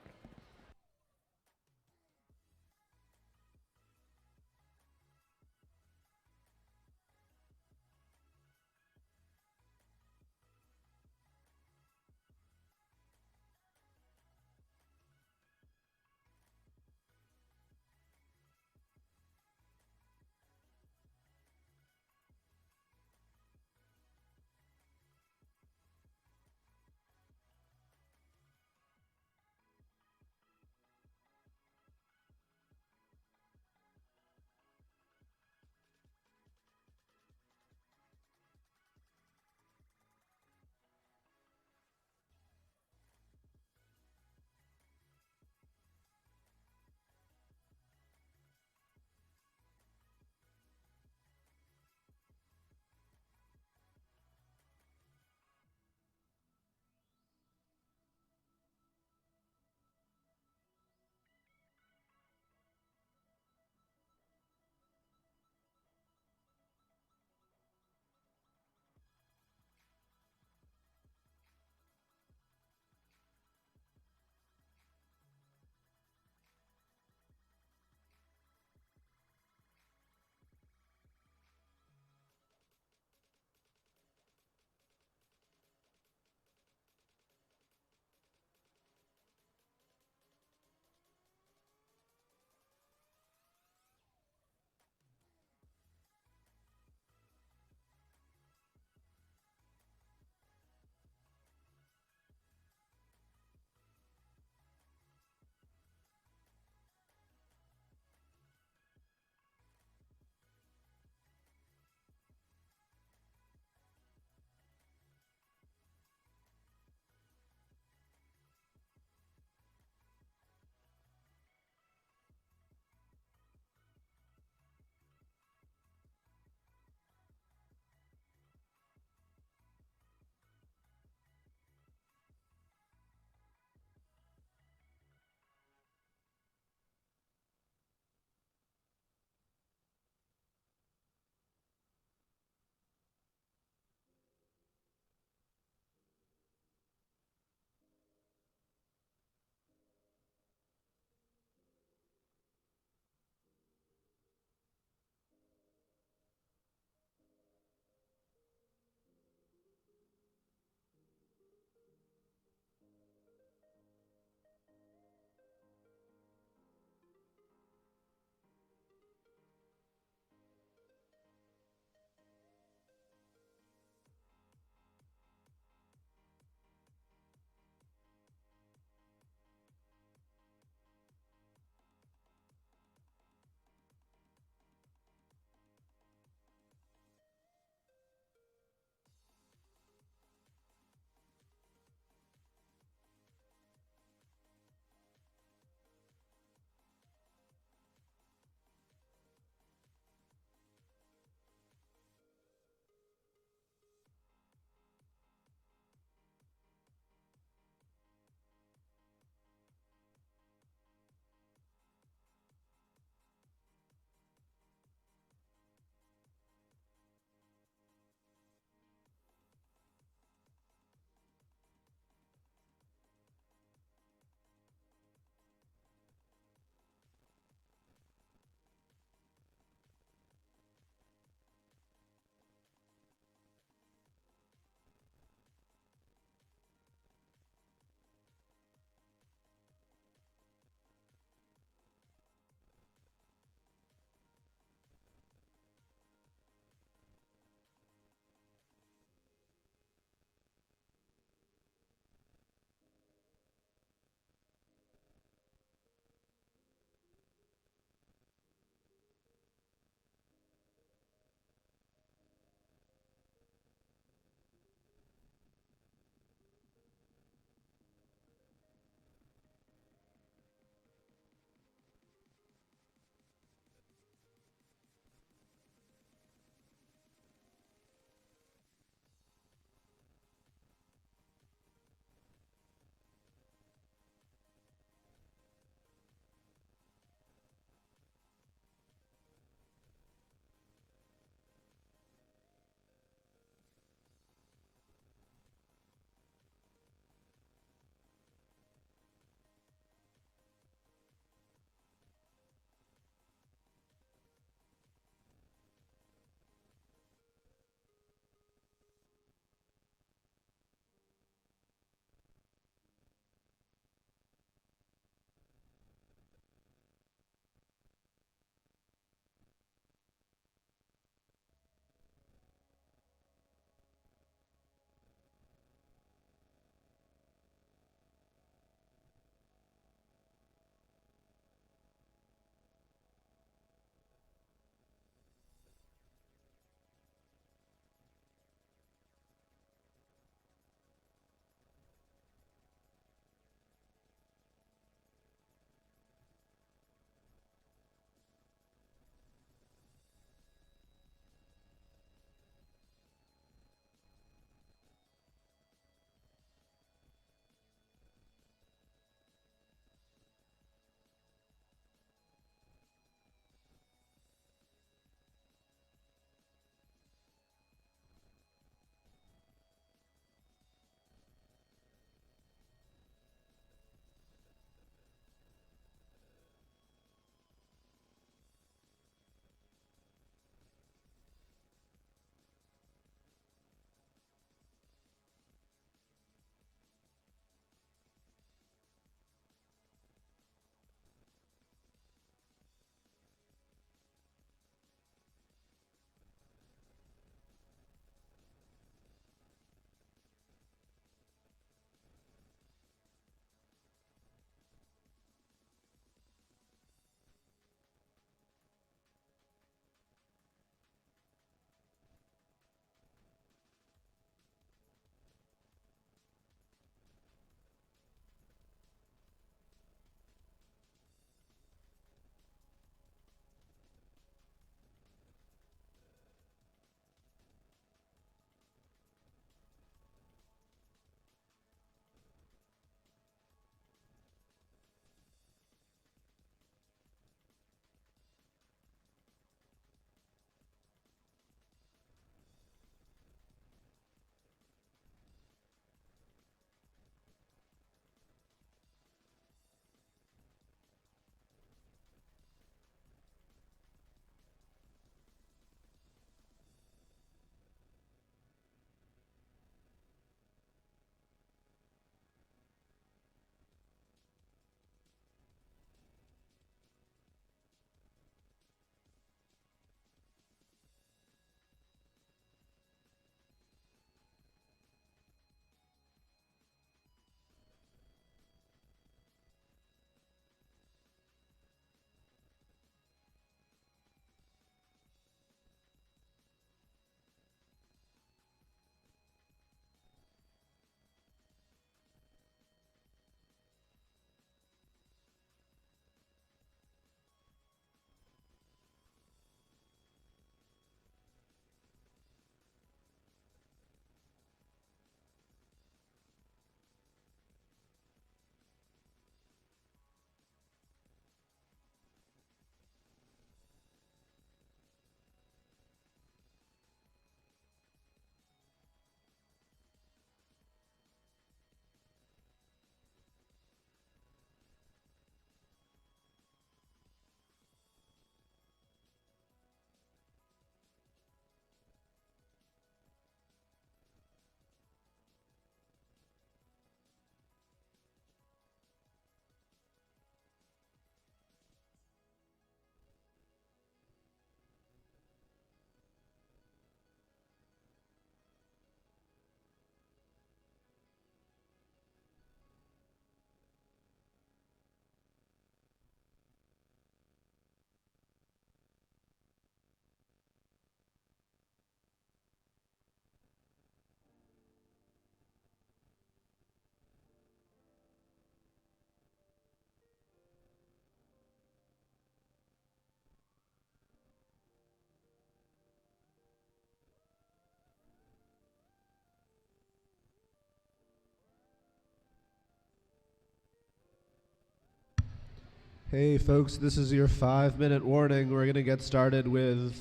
Hey folks, this is your 5-minute warning. We're going to get started with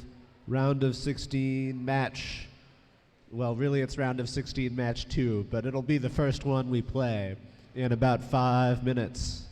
round of 16 match. Well, really it's round of 16 match 2, but it'll be the first one we play in about 5 minutes.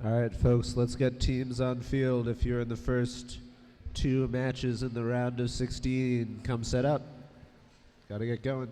All right, folks, let's get teams on field. If you're in the first 2 matches in the round of 16, come set up. Got to get going.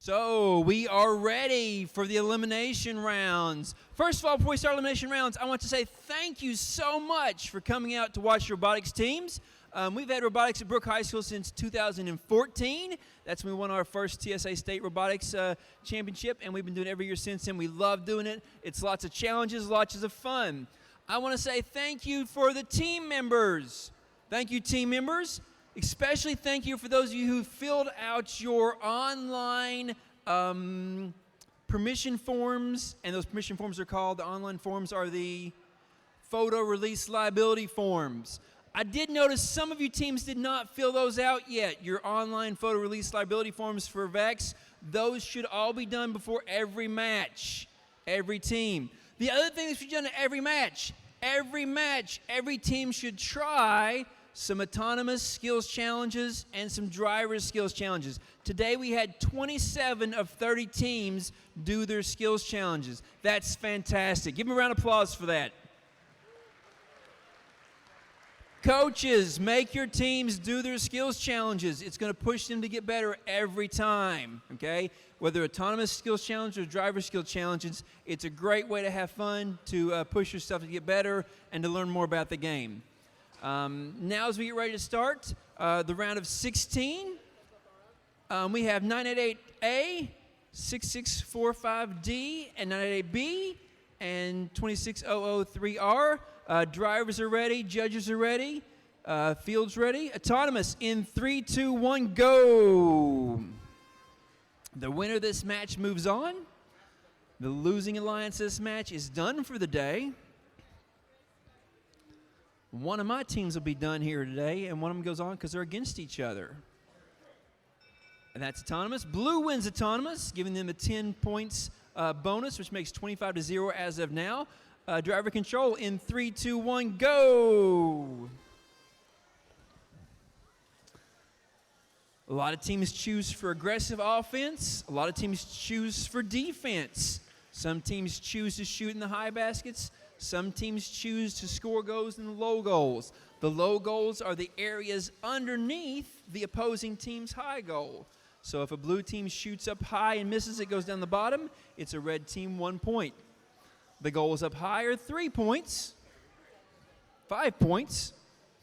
So we are ready for the elimination rounds. First of all, before we start elimination rounds, I want to say thank you so much for coming out to watch robotics teams. We've had robotics at Brooke High School since 2014. That's when we won our first TSA State Robotics Championship, and we've been doing it every year since then. We love doing it. It's lots of challenges, lots of fun. I want to say thank you for the team members. Thank you, team members. Especially thank you for those of you who filled out your online permission forms, and those permission forms are called, the online forms are the photo release liability forms. I did notice some of you teams did not fill those out yet, your online photo release liability forms for VEX. Those should all be done before every match, every team. The other thing that should be done at every match, every team should try some autonomous skills challenges and some driver skills challenges. Today we had 27 of 30 teams do their skills challenges. That's fantastic. Give them a round of applause for that. Coaches, make your teams do their skills challenges. It's going to push them to get better every time, okay? Whether autonomous skills challenges or driver skill challenges, it's a great way to have fun, to push yourself to get better, and to learn more about the game. Now as we get ready to start the round of 16, we have 988A, 6645D, and 988B, and 26003R. Drivers are ready, judges are ready, fields ready. Autonomous in 3, 2, 1, go! The winner of this match moves on. The losing alliance of this match is done for the day. One of my teams will be done here today, and one of them goes on because they're against each other. And that's autonomous. Blue wins autonomous, giving them a 10 points bonus, which makes 25-0 as of now. Driver control in 3, 2, 1, go! A lot of teams choose for aggressive offense. A lot of teams choose for defense. Some teams choose to shoot in the high baskets. Some teams choose to score goals in the low goals. The low goals are the areas underneath the opposing team's high goal. So if a blue team shoots up high and misses, it goes down the bottom. It's a red team 1 point. The goals up high are 3 points. 5 points.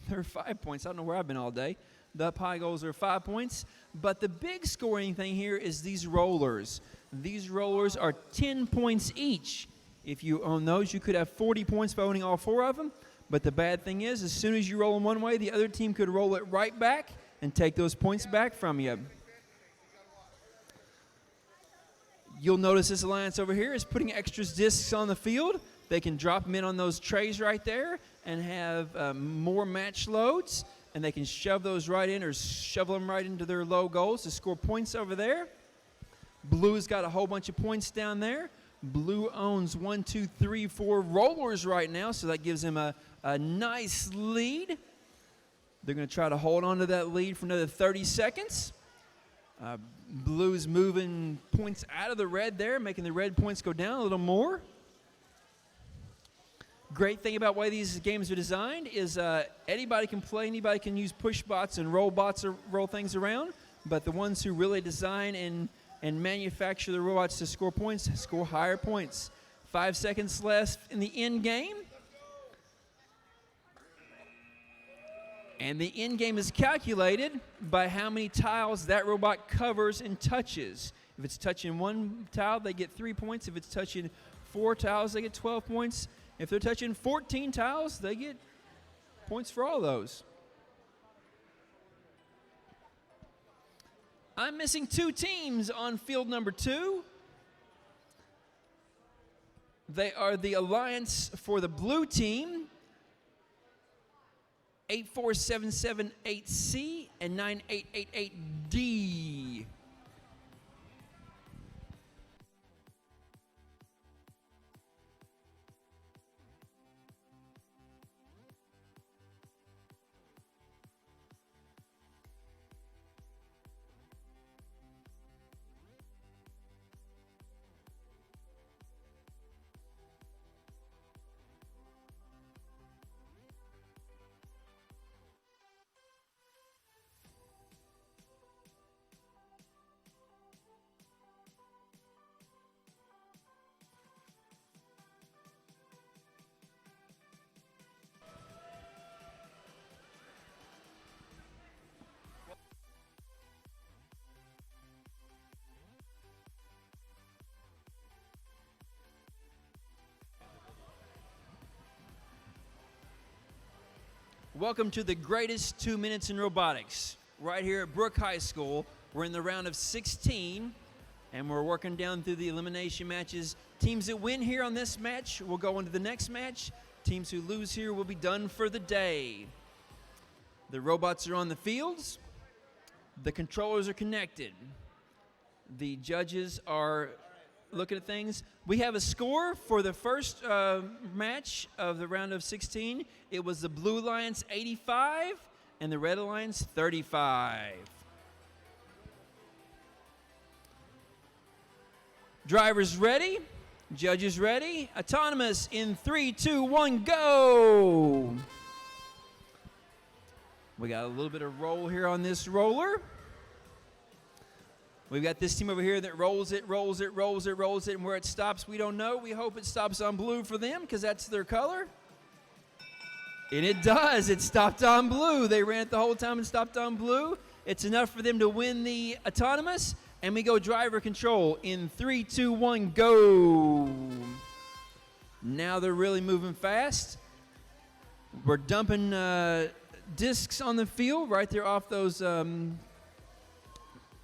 There are 5 points. I don't know where I've been all day. The up high goals are 5 points. But the big scoring thing here is these rollers. These rollers are 10 points each. If you own those, you could have 40 points by owning all 4 of them. But the bad thing is, as soon as you roll them one way, the other team could roll it right back and take those points back from you. You'll notice this alliance over here is putting extra discs on the field. They can drop them in on those trays right there and have more match loads, and they can shove those right in or shovel them right into their low goals to score points over there. Blue's got a whole bunch of points down there. Blue owns 1, 2, 3, 4 rollers right now, so that gives him a nice lead. They're going to try to hold on to that lead for another 30 seconds. Blue's moving points out of the red there, making the red points go down a little more. Great thing about the way these games are designed is anybody can play, anybody can use push bots and roll bots or roll things around, but the ones who really design and manufacture the robots to score points score higher points. 5 seconds left in the end game. And the end game is calculated by how many tiles that robot covers and touches. If it's touching 1 tile, they get 3 points. If it's touching 4 tiles, they get 12 points. If they're touching 14 tiles, they get points for all those. I'm missing 2 teams on field number 2. They are the alliance for the blue team, 84778C and 9888D. Welcome to the greatest 2 minutes in robotics. Right here at Brooke High School, we're in the round of 16, and we're working down through the elimination matches. Teams that win here on this match will go into the next match. Teams who lose here will be done for the day. The robots are on the fields. The controllers are connected. The judges are looking at things. We have a score for the first match of the round of 16. It was the Blue Alliance 85 and the Red Alliance 35. Drivers ready, judges ready. Autonomous in 3, 2, 1, go! We got a little bit of roll here on this roller. We've got this team over here that rolls it, and where it stops, we don't know. We hope it stops on blue for them because that's their color. And it does. It stopped on blue. They ran it the whole time and stopped on blue. It's enough for them to win the autonomous, and we go driver control in 3, 2, 1, go. Now they're really moving fast. We're dumping discs on the field right there off those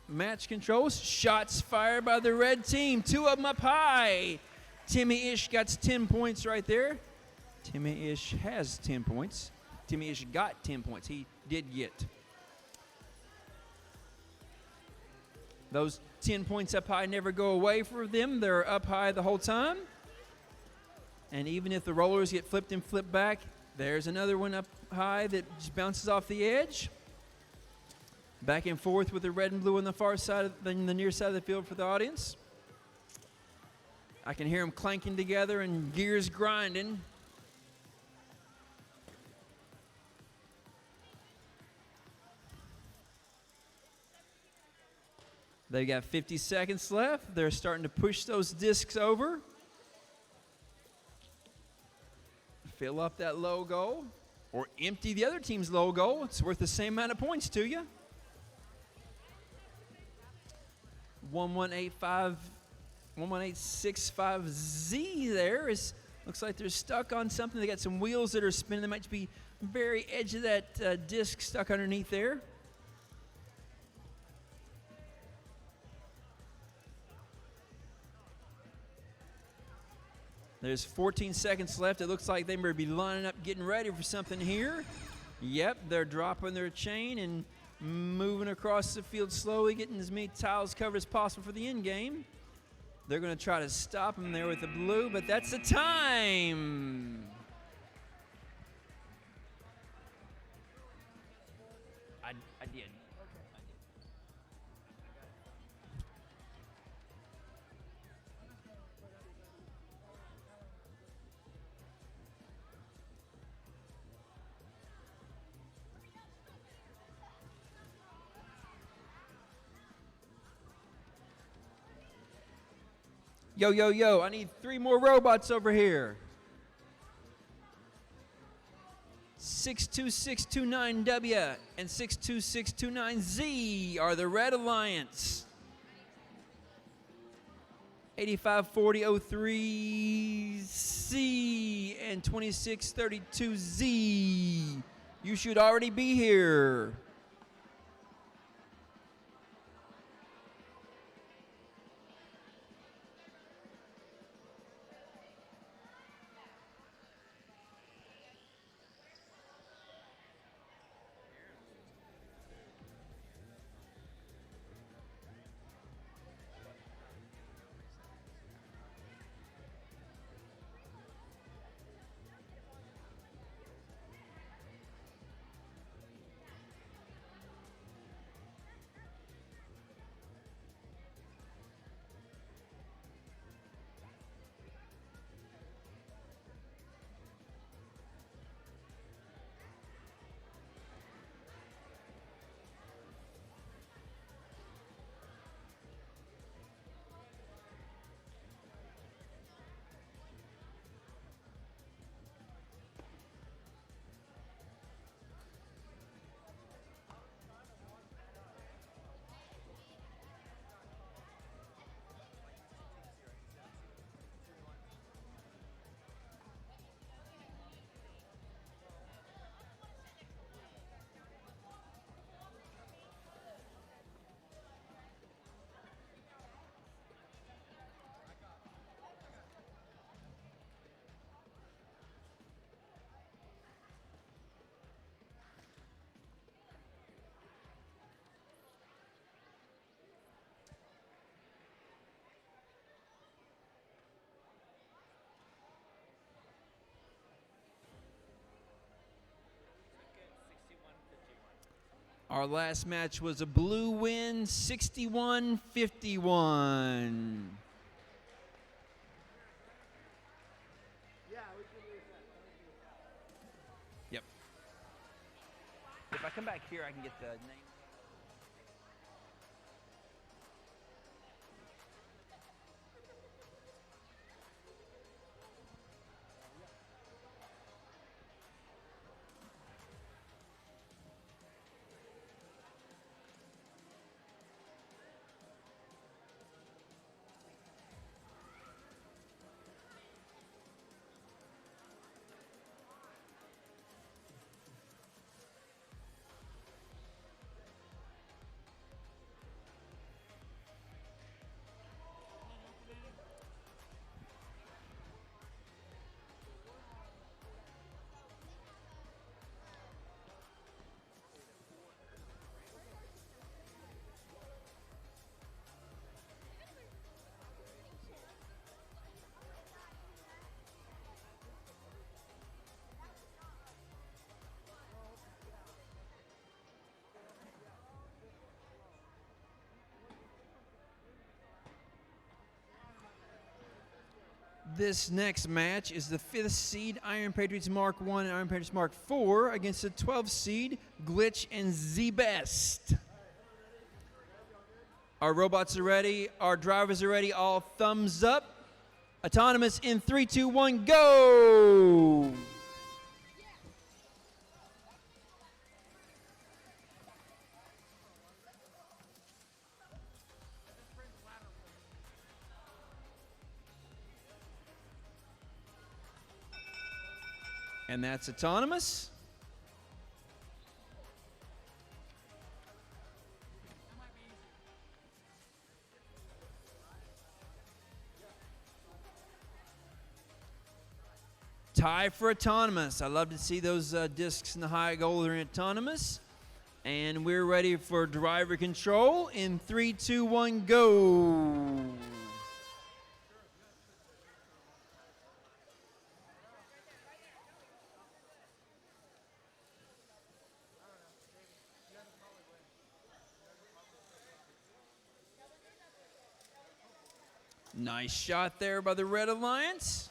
match controls. Shots fired by the red team. 2 of them up high. Timmy Ish got 10 points right there. Timmy Ish has 10 points. Timmy Ish got 10 points. He did get. Those 10 points up high never go away for them. They're up high the whole time. And even if the rollers get flipped and flipped back, there's another one up high that just bounces off the edge. Back and forth with the red and blue on the far side, the near side of the field for the audience. I can hear them clanking together and gears grinding. They got 50 seconds left. They're starting to push those discs over. Fill up that logo or empty the other team's logo. It's worth the same amount of points to you. 1165Z there looks like they're stuck on something. They got some wheels that are spinning. They might be very edge of that disc stuck underneath there. There's 14 seconds left. It looks like they may be lining up, getting ready for something here. Yep, they're dropping their chain and moving across the field slowly, getting as many tiles covered as possible for the end game. They're going to try to stop them there with the blue, but that's the time. I did. Yo, yo, yo, I need 3 more robots over here. 62629W and 62629Z are the Red Alliance. 854003C and 2632Z. You should already be here. Our last match was a blue win, 61-51. Yep. If I come back here, I can get the name. This next match is the 5th seed Iron Patriots Mark 1 and Iron Patriots Mark 4 against the 12th seed Glitch and Z-Best. Our robots are ready. Our drivers are ready. All thumbs up. Autonomous in 3, 2, 1, go! And that's autonomous. Tie for autonomous. I love to see those discs in the high goal. They're in autonomous. And we're ready for driver control in 3, 2, 1, go. Nice shot there by the Red Alliance.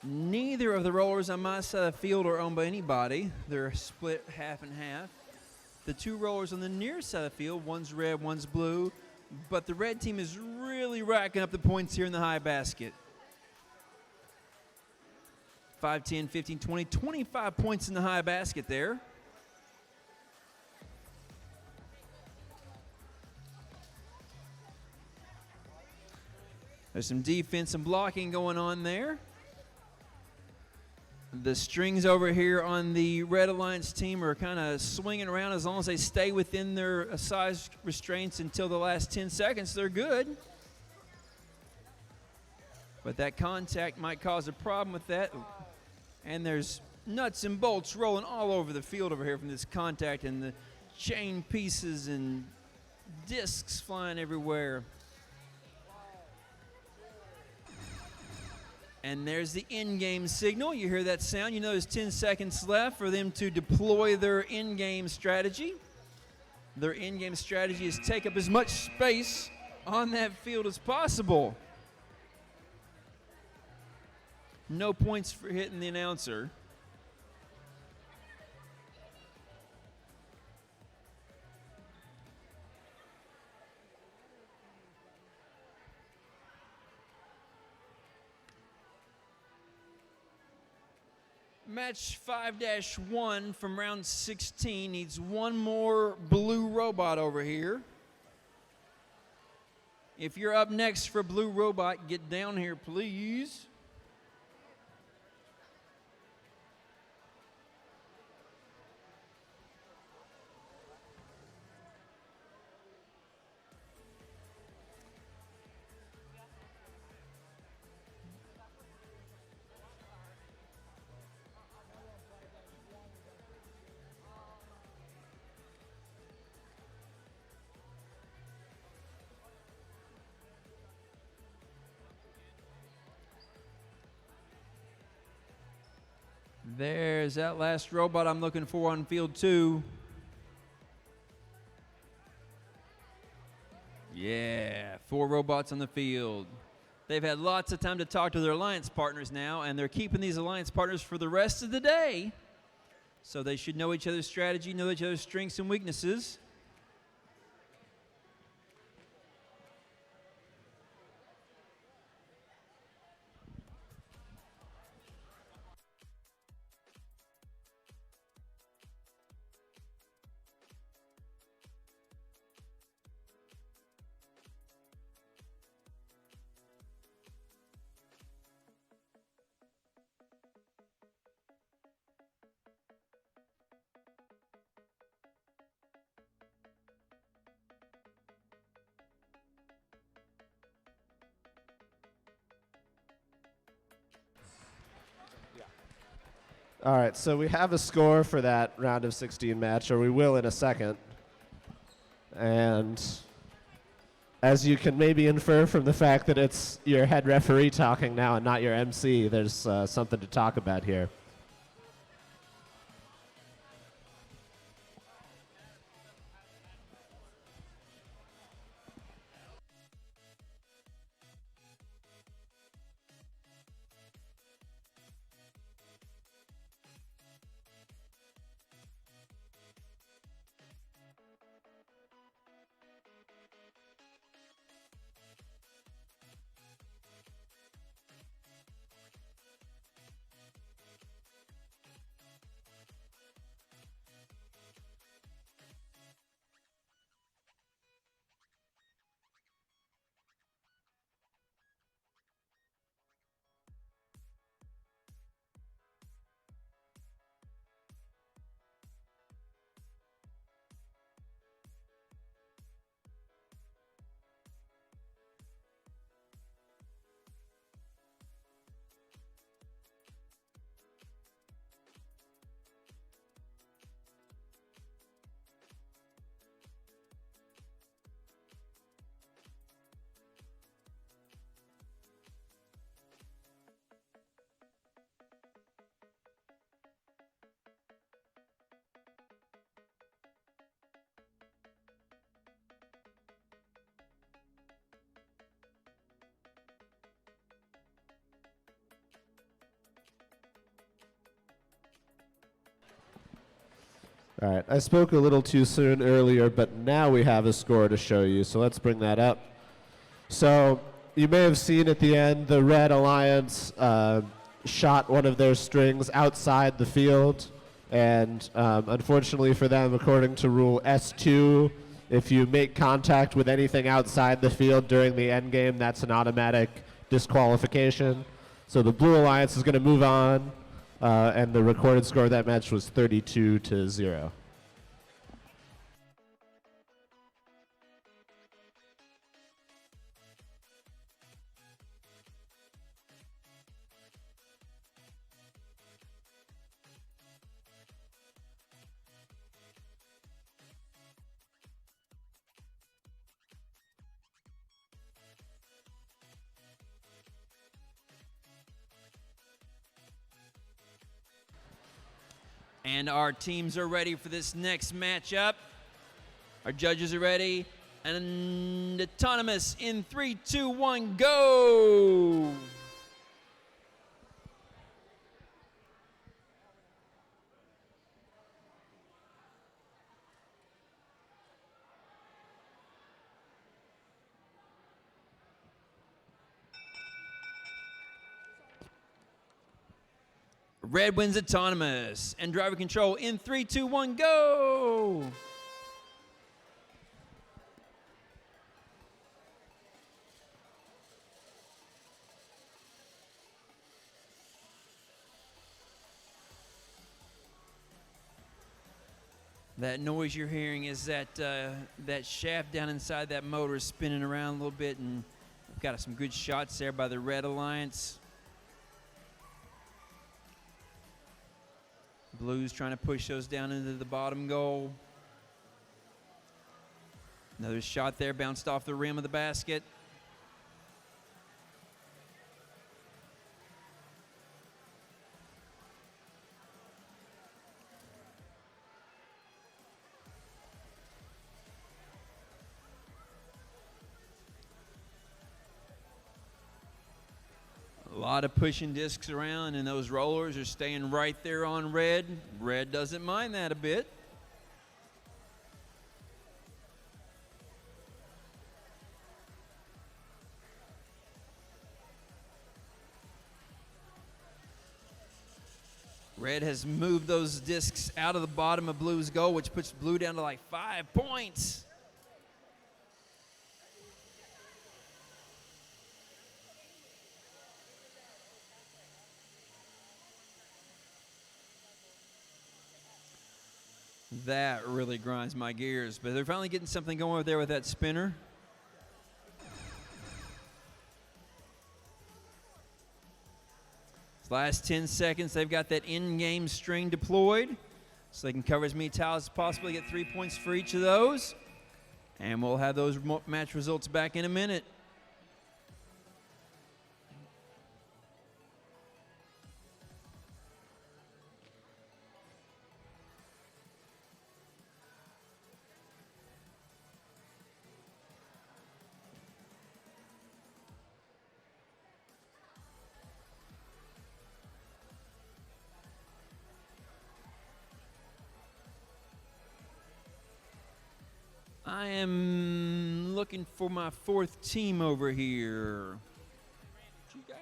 Neither of the rollers on my side of the field are owned by anybody. They're split half and half. The 2 rollers on the near side of the field, one's red, one's blue, but the red team is really racking up the points here in the high basket. 5, 10, 15, 20, 25 points in the high basket there. There's some defense and blocking going on there. The strings over here on the Red Alliance team are kind of swinging around. As long as they stay within their size restraints until the last 10 seconds, they're good. But that contact might cause a problem with that. And there's nuts and bolts rolling all over the field over here from this contact, and the chain pieces and discs flying everywhere. And there's the in-game signal. You hear that sound. You know there's 10 seconds left for them to deploy their in-game strategy. Their in-game strategy is take up as much space on that field as possible. No points for hitting the announcer. Match 5-1 from round 16 needs one more blue robot over here. If you're up next for blue robot, get down here, please. There's that last robot I'm looking for on field 2. Yeah, 4 robots on the field. They've had lots of time to talk to their alliance partners now, and they're keeping these alliance partners for the rest of the day. So they should know each other's strategy, know each other's strengths and weaknesses. All right, so we have a score for that round of 16 match, or we will in a second. And as you can maybe infer from the fact that it's your head referee talking now and not your MC, there's something to talk about here. All right, I spoke a little too soon earlier, but now we have a score to show you, so let's bring that up. So you may have seen at the end the Red Alliance shot one of their strings outside the field, and unfortunately for them, according to rule S2, if you make contact with anything outside the field during the end game, that's an automatic disqualification. So the Blue Alliance is going to move on. And the recorded score of that match was 32-0. And our teams are ready for this next matchup. Our judges are ready. And autonomous in 3, 2, 1, go! Red wins autonomous. And driver control in 3, 2, 1, go! That noise you're hearing is that that shaft down inside that motor is spinning around a little bit, and we've got some good shots there by the Red Alliance. Blues trying to push those down into the bottom goal. Another shot there, bounced off the rim of the basket. lot of pushing discs around, and those rollers are staying right there on red. Red doesn't mind that a bit. Red has moved those discs out of the bottom of blue's goal, which puts blue down to like 5 points. That really grinds my gears, but they're finally getting something going over there with that spinner. Last 10 seconds, they've got that in-game string deployed, so they can cover as many tiles as possible, get 3 points for each of those. And we'll have those match results back in a minute. I am looking for my fourth team over here. You guys?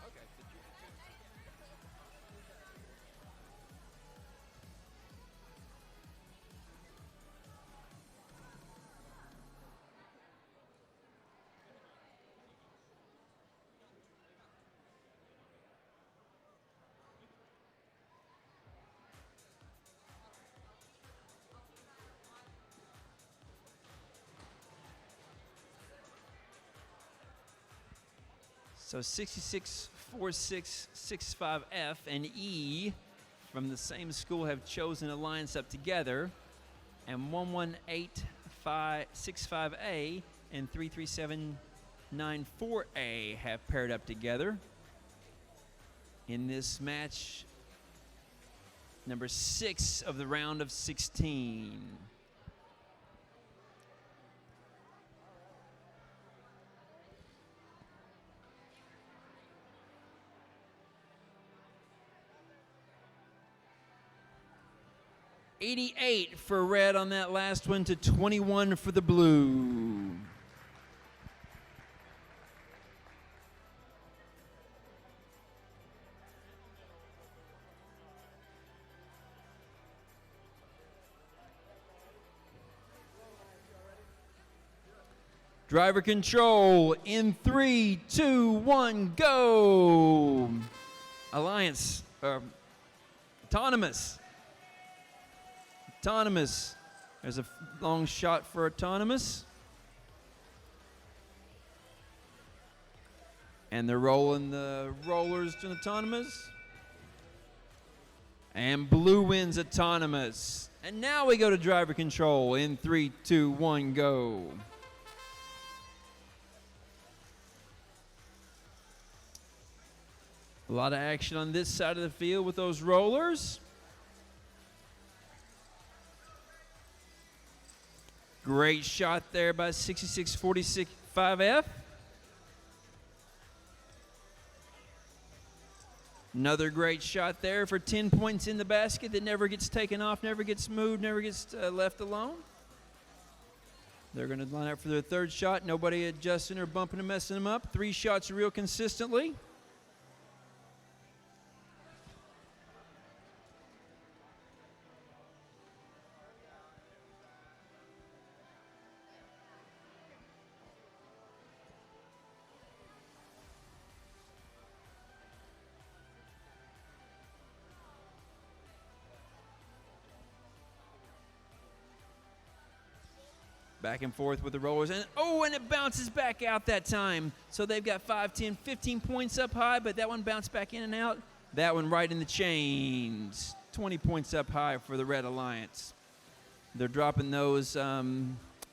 Okay. So 664665F and E from the same school have chosen to line us up together, and 11865A and 33794A have paired up together in this match number 6 of the round of 16. $88 for red on that last one to 21 for the blue. Driver control in 3, 2, 1, go. Alliance, autonomous. Autonomous. There's a long shot for autonomous. And they're rolling the rollers to autonomous. And blue wins autonomous. And now we go to driver control in 3, 2, 1, go. A lot of action on this side of the field with those rollers. Great shot there by 6646-5F. Another great shot there for 10 points in the basket that never gets taken off, never gets moved, never gets left alone. They're going to line up for their third shot. Nobody adjusting or bumping and messing them up. 3 shots real consistently. Back and forth with the rollers, and it bounces back out that time. So they've got 5, 10, 15 points up high, but that one bounced back in and out. That one right in the chains. 20 points up high for the Red Alliance. They're dropping those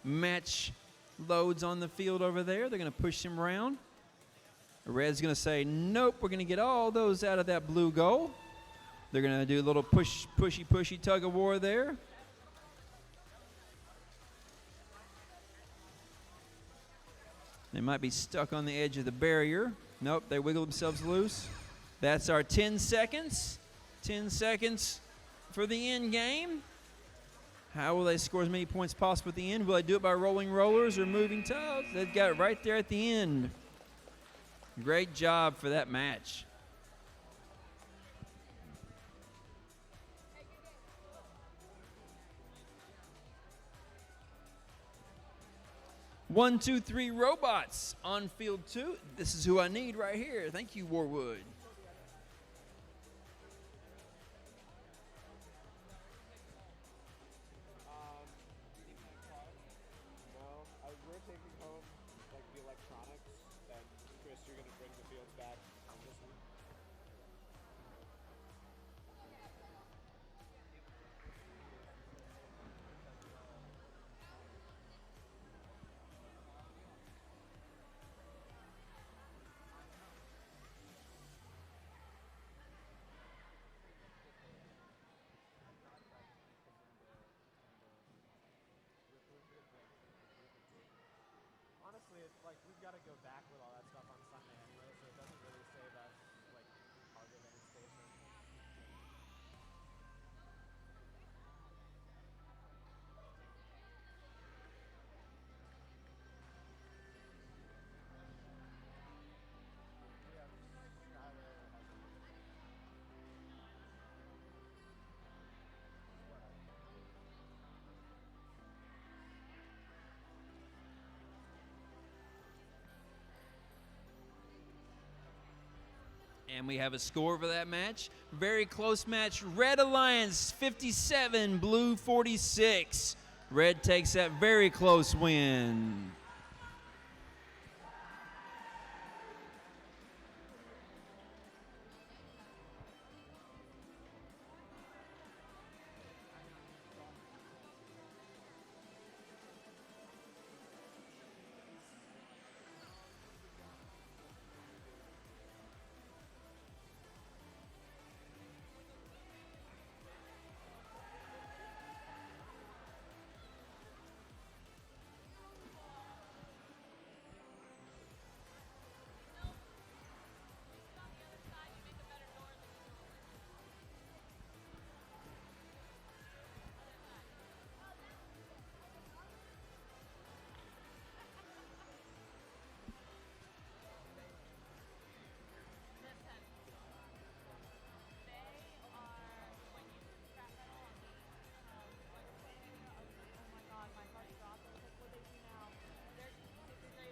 match loads on the field over there. They're going to push them around. The Red's going to say, nope, we're going to get all those out of that blue goal. They're going to do a little pushy tug of war there. They might be stuck on the edge of the barrier. Nope, they wiggle themselves loose. That's our 10 seconds. 10 seconds for the end game. How will they score as many points possible at the end? Will they do it by rolling rollers or moving tiles? They've got it right there at the end. Great job for that match. One, two, three robots on field 2. This is who I need right here. Thank you, Warwood. No, we're taking home like the electronics, and Chris, you're gonna bring the fields back on this one. Honestly, it's like we've got to go back with all that stuff on Sunday anyway, so it doesn't really save us like hard event station. And we have a score for that match. Very close match. Red Alliance 57, Blue 46. Red takes that very close win.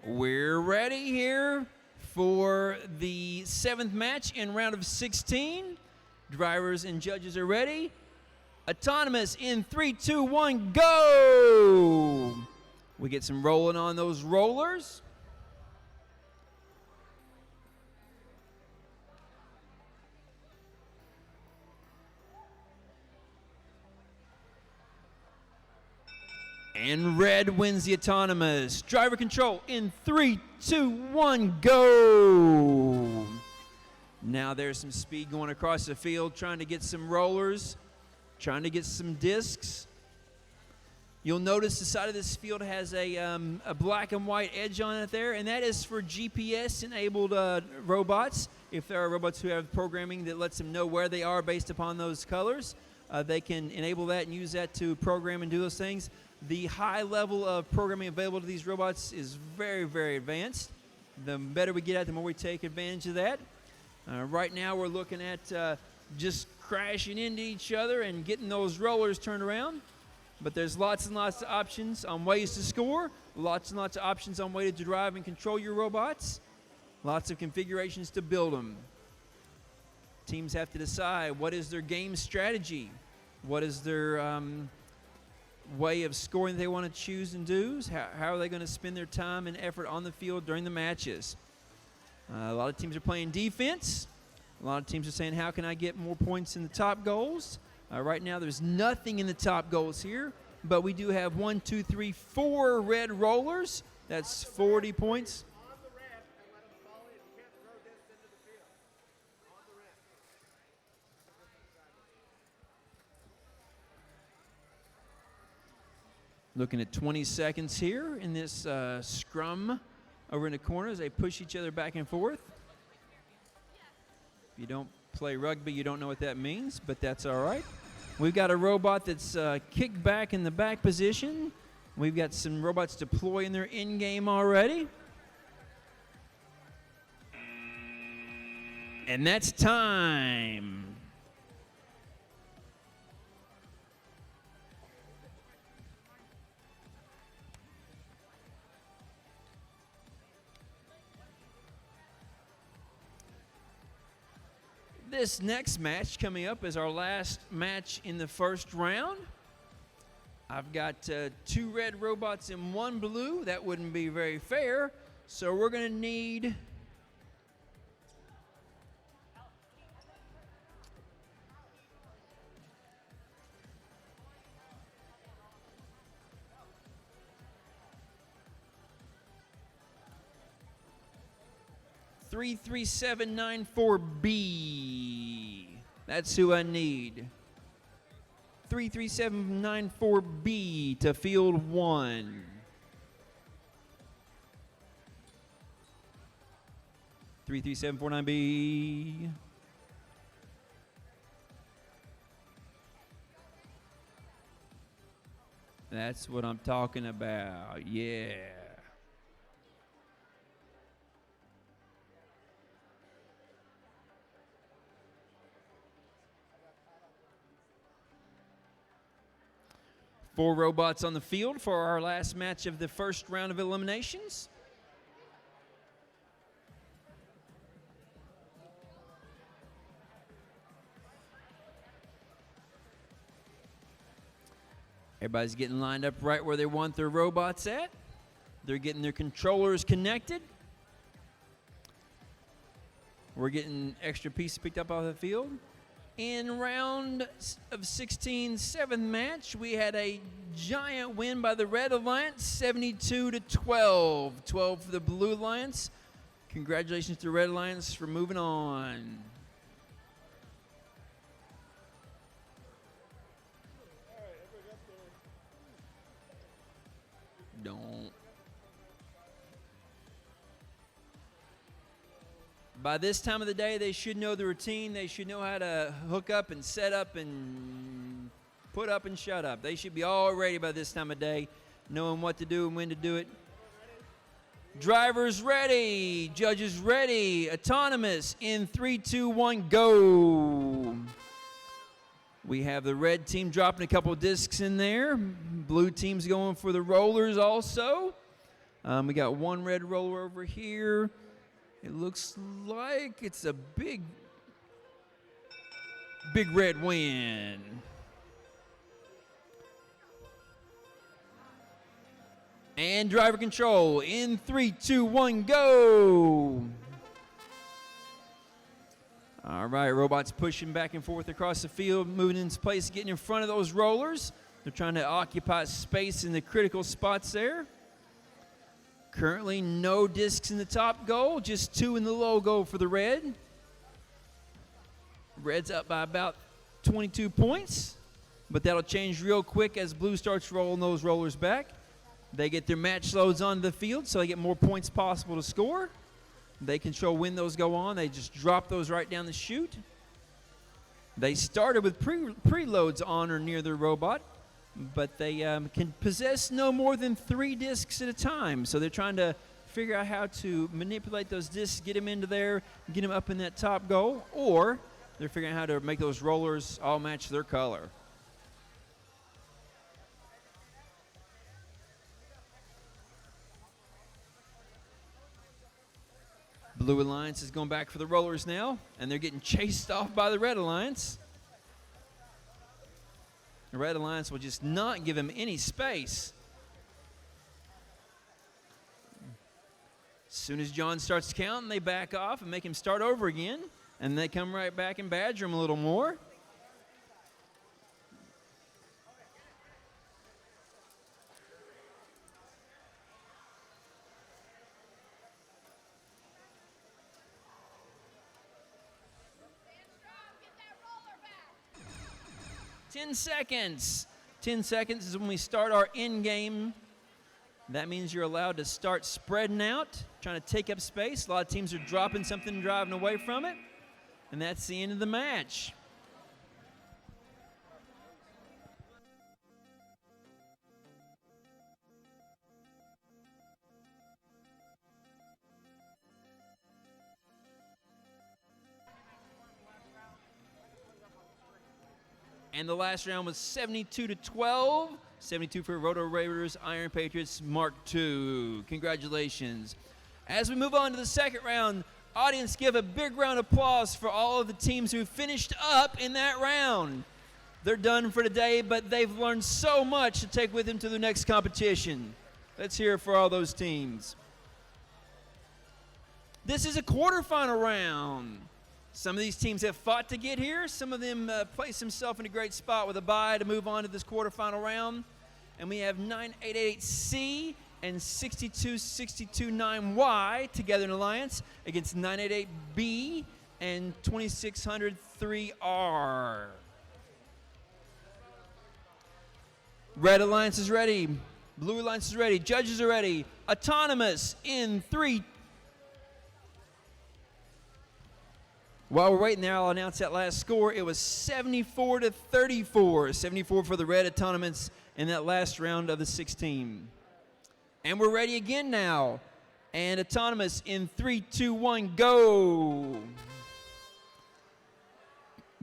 We're ready here for the 7th match in round of 16. Drivers and judges are ready. Autonomous in 3, 2, 1, go! We get some rolling on those rollers. And red wins the autonomous. Driver control in 3, 2, 1, go! Now there's some speed going across the field, trying to get some rollers, trying to get some discs. You'll notice the side of this field has a black and white edge on it there, and that is for GPS-enabled robots. If there are robots who have programming that lets them know where they are based upon those colors, they can enable that and use that to program and do those things. The high level of programming available to these robots is very, very advanced. The better we get at it, the more we take advantage of that. Right now we're looking at just crashing into each other and getting those rollers turned around. But there's lots and lots of options on ways to score, lots and lots of options on ways to drive and control your robots, lots of configurations to build them. Teams have to decide what is their game strategy, what is their way of scoring that they want to choose and do, how are they going to spend their time and effort on the field during the matches. A lot of teams are playing defense. A lot of teams are saying, how can I get more points in the top goals? Right now there's nothing in the top goals here, but we do have 1, 2, 3, 4 red rollers. That's 40 points. On the ramp and let them fall in. You can't throw this into the field. On the ramp. Looking at 20 seconds here in this scrum over in the corners. They push each other back and forth. If you don't play rugby, you don't know what that means, but that's all right. We've got a robot that's kicked back in the back position. We've got some robots deploying their in-game already. And that's time. This next match coming up is our last match in the first round. I've got 2 red robots and 1 blue. That wouldn't be very fair. So we're going to need (33794B). That's who I need. 33794B to field 1. 33749B. That's what I'm talking about. Yeah. Four robots on the field for our last match of the first round of eliminations. Everybody's getting lined up right where they want their robots at. They're getting their controllers connected. We're getting extra pieces picked up off the field. In round of 16, 7th match, we had a giant win by the Red Alliance, 72-12. 12 for the Blue Alliance. Congratulations to the Red Alliance for moving on. Don't. By this time of the day, they should know the routine. They should know how to hook up and set up and put up and shut up. They should be all ready by this time of day, knowing what to do and when to do it. Drivers ready. Judges ready. Autonomous in 3, 2, 1, go. We have the red team dropping a couple discs in there. Blue team's going for the rollers also. We got one red roller over here. It looks like it's a big red win. And driver control in 3, 2, 1, go. All right, robots pushing back and forth across the field, moving into place, getting in front of those rollers. They're trying to occupy space in the critical spots there. Currently, no discs in the top goal, just 2 in the low goal for the red. Red's up by about 22 points, but that'll change real quick as blue starts rolling those rollers back. They get their match loads onto the field, so they get more points possible to score. They control when those go on. They just drop those right down the chute. They started with preloads on or near their robot, but they can possess no more than 3 discs at a time. So they're trying to figure out how to manipulate those discs, get them into there, get them up in that top goal, or they're figuring out how to make those rollers all match their color. Blue Alliance is going back for the rollers now, and they're getting chased off by the Red Alliance. The Red Alliance will just not give him any space. As soon as John starts counting, they back off and make him start over again, and they come right back and badger him a little more. Ten seconds. 10 seconds is when we start our in-game That means you're allowed to start spreading out, trying to take up space. A lot of teams are dropping something and driving away from it. And that's the end of the match. And the last round was 72-12. 72 for Roto Raiders, Iron Patriots, Mark II. Congratulations. As we move on to the second round, audience, give a big round of applause for all of the teams who finished up in that round. They're done for today, but they've learned so much to take with them to the next competition. Let's hear it for all those teams. This is a quarterfinal round. Some of these teams have fought to get here. Some of them placed themselves in a great spot with a bye to move on to this quarterfinal round. And we have 988C and 6262-9Y together in alliance against 988B and 2603R. Red Alliance is ready. Blue Alliance is ready. Judges are ready. Autonomous in 3. While we're waiting there, I'll announce that last score. It was 74-34. 74 for the Red Autonomous in that last round of the 16. And we're ready again now. And Autonomous in 3, 2, 1, go.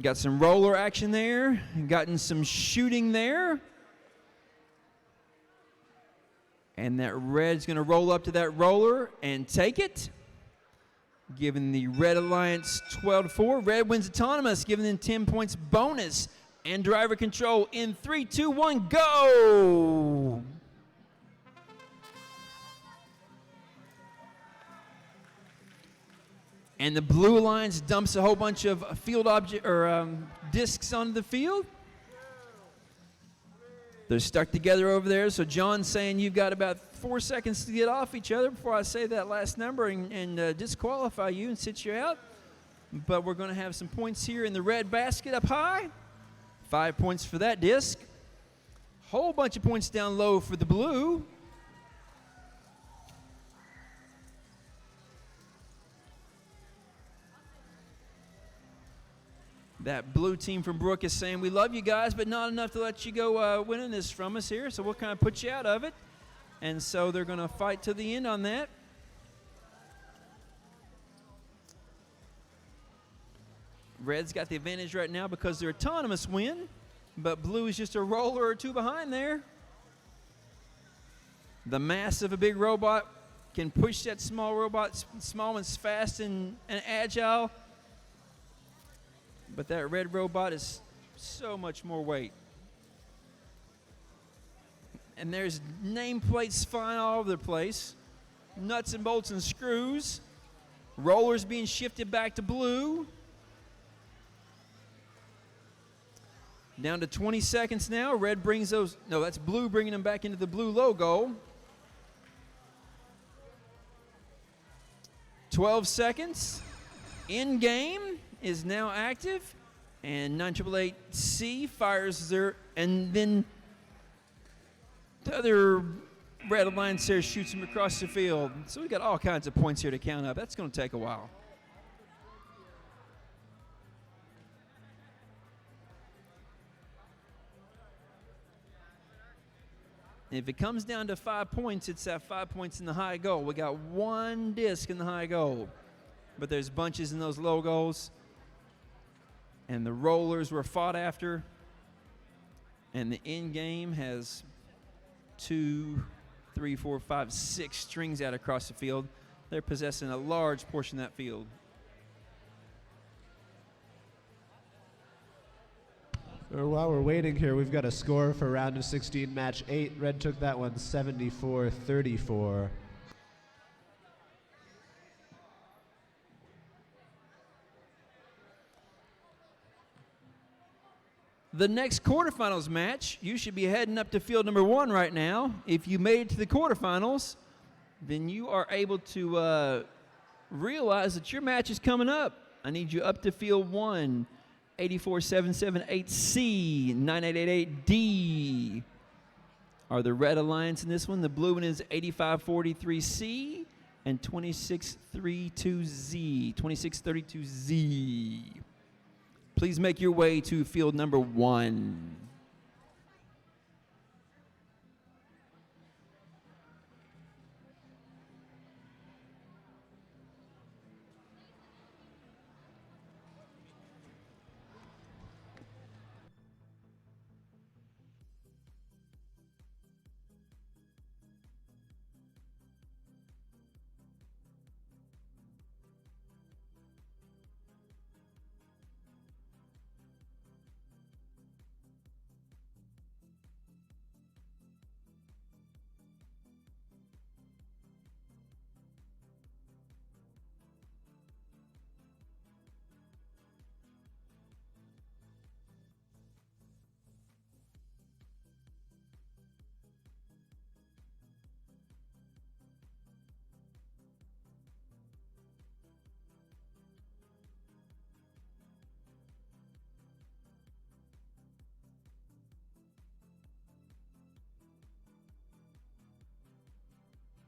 Got some roller action there. Gotten some shooting there. And that red's going to roll up to that roller and take it. Giving the Red Alliance 12-4. Red wins Autonomous, giving them 10 points bonus. And driver control in 3, 2, 1, go! And the Blue Alliance dumps a whole bunch of field discs onto the field. They're stuck together over there, so John's saying you've got about 4 seconds to get off each other before I say that last number and disqualify you and sit you out. But we're going to have some points here in the red basket up high. 5 points for that disc. Whole bunch of points down low for the blue. That blue team from Brooke is saying, we love you guys, but not enough to let you go winning this from us here, so we'll kind of put you out of it. And so they're going to fight to the end on that. Red's got the advantage right now because their Autonomous win, but blue is just a roller or two behind there. The mass of a big robot can push that small robot. Small one's fast and agile. But that red robot is so much more weight. And there's nameplates flying all over the place. Nuts and bolts and screws. Rollers being shifted back to blue. Down to 20 seconds now. Red brings those. No, that's blue bringing them back into the blue logo. 12 seconds. In game is now active, and 9888C fires there, and then the other Red Alliance there shoots him across the field. So we got all kinds of points here to count up. That's going to take a while. If it comes down to 5 points, it's that 5 points in the high goal. We got one disc in the high goal, but there's bunches in those low goals. And the rollers were fought after. And the end game has 2, 3, 4, 5, 6 strings out across the field. They're possessing a large portion of that field. While we're waiting here, we've got a score for round of 16, match 8. Red took that one 74-34. The next quarterfinals match, you should be heading up to field number 1 right now. If you made it to the quarterfinals, then you are able to realize that your match is coming up. I need you up to field 1, 84778C, 9888D. are the Red Alliance in this one. The blue one is 8543C and 2632Z. 2632Z. Please make your way to field number 1.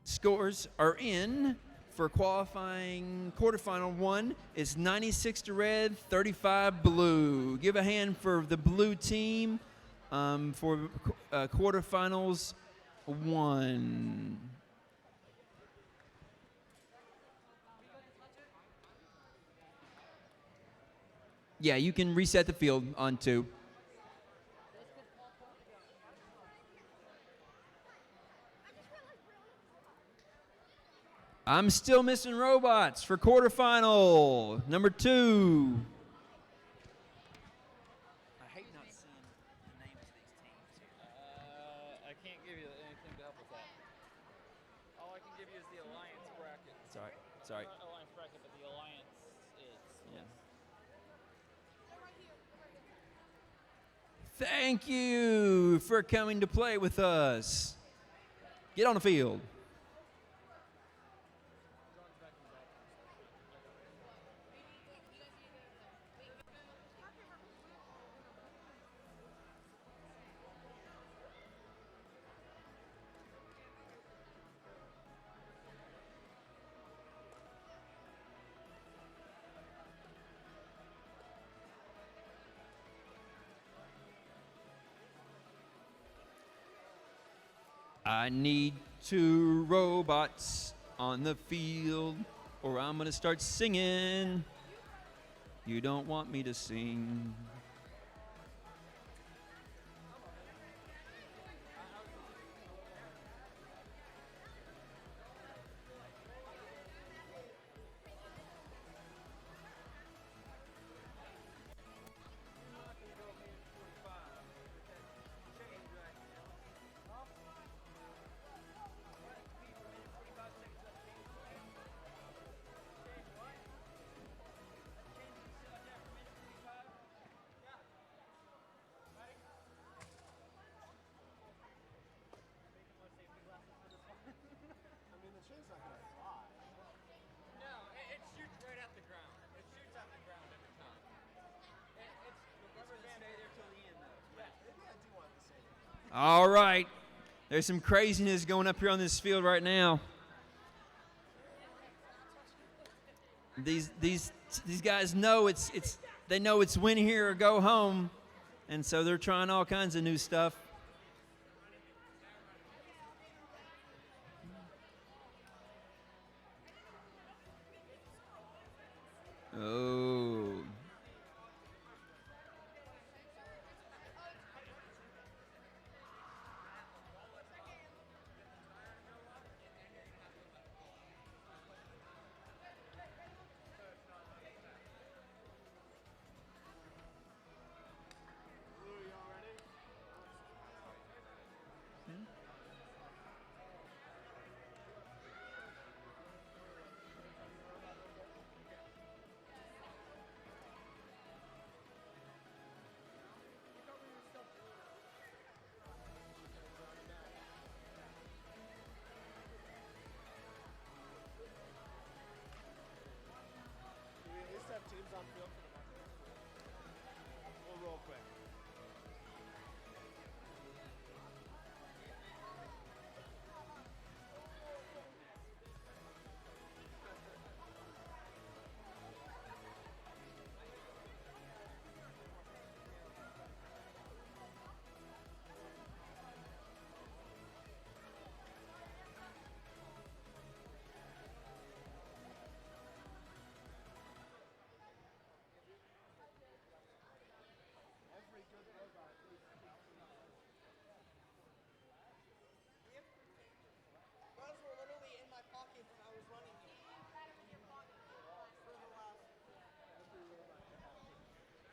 Scores are in for qualifying quarterfinal 1. It's 96 to red, 35 blue. Give a hand for the blue team for quarterfinals 1. Yeah, you can reset the field on 2. I'm still missing robots for quarterfinal number 2. I hate not seeing the names of these teams here. I can't give you anything to help with that. All I can give you is the Alliance bracket. Sorry, sorry. Not Alliance bracket, but the Alliance is. Yeah. Thank you for coming to play with us. Get on the field. I need 2 robots on the field, or I'm gonna start singing. You don't want me to sing. All right. There's some craziness going up here on this field right now. These guys know they know it's win here or go home, and so they're trying all kinds of new stuff. Oh.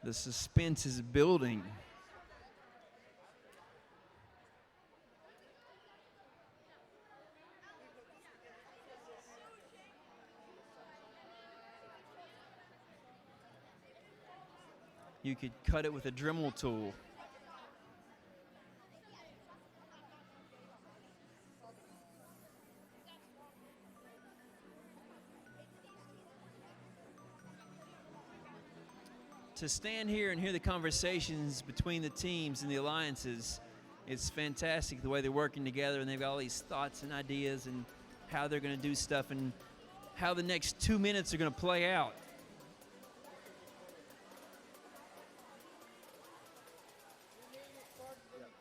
The suspense is building. You could cut it with a Dremel tool. To stand here and hear the conversations between the teams and the alliances, it's fantastic the way they're working together, and they've got all these thoughts and ideas and how they're going to do stuff and how the next 2 minutes are going to play out.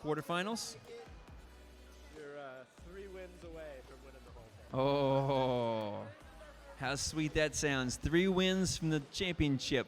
Quarterfinals? You're 3 wins away from winning the whole thing. Oh, how sweet that sounds. 3 wins from the championship.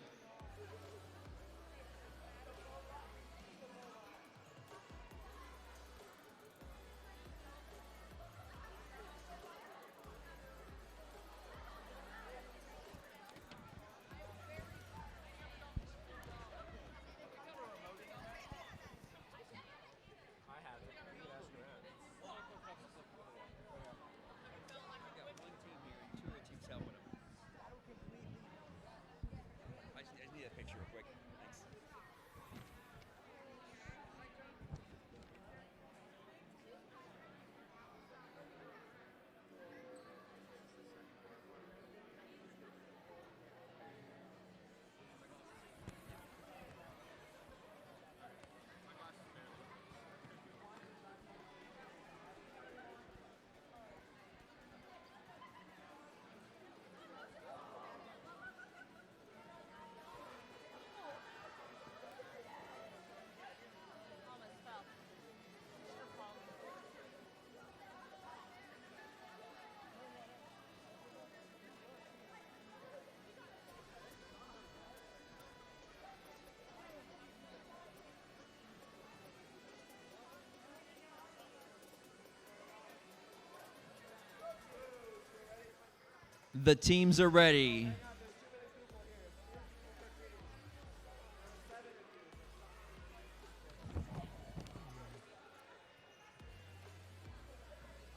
The teams are ready.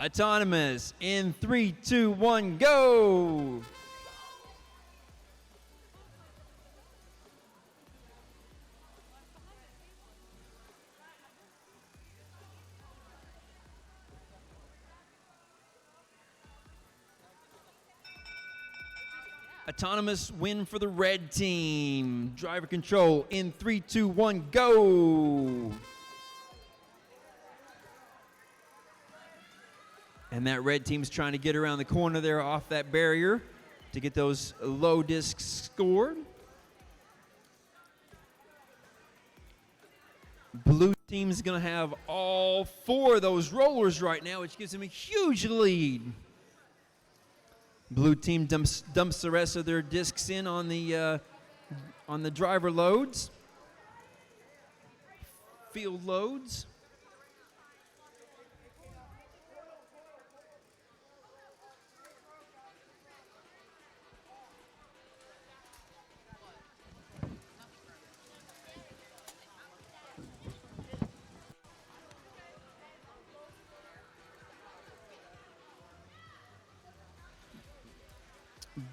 Autonomous in 3, 2, 1, go! Autonomous win for the red team. Driver control in 3, 2, 1, go! And that red team's trying to get around the corner there off that barrier to get those low discs scored. Blue team's gonna have all 4 of those rollers right now, which gives them a huge lead. Blue team dumps the rest of their discs in on the driver loads, field loads.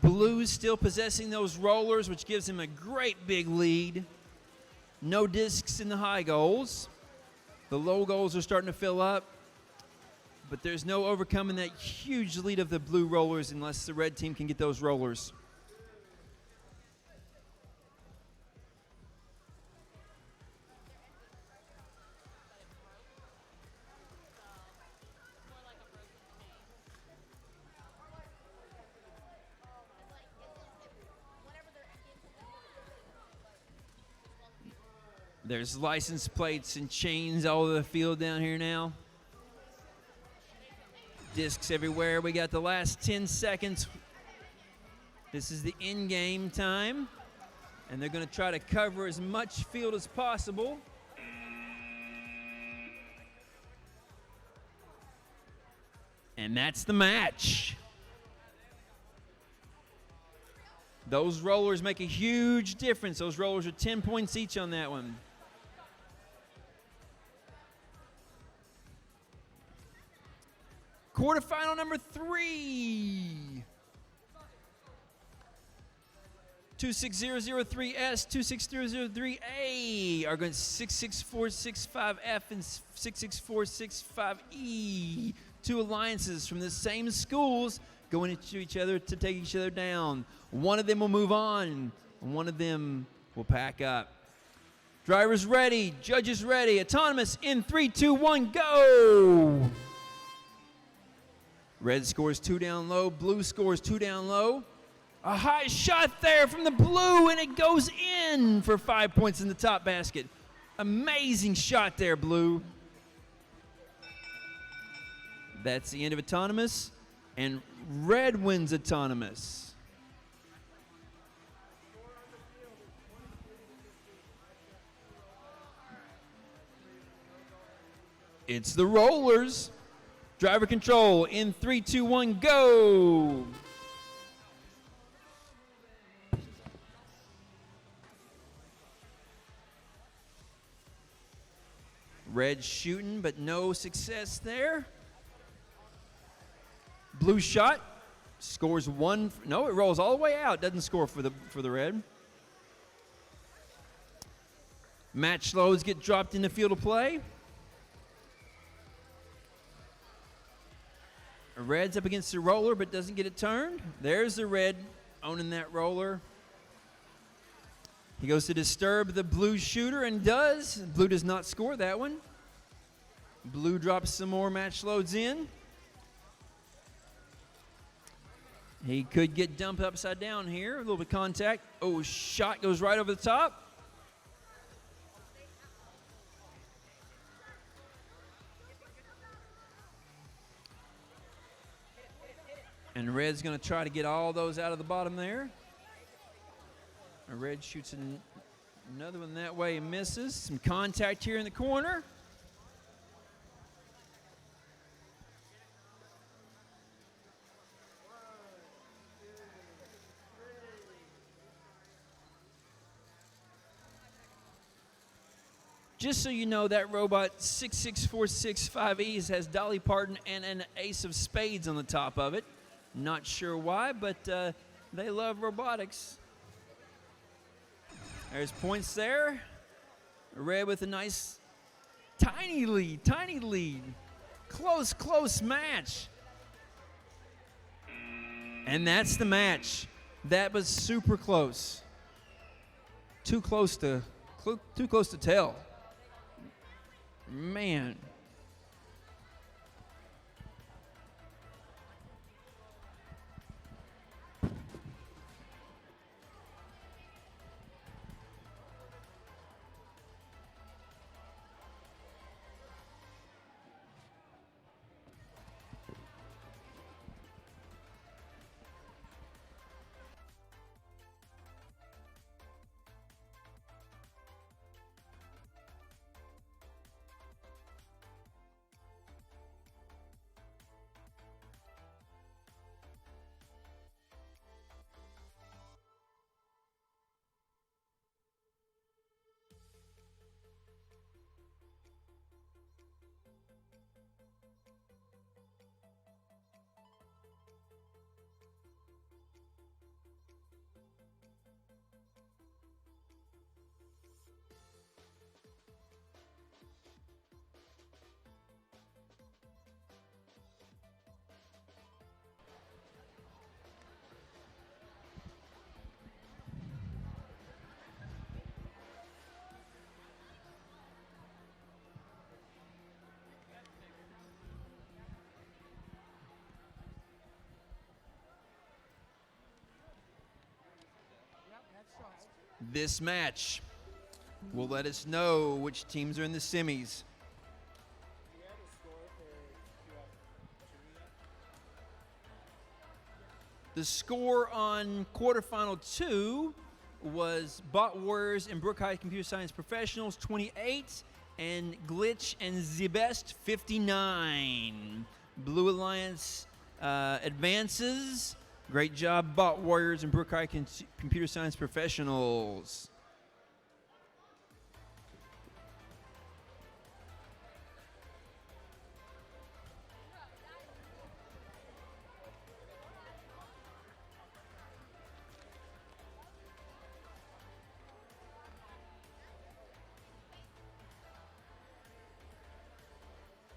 Blue's still possessing those rollers, which gives him a great big lead. No discs in the high goals. The low goals are starting to fill up, but there's no overcoming that huge lead of the blue rollers unless the red team can get those rollers. There's license plates and chains all over the field down here now. Discs everywhere. We got the last 10 seconds. This is the in-game time. And they're going to try to cover as much field as possible. And that's the match. Those rollers make a huge difference. Those rollers are 10 points each on that one. Quarterfinal number 3. 26003S, 26003A are going 66465F and 66465E. Two alliances from the same schools going into each other to take each other down. One of them will move on, and one of them will pack up. Drivers ready, judges ready, autonomous in 3, 2, 1, go! Red scores 2 down low, blue scores 2 down low. A high shot there from the blue, and it goes in for 5 points in the top basket. Amazing shot there, blue. That's the end of autonomous, and red wins autonomous. It's the rollers. Driver control in 3, 2, 1, go! Red shooting, but no success there. Blue shot, scores 1. No, it rolls all the way out. Doesn't score for the red. Match loads get dropped in the field of play. Red's up against the roller, but doesn't get it turned. There's the red owning that roller. He goes to disturb the blue shooter and does. Blue does not score that one. Blue drops some more match loads in. He could get dumped upside down here. A little bit of contact. Oh, shot goes right over the top. And red's going to try to get all those out of the bottom there. Red shoots another one that way and misses. Some contact here in the corner. Just so you know, that robot 66465E has Dolly Parton and an ace of spades on the top of it. Not sure why, but they love robotics. There's points there. Red with a nice tiny lead. Close match. And that's the match. That was super close. Too close to tell. Man. This match will let us know which teams are in the semis. The score on quarterfinal 2 was Bot Warriors and Brooke High Computer Science Professionals 28 and Glitch and Zebest 59. Blue Alliance advances. Great job, Bot Warriors and Brooke High Computer Science Professionals.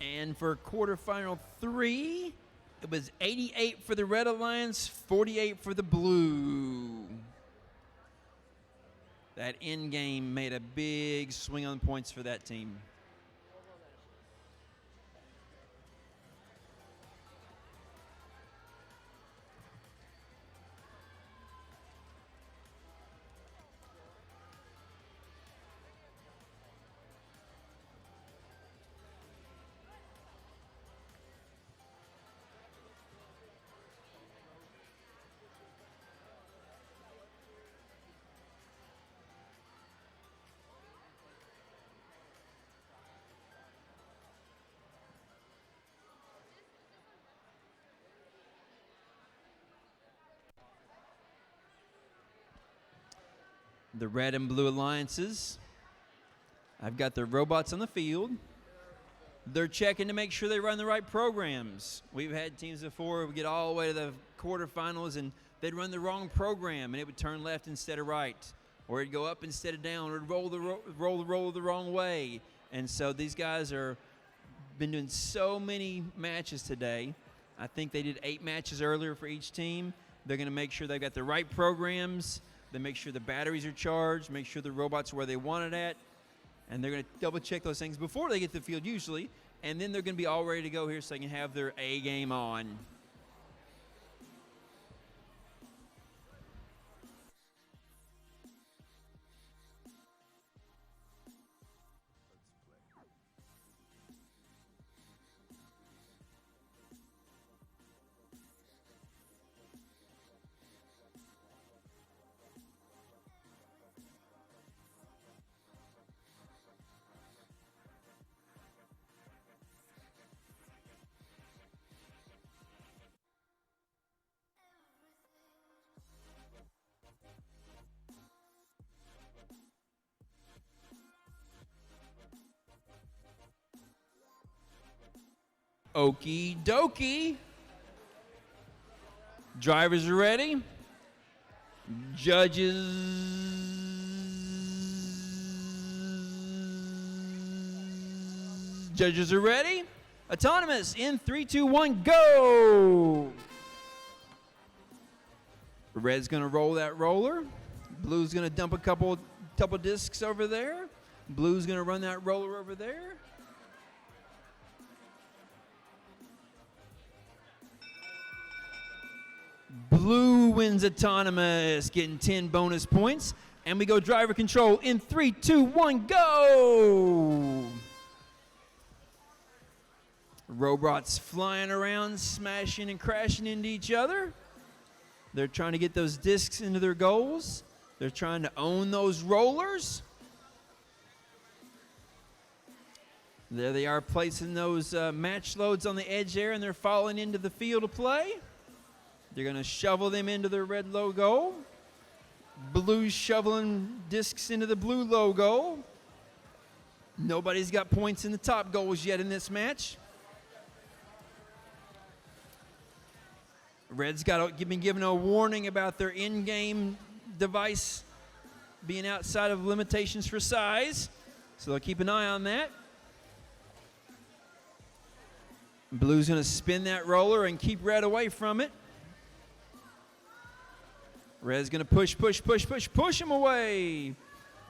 And for quarterfinal 3, it was 88 for the Red Alliance, 48 for the Blue. That end game made a big swing on points for that team. The Red and Blue Alliances. I've got the robots on the field. They're checking to make sure they run the right programs. We've had teams before, we get all the way to the quarterfinals and they'd run the wrong program and it would turn left instead of right, or it'd go up instead of down, or it'd roll the wrong way. And so these guys are been doing so many matches today. I think they did 8 matches earlier for each team. They're going to make sure they've got the right programs. They make sure the batteries are charged, make sure the robots are where they want it at, and they're going to double check those things before they get to the field usually, and then they're going to be all ready to go here so they can have their A game on. Okie dokie. Drivers are ready. Judges are ready. Autonomous in 3, 2, 1, go. Red's gonna roll that roller. Blue's gonna dump a couple discs over there. Blue's gonna run that roller over there. Blue wins autonomous, getting 10 bonus points. And we go driver control in 3, 2, 1, go! Robots flying around, smashing and crashing into each other. They're trying to get those discs into their goals. They're trying to own those rollers. There they are placing those match loads on the edge there, and they're falling into the field of play. They're going to shovel them into their red logo. Blue's shoveling discs into the blue logo. Nobody's got points in the top goals yet in this match. Red's been given a warning about their in-game device being outside of limitations for size, so they'll keep an eye on that. Blue's going to spin that roller and keep Red away from it. Red's going to push him away.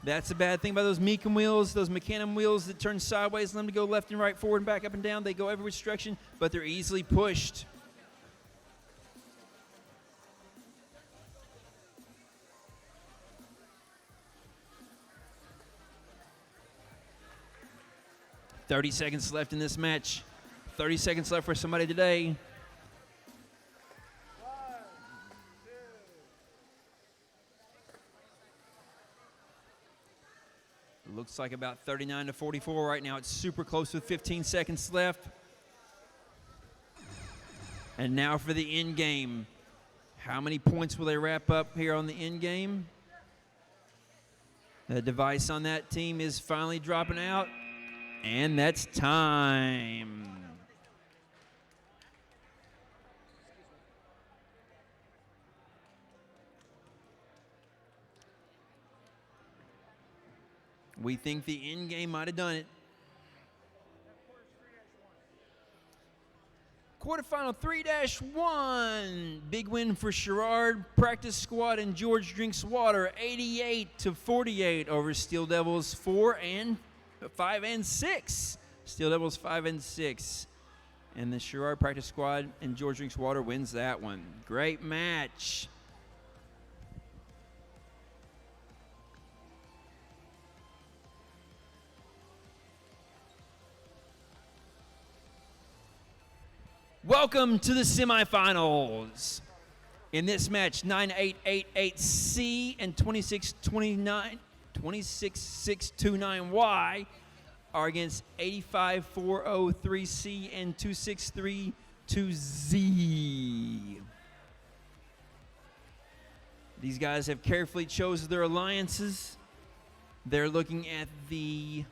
That's the bad thing about those Meekum wheels, those Mecanum wheels that turn sideways, let them to go left and right, forward and back, up and down. They go every which direction, but they're easily pushed. "30 seconds left in this match. 30 seconds left for somebody today." Looks like about 39 to 44 right now. It's super close with 15 seconds left. And now for the end game. How many points will they wrap up here on the end game? The device on that team is finally dropping out, and that's time. We think the end game might have done it. Quarterfinal 3-1. Big win for Sherrard practice squad and George Drinks Water, 88-48 over Steel Devils 5 and 6. Steel Devils 5 and 6. And the Sherrard practice squad and George Drinks Water wins that one. Great match. Welcome to the semifinals. In this match, 9888C and 26629Y are against 85403C and 2632Z. These guys have carefully chosen their alliances. They're looking at the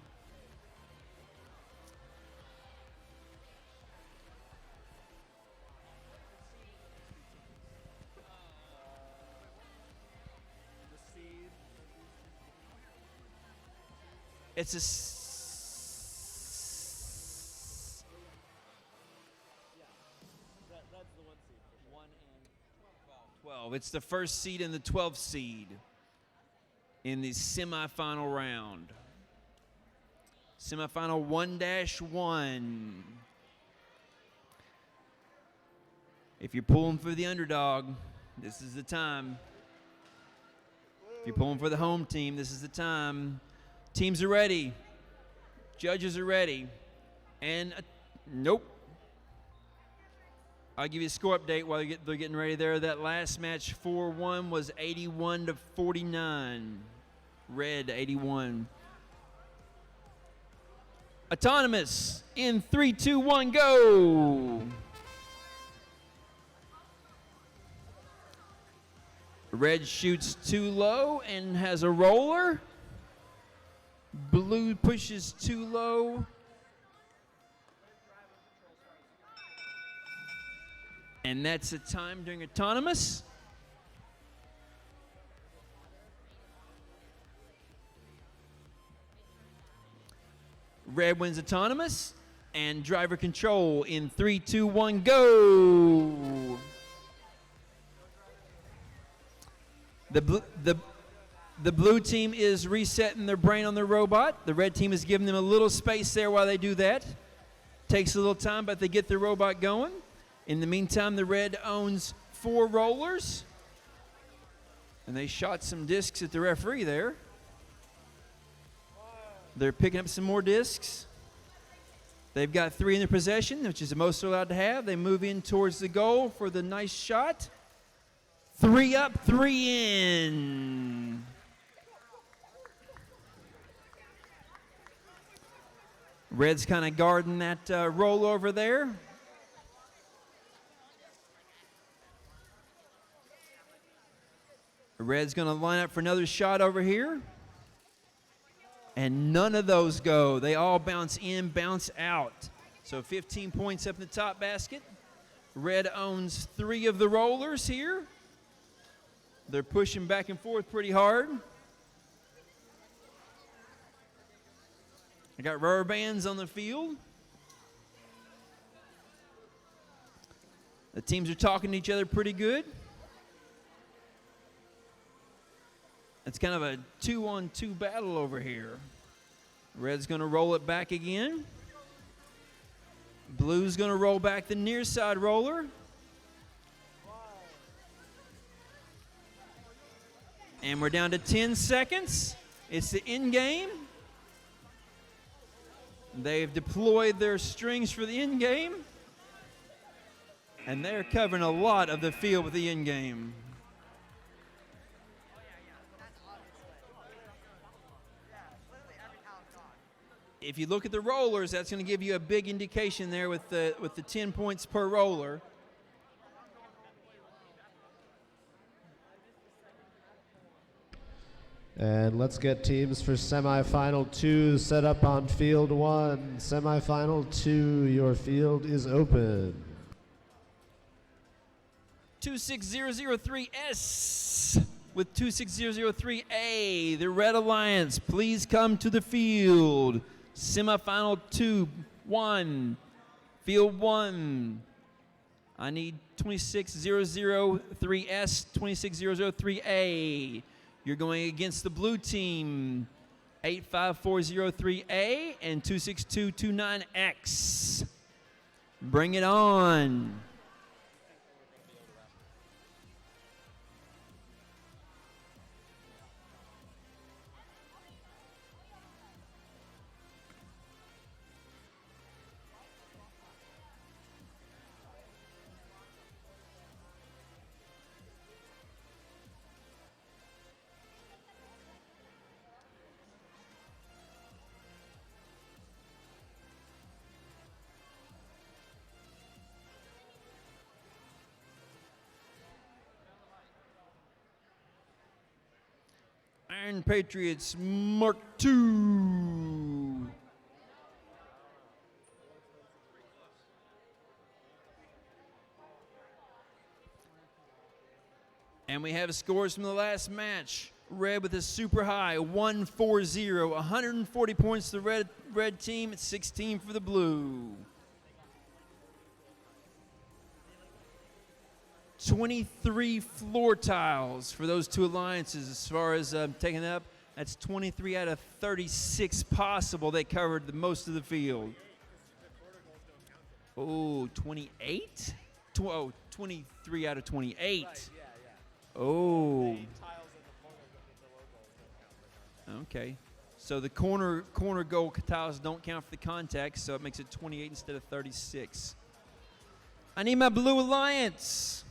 It's a that's the 1 seed. 1 and 12. It's the first seed and the 12th seed in the semifinal round. Semifinal 1-1. If you're pulling for the underdog, this is the time. If you're pulling for the home team, this is the time. Teams are ready. Judges are ready. And nope. I'll give you a score update while they're getting ready there. That last match, 4-1, was 81-49. Red, 81. Autonomous in 3, 2, 1, go. Red shoots too low and has a roller. Blue pushes too low. And that's a time during autonomous. Red wins autonomous. And driver control in 3, 2, 1, go. The blue team is resetting their brain on their robot. The red team is giving them a little space there while they do that. Takes a little time, but they get their robot going. In the meantime, the red owns 4 rollers. And they shot some discs at the referee there. They're picking up some more discs. They've got 3 in their possession, which is the most they're allowed to have. They move in towards the goal for the nice shot. 3 up, 3 in. Red's kind of guarding that roll over there. Red's going to line up for another shot over here. And none of those go. They all bounce in, bounce out. So 15 points up in the top basket. Red owns 3 of the rollers here. They're pushing back and forth pretty hard. I got rubber bands on the field. The teams are talking to each other pretty good. It's kind of a 2-on-2 battle over here. Red's going to roll it back again. Blue's going to roll back the near side roller. And we're down to 10 seconds. It's the end game. They've deployed their strings for the end game. And they're covering a lot of the field with the end game. If you look at the rollers, that's going to give you a big indication there with the 10 points per roller. And let's get teams for semifinal 2 set up on field 1. Semifinal 2, your field is open. 26003S with 26003A, the Red Alliance. Please come to the field. Semifinal 2-1, field 1. I need 26003S, 26003A. You're going against the blue team, 85403A and 26229X. Bring it on. Iron Patriots Mark II. And we have scores from the last match. Red with a super high, 140, 140 points to the red team, 16 for the blue. 23 floor tiles for those two alliances as far as taking up. That's 23 out of 36 possible. They covered the most of the field. Oh, 28? 23 out of 28. Oh. Okay. So the corner goal tiles don't count for the contact, so it makes it 28 instead of 36. I need my blue alliance.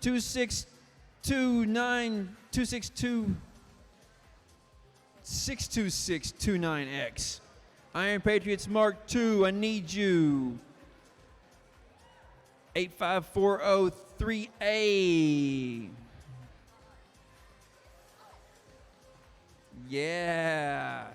62629X. Iron Patriots Mark II, I need you. 85403A. Yeah.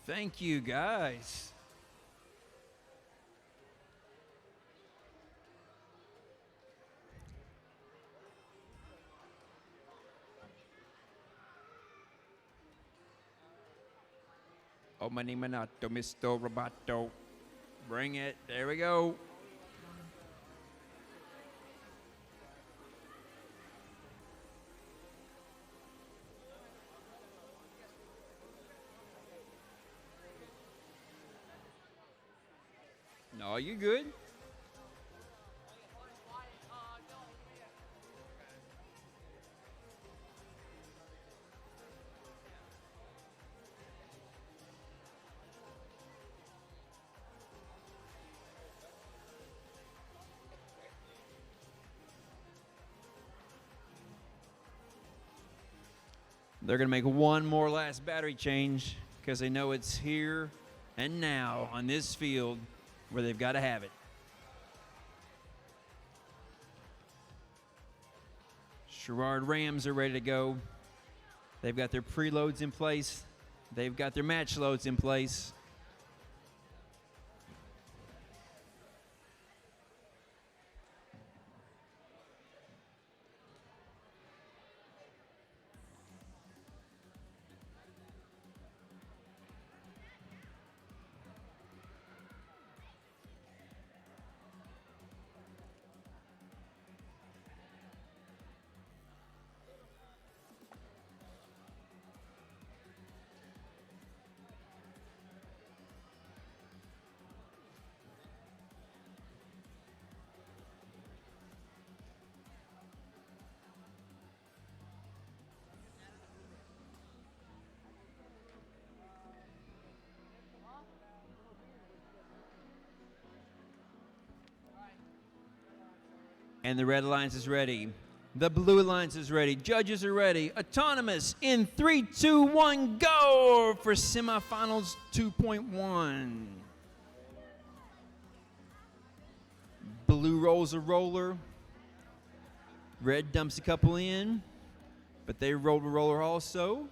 Thank you, guys. Oh, mani manato, Mr. Roboto. Bring it. There we go. No, you're good. They're going to make one more last battery change because they know it's here and now on this field where they've got to have it. Sherrard Rams are ready to go. They've got their preloads in place. They've got their match loads in place. And the Red Alliance is ready. The Blue Alliance is ready. Judges are ready. Autonomous in 3, 2, 1, go for semifinals 2.1. Blue rolls a roller. Red dumps a couple in, but they rolled a roller also.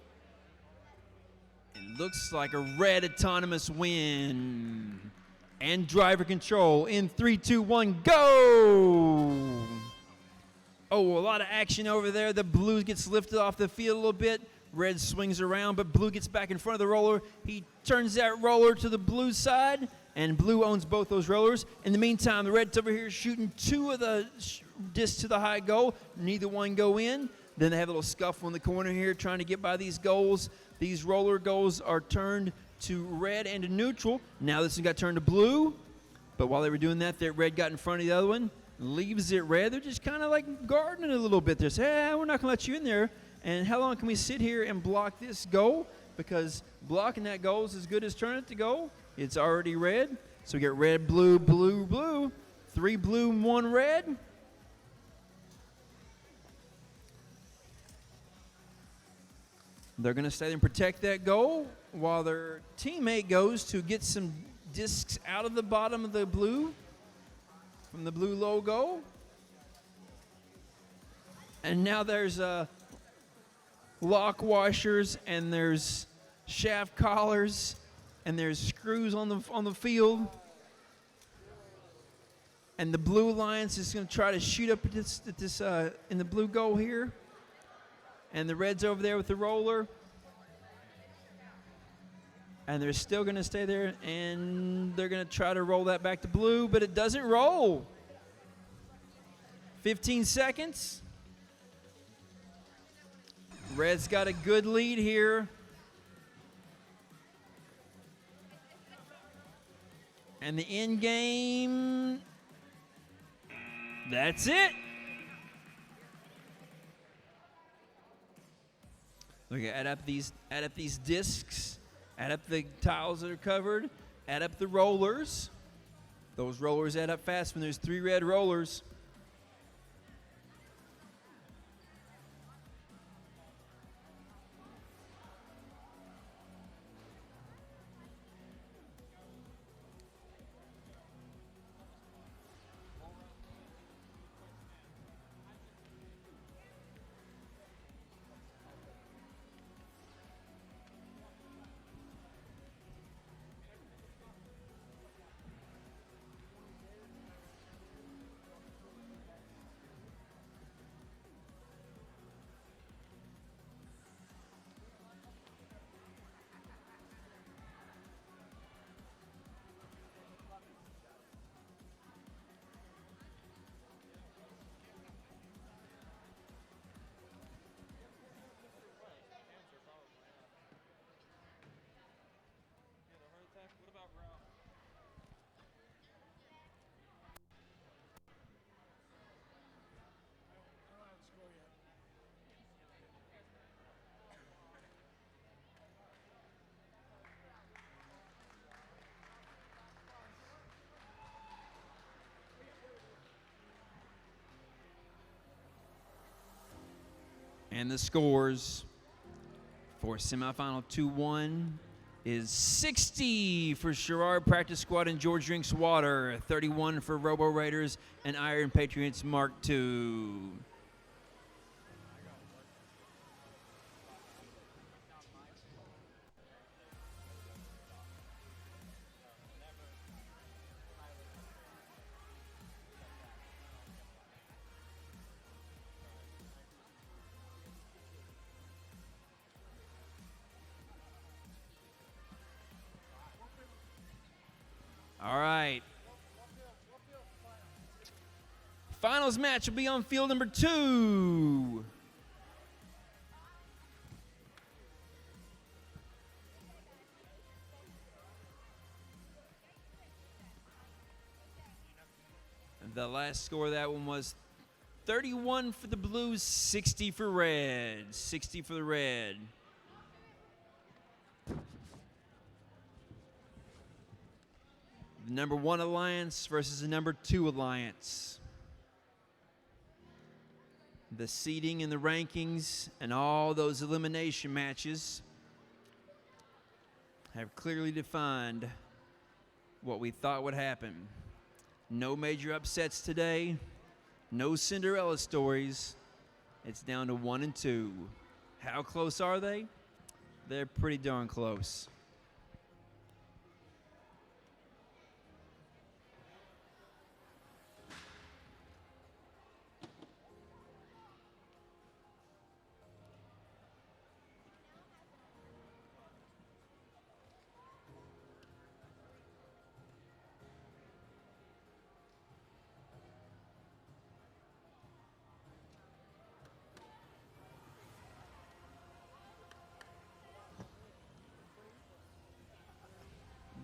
It looks like a red autonomous win. And driver control in 3, 2, 1, go! Oh, a lot of action over there. The blue gets lifted off the field a little bit. Red swings around, but blue gets back in front of the roller. He turns that roller to the blue side, and blue owns both those rollers. In the meantime, the red's over here shooting 2 of the discs to the high goal. Neither one go in. Then they have a little scuffle in the corner here trying to get by these goals. These roller goals are turned to red and to neutral. Now this one got turned to blue, but while they were doing that, that red got in front of the other one. Leaves it red. They're just kind of like gardening a little bit. They're saying, we're not going to let you in there. And how long can we sit here and block this goal? Because blocking that goal is as good as turning it to goal. It's already red. So we get red, blue, blue, blue. 3 blue, 1 red. They're going to stay there and protect that goal while their teammate goes to get some discs out of the bottom of the blue. From the blue logo. And now there's lock washers and there's shaft collars and there's screws on the field. And the Blue Alliance is going to try to shoot up at this in the blue goal here. And the red's over there with the roller. And they're still going to stay there, and they're going to try to roll that back to blue, but it doesn't roll. 15 seconds. Red's got a good lead here. And the end game, that's it. Look, add up these discs. Add up the tiles that are covered. Add up the rollers. Those rollers add up fast when there's 3 red rollers. And the scores for semifinal 2-1 is 60 for Sherrard Practice Squad and George Drinks Water, 31 for Robo Raiders and Iron Patriots Mark II. All right. Finals match will be on field number 2. And the last score of that one was 31 for the Blues, 60 for Red. 60 for the Red. The number 1 alliance versus the number 2 alliance. The seeding and the rankings and all those elimination matches have clearly defined what we thought would happen. No major upsets today, no Cinderella stories. It's down to 1 and 2. How close are they? They're pretty darn close.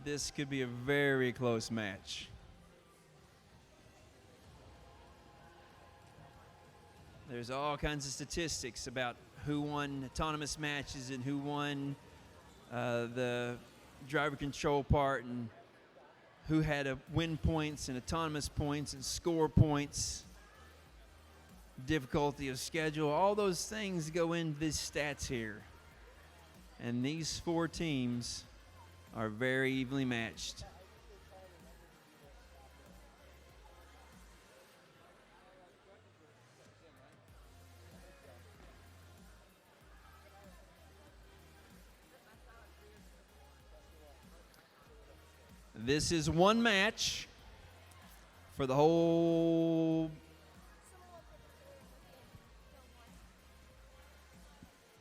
This could be a very close match. There's all kinds of statistics about who won autonomous matches and who won the driver control part and who had a win points and autonomous points and score points, difficulty of schedule. All those things go into these stats here. And these 4 teams are very evenly matched. This is one match for the whole.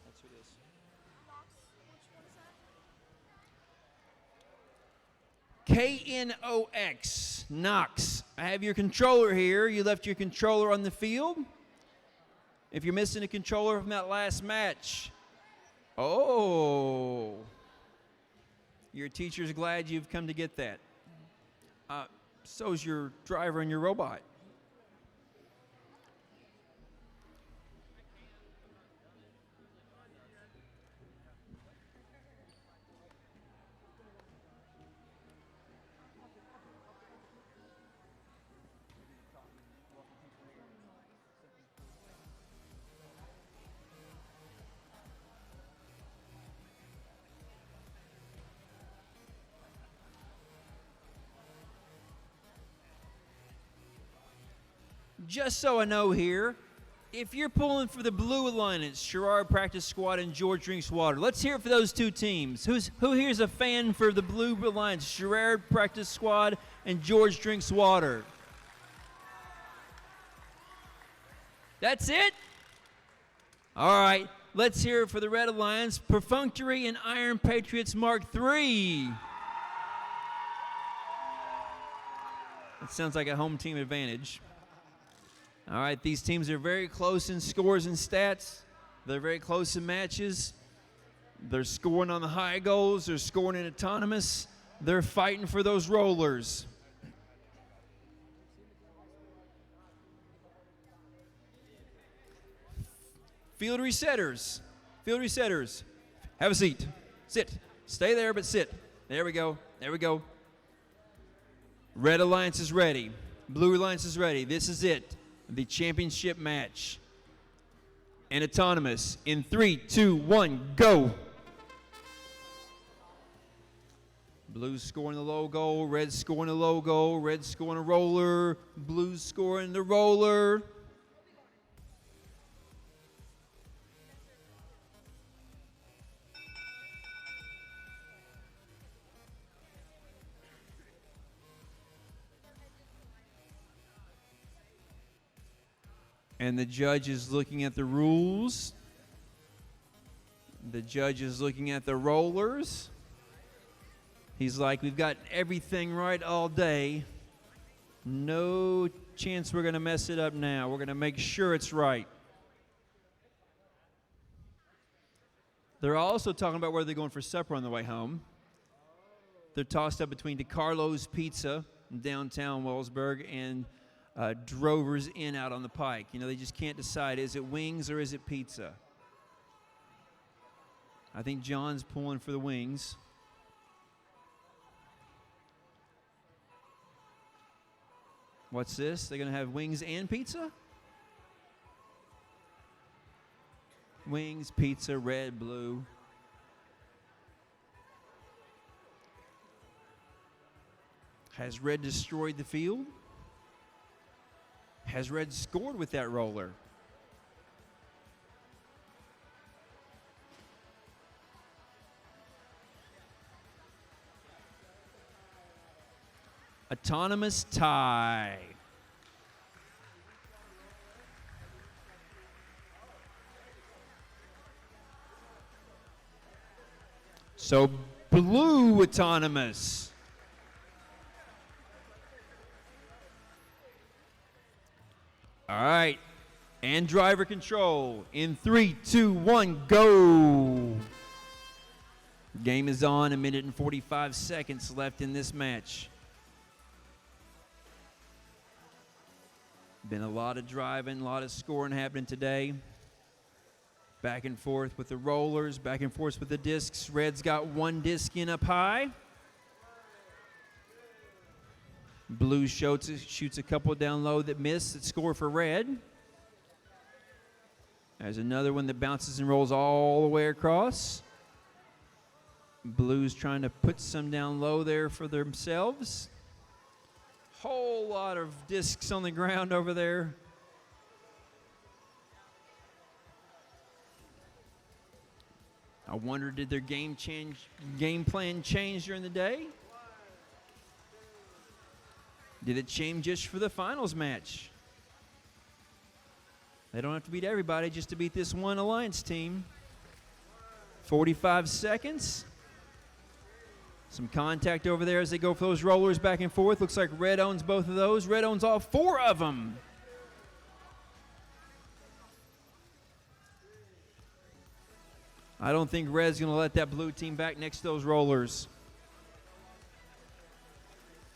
That's who it is. KNOX, Knox. I have your controller here. You left your controller on the field. If you're missing a controller from that last match, oh, your teacher's glad you've come to get that. So's your driver and your robot. Just so I know here, if you're pulling for the Blue Alliance, Sherrard Practice Squad and George Drinks Water, let's hear it for those 2 teams. Who here's a fan for the Blue Alliance, Sherrard Practice Squad and George Drinks Water? That's it? All right, let's hear it for the Red Alliance, Perfunctory and Iron Patriots Mark III. That sounds like a home team advantage. All right, these teams are very close in scores and stats. They're very close in matches. They're scoring on the high goals. They're scoring in autonomous. They're fighting for those rollers. Field resetters. Field resetters. Have a seat. Sit. Stay there, but sit. There we go. There we go. Red Alliance is ready. Blue Alliance is ready. This is it. The championship match. And autonomous. In 3, 2, 1, go. Blues scoring the low goal. Red scoring the low goal. Red scoring a roller. Blues scoring the roller. And the judge is looking at the rules. The judge is looking at the rollers. He's like, we've got everything right all day. No chance we're going to mess it up now. We're going to make sure it's right. They're also talking about where they're going for supper on the way home. They're tossed up between DeCarlo's Pizza in downtown Wellsburg and Drover's Inn out on the Pike. You know, they just can't decide, is it wings or is it pizza? I think John's pulling for the wings. What's this? They're going to have wings and pizza? wings, pizza, red, blue. Has red destroyed the field? Has red scored with that roller? Autonomous tie. So blue autonomous. All right. And driver control in 3, 2, 1, go. Game is on. 1 minute and 45 seconds left in this match. Been a lot of driving, a lot of scoring happening today. Back and forth with the rollers, back and forth with the discs. Red's got 1 disc in up high. Blue shoots a couple down low that miss, that score for red. There's another one that bounces and rolls all the way across. Blue's trying to put some down low there for themselves. Whole lot of discs on the ground over there. I wonder, did their game plan change during the day? Did it change just for the finals match? They don't have to beat everybody just to beat this one Alliance team. 45 seconds. Some contact over there as they go for those rollers back and forth. Looks like red owns both of those. Red owns all 4 of them. I don't think red's going to let that blue team back next to those rollers.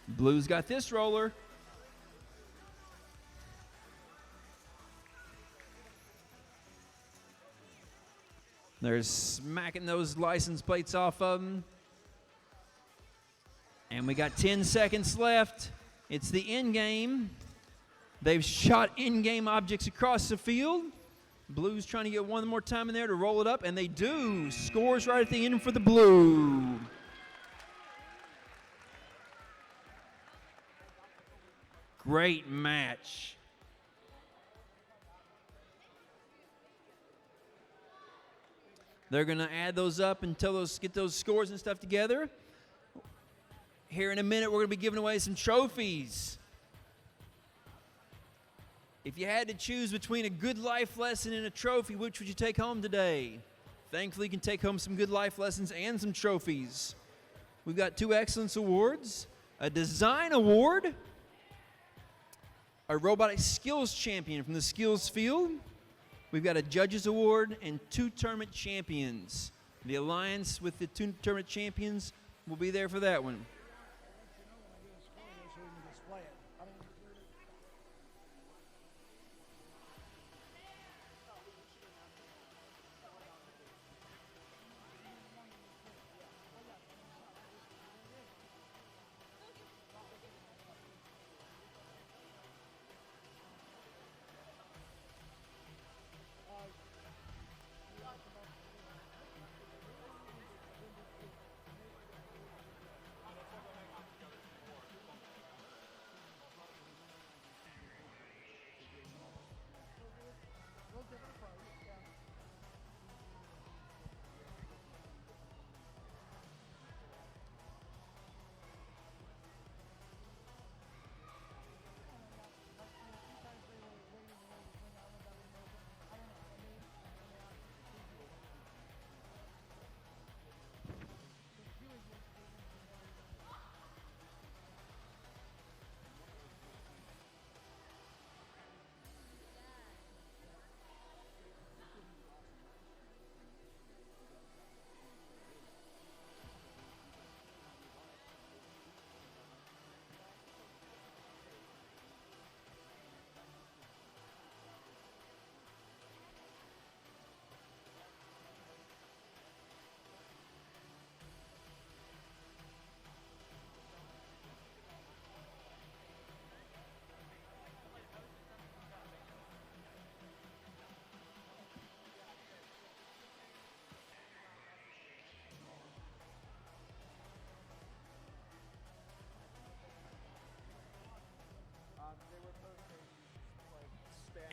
Blue's got this roller. They're smacking those license plates off of them. And we got 10 seconds left. It's the end game. They've shot in-game objects across the field. Blue's trying to get one more time in there to roll it up, and they do. Scores right at the end for the blue. Great match. They're going to add those up until get those scores and stuff together. Here in a minute, we're going to be giving away some trophies. If you had to choose between a good life lesson and a trophy, which would you take home today? Thankfully, you can take home some good life lessons and some trophies. We've got 2 excellence awards, a design award, a robotic skills champion from the skills field. We've got a judges award and 2 tournament champions. The Alliance with the 2 tournament champions will be there for that one.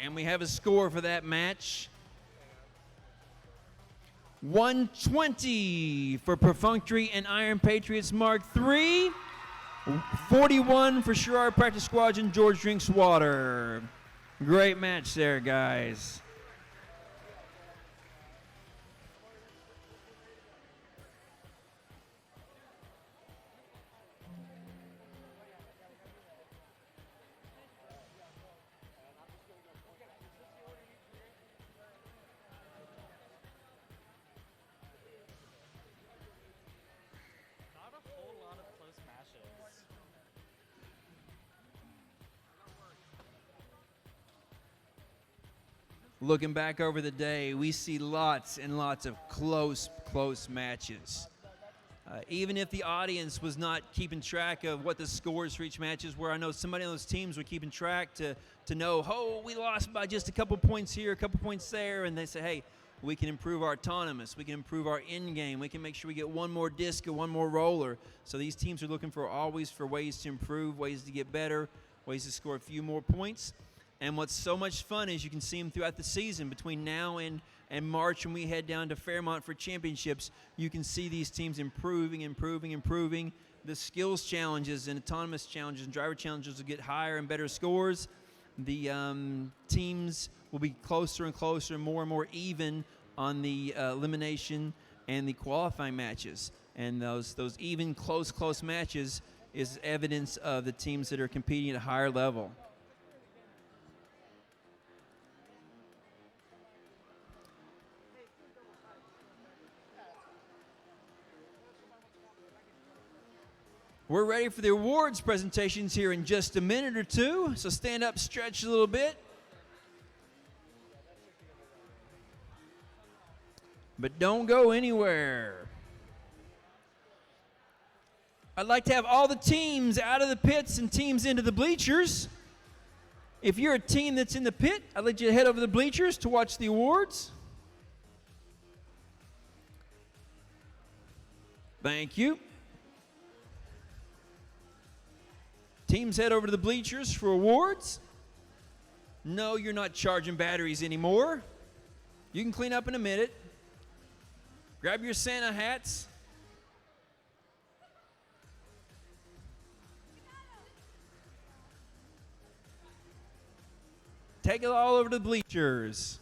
And we have a score for that match. 120 for Perfunctory and Iron Patriots Mark III. 41 for Sherrard Practice Squadron, George Drinks Water. Great match there, guys. Not a whole lot of close matches. Looking back over the day, we see lots and lots of close matches. Even if the audience was not keeping track of what the scores for each matches were, I know somebody on those teams were keeping track to know, oh, we lost by just a couple points here, a couple points there, and they say, hey, we can improve our autonomous, we can improve our end game, we can make sure we get one more disc or one more roller. So these teams are looking for always for ways to improve, ways to get better, ways to score a few more points. And what's so much fun is you can see them throughout the season. Between now and March, when we head down to Fairmont for championships, you can see these teams improving. The skills challenges and autonomous challenges and driver challenges will get higher and better scores. The teams will be closer and closer, more and more even on the elimination and the qualifying matches. And those even close matches is evidence of the teams that are competing at a higher level. We're ready for the awards presentations here in just a minute or two, so stand up, stretch a little bit. But don't go anywhere. I'd like to have all the teams out of the pits and teams into the bleachers. If you're a team that's in the pit, I'd like you to head over to the bleachers to watch the awards. Thank you. Teams head over to the bleachers for awards. No, you're not charging batteries anymore. You can clean up in a minute. Grab your Santa hats. Take it all over to the bleachers.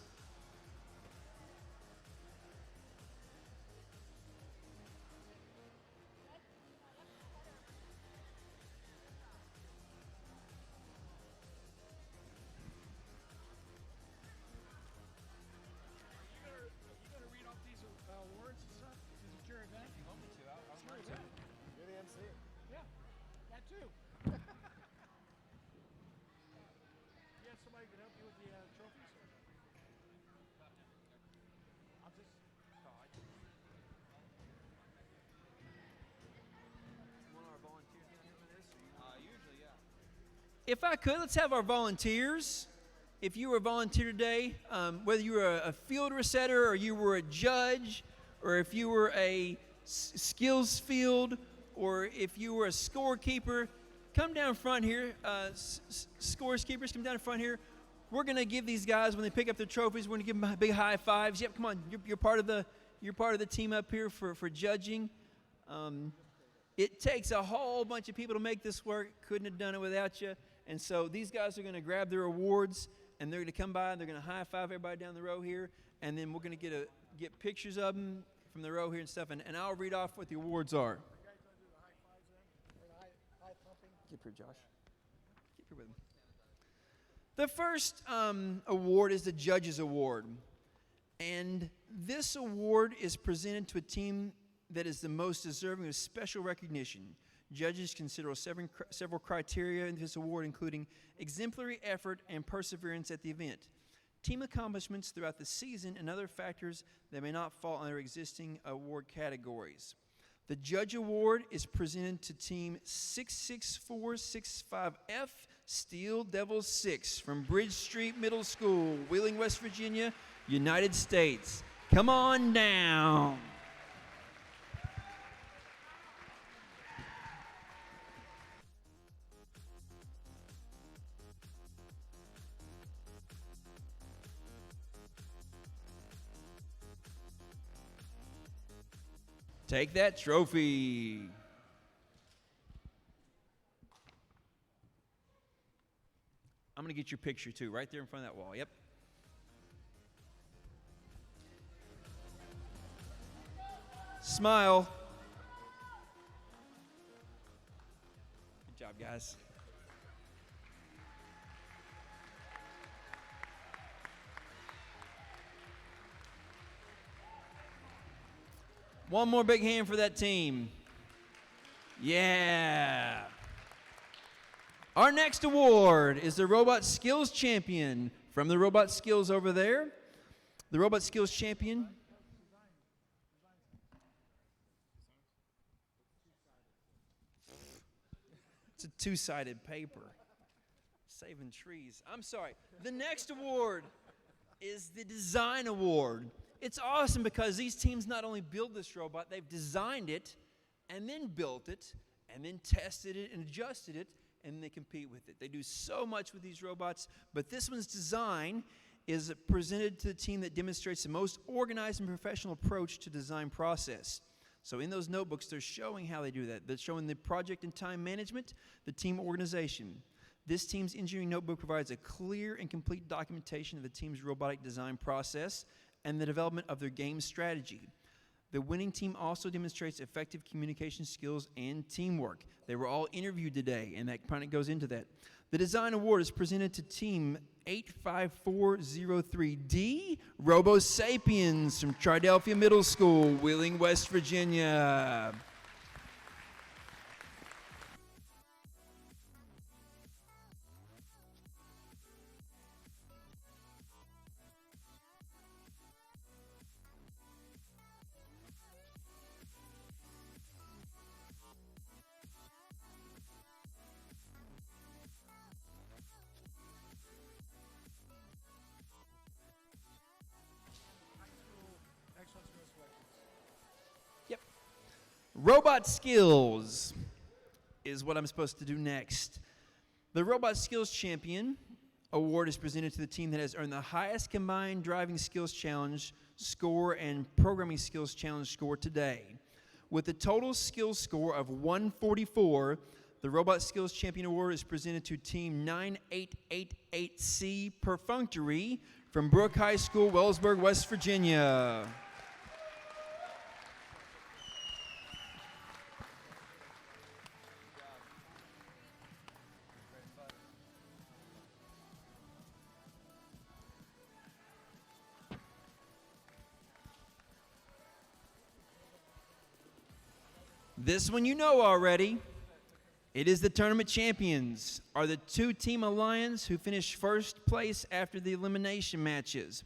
If I could, let's have our volunteers. If you were a volunteer today, whether you were a field setter or you were a judge, or if you were a skills field, or if you were a scorekeeper, come down front here. Scores keepers, come down front here. We're gonna give these guys, when they pick up their trophies, we're gonna give them big high fives. Yep, come on, you're part of the team up here for judging. It takes a whole bunch of people to make this work. Couldn't have done it without you. And so these guys are going to grab their awards, and they're going to come by, and they're going to high-five everybody down the row here, and then we're going to get pictures of them from the row here and stuff, and I'll read off what the awards are. Get here, Josh. Get here with him. The first award is the Judges Award, and this award is presented to a team that is the most deserving of special recognition. Judges consider several criteria in this award, including exemplary effort and perseverance at the event, team accomplishments throughout the season, and other factors that may not fall under existing award categories. The Judge Award is presented to Team 66465F Steel Devils 6 from Bridge Street Middle School, Wheeling, West Virginia, United States. Come on down. Take that trophy. I'm going to get your picture too, right there in front of that wall. Yep. Smile. Good job, guys. One more big hand for that team. Yeah. Our next award is the Robot Skills Champion from the Robot Skills over there. The Robot Skills Champion. It's a two-sided paper. Saving trees. I'm sorry. The next award is the Design Award. It's awesome because these teams not only build this robot, they've designed it and then built it and then tested it and adjusted it, and they compete with it. They do so much with these robots, but this one's design is presented to the team that demonstrates the most organized and professional approach to design process. So in those notebooks, they're showing how they do that. They're showing the project and time management, the team organization. This team's engineering notebook provides a clear and complete documentation of the team's robotic design process and the development of their game strategy. The winning team also demonstrates effective communication skills and teamwork. They were all interviewed today, and that kind of goes into that. The Design Award is presented to Team 85403D, Robo Sapiens from Triadelphia Middle School, Wheeling, West Virginia. Robot Skills is what I'm supposed to do next. The Robot Skills Champion Award is presented to the team that has earned the highest combined driving skills challenge score and programming skills challenge score today. With a total skills score of 144, the Robot Skills Champion Award is presented to Team 9888C Perfunctory from Brooke High School, Wellsburg, West Virginia. This one you know already. It is the tournament champions, are the two-team alliance who finished first place after the elimination matches.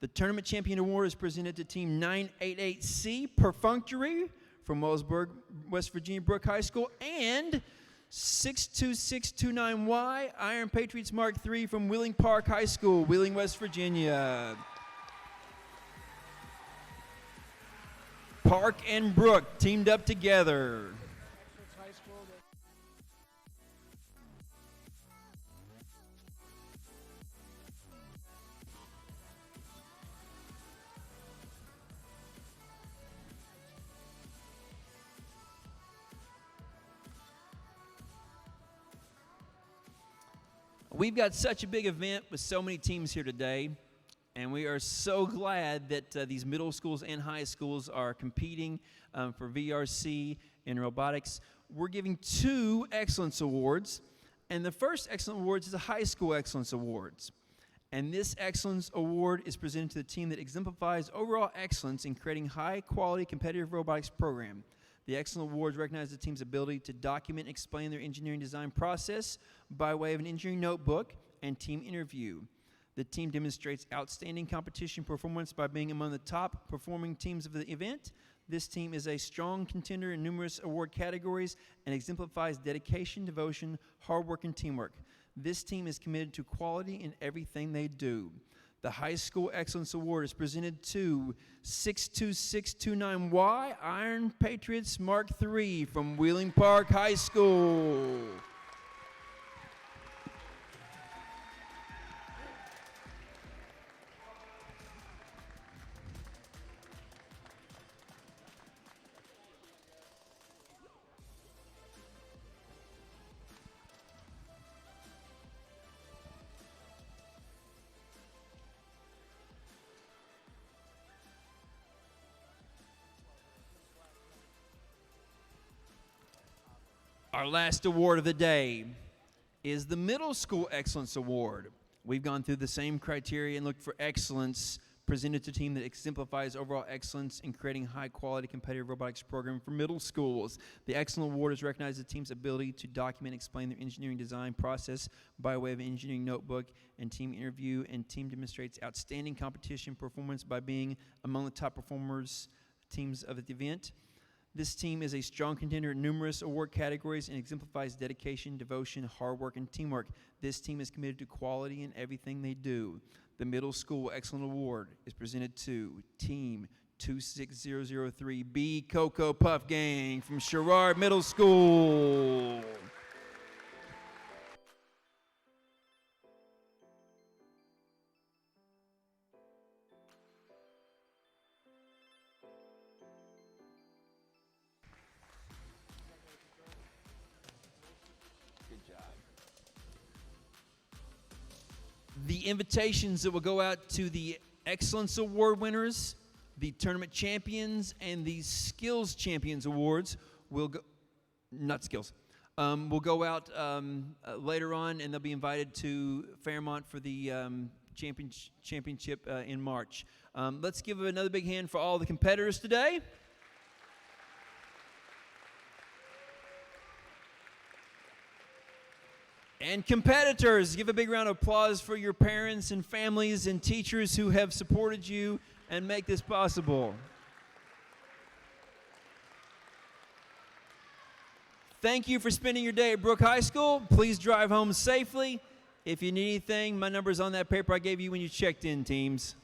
The tournament champion award is presented to Team 988C Perfunctory from Wellsburg, West Virginia, Brooke High School, and 62629Y Iron Patriots Mark III from Wheeling Park High School, Wheeling, West Virginia. Park and Brooke teamed up together. We've got such a big event with so many teams here today. And we are so glad that these middle schools and high schools are competing for VRC in robotics. We're giving 2 Excellence Awards. And the first Excellence Awards is the High School Excellence Awards. And this Excellence Award is presented to the team that exemplifies overall excellence in creating high-quality competitive robotics program. The Excellence Awards recognize the team's ability to document and explain their engineering design process by way of an engineering notebook and team interview. The team demonstrates outstanding competition performance by being among the top performing teams of the event. This team is a strong contender in numerous award categories and exemplifies dedication, devotion, hard work, and teamwork. This team is committed to quality in everything they do. The High School Excellence Award is presented to 62629Y Iron Patriots Mark III from Wheeling Park High School. Our last award of the day is the Middle School Excellence Award. We've gone through the same criteria and looked for excellence presented to a team that exemplifies overall excellence in creating high-quality competitive robotics program for middle schools. The Excellent Award is recognized as the team's ability to document and explain their engineering design process by way of an engineering notebook and team interview, and team demonstrates outstanding competition performance by being among the top performers teams of the event. This team is a strong contender in numerous award categories and exemplifies dedication, devotion, hard work, and teamwork. This team is committed to quality in everything they do. The Middle School Excellent Award is presented to Team 26003B Cocoa Puff Gang from Sherrard Middle School. Good job. The invitations that will go out to the Excellence Award winners, the Tournament Champions, and the Skills Champions Awards will go, not skills, will go out later on, and they'll be invited to Fairmont for the championship in March. Let's give another big hand for all the competitors today. And competitors, give a big round of applause for your parents and families and teachers who have supported you and make this possible. Thank you for spending your day at Brooke High School. Please drive home safely. If you need anything, my number is on that paper I gave you when you checked in, teams.